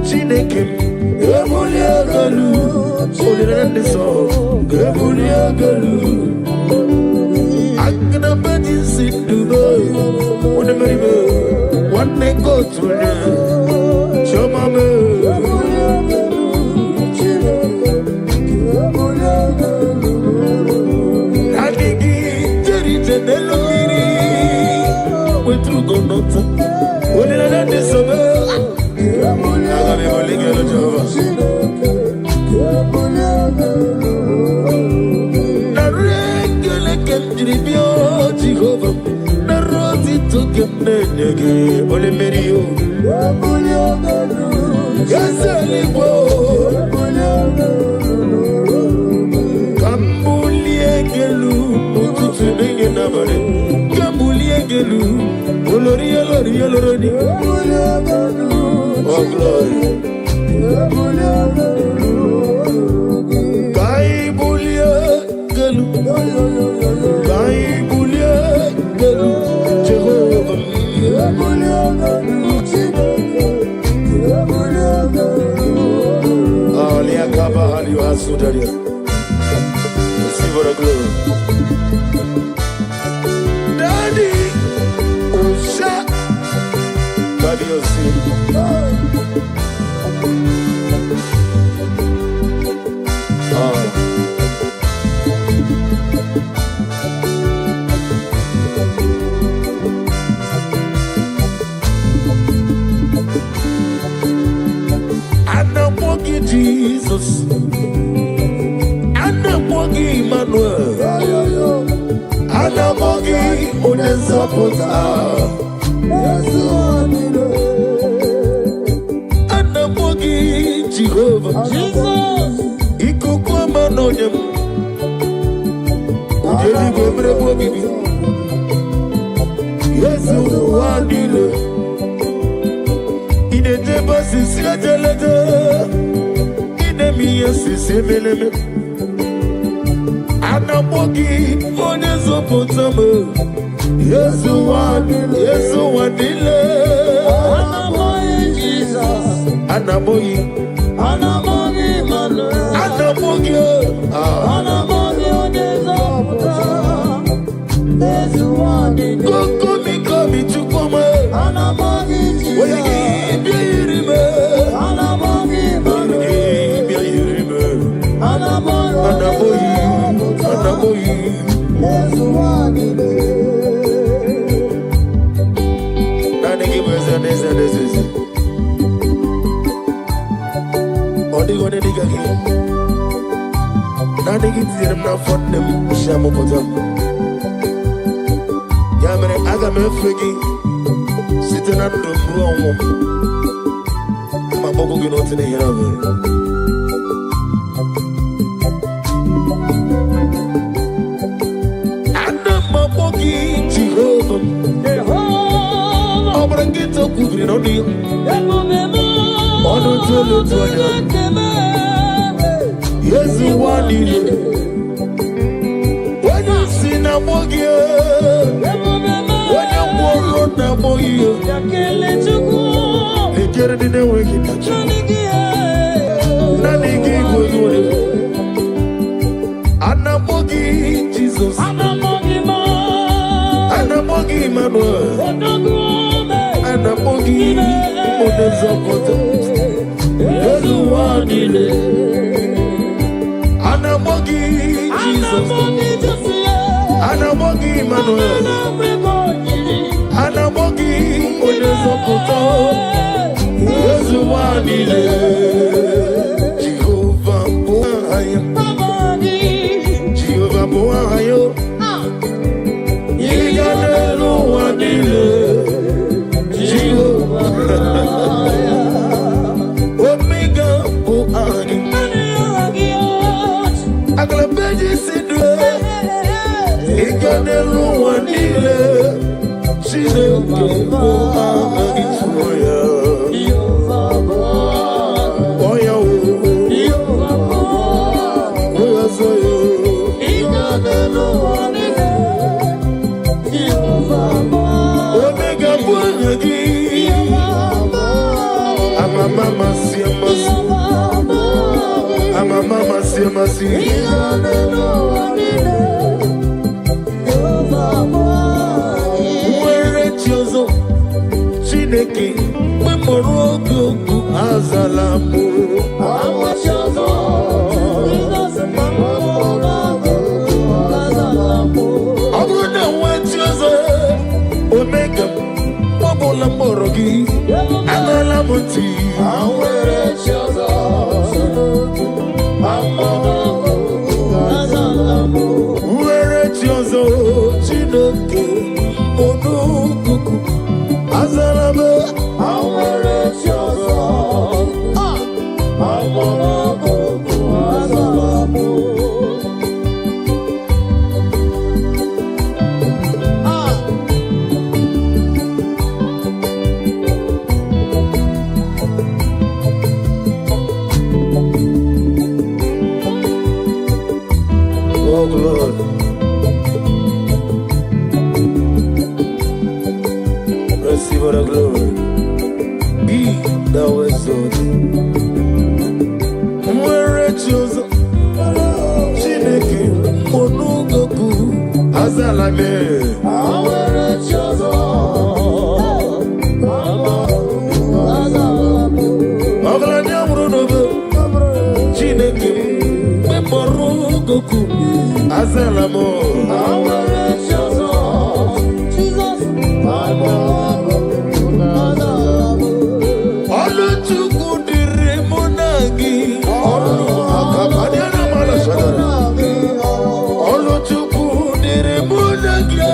C: Chineke Galu, Solidaneso, Galu. I'm gonna bet you sit to go. What the very one they go to show mama. I think it's a deliri. We threw go not. What did I do so well? Jehovah, na roti to kemnege ole merio. Gazalibo, Kambuliegelu, ututu nege nabare. Kambuliegelu, olori. Oh glory. Kaibuliegelu, Jehovah. Aliakaba aliwasudaria. Receive our glory. Daddy, Osha, Daddy Osi. Jesus, nzọpụta anamọ gị Jehova ikuku ọma n'onye m onye eluigwe mere m obibi Yesu ụwa niile ị na-ejebe osisi ejelede ị na-eme ihe osisi emeleme anamọ gị onye nzọpụta m Yesu ụwa niile anamọ Jesus anamọ gị anamọ gị onye nzọpụta Yesu ụwa niile komi chukwuma anamọ gị onye gị bịa yiri m anamọ gị bịa yiri m anamọ gị Yesu ụwa niile nani gị bụ eze ọ dịghị onye dịka gị naanị gị tinyere m n'afọ nne m si amụpụta m ya mere aga m efe gị site na ndụ m ruo ọnwụ ma kpọkụ gị n'otu n'ihe ọbụla ana m akpọ gị Jehova ọ bụrụ gị tokwubiri n'ọnụ ya ọnụ tolu anya Yesu ụwa niile onye si na-agbọ gị onye gwọrọ na-agbọ gị ekere dị na-enweghị ntachi naanị gị bụ onye anamọ gị Jizọs anamọ gị Emmanuel anamọ gị onye nzọpụta Yesu ụwa niile anamọ gị Jizọs anamọ gị Emmanuel anamọ gị onye nzọpụta Yesu ụwa niile Jehova bụ aha ya Jehova bụ aha ya ịga n'elu ụwa niile Jehova Omega bụ aha gị agalabeji si due ịga n'elu ụwa niile Chineke bụ aha gị tụrụ ya ọya ọzọ ya Omega bụ aha gị amama masị amasị amama masị amasị nwere chi ọzọ Chineke mgbe mụrụ oge okwu azala mụ ọ bụrụ na nwe chi ọzọ Omega ọ bụla mkpọrọ gị anala m ntị nwere chi ọzọ Chineke onukuku azala m Oh Lord, receive the glory, be thou exalted. Nwere chi ọzọ Chineke onugoku azala m ọgaranya mụrụ n'obe Chineke mgbe mkpọrọ goku azala m ọlụ Chukwu dịrị mụ na gị ọlụ Chukwu dịrị mụ na gị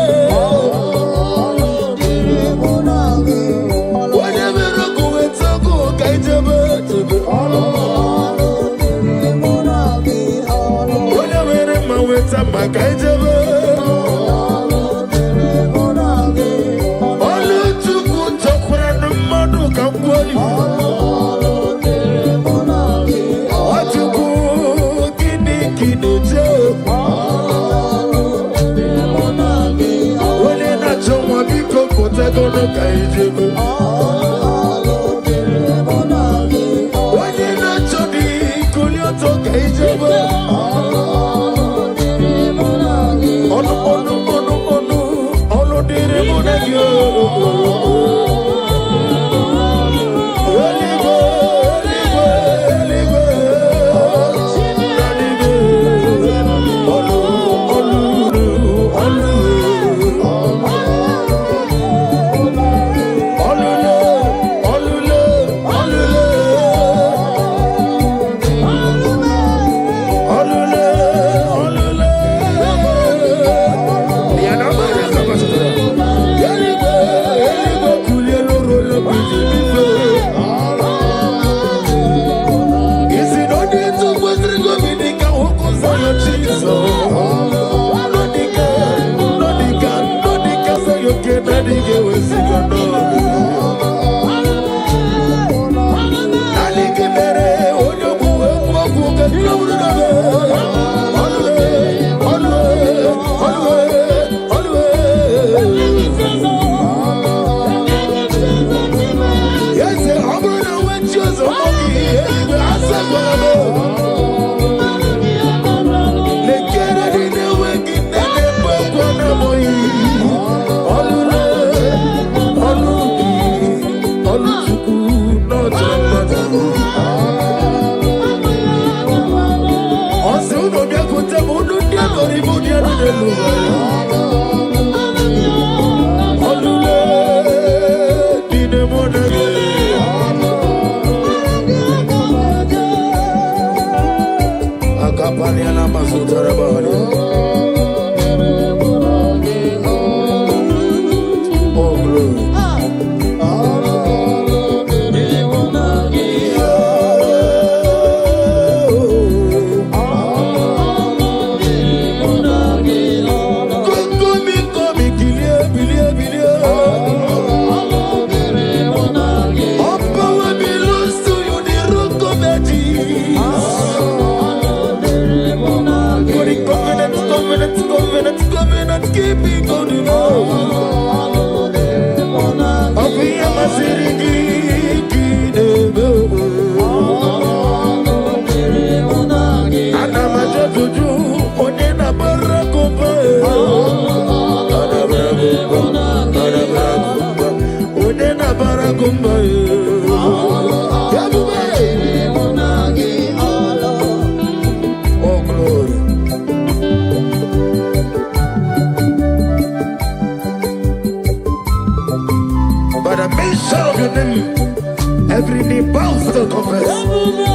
C: Every knee bows to confess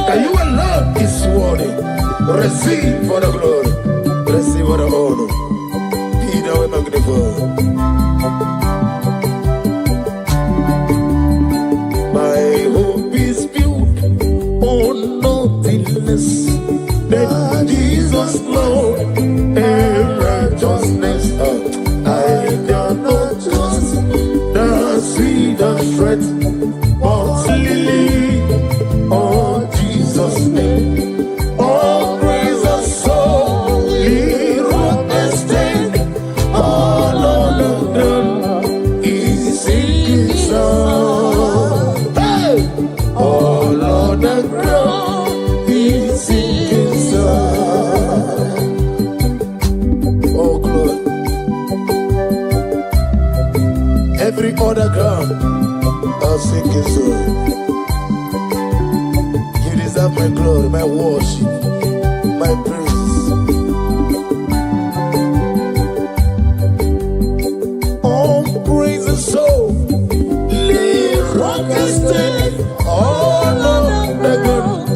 C: that you alone is worthy. Receive for the glory, receive for the honor. Be thou magnified. My hope is built on nothing less than Jesus' Lord and righteousness. I cannot trust the sweetest threat. Lily on Jesus' name, all praise the soul, he wrote the stain, all on the ground, is sinking sun. Hey! All on the ground, is sinking sun. Oh, glory. Every other ground, I'll sing his song. You deserve my glory, my worship, my praise. All praise the soul, live rock and stay. All of the ground,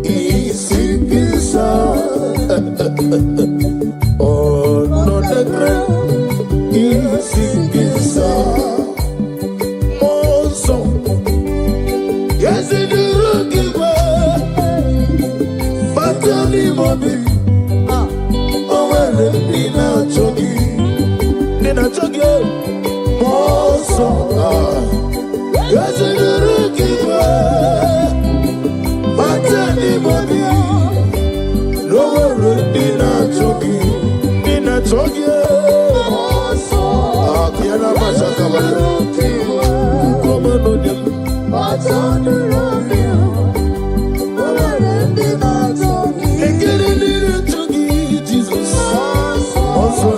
C: is singing song. All of the ground, is singing song. Yes, it is looking but tell me, Bobby, oh, well, Akiana Mashaka Kukomanonim Jesus also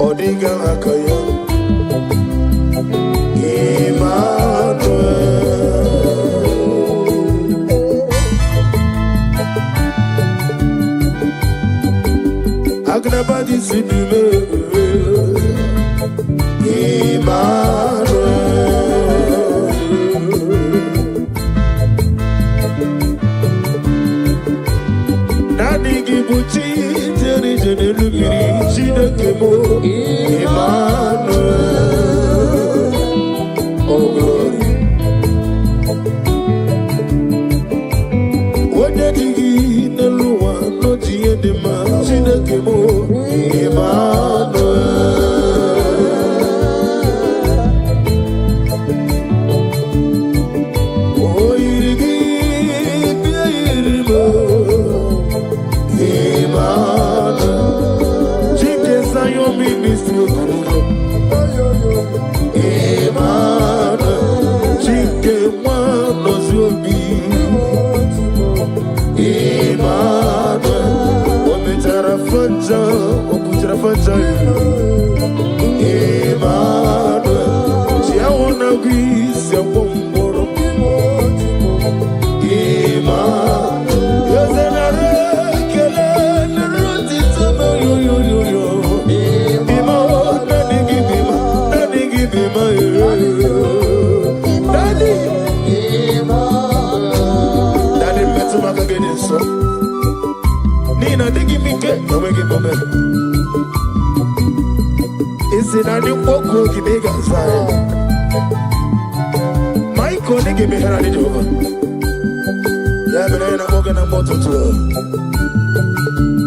C: Odiga Akaya Agnabadi Sidume Nani Gibuchi Teri Jenelugiri Chidakemo Emmanuel Oh glory Wadadigi Neluwa Noti Edema Chidakemo Emmanuel Oh Irigi Biairimo Emmanuel Chike Sayo Ministro Emmanuel Chike Mwano Zobi Emmanuel Ometarafaja Okutarafaja Emmanuel Chiawana Gwisi Awomboro Emmanuel Yozenare Kele Neruti Tama Yo Bima Nani Gibima Nani Nani Metumaka Gedeso Nina Digi Mike Nawegi Bobe Isi Nani Oko Gibega Zai Maiko Nigi Mihera Nijova Yabena Yena Moga na Moto Tu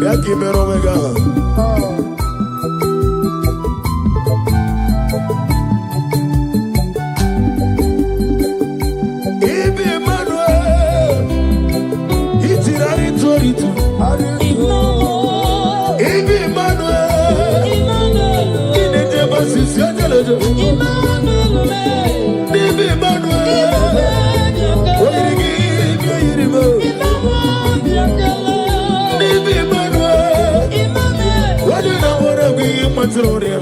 C: Yaki Mero Mega Ibi Emmanuel Itirari Toritu Ibi Emmanuel Inete Basisi Ajelejo Ibi Emmanuel Oirigi Ibi Ibi Emmanuel Wadina Wara Bi Matronia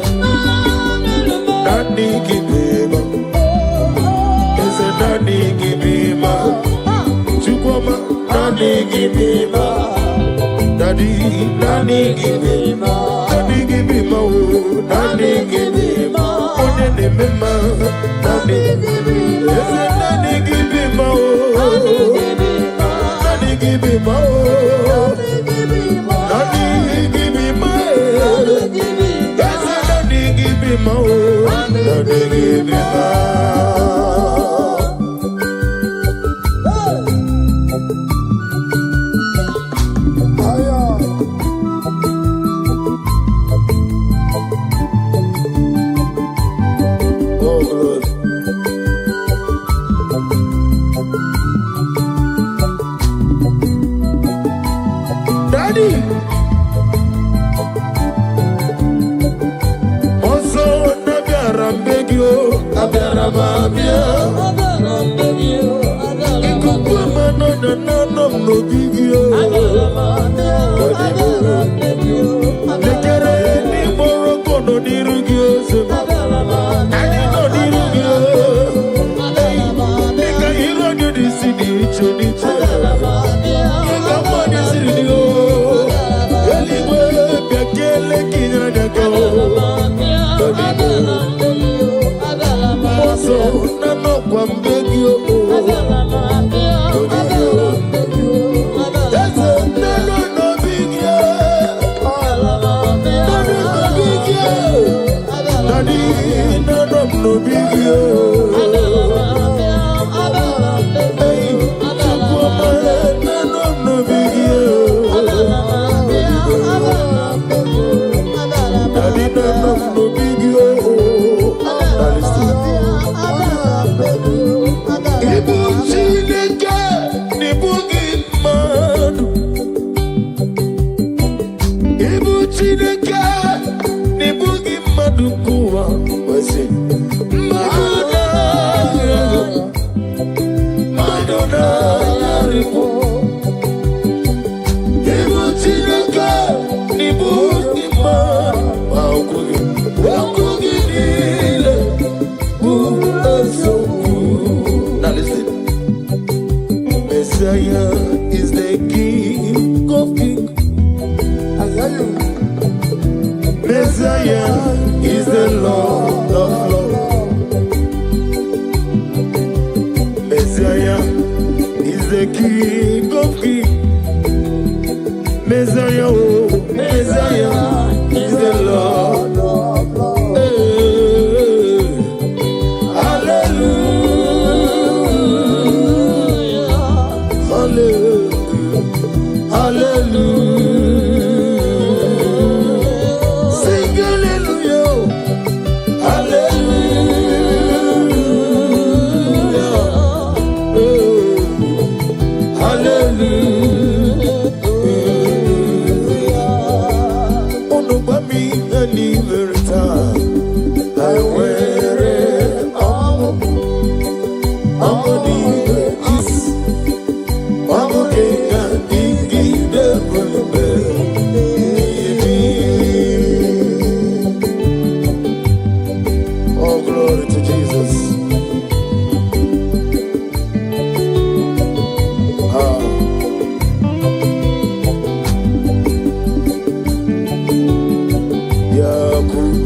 C: Nani Kibeba Ese Nani Kibeba Chukwama Nani Kibeba Daddy Nani Kibeba Nani Kibeba Nani Kibeba Onene Mema Nani Ese Nani Kibeba Nani Kibeba Nani Kibeba Ese Nani Kibeba Nani Kibeba Oh Lord. Daddy Oso Nagarambegio Abaramabia Ikukuma no no bigio Lekere ni moroko no dirugio Ani no dirugio Nika hiro ni disidi choniche Nika mani siridio Eligwe biakele kinyanyako Moso nano kwa mbegio No big Now listen. Messiah is the King of Kings. Messiah is the Lord of Lords. Messiah is the King of Kings. Messiah, oh, Messiah is the Lord of Lords. Hey, hallelujah, hallelujah, hallelujah. Sing hallelujah, hallelujah, oh, hallelujah. Onubami Eliverita, I wear it all. Amoni is Amokenga Dingi Devil. Oh, glory to Jesus. Yeah, good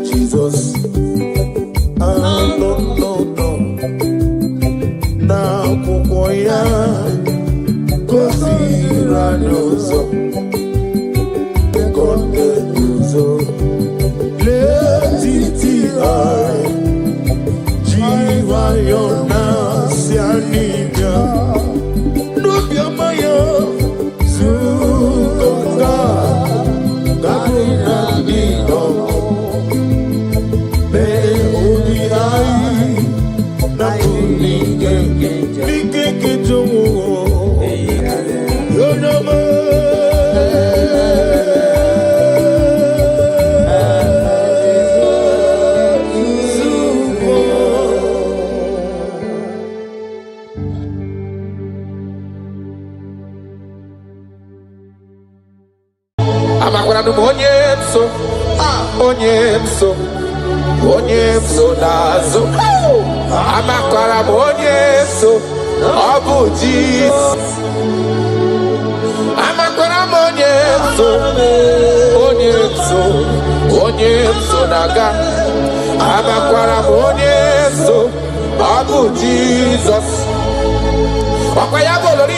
C: Jesus. No. Now, Kukoya, Kosira Nozo, Konde Nuzo, Letiti Ai, Jiva Yona, Sianibia, Nubia Maya, Zukonga, Gabina Nino. Onyemso nazo amakwara onyemso obuji amakwara onyemso naga amakwara onyemso obu Jesus Wakayabo lori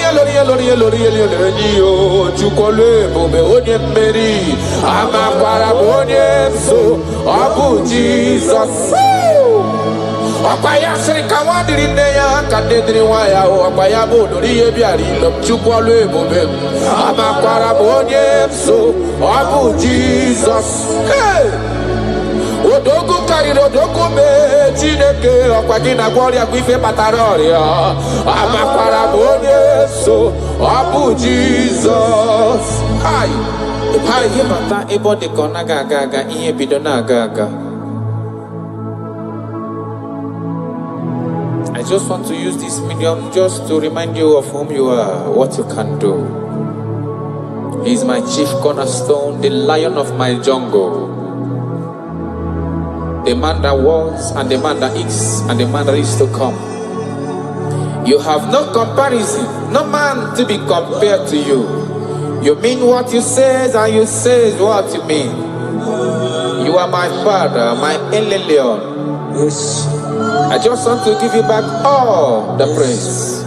C: o chukole bobe onye mmeri amakwara onyemso obu Jesus Wakaya sirika wadiri neya kadediri waya wakayabo lori ebiari lo chukole bobe amakwara onyemso obu Jesus Odogu kariri odogu me Chineke ọkwagina gloria kwife pataroria amakwara onyeso ọbụ Jesus Hai ihe bata ebe ọ dị ka ọ naga aga ihe bido na-aga aga I just want to use this medium just to remind you of whom you are, what you can do. He is my chief cornerstone, the lion of my jungle. The man that was, and the man that is, and the man that is to come. You have no comparison, no man to be compared to you. You mean what you say, and you say what you mean. You are my father, my Eleleon. Yes. I just want to give you back all the praise.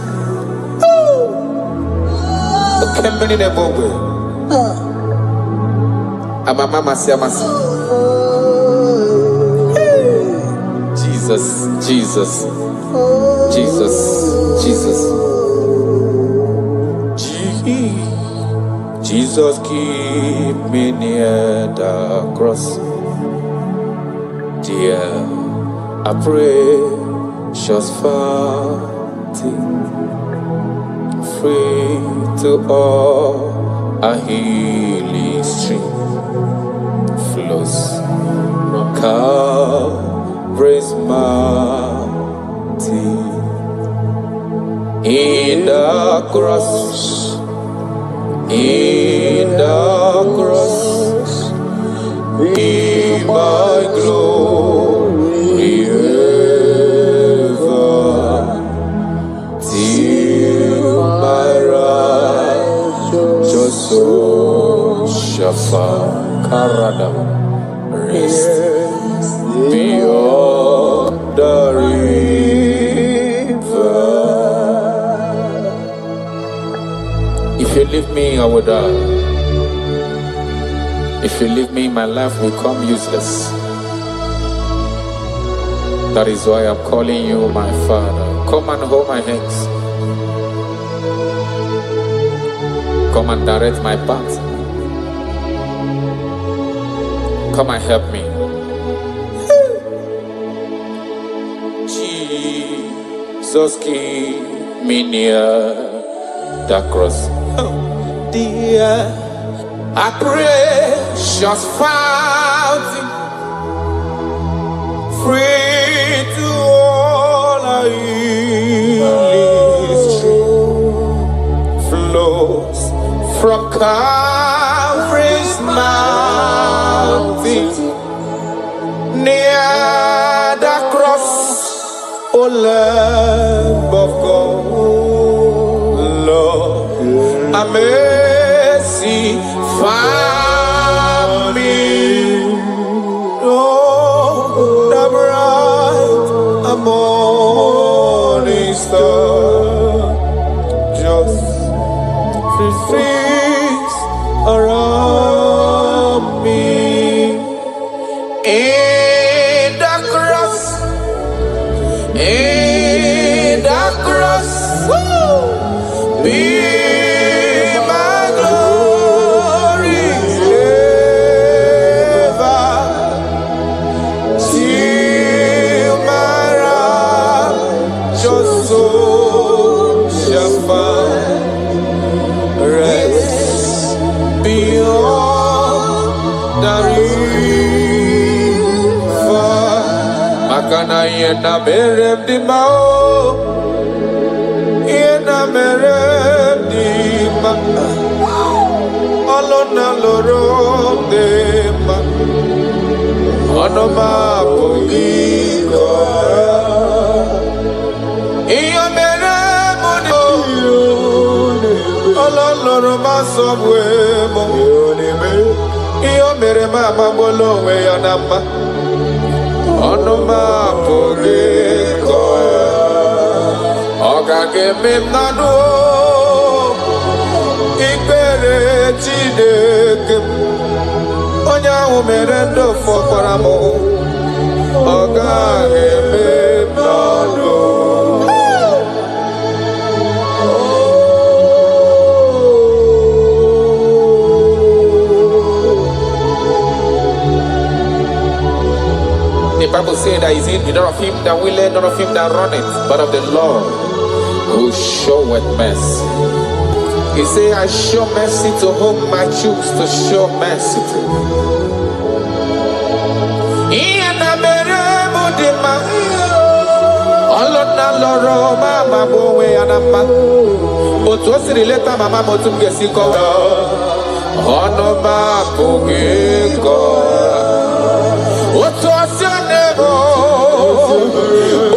C: Jesus. Jesus, keep me near the cross. Dear, I pray, just fountain, free to all, a healing stream flows from Calvary's mountain
A: In the cross, in the cross, be my glory ever, till my righteous soul shall find rest beyond the river. If you leave me, I will die. If you leave me, my life will become useless. That is why I'm calling you my Father. Come and hold my hands. Come and direct my path. Come and help me. Jesus, keep me near the cross. Oh, dear, I precious fountain, free to all I flows from Calvary's mountain, near the cross, O Lamb of God, Lord, a mercy found me. Oh, the bright morning star, just freeze around me. In the cross, in the cross, be my glory ever, till my righteous soul shall find rest beyond the river. Makana yena merem di mao, yena merem di ma, alona loro de ma, onoma pogiko. Iyo merem di alona ma sobwe mo, iyo merem ma bolo we yanama. Onoma pogiko, ogage memnado, ikere chideke, onya umerendo fokoramo, ogage memnado. The Bible says that is in not of him that willeth, not of him that runneth, but of the Lord who showeth mercy. He said, I show mercy to whom I choose to show mercy to.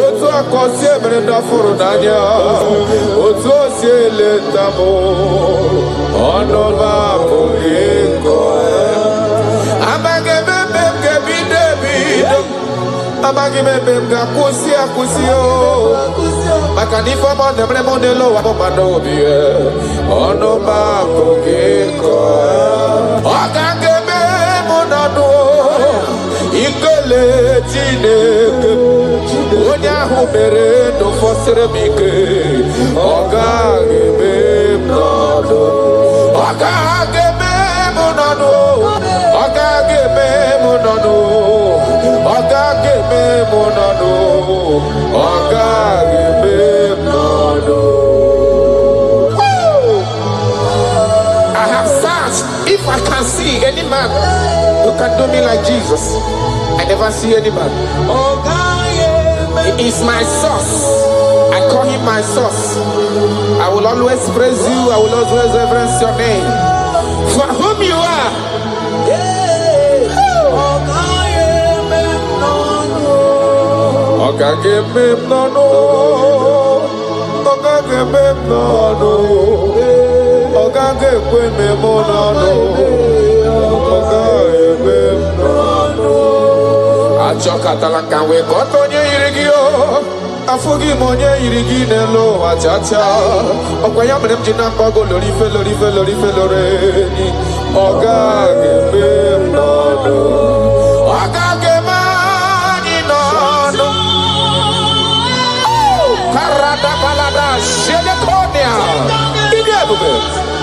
A: Otu akosi emerenda furu n'anya, otu osi eleta mụ, ọnụ m apụghị ịkọ ya. Amaghị m ebe m ga-ebido ebido, amaghị m ebe m ga-akwụsị akwụsị o, maka na ife ọma na-emere m n'elu ụwa m ma n'obi ya, ọnụ m apụghị ịkọ ya. Ọ ga-eme m n'ọnụ ikele Chineke, onye ahụ mere ndụ fọsịrị m ike, ọ gaghị eme m n'ọnụ, ọ gaghị eme m n'ọnụ, ọ gaghị eme m n'ọnụ, ọ gaghị eme m n'ọnụ, ọ gaghị eme m n'ọnụ. I have searched if I can see any man who can do me like Jesus. I never see any man. He is my source. I
C: call him my source. I will always praise you. I will always reverence your name. For whom you are. Achokatala kanwe kotonye irigio afugi monye irigi nelo achacha okwaya mrem jina kogo lorife loreni oga gebe nono karada balada shedekonia idebube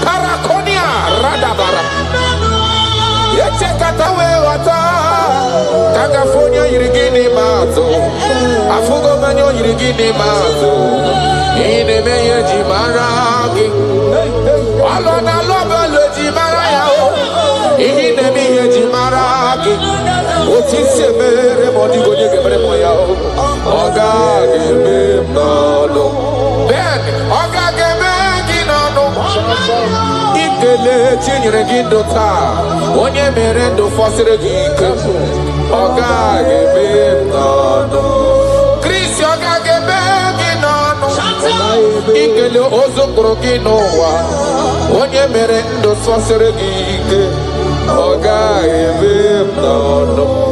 C: karakonia radabara yechekatawe wata kagafonia irigini mazo afugo manyo irigini mazo inemeye jimaragi alona lobe jimarayao inemeye jimaragi otisemere modigo yegemere moyao ogageme nono ben ogageme ginono ikele chinyere gindota onye mere ndo fosire gike ogageme nono Kristi ogageme ginono ikele ozokoro ginowa onye mere ndo fosire gike ogageme nono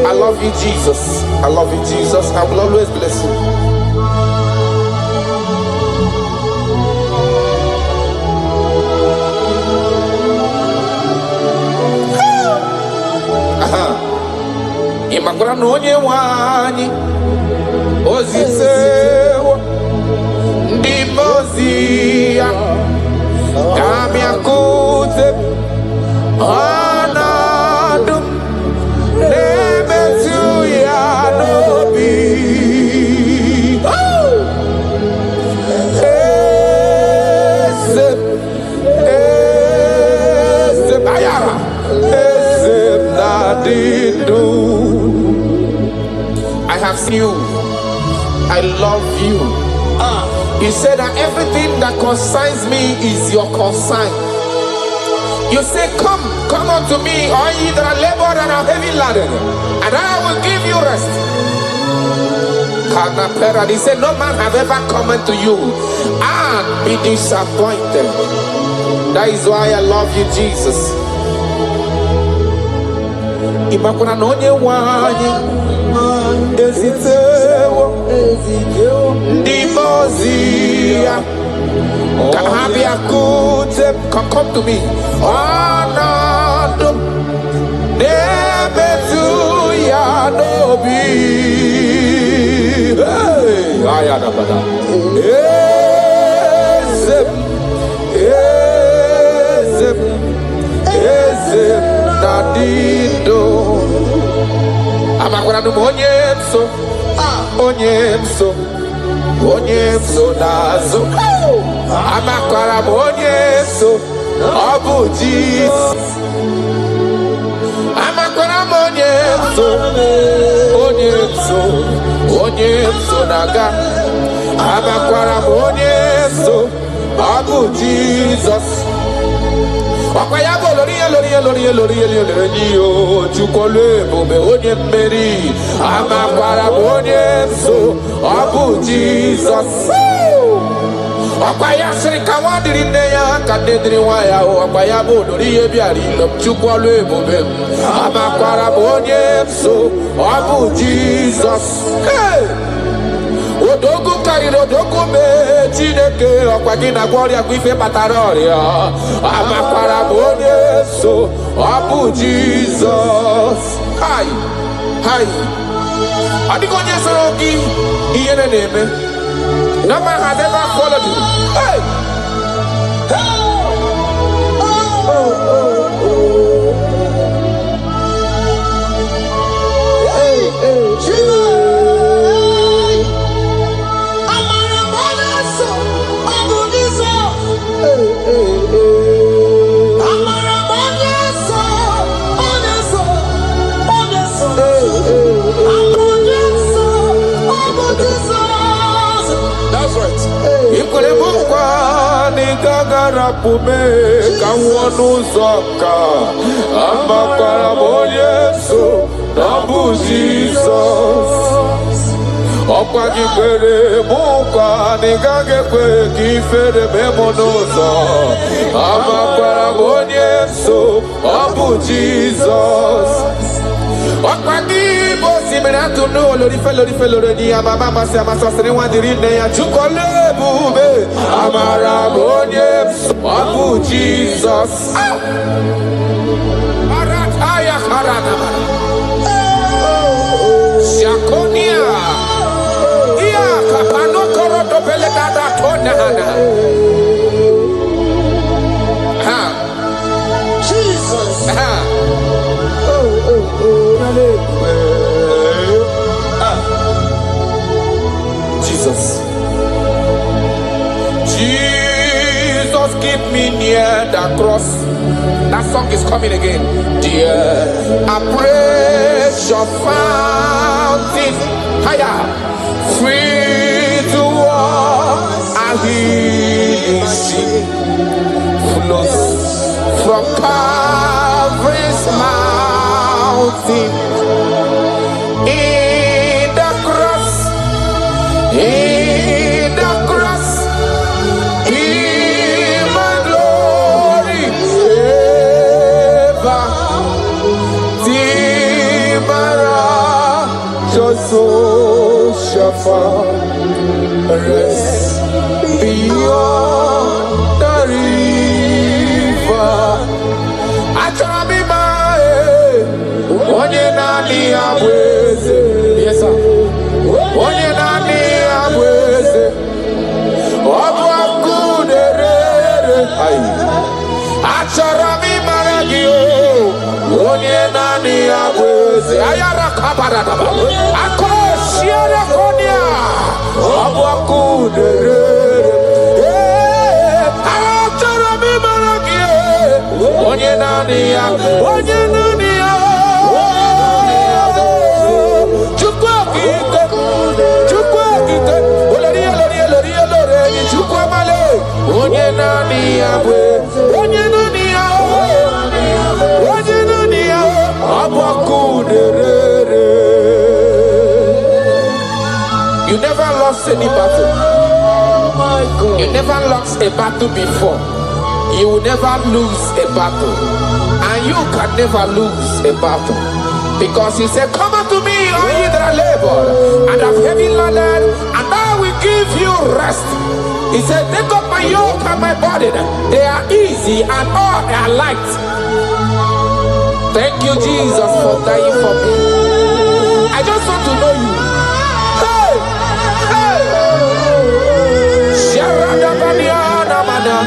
C: I love you, Jesus. I love you, Jesus. I will always bless you. Imakura nonye wani ozisewo ndimozia Kamiakute Anadum Nemetu Yanobi Esep Ayara Esep Nadidu I have seen you. I love you. You said that everything that concerns me is your concern. You say, come unto me, all ye that are labored and are heavy laden, and I will give you rest. He said, no man have ever come unto you and be disappointed. That is why I love you, Jesus. Imakuna nonye wanyi Ezitewo Ndimozia Kahabiakute Come to me Anadum Nemetu Yanobi Hey Ayadabada Ezem Nadido Amakwara onyemso nazo Amakwara onyemso Obu Jesus Amakwara onyemso naga Amakwara onyemso Obu Jesus Wakayabo lori chukole bobe onye mmeri amakwara onye so Obu Jesus Wakwaya sirika wadiri neya kadediri waya Wakwayabo lori ebiari chukole bobe amakwara onye so Obu Jesus Odogu kariri odogu me Chineke Okwagina gloria kwife pataroria Amakwara onye so Obu Jesus Hi Adigonye soroki Iyene neme No man has ever followed you Hey
E: arapume kawonuzoka amakwaramoyeso nabu Jesus okwagibere mukwa nigagekwe kifere memonozo amakwaramoyeso nabu Jesus okwagi bosi menatu no lori fe ni amama mase amasosere wadiri ne ya chukole bube amara bonye abu Jesus arataya karana shakonia ia kapano koroto pele dada tona hana ha Jesus ha Jesus, keep me near the cross. That song is coming again. Dear, I praise your fountain, higher, free to walk, a healing sea flows from Calvary's mountain. In the cross, in the cross, in my glory ever. Timara, just so shafa, rest beyond the river. I try me my onye nani abweze. Yes sir. Onye nani abweze. Obwa kuderere. Achara mi maragio. Onye nani abweze. Ayara kabaradaba. Ako shiere konya. Obwa kuderere. Achara mi maragio. Onye nani abweze. Onye nani onye nani abwe onye nani abakuderere. You never lost any battle. You never lost a battle before. You will never lose a battle, and you can never lose a battle, because he said, come unto me, all ye that are labored and have heavy laden, and I will give you rest. He said, take up my yoke and my burden. They are easy and all are light. Thank you, Jesus, for dying for me. I just want to know you. Hey! Hey! Sharadabaniana mana.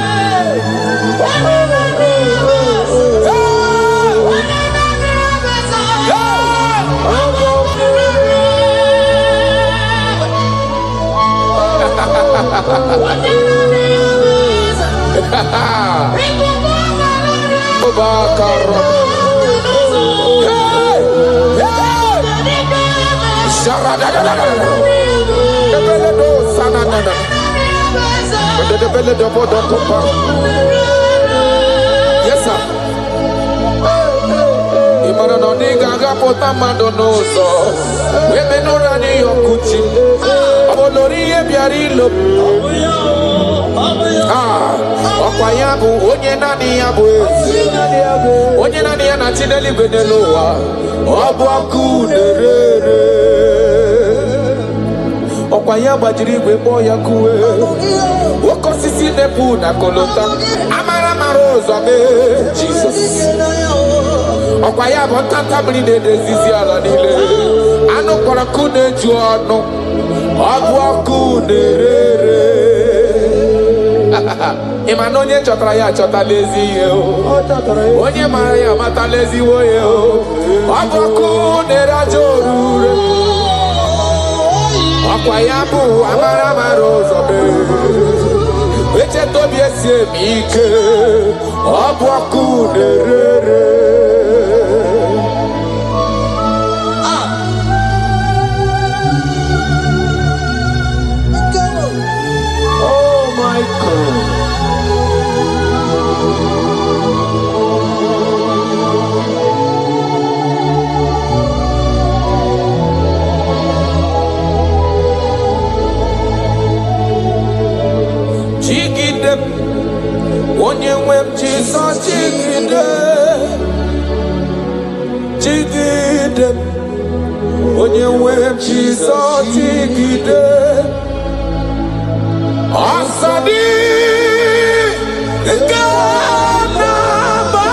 E: Yes, sir. Okwayabu onye nani yabu onye nani yana chineli benelowa obu akuderere okwayaba jiri gbe bo ya kuwe okosisi nepu na kolota amara marozo me Jesus okwayaba tanta bri de disease ala nile anu kwara kune ju onu obu akuderere. Imano onye chọtara ya achọta lezi ihe o. Onye mara ya amata lezi woye o. Ọ bụ ọkụ na-eraja orure. Ọkwa ya bụ amara mara ụzọ mee. Echeta obi esi eme ike. Ọ bụ ọkụ na-erere. Oh my God. onye nwe Jesus tigide asadi nke na-aba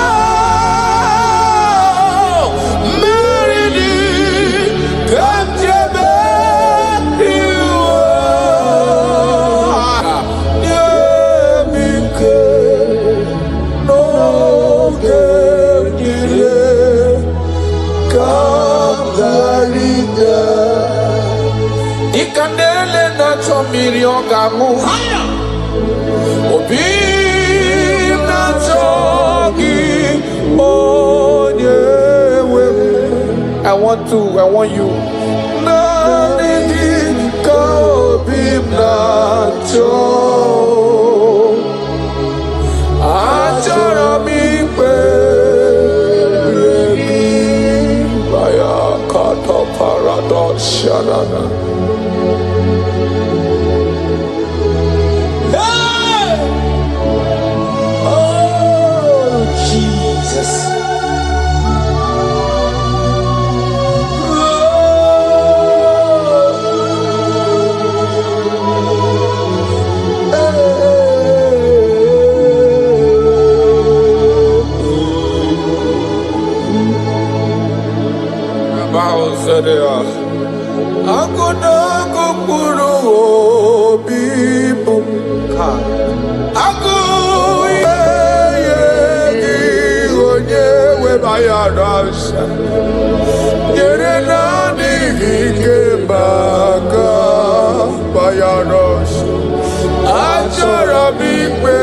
E: mmeri dị ka nchebe iwe nye m ike n'oge niile ka m gharịda dịka na-ele na-achọ mmiri ọ ga-aṅụ obi na-achọ gị onye nwe m. I want you naanị gị ka obi m na-achọ achọrọ m ikpere gị baya kata paradox shanana. Agụnago mkpụrụ obi bụ agụ ihe gị onye webayarasha nyere naanị gị ike maka bayarasha achọrọ m ikpe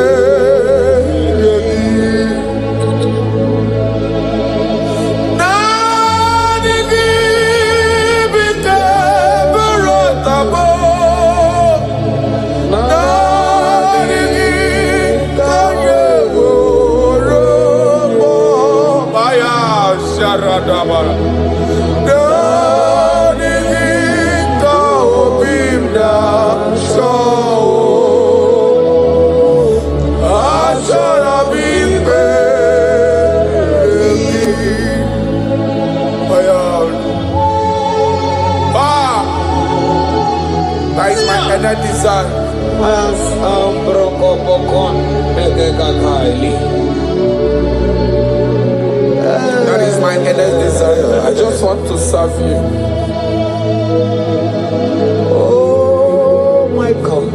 E: That is my earnest desire. I just want to serve you. Oh my God.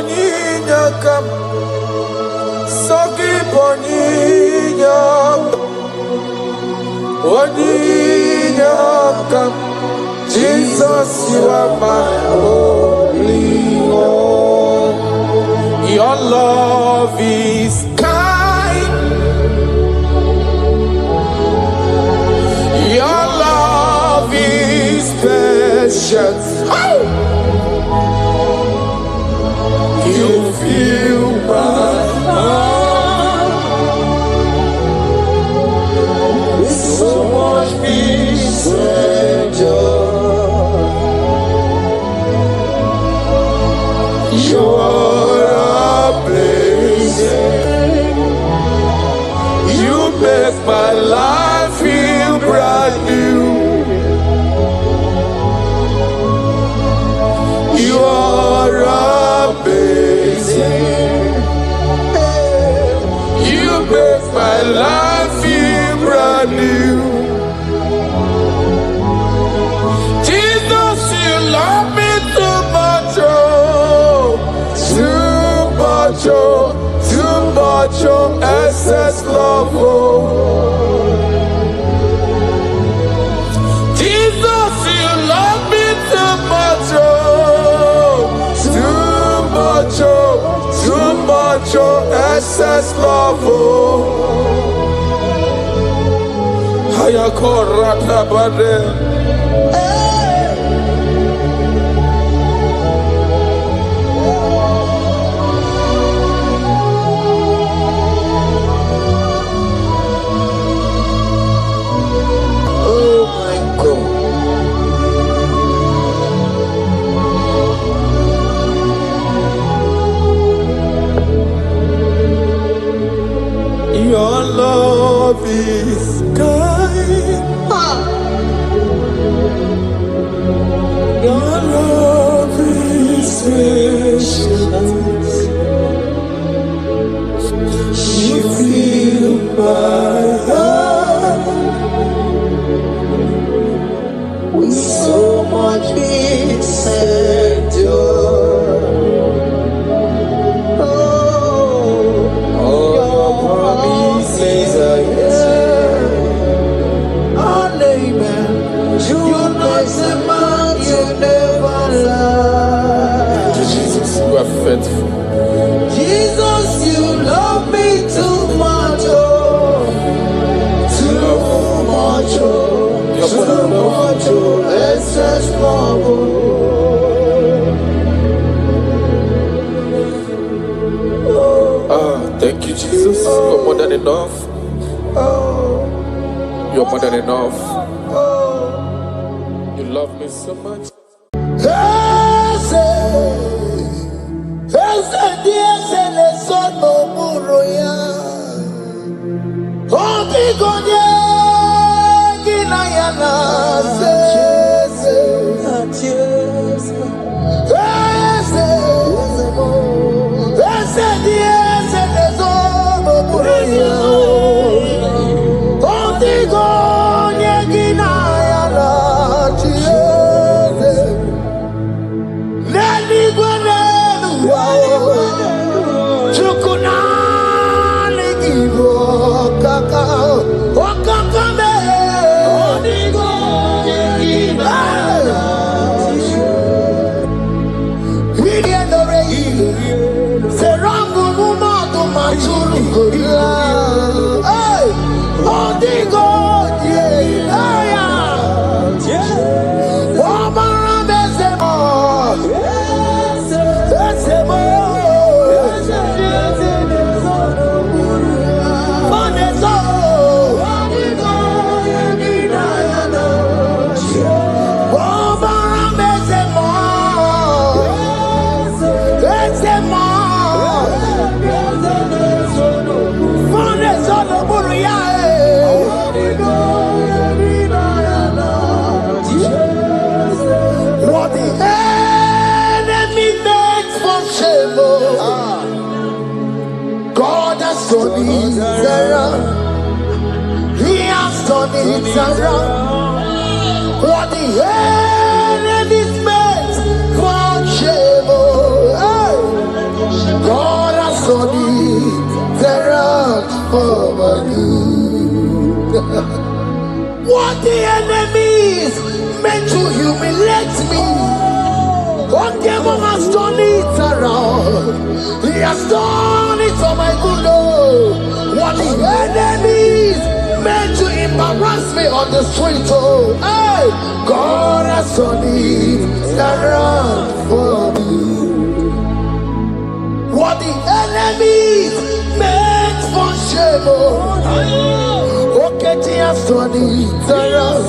E: Onyinakam Sogi Onyinakam Jesus, you are my only one. Your love is kind. Your love is patience. Oh! You fill my heart with so much peace and joy. You're amazing. You make my life feel brand new. You're amazing. You make my life feel brand new. Jesus, you love me too much, oh, too much, oh, too much, oh, excess love, oh. Jesus, you love me too much, oh, too much, oh, excess love, oh. Hayakorata bade. Oh my God. patience. You feel my heart with so much peace and joy. All your promises are yes and amen. You not a man, you never lie.
C: Jesus, you are faithful.
E: Jesus, you love me too much, oh, too much, oh, too much, oh, excess love,
C: Ah, thank you, Jesus. You're more than enough. You're more than enough. You love me so much.
E: He has done it around. What the enemy's meant for shame, hey, God has done it around for my good. What the enemy's meant to humiliate me, what devil has done it around. He has done it for my good, oh. What the enemies meant to embarrass me on the street, oh, hey, God has done it around for me. What the enemies meant for shame, oh, okay, he has done it around.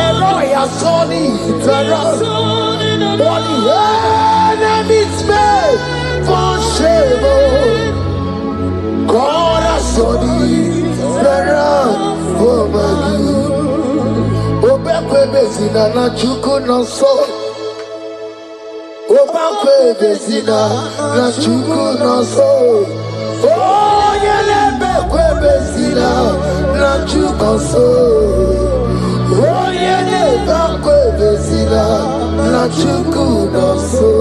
E: Elroy has done it around. What the enemies meant for shame, oh, God has done it around for my good. Obekwe bezina na chuku no so. Obekwe bezina na chuku no so. Oh, yelebekwe bezina na chuku so. Oh, yelebekwe bezina na chuku no so.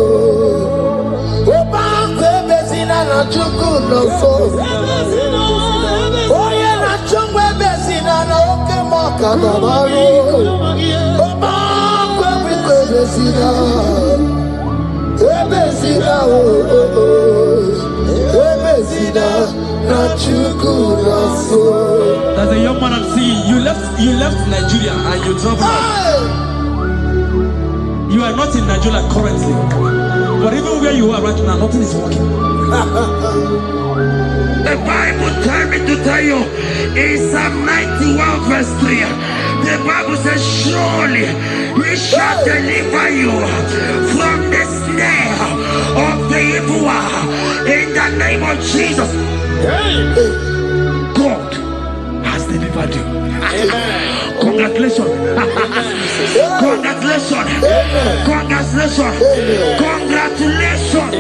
E: Obekwe bezina na chuku no so. Oh, yeah, na chungwe bezina na oke moka na maru. Obekwe bezina, bezina, bezina na chuku no so.
D: There's a young man I'm seeing. You left Nigeria and you traveled. You are not in Nigeria currently, but even where you are right now, nothing is working. The Bible tells me to tell you in Psalm 91 verse 3, the Bible says, surely he shall deliver you from the snare of the evil one in the name of Jesus. God has delivered you. Congratulations. Congratulations. Congratulations. Congratulations.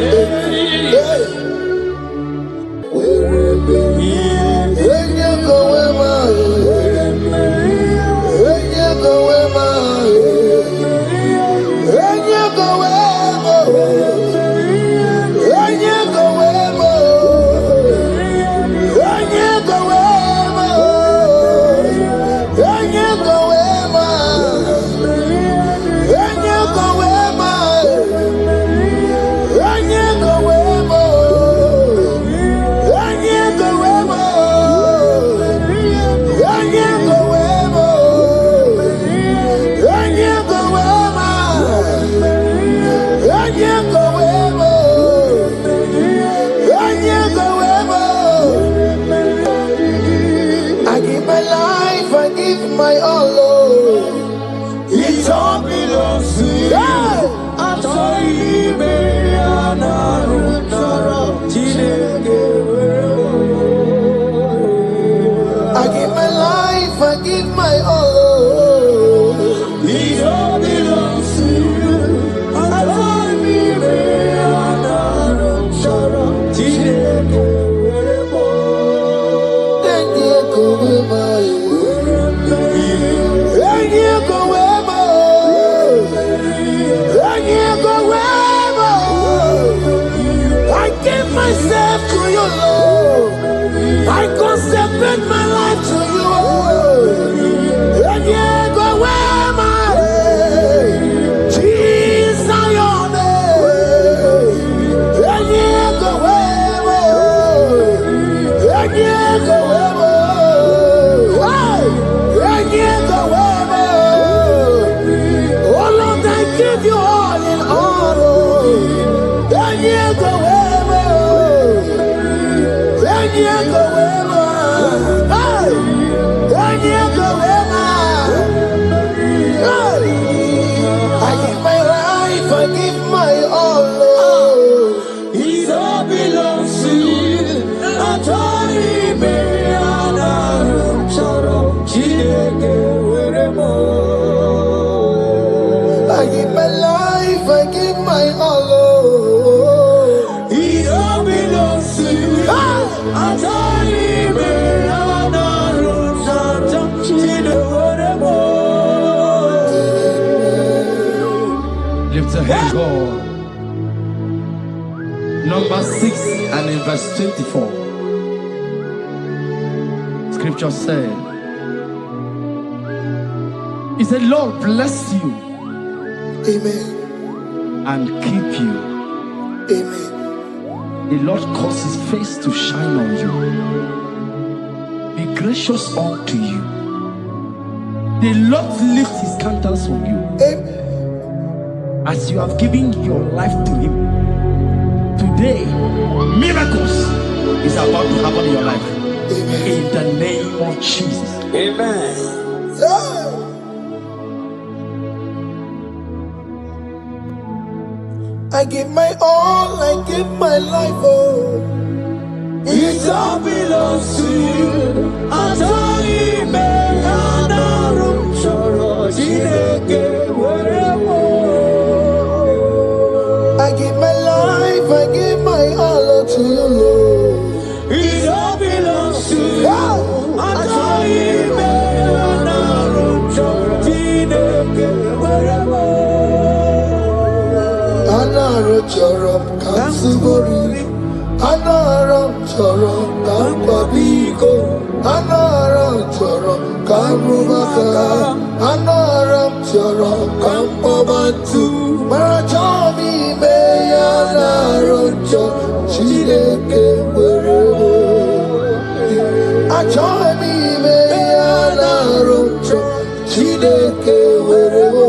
C: My all, Lord, it all belongs to you. I told you, I give my life, I give my all. It all belongs to you. I told myself to you, Lord. I consecrate my life to you. And you go where my Jesus, your name. And you go where, and you go where, and you go where. Oh Lord, I give you all in all. And you go where. I give my life, I give my all, Lord. It all belongs to you. I give my life, I give my all, Lord. It all belongs to you.
D: Lift your hand, God. Number 6 and in verse 24. Scripture said, He said, Lord bless you.
C: Amen.
D: And keep you.
C: Amen.
D: The Lord cause His face to shine on you. Be gracious unto you. The Lord lift His countenance on you.
C: Amen.
D: As you have given your life to Him, today, miracles is about to happen in your life.
C: Amen.
D: In the name of Jesus.
C: Amen. I give my all, I give my life, oh. It all belongs to you. I told you, man, I give my life, I give my all to you, Lord. It all belongs to you. I told you, man, Anaram chorom kansubori, Anaram chorom kampabiko, Anaram chorom kamrumaka, Anaram chorom kampabantu, Marachomi me Anaram chorom chileke werebo, Achomi me Anaram chorom chileke werebo.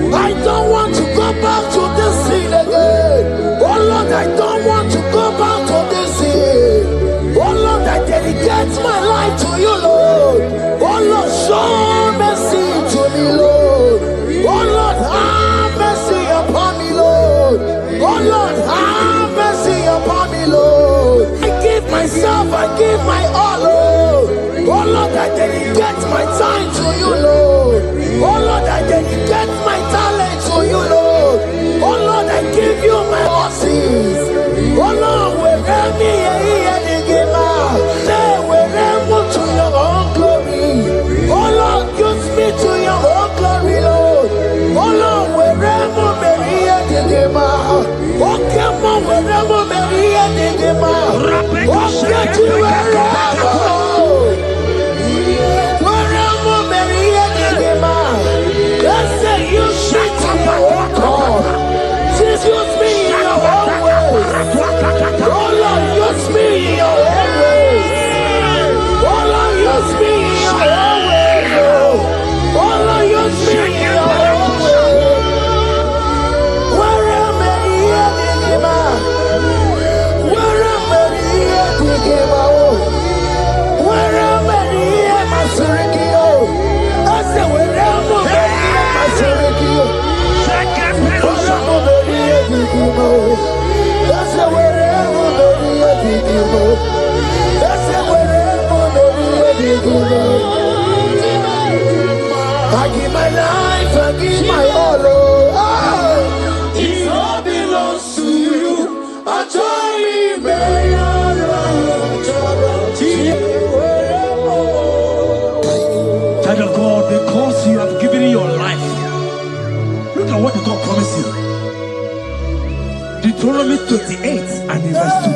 C: I Oh Lord, I dedicate my time to you, Lord. Oh Lord, I dedicate my talent to you, Lord. Oh Lord, I give you my horses. Oh Lord, wherever me and give out, wherever to your own glory. Oh Lord, use me to your own glory, Lord. Oh Lord, wherever me and give out. Oh come on, wherever me and give out. Oh get to wherever. Use me in your own ways. Oh Lord, use me in your own ways. Oh Lord, use me in your own ways. Oh Lord, use me in your own ways. Where am I here to give up? Where am I here to give up? Where am I here, my Surikio? I said, where am I here, my Surikio? That's the wherever baby you go. That's the wherever baby you go. I give my life, I give my all. Oh, it all belongs to you. I join me, baby.
D: Child of God, because you have given your life, look at what the God promised you. Deuteronomy 28 and verse 2.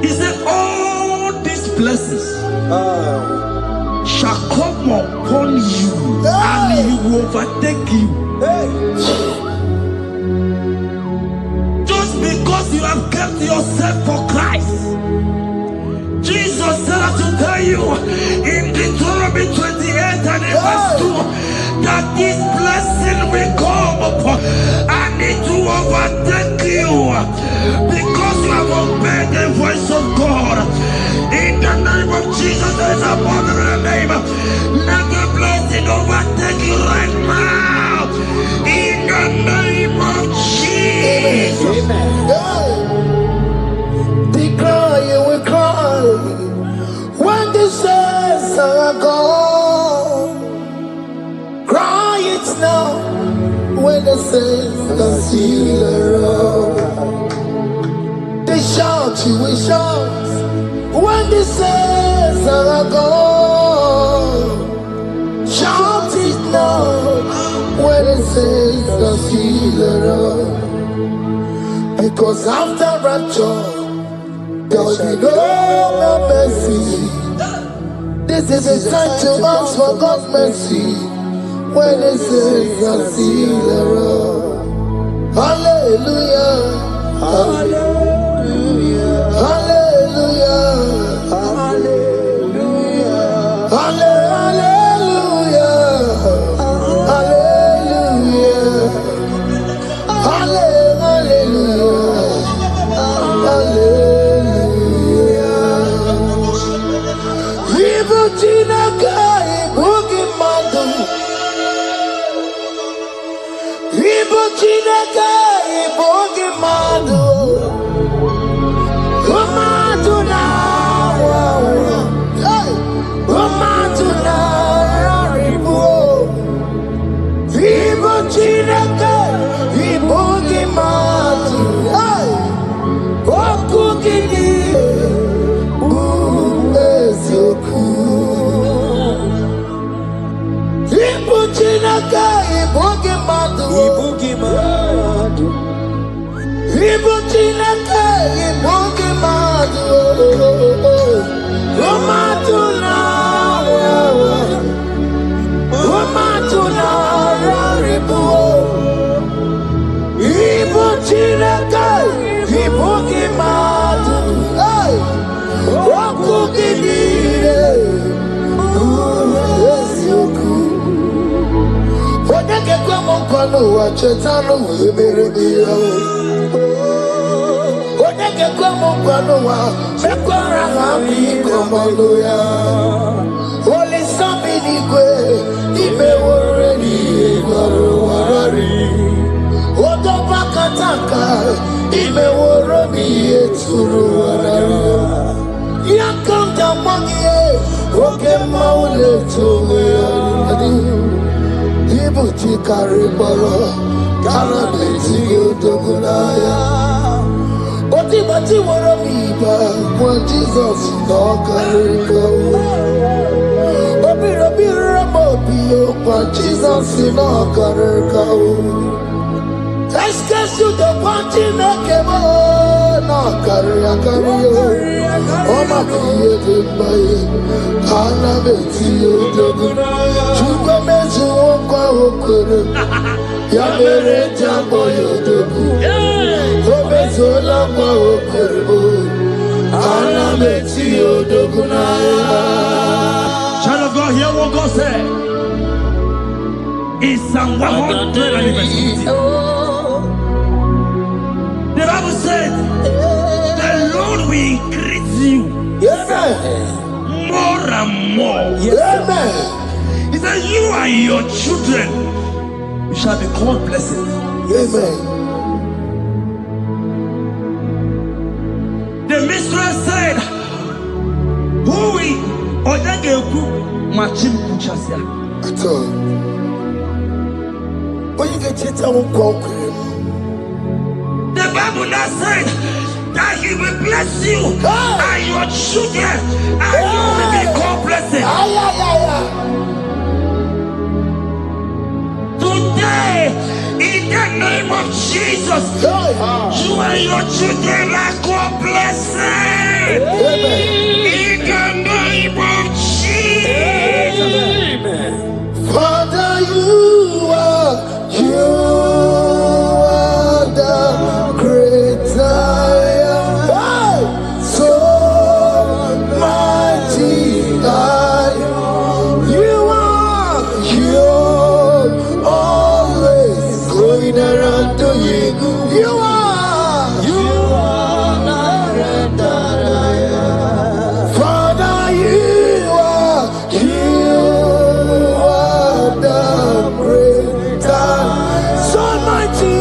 D: He said, all these blessings shall come upon you and he will overtake you. Just because you have kept yourself for Christ. Jesus said to tell you in Deuteronomy 28 and verse 2 that this blessing will come upon and it will overtake you because you have obeyed the voice of God. In the name of Jesus, there is above the name. Let the blessing overtake you right now. In the name of Jesus.
C: Declare you will cry when the saints are gone. Cry it now when the saints are still around. They shout, you will shout when the saints are gone. Shout it now when the saints are still around. Because after rapture there will be no mercy. This is a time to ask for God's mercy when the saints are still around. Hallelujah, hallelujah, hallelujah, hallelujah, hallelujah, hallelujah, hallelujah, hallelujah. Holy somebody go, ibe already warari. Odo bakataka, ibe warami eturu warari. Yakam Okay, maule tuwe adi. Ibu chikari baro, kana beti yodogunaya. Oti bati wara miba, when Jesus no kariko. Obi rabi ramobi yo, when Jesus no kariko. Excuse you the party nakebo, no karia kario. Oma kiye dembaye, kana beti yodogunaya. Chupa mezu okwa okoro, ya mere jambo yodogu. Obezola kwa okoro, kana beti yodogunaya.
D: Child of God, hear what God said. In Psalm 150. The Bible said, the Lord will increase you more and more.
C: Amen.
D: He said, you and your children, you shall be called blessed.
C: Amen.
D: The mistress said, who will Odageku Machim Kuchasia?
C: At all. When you get it, I won't conquer.
D: The Bible now said that He will bless you and your children, and you will be called blessed. Today, in the name of Jesus, you and your children are called blessed. In the name of Jesus.
C: Father, you are the great I am. So mighty are you are always going around doing. You are Father, you are the great I am. So mighty.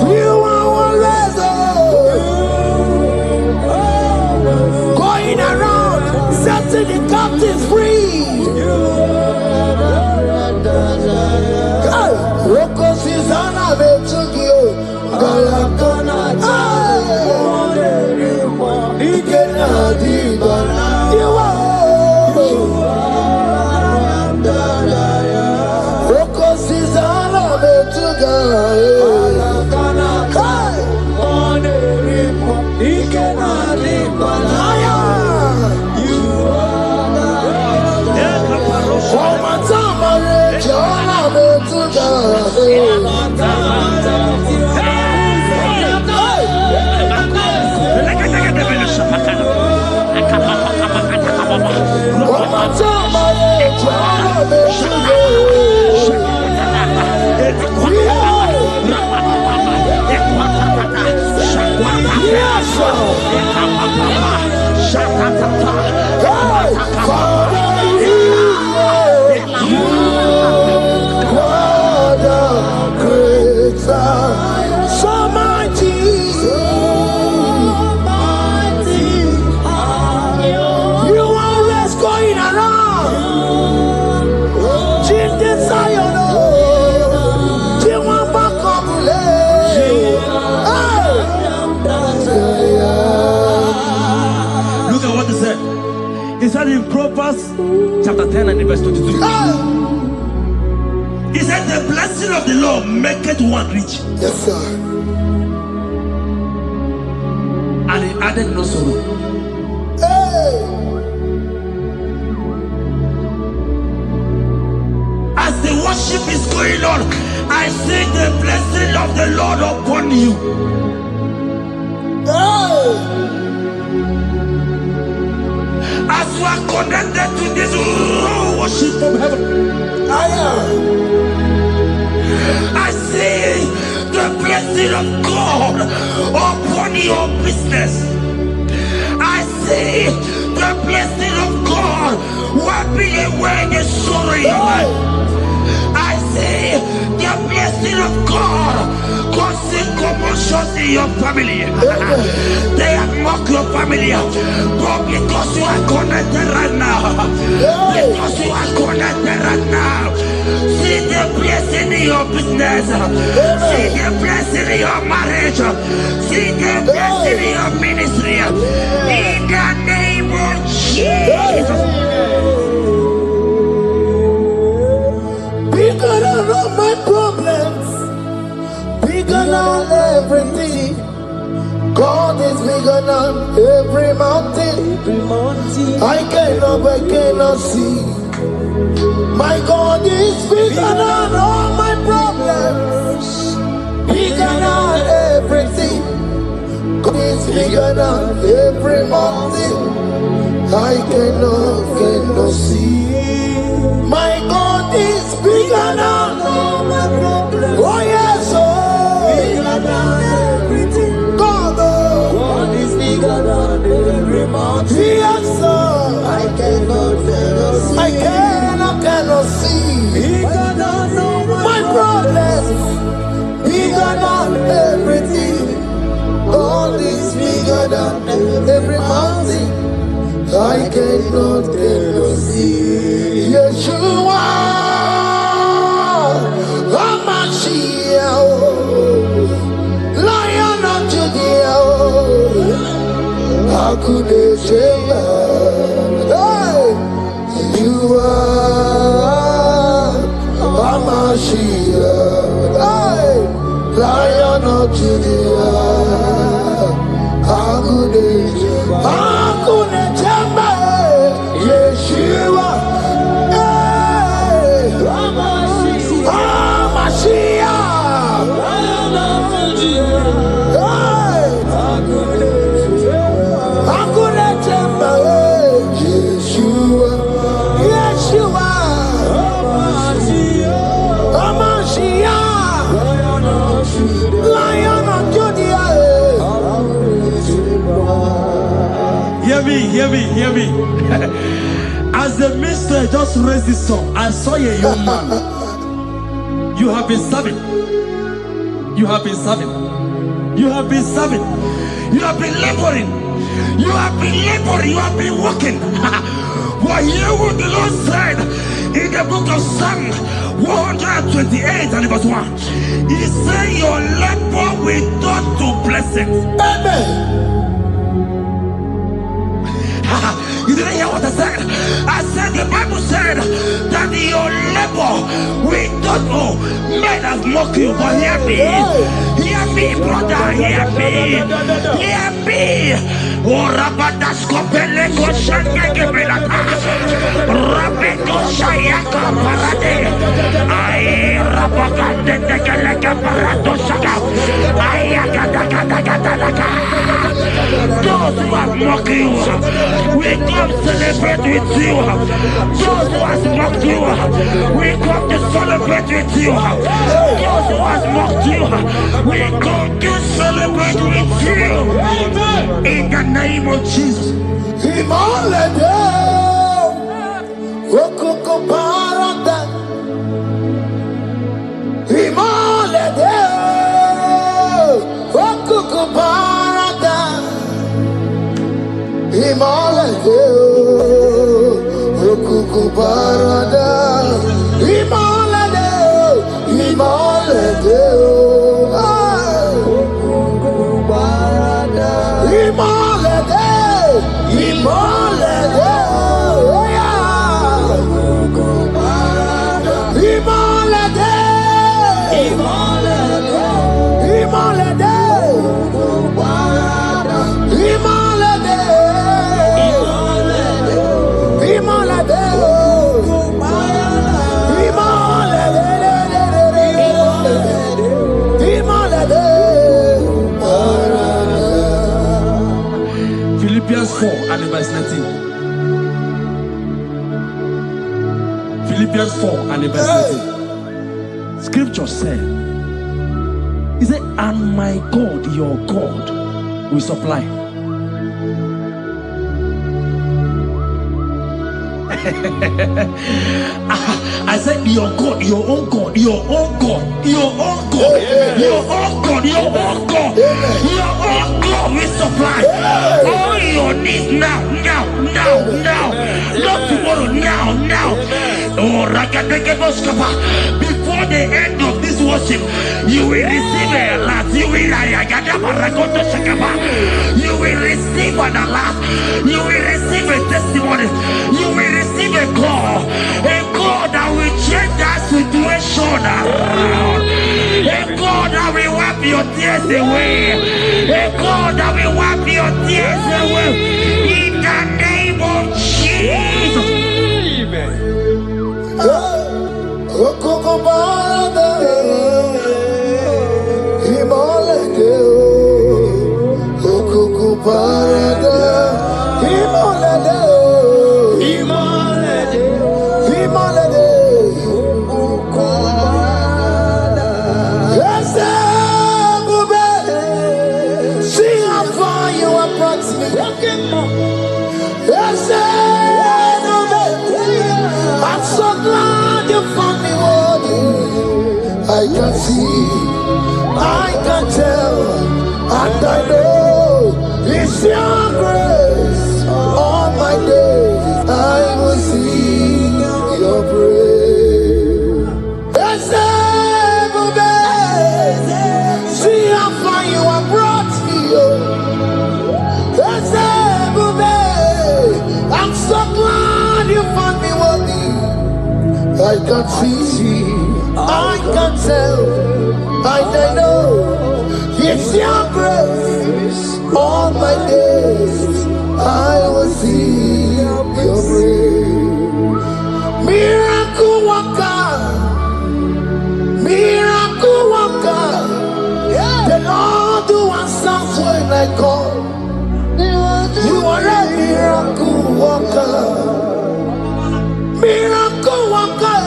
C: You are always going around setting the captives free. Roko Susanna Betugio, Galakona, you are Roko Susanna Betugio.
D: He said in Proverbs chapter 10 and verse 22. He said the blessing of the Lord maketh one rich.
C: Yes, sir.
D: And he added no sorrow.
C: Hey.
D: As the worship is going on, I see the blessing of the Lord upon you.
C: Hey.
D: As you are connected to this worship from heaven, I see the blessing of God upon your business. I see the blessing of God wiping away the sorrow in your life. I see the blessing of God causing commotions in your family. They have mocked your family, but because you are connected right now, because you are connected right now, see the blessing in your business, see the blessing in your marriage, see the blessing in your ministry. In the name of Jesus.
C: Bigger than all my problems, bigger than everything. God is bigger than every mountain. I cannot see. My God is bigger than all my problems, bigger than everything. God is bigger than every mountain. I cannot see. My God is bigger than all my problems. Oh yes, oh, bigger than everything. God is bigger than every mountain. Yes, sir. I cannot see. Bigger than all my problems. Bigger than everything. God is bigger than every mountain. I cannot see. Yeshua, Hamashiach, Lion of Judea, Hakudesheba. You are Hamashiach, Lion of Judea, Hakudesheba. Yeshua,
D: Hear me. As the minister just raised this song, I saw a young man. You have been serving. You have been serving. You have been serving. You have been laboring. You have been laboring. You have been working. But hear what the Lord said in the book of Psalm 128 and verse 1. He said, your labor will turn to blessings.
C: Amen.
D: You didn't hear what I said? I said the Bible said that your labor will not know. Men have mocked you, but hear me. Hear me, brother. Hear me. Hear me. Oh, Rabadasko Peleko Shangeke Belata. Rabeko Shayaka Parade. I Rabagande Tekeleka Parato Shaka. Ayakadakadakadaka. Those who have mocked you, we come celebrate with you. Those who have mocked you, we come to celebrate with you. Those who have mocked you, we come to celebrate with you. In the name of Jesus. Philippians 4 and verse 19. Philippians 4 and verse 19. Scripture said, he said, and my God, your God, will supply. I said, your God, your own God, your own God, your own God, your own God, your own God, your own God will supply all your needs now. Not tomorrow, now. Oh, before the end of this worship, you will receive a lot. You will receive an alert. You will receive a testimony. You will receive a call that will change that situation around. A God that will wipe your tears away. A God that will wipe your tears away. In the name of Jesus.
C: I'm so glad you found me worthy. I can see, I can tell, and I know it's your grace. All my days I will sing your praise. See how far you have brought me. I'm so glad you found me worthy. I can see, I can tell, I know it's your grace. All my days I will see your grace. Miracle worker, miracle worker. The Lord who answers when I call. You are a miracle worker, miracle worker,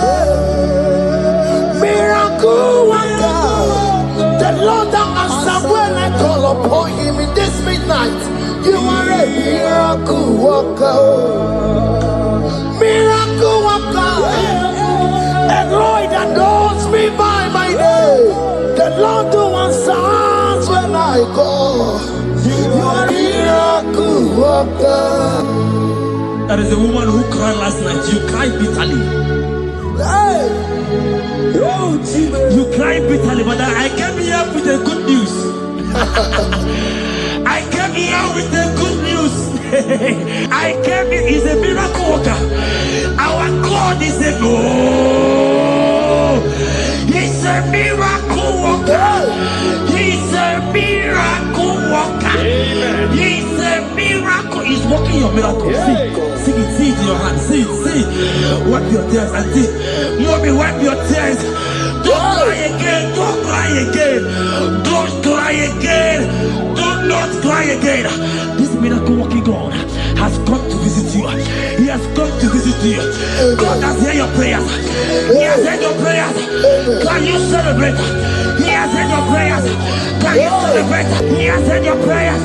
C: miracle worker. The Lord that answers when I call upon Him in this midnight. You are a miracle worker, miracle worker. A Lord that knows me by my name. The Lord who answers when I call. You are a miracle worker.
D: There is a woman who cried last night. You cried bitterly.
C: Hey.
D: You cried bitterly, but I came here with the good news. I came here with the good news. I came here, he's a miracle worker. Our God is a He's a miracle worker. He's a miracle worker. He's a miracle. He's working your miracle. See it in your hand. See it. Wipe your tears and see. Mommy, wipe your tears. Don't cry again. Don't cry again. Don't cry again. Do not cry again. This miracle working God has come to visit you. He has come to visit you. God has heard your prayers. He has heard your prayers. Can you celebrate? He has heard your prayers. Can you celebrate? He has heard your prayers.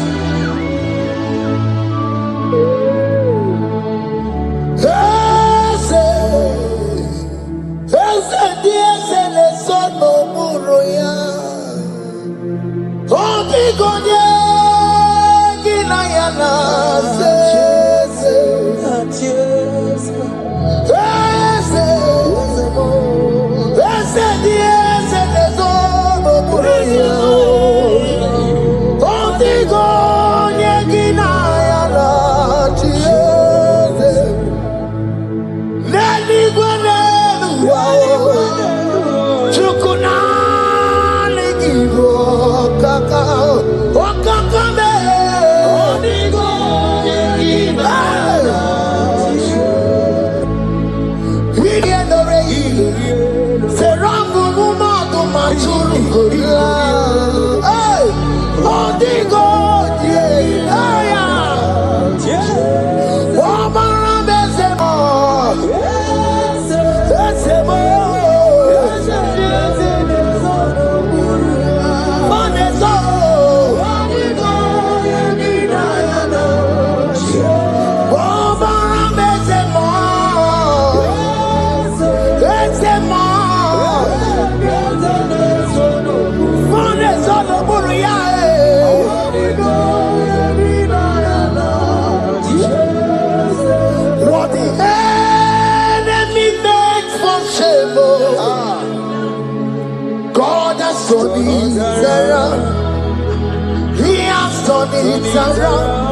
C: turn it around.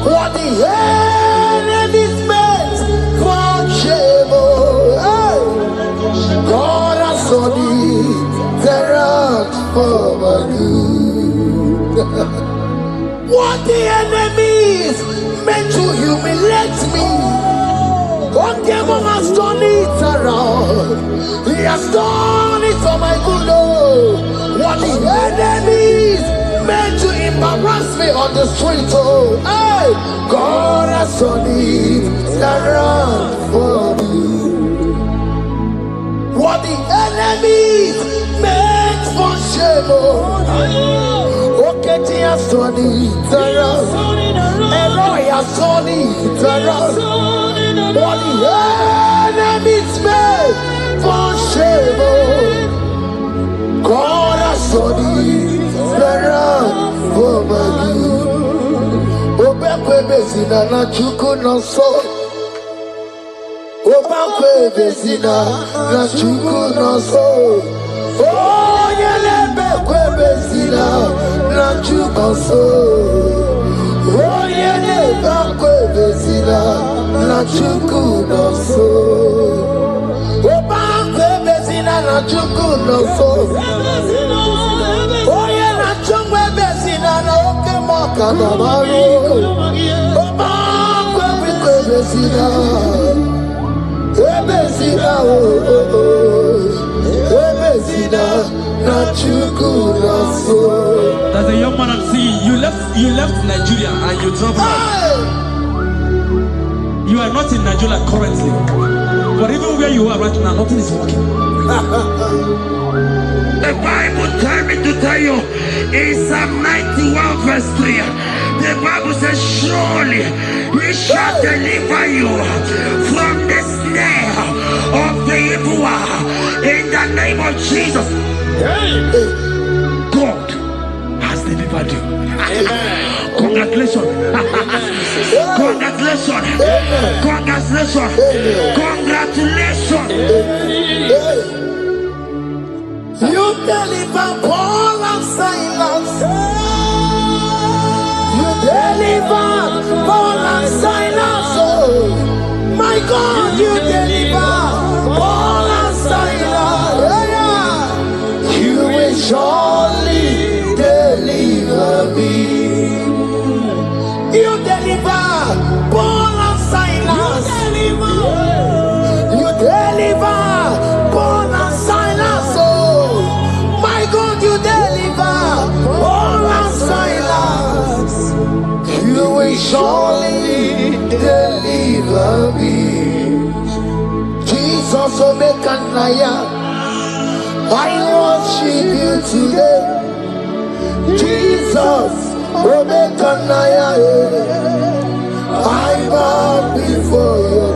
C: What the enemy's meant for shame, hey, God has turned it around for my good. What the enemies meant to humiliate me, God has turned it around. He has done it for my good. What the enemies meant to embarrass me on the street, hey, God has turned it around for me. What the enemies meant for shame, okay, he has turned it around. Elroy has turned it around. What the enemies meant for shame, God has turned it around for my good. Obekwe bezina na chuku no so. Obekwe bezina na chuku no so. Oh, yelebekwe bezina na chuku no so. Oh, yelebekwe bezina na chuku no so. Obekwe bezina na chuku no so. Oh, yeah, na chungwe bezina na oke moka na maru. Obekwe bezina. Ebezina, ebezina na chuku na so.
D: There's a young man I'm seeing. You left Nigeria and you traveled.
C: Hey!
D: You are not in Nigeria currently, but even where you are right now, nothing is working. The Bible tells me to tell you in Psalm 91 verse 3, the Bible says, surely he shall deliver you from the snare of the evil one in the name of Jesus. God has delivered you. Congratulations. Congratulations. Congratulations. Congratulations.
C: You deliver Paul and Silas. You deliver Paul and Silas. Oh, my God, you deliver Paul and Silas. Yeah. You will surely deliver me. You deliver Paul and Silas. You deliver Paul and Silas. Oh, my God, you deliver Paul and Silas. You will surely deliver me. Jesus, Omekanaya, I worship you today. Jesus, Omekanaya, I bow before you.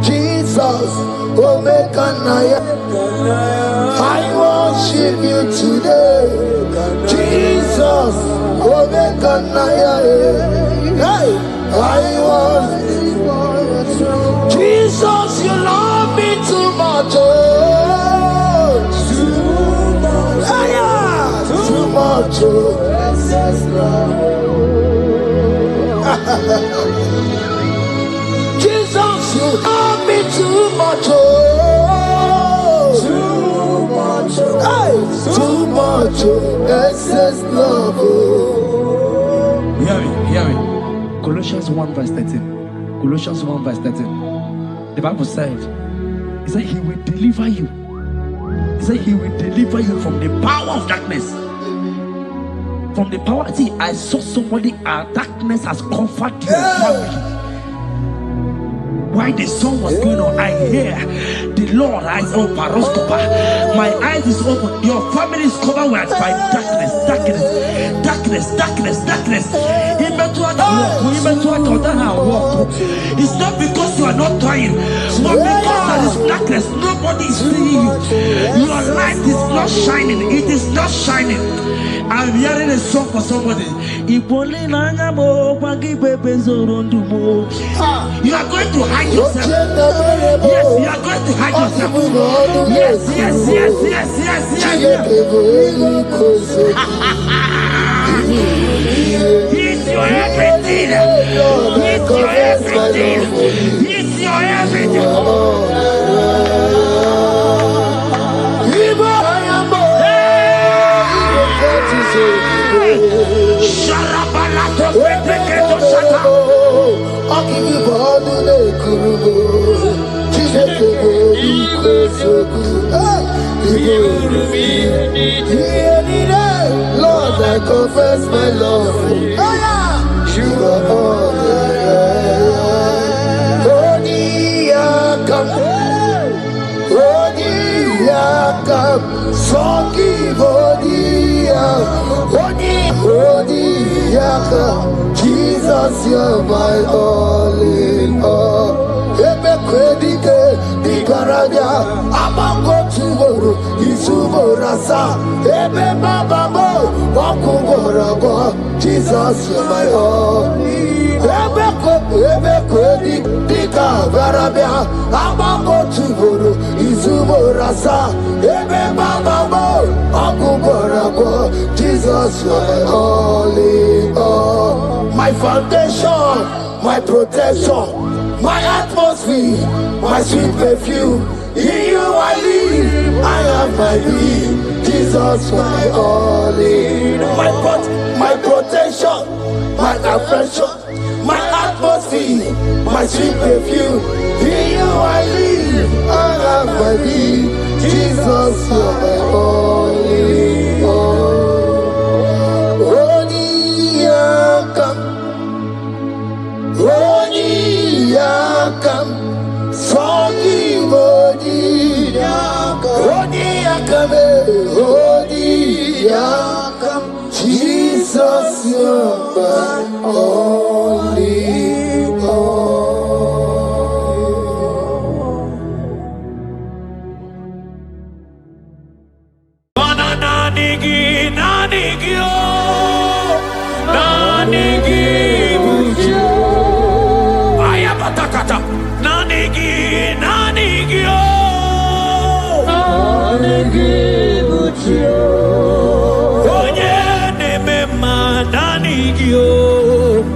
C: Jesus, Omekanaya, I worship you today. Jesus, Omekanaya, hey, I worship you. Jesus, you love me too much. Oh, too much. Yeah, too much. Oh. Jesus, you love me too much. Oh, too much. Hey, too much. Excess love.
D: Hear me. Colossians 1 verse 13. Colossians 1 verse 13. The Bible said, he said he will deliver you. He said he will deliver you from the power of darkness. From the power. See, I saw somebody, darkness has covered your family. While the song was going on, I hear the Lord eyes open, paroscopa. My eyes is open. Your family is covered by darkness. It's not because you are not trying, but because there is darkness. Nobody is seeing you. Your light is not shining. It is not shining. I'm hearing a song for somebody. You are going to hide yourself. Yes, you are going to hide yourself. Yes. Sharabalato Pepeketo Shata.
E: Lord, I confess my love. You are all Jesus, you're my all in all. Ebe kwedike dikaranya amango tuboro isuborasa ebe babamo wakugorago. Jesus, you're my all. Ebe kwedi dikavarabia amango tuboro isuborasa ebe babamo wakugorago. Jesus, you're my all in all. My foundation, my protection, my atmosphere, my sweet perfume. In you I live, I have my being. Jesus, my all in all. My protection, my affection, my atmosphere, my sweet perfume. In you I live, I have my being. Jesus, you're my all in all. Yakam, Sogi Bodi Yakam, Jesus, you're my only all.
D: Nanigi, nanigi, nanigi, Ayabatakata, nanigi, nanigi, nanigi, Onye nemema nanigi,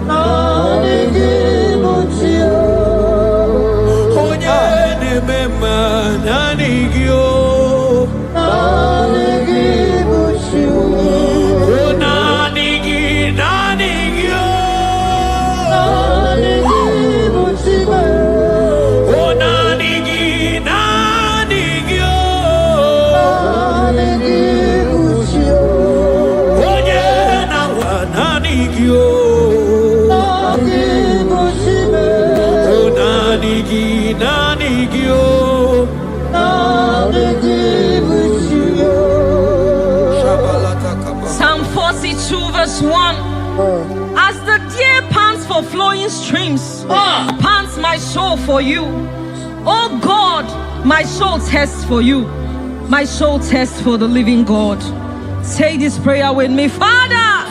D: nanigi, Onye nemema nanigi,
A: Psalm 42 verse 1. As the deer pants for flowing streams, pants my soul for you. Oh God, my soul thirsts for you. My soul thirsts for the living God. Say this prayer with me. Father,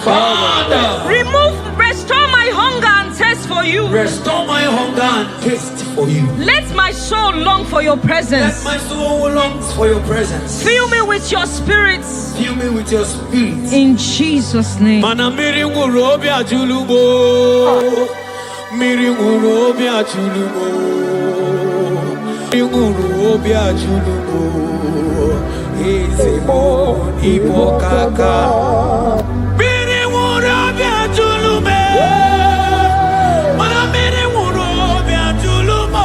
A: restore my hunger and thirst for you.
D: Restore my hunger and taste for you.
A: Let my soul long for your presence.
D: Let my soul longs for your presence.
A: Fill me with your spirit.
D: Fill me with your spirit.
A: In Jesus' name.
D: Mana miri ngurobia julubo. Miri ngurobia julubo. Miri ngurobia julubo. Ezemo ibokaka. Miri ngurobia julume. Mana miri ngurobia julubo.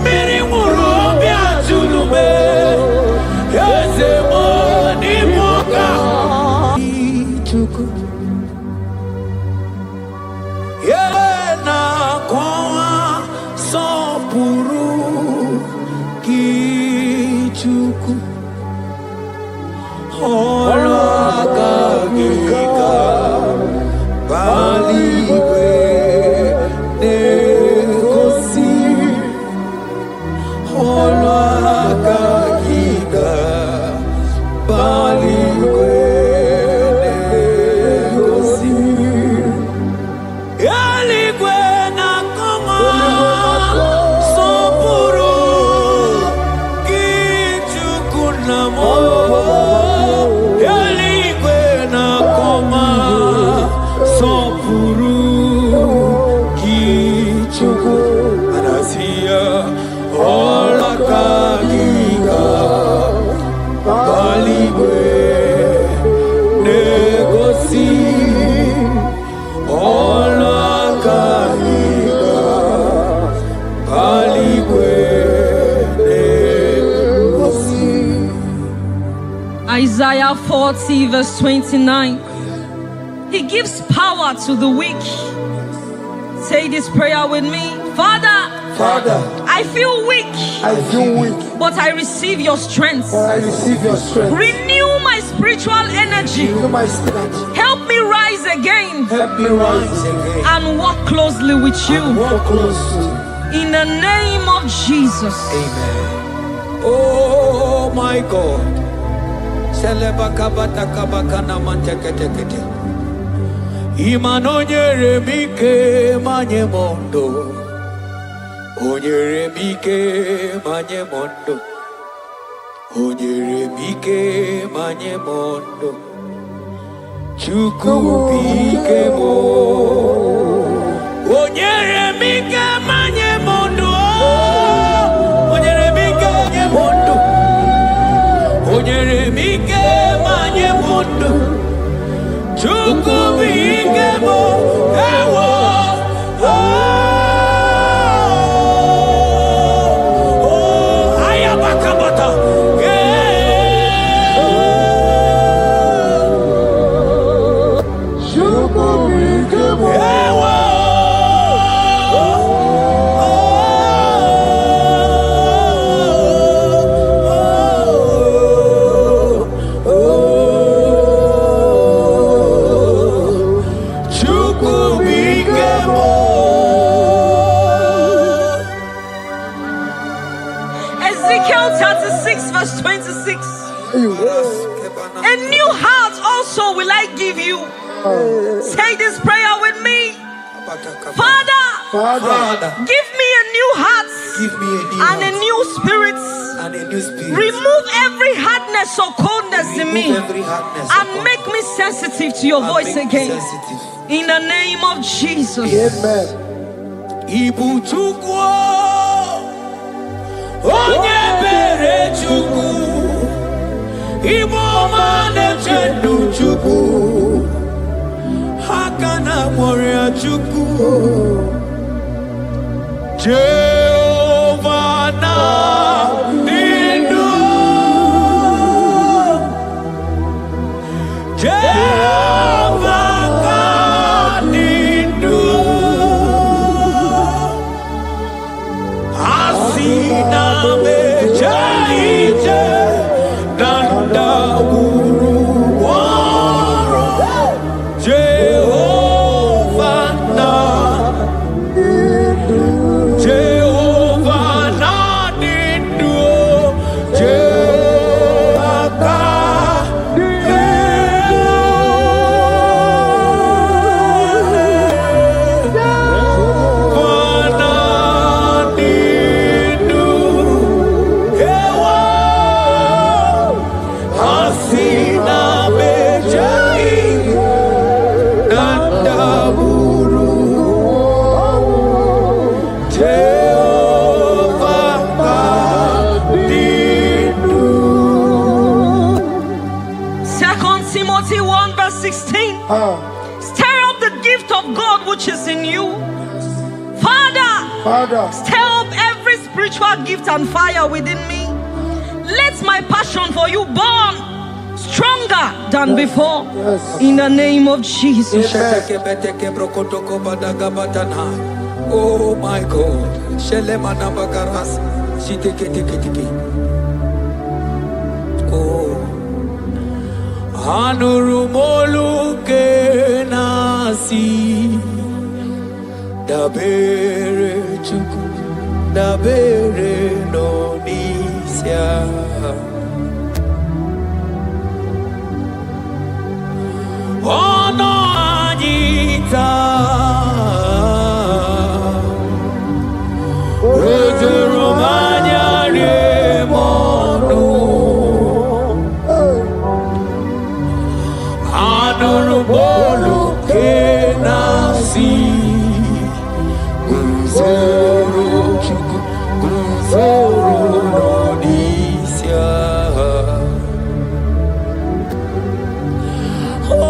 D: Miri ngurobia julume. Ezemo Yena kwa sopuru kichuku Ologa
F: Isaiah 40 verse 29. He gives power to the weak. Say this prayer with me. Father, I feel weak. But I receive your strength. Renew my spiritual energy. Help me rise again. And walk closely with you. In the name of Jesus.
E: Amen. Oh my God. Imanonyere mike manye mondo. Onyere mike manye mondo. Onyere mike manye mondo. Chuku mike mo. Onyere mike manye mondo. Onyere mike manye mondo. Onyere mike manye mondo. Chuku mike mo. Ewo.
F: Ezekiel 36 verse 26. A new heart also will I give you. Say this prayer with me. Father, give me a new heart and a new spirit. Remove every hardness or coldness in me and make me sensitive to your voice again. In the name of Jesus.
C: Amen.
E: Onye bere Chukwu, Igbo mane chendu Chukwu, Hakana moria Chukwu, Jehovah na nindu, Jehovah ka nindu, Asina
F: Timothy 1 verse 16. Stir up the gift of God which is in you. Father, stir up every spiritual gift and fire within me. Let my passion for you burn stronger than before. In the name of Jesus.
E: Oh my God. Oh. Anurumolu ke nasi dabere Chukwu dabere no n'isia ono anyị taa ojuru m anya rie m ọnụ Anurumolu ke nasi Guzoro Chukwu Guzoro n'Odisia Oh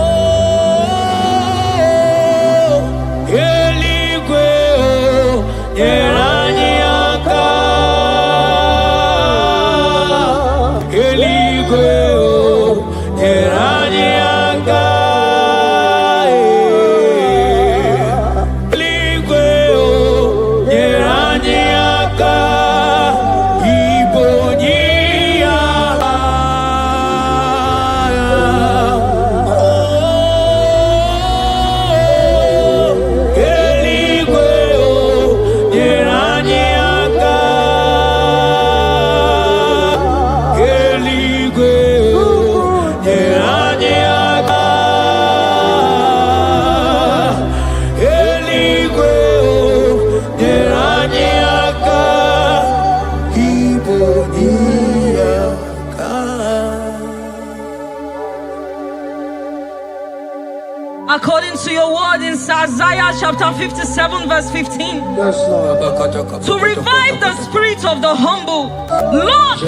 F: According to your word in Isaiah chapter 57 verse 15.
C: Yes, Lord.
F: To revive the spirit of the humble. Lord,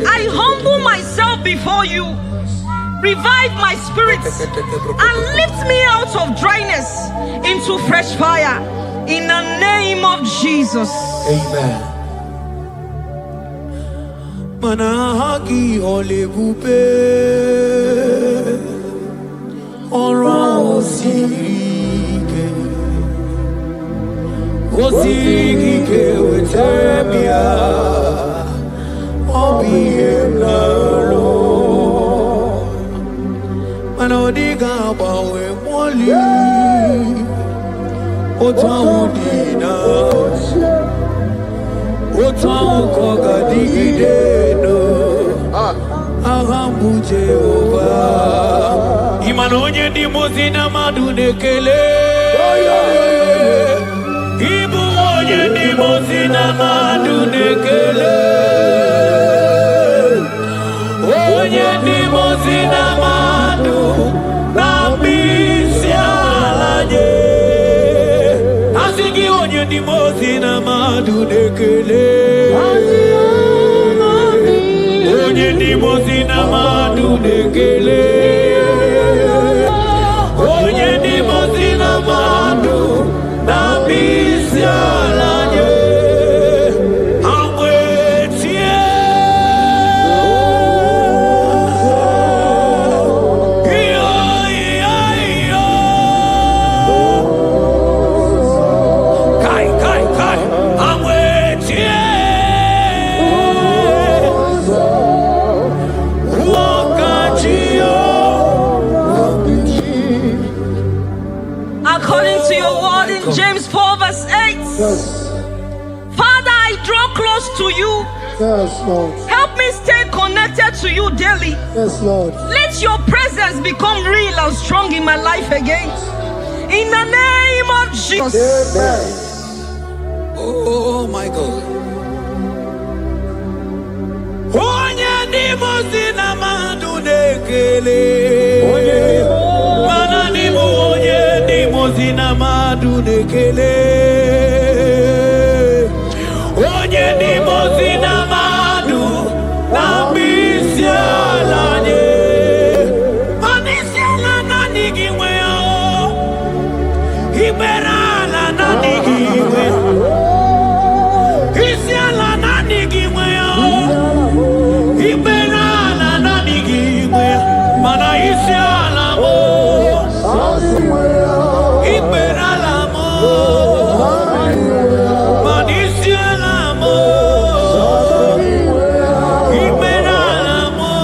F: I humble myself before you. Revive my spirit and lift me out of dryness into fresh fire. In the name of Jesus.
C: Amen. Manahagi ole bupe ora osirike wetebia obiem na lo manodiga bawe moli otawudina otawokoga digideno ahambu Jehova imanonye ndi mozina madunekele ibu onye ndi mozina madunekele onye ndi mozina madu nambisi alaje asigi onye ndi mozina madunekele onye ndi mozina madunekele onye ndi mozina madu nambisi alaje amwetie
F: According to your word in James 4 verse 8.
C: Yes.
F: Father, I draw close to you.
C: Yes, Lord.
F: Help me stay connected to you daily.
C: Yes, Lord.
F: Let your presence become real and strong in my life again. In the name of Jesus.
C: Amen.
B: Oh my God.
C: Onye ndi mozina madunekele mana ndi onye ndi mozina madunekele onye ndi mozina madu nambisi alanye manisi ala nani giwe o ibera ala nani giwe isi ala nani giwe Iberala na digimwe mana isiala mo Iberala mo manisiala mo Iberala mo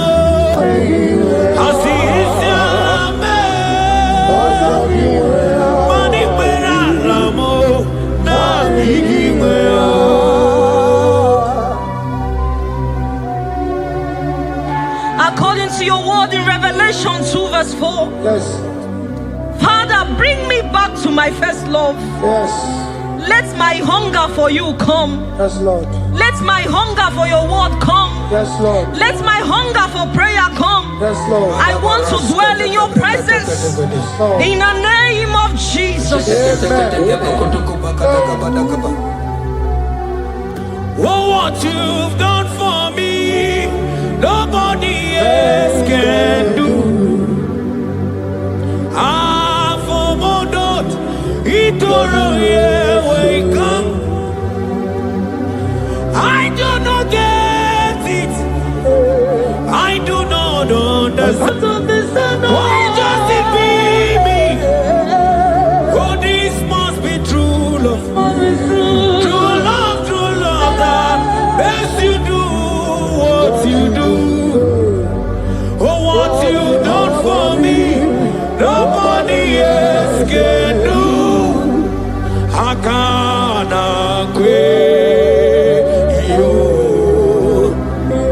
C: asisiala me maniberala mo na digimwe
F: According to your word in Revelation 2 verse 4.
C: Yes.
F: Father, bring me back to my first love.
C: Yes.
F: Let my hunger for you come.
C: Yes, Lord.
F: Let my hunger for your word come.
C: Yes, Lord.
F: Let my hunger for prayer come.
C: Yes, Lord.
F: I want to dwell in your presence. In the name of Jesus.
C: Oh, what you've done for me, nobody else can do. Ah, for Modot, Itoro, we come. I do not get it. I do not understand. Why does it be me? Oh, this must be true love. True love that makes you do what you do. Oh, what you done for me, nobody else can do. Hakana kwe yo,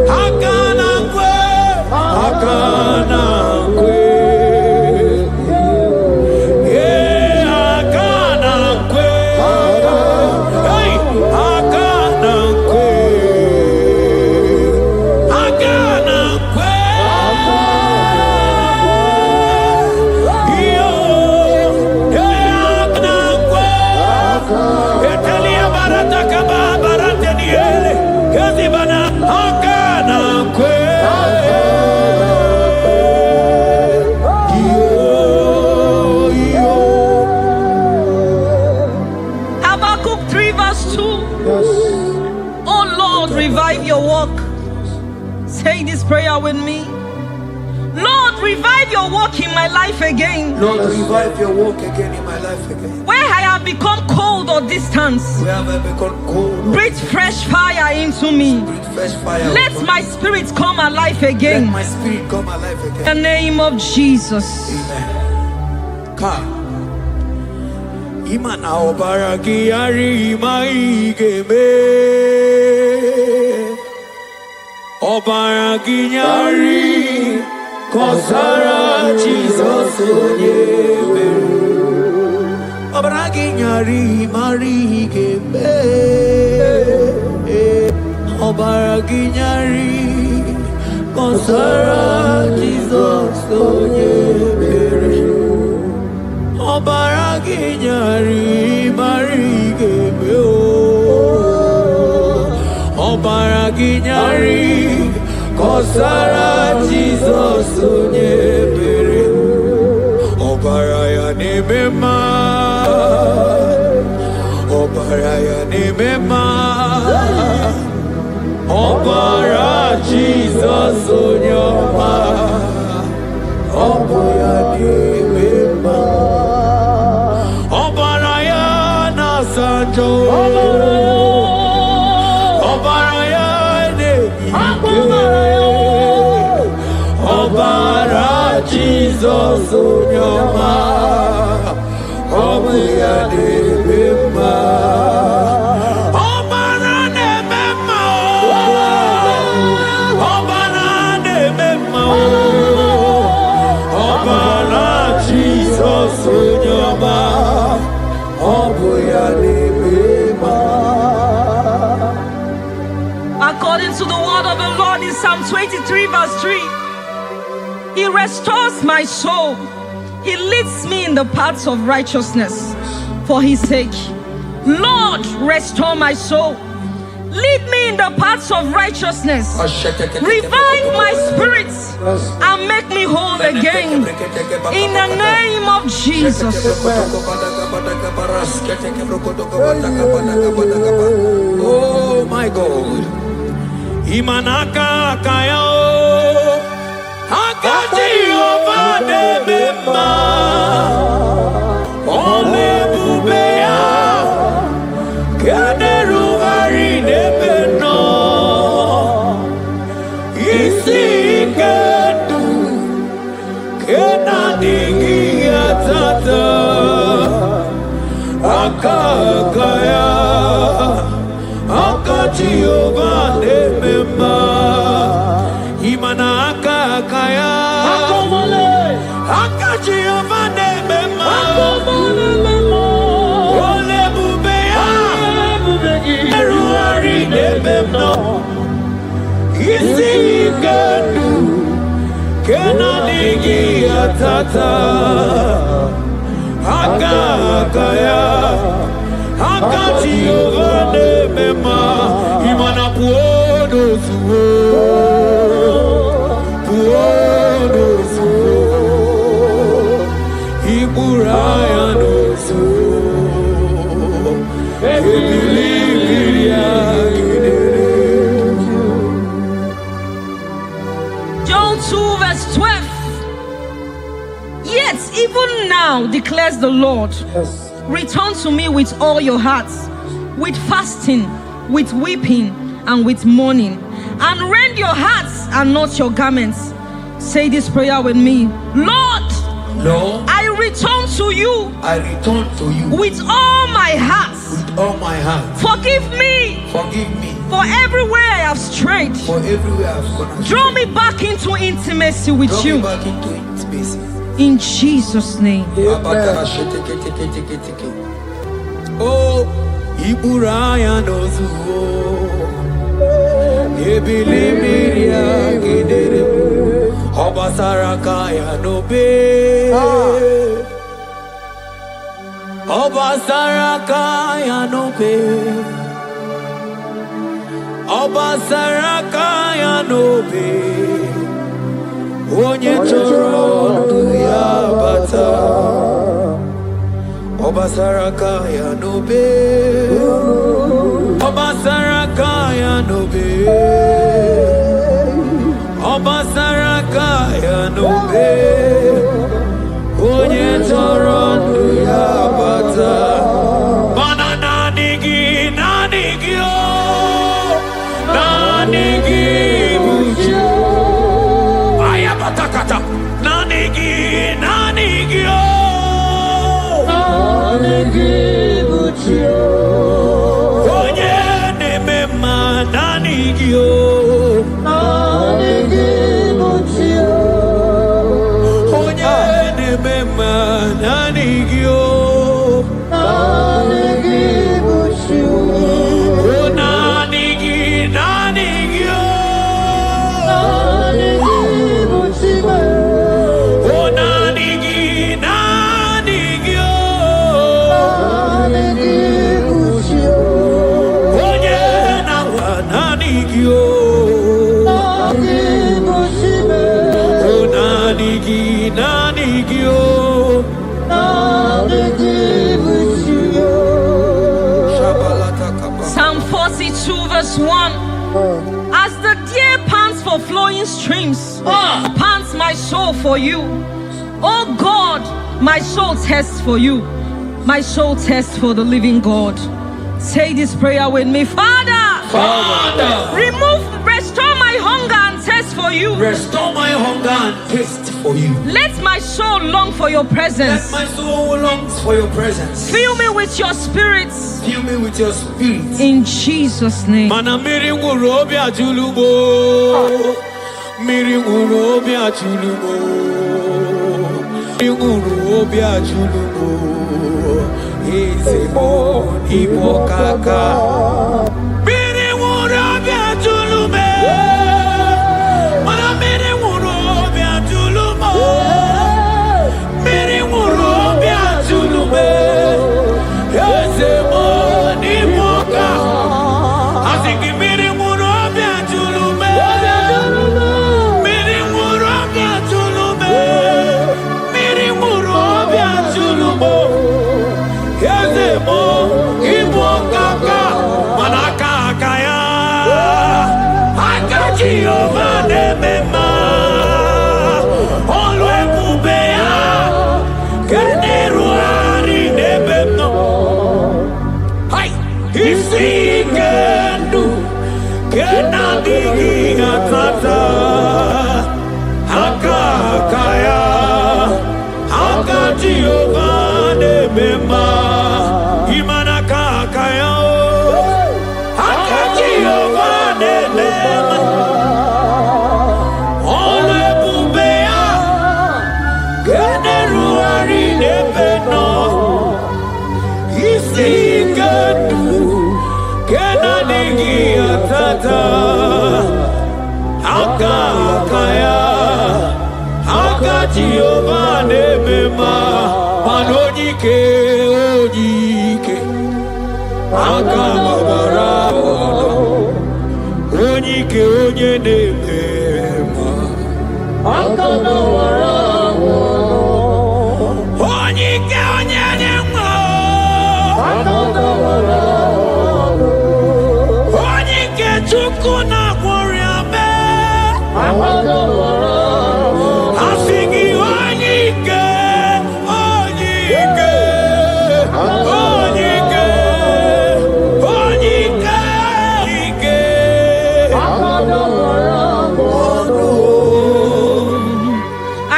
C: hakana kwe, hakana kwe. Yeah, hakana kwe, hey, hakana kwe, hakana kwe.
F: with me. Lord, revive your work in my life again.
E: Lord, revive your work again in my life again.
F: Where I have become cold or distant,
E: Where have I become cold?
F: breathe fresh fire into me.
E: Breathe fresh fire.
F: Let my spirit come alive again.
E: Let my spirit come alive
F: In
E: again.
F: the name of Jesus.
E: Amen. Ka. Imana obaraki yari maigeme. Obaraki yari kosara Jesus onyebe. Obaraki yari marigeme. Obaraki yari kosara Jesus onyebe. Obaraki yari marigeme. Obaraki yari kosara Jesus onyebere. Obaraya nemema. Obaraya nemema. Obara Jesus onyoma. Obaraya nemema. Obaraya nasanjo. Obaraya Obara Jesus onyoma. Obuya nemema. Obara nemema. Obara nemema. Obara Jesus onyoma. Obuya nemema.
F: According to the word of the Lord in Psalm 23 verse 3, He restores my soul. He leads me in the paths of righteousness for His sake. Lord, restore my soul. Lead me in the paths of righteousness. Revive my spirit and make me whole again. In the name of Jesus.
E: Oh my God. Imanaka kaya akati ovade mema ole bubea kaderu hari nebeno isi kedu kena dingi atata akakaya akati ovade mema imana akakaya akati ovade mema ole bubea eruari nebemno isi kedu kena digi atata akakaya akati ovade mema imana puodo suo iburaya no suo ebilibiria
F: John 2 verse 12. Yet even now declares the Lord, return to me with all your hearts, with fasting, with weeping, and with mourning, and rend your hearts and not your garments. Say this prayer with me. Lord, I return to you.
E: I return to you
F: with all my heart.
E: with all my heart.
F: Forgive me for everywhere I have strayed.
E: For everywhere I've gone astray.
F: Draw me back into intimacy with
E: Draw
F: you.
E: me back into intimacy.
F: In Jesus' name.
E: Oh, Iburaya nozuo. Ebilimiria gidere. Obasaraka ya nobe. Obasaraka ya nobe. Obasaraka ya nobe. Onye choro ya bata. Obasaraka ya nobe. Obasaraka ya nobe. Obasaraka
F: Psalm 42 verse 1. As the deer pants for flowing streams, pants my soul for you. Oh God, my soul thirsts for you. My soul thirsts for the living God. Say this prayer with me. Father, restore my hunger and thirst for you.
E: Restore my hunger and taste for you.
F: Let my soul long for your presence.
E: Let my soul longs for your presence.
F: Fill me with your spirit.
E: Fill me with your spirit.
F: In Jesus' name.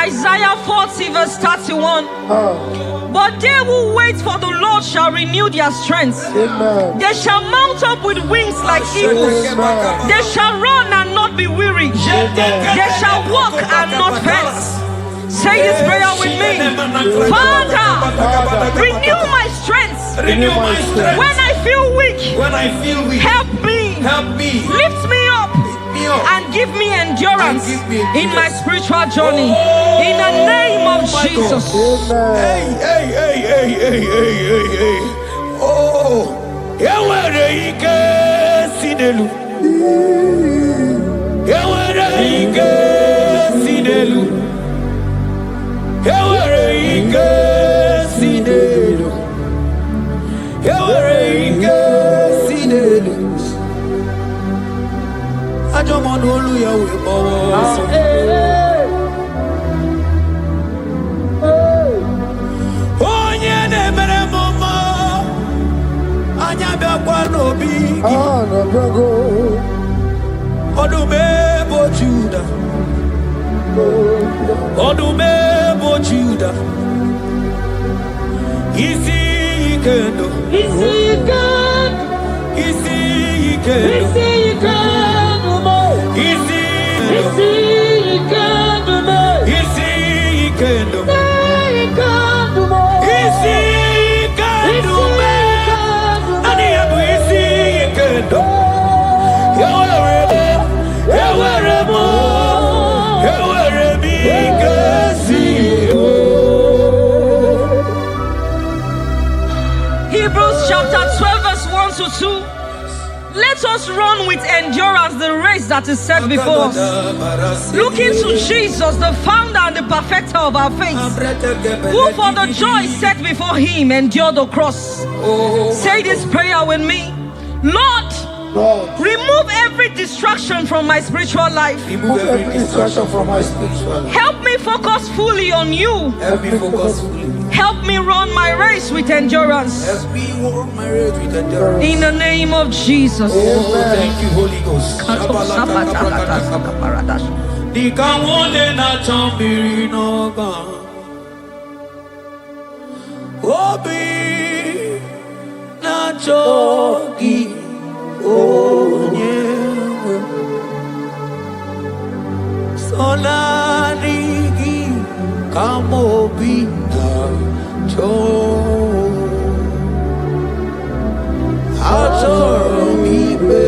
F: Isaiah 40 verse 31. But they who wait for the Lord shall renew their strength.
C: Amen.
F: They shall mount up with wings like eagles.
C: Amen.
F: They shall run and not be weary. They shall walk and not faint. Say this prayer with me. Father, renew my strength.
E: Renew my strength.
F: When I feel weak, help me. Lift me up. And give me endurance in my spiritual journey. In the name of Jesus.
E: Hey. Oh, Odumebo Judah. Odumebo Judah. Isi Ikendo. Isi Ikendo. Isi Ikendo. Isi Ikendo. Isi Ikendo. Isi Ikendo. Isi Ikendo. Ani abu Isi Ikendo.
F: Hebrews chapter 12 verse 1 to 2. Let us run with endurance the race that is set before us, looking to Jesus, the founder and the perfecter of our faith, who for the joy set before him endured the cross. Say this prayer with me. Lord, remove every distraction from my spiritual life.
C: Remove every distraction from my spiritual life.
F: Help me focus fully on you.
E: Help me focus fully.
F: Help me run my race with endurance.
E: Help me run my race with endurance.
F: In the name of Jesus.
E: Oh, thank you, Holy Ghost. Obi na jogi onyewe solarigi kamobi na jo atoromibe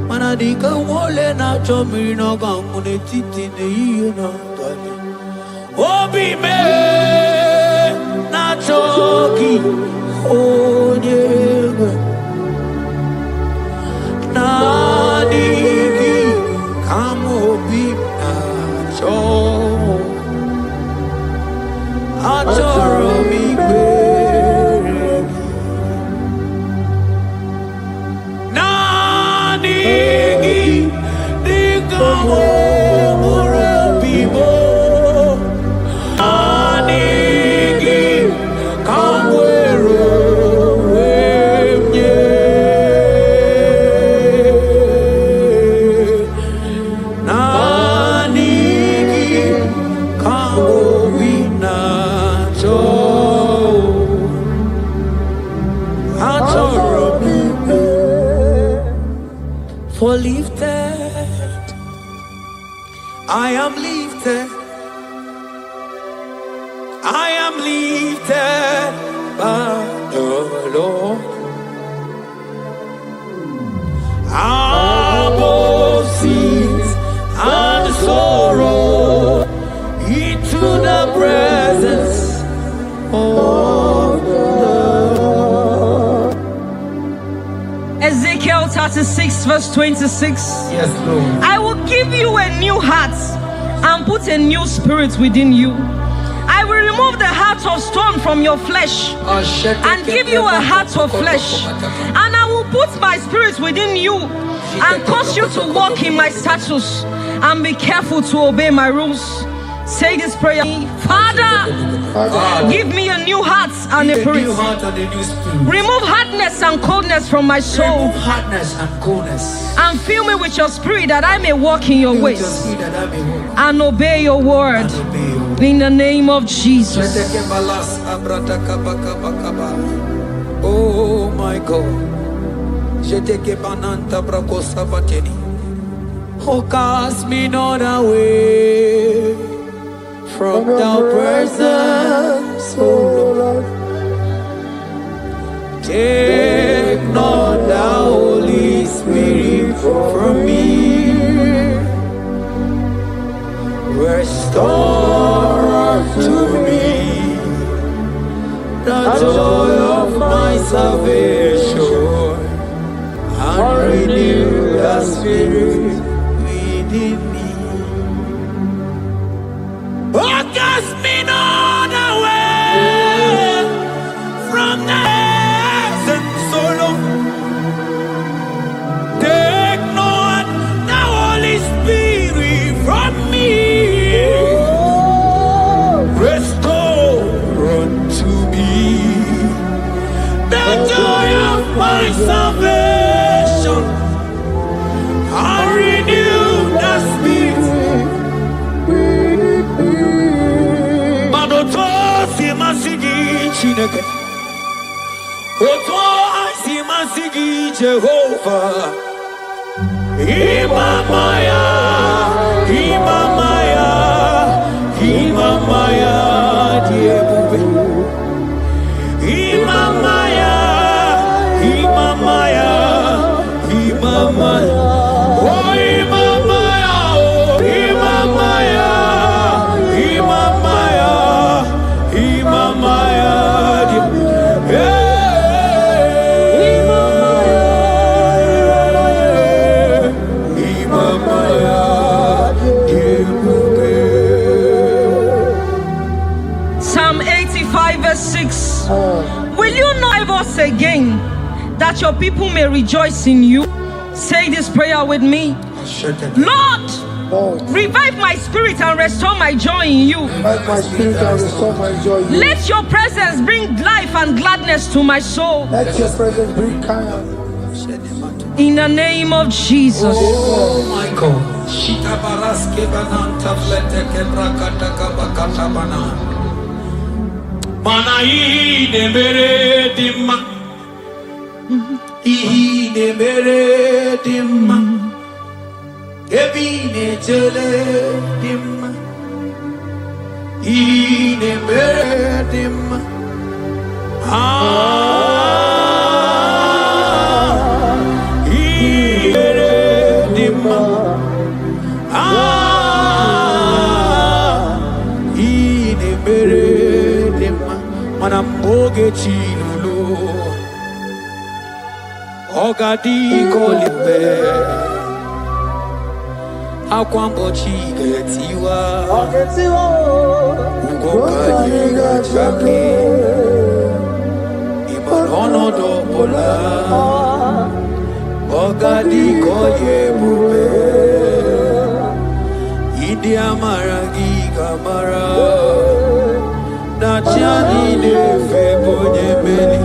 E: manadika wole na chomiri na gamune titi ne yena tani obi me na jogi onyewe nadigi kamobi na jo atoromibe nadigi digamo murabibo nadigi kamwero wemye nadigi kamowina jo atoromibe for lifted I am lifted by the Lord above sins and sorrow into the presence of the Lord.
F: Ezekiel 36 verse 26.
E: Yes, Lord.
F: I will give you a new heart and put a new spirit within you. I will remove the heart of stone from your flesh and give you a heart of flesh. And I will put my spirit within you and cause you to walk in my statutes and be careful to obey my rules. Say this prayer. Father, give me a new heart and a spirit. Remove hardness and coldness from my soul.
E: Remove hardness and coldness.
F: And fill me with your spirit that I may walk in your ways and obey your word. In the name of Jesus.
E: Oh my God. Oh, cast me not away from thy presence, oh Lord. Take not the Holy Spirit from me. Restore to me the joy of my salvation and renew the spirit within me. Oh, cast me not away from the presence, oh Lord. Take not the Holy Spirit from me. Restore unto me Chineke. Oto asimasigi Jehovah. Imamaya, Imamaya, Imamaya, Diebube. Imamaya, Imamaya, Imamaya. Oh, Imamaya, oh, Imamaya, Imamaya, Imamaya,
F: Psalm 85 verse 6. Will you not ever say again that your people may rejoice in you? Say this prayer with me. Lord, revive my spirit and restore my joy in you.
C: Revive my spirit and restore my joy in you.
F: Let your presence bring life and gladness to my soul.
C: Let your presence bring kindness.
F: In the name of Jesus.
E: oh my God. Shita baraske bananta flete kebrakata kabakata bana. Mana ine mere dimma. Ine mere dimma. Evine jele dimma. Ine mere dimma. Manamboge chilulu Ogadi kolibe Akwambo chigetiwa Ugoka yiga chake Imanono dobola Ogadi koye bube Idi amara gigamara Nachani ne febonye beni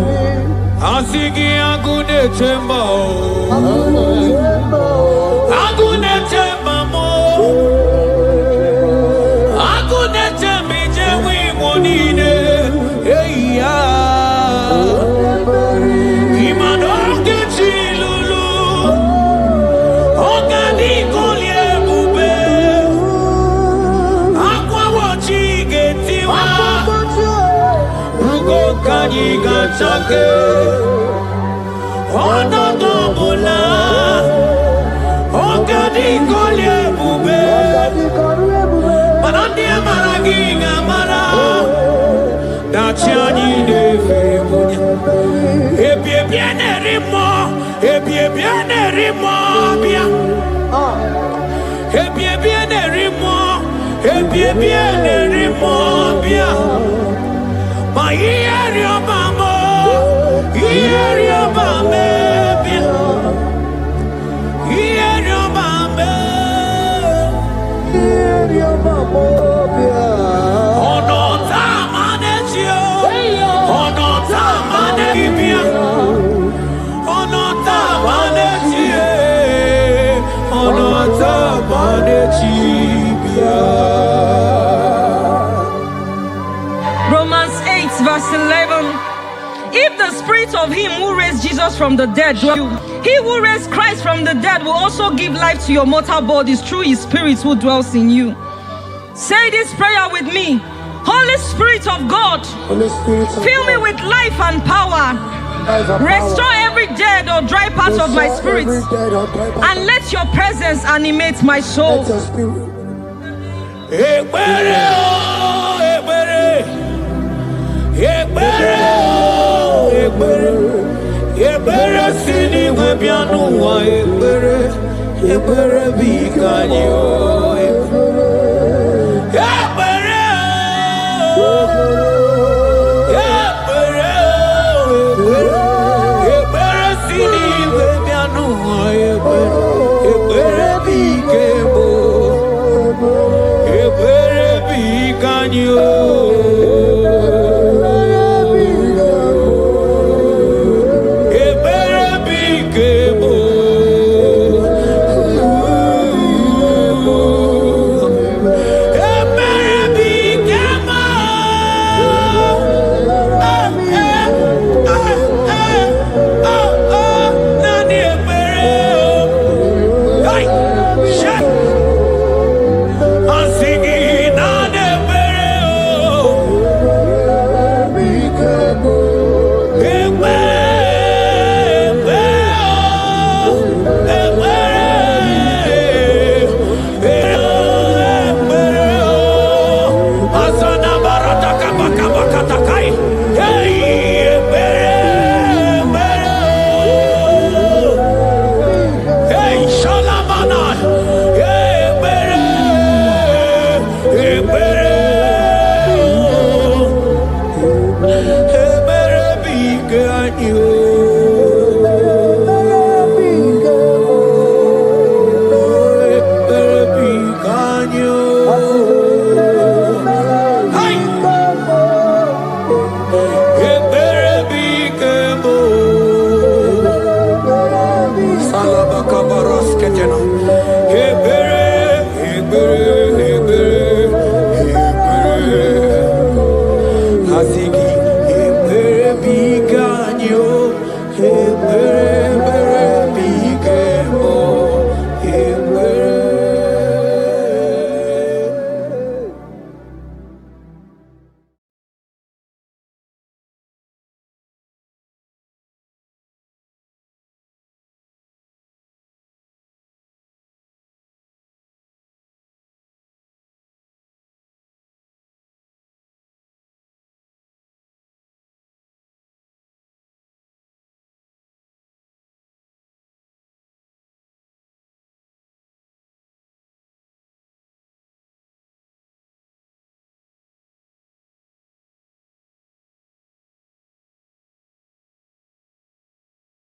E: Asigi agune temba Agune temba mo Agune tembi jewi monine Eya Imadoke chilulu Ogani kolye bube Akwa wachi getiwa Kanyi gachake Ono dobola Ogadi kolye bube Manandi amaragi gamara Dachiani neve bunya Ebie biene rimo Ebie biene rimo bia Ebie biene rimo Ebie biene rimo bia Ma ieri obamo, ieri obame, ieri obame, ieri obamo, ono tamanetio, ono tamanetibia, ono tamanetie, ono tamanetibia.
F: Romans 8 verse 11. If the spirit of him who raised Jesus from the dead dwell in you, he who raised Christ from the dead will also give life to your mortal bodies through his spirit who dwells in you. Say this prayer with me. Holy Spirit of God, fill me with life and power. Restore every dead or dry part of my spirit, and let your presence animate my soul.
E: Ebere sini webianu wa ebere bikanyo ebere sini webianu wa ebere bikebo ebere bikanyo. As he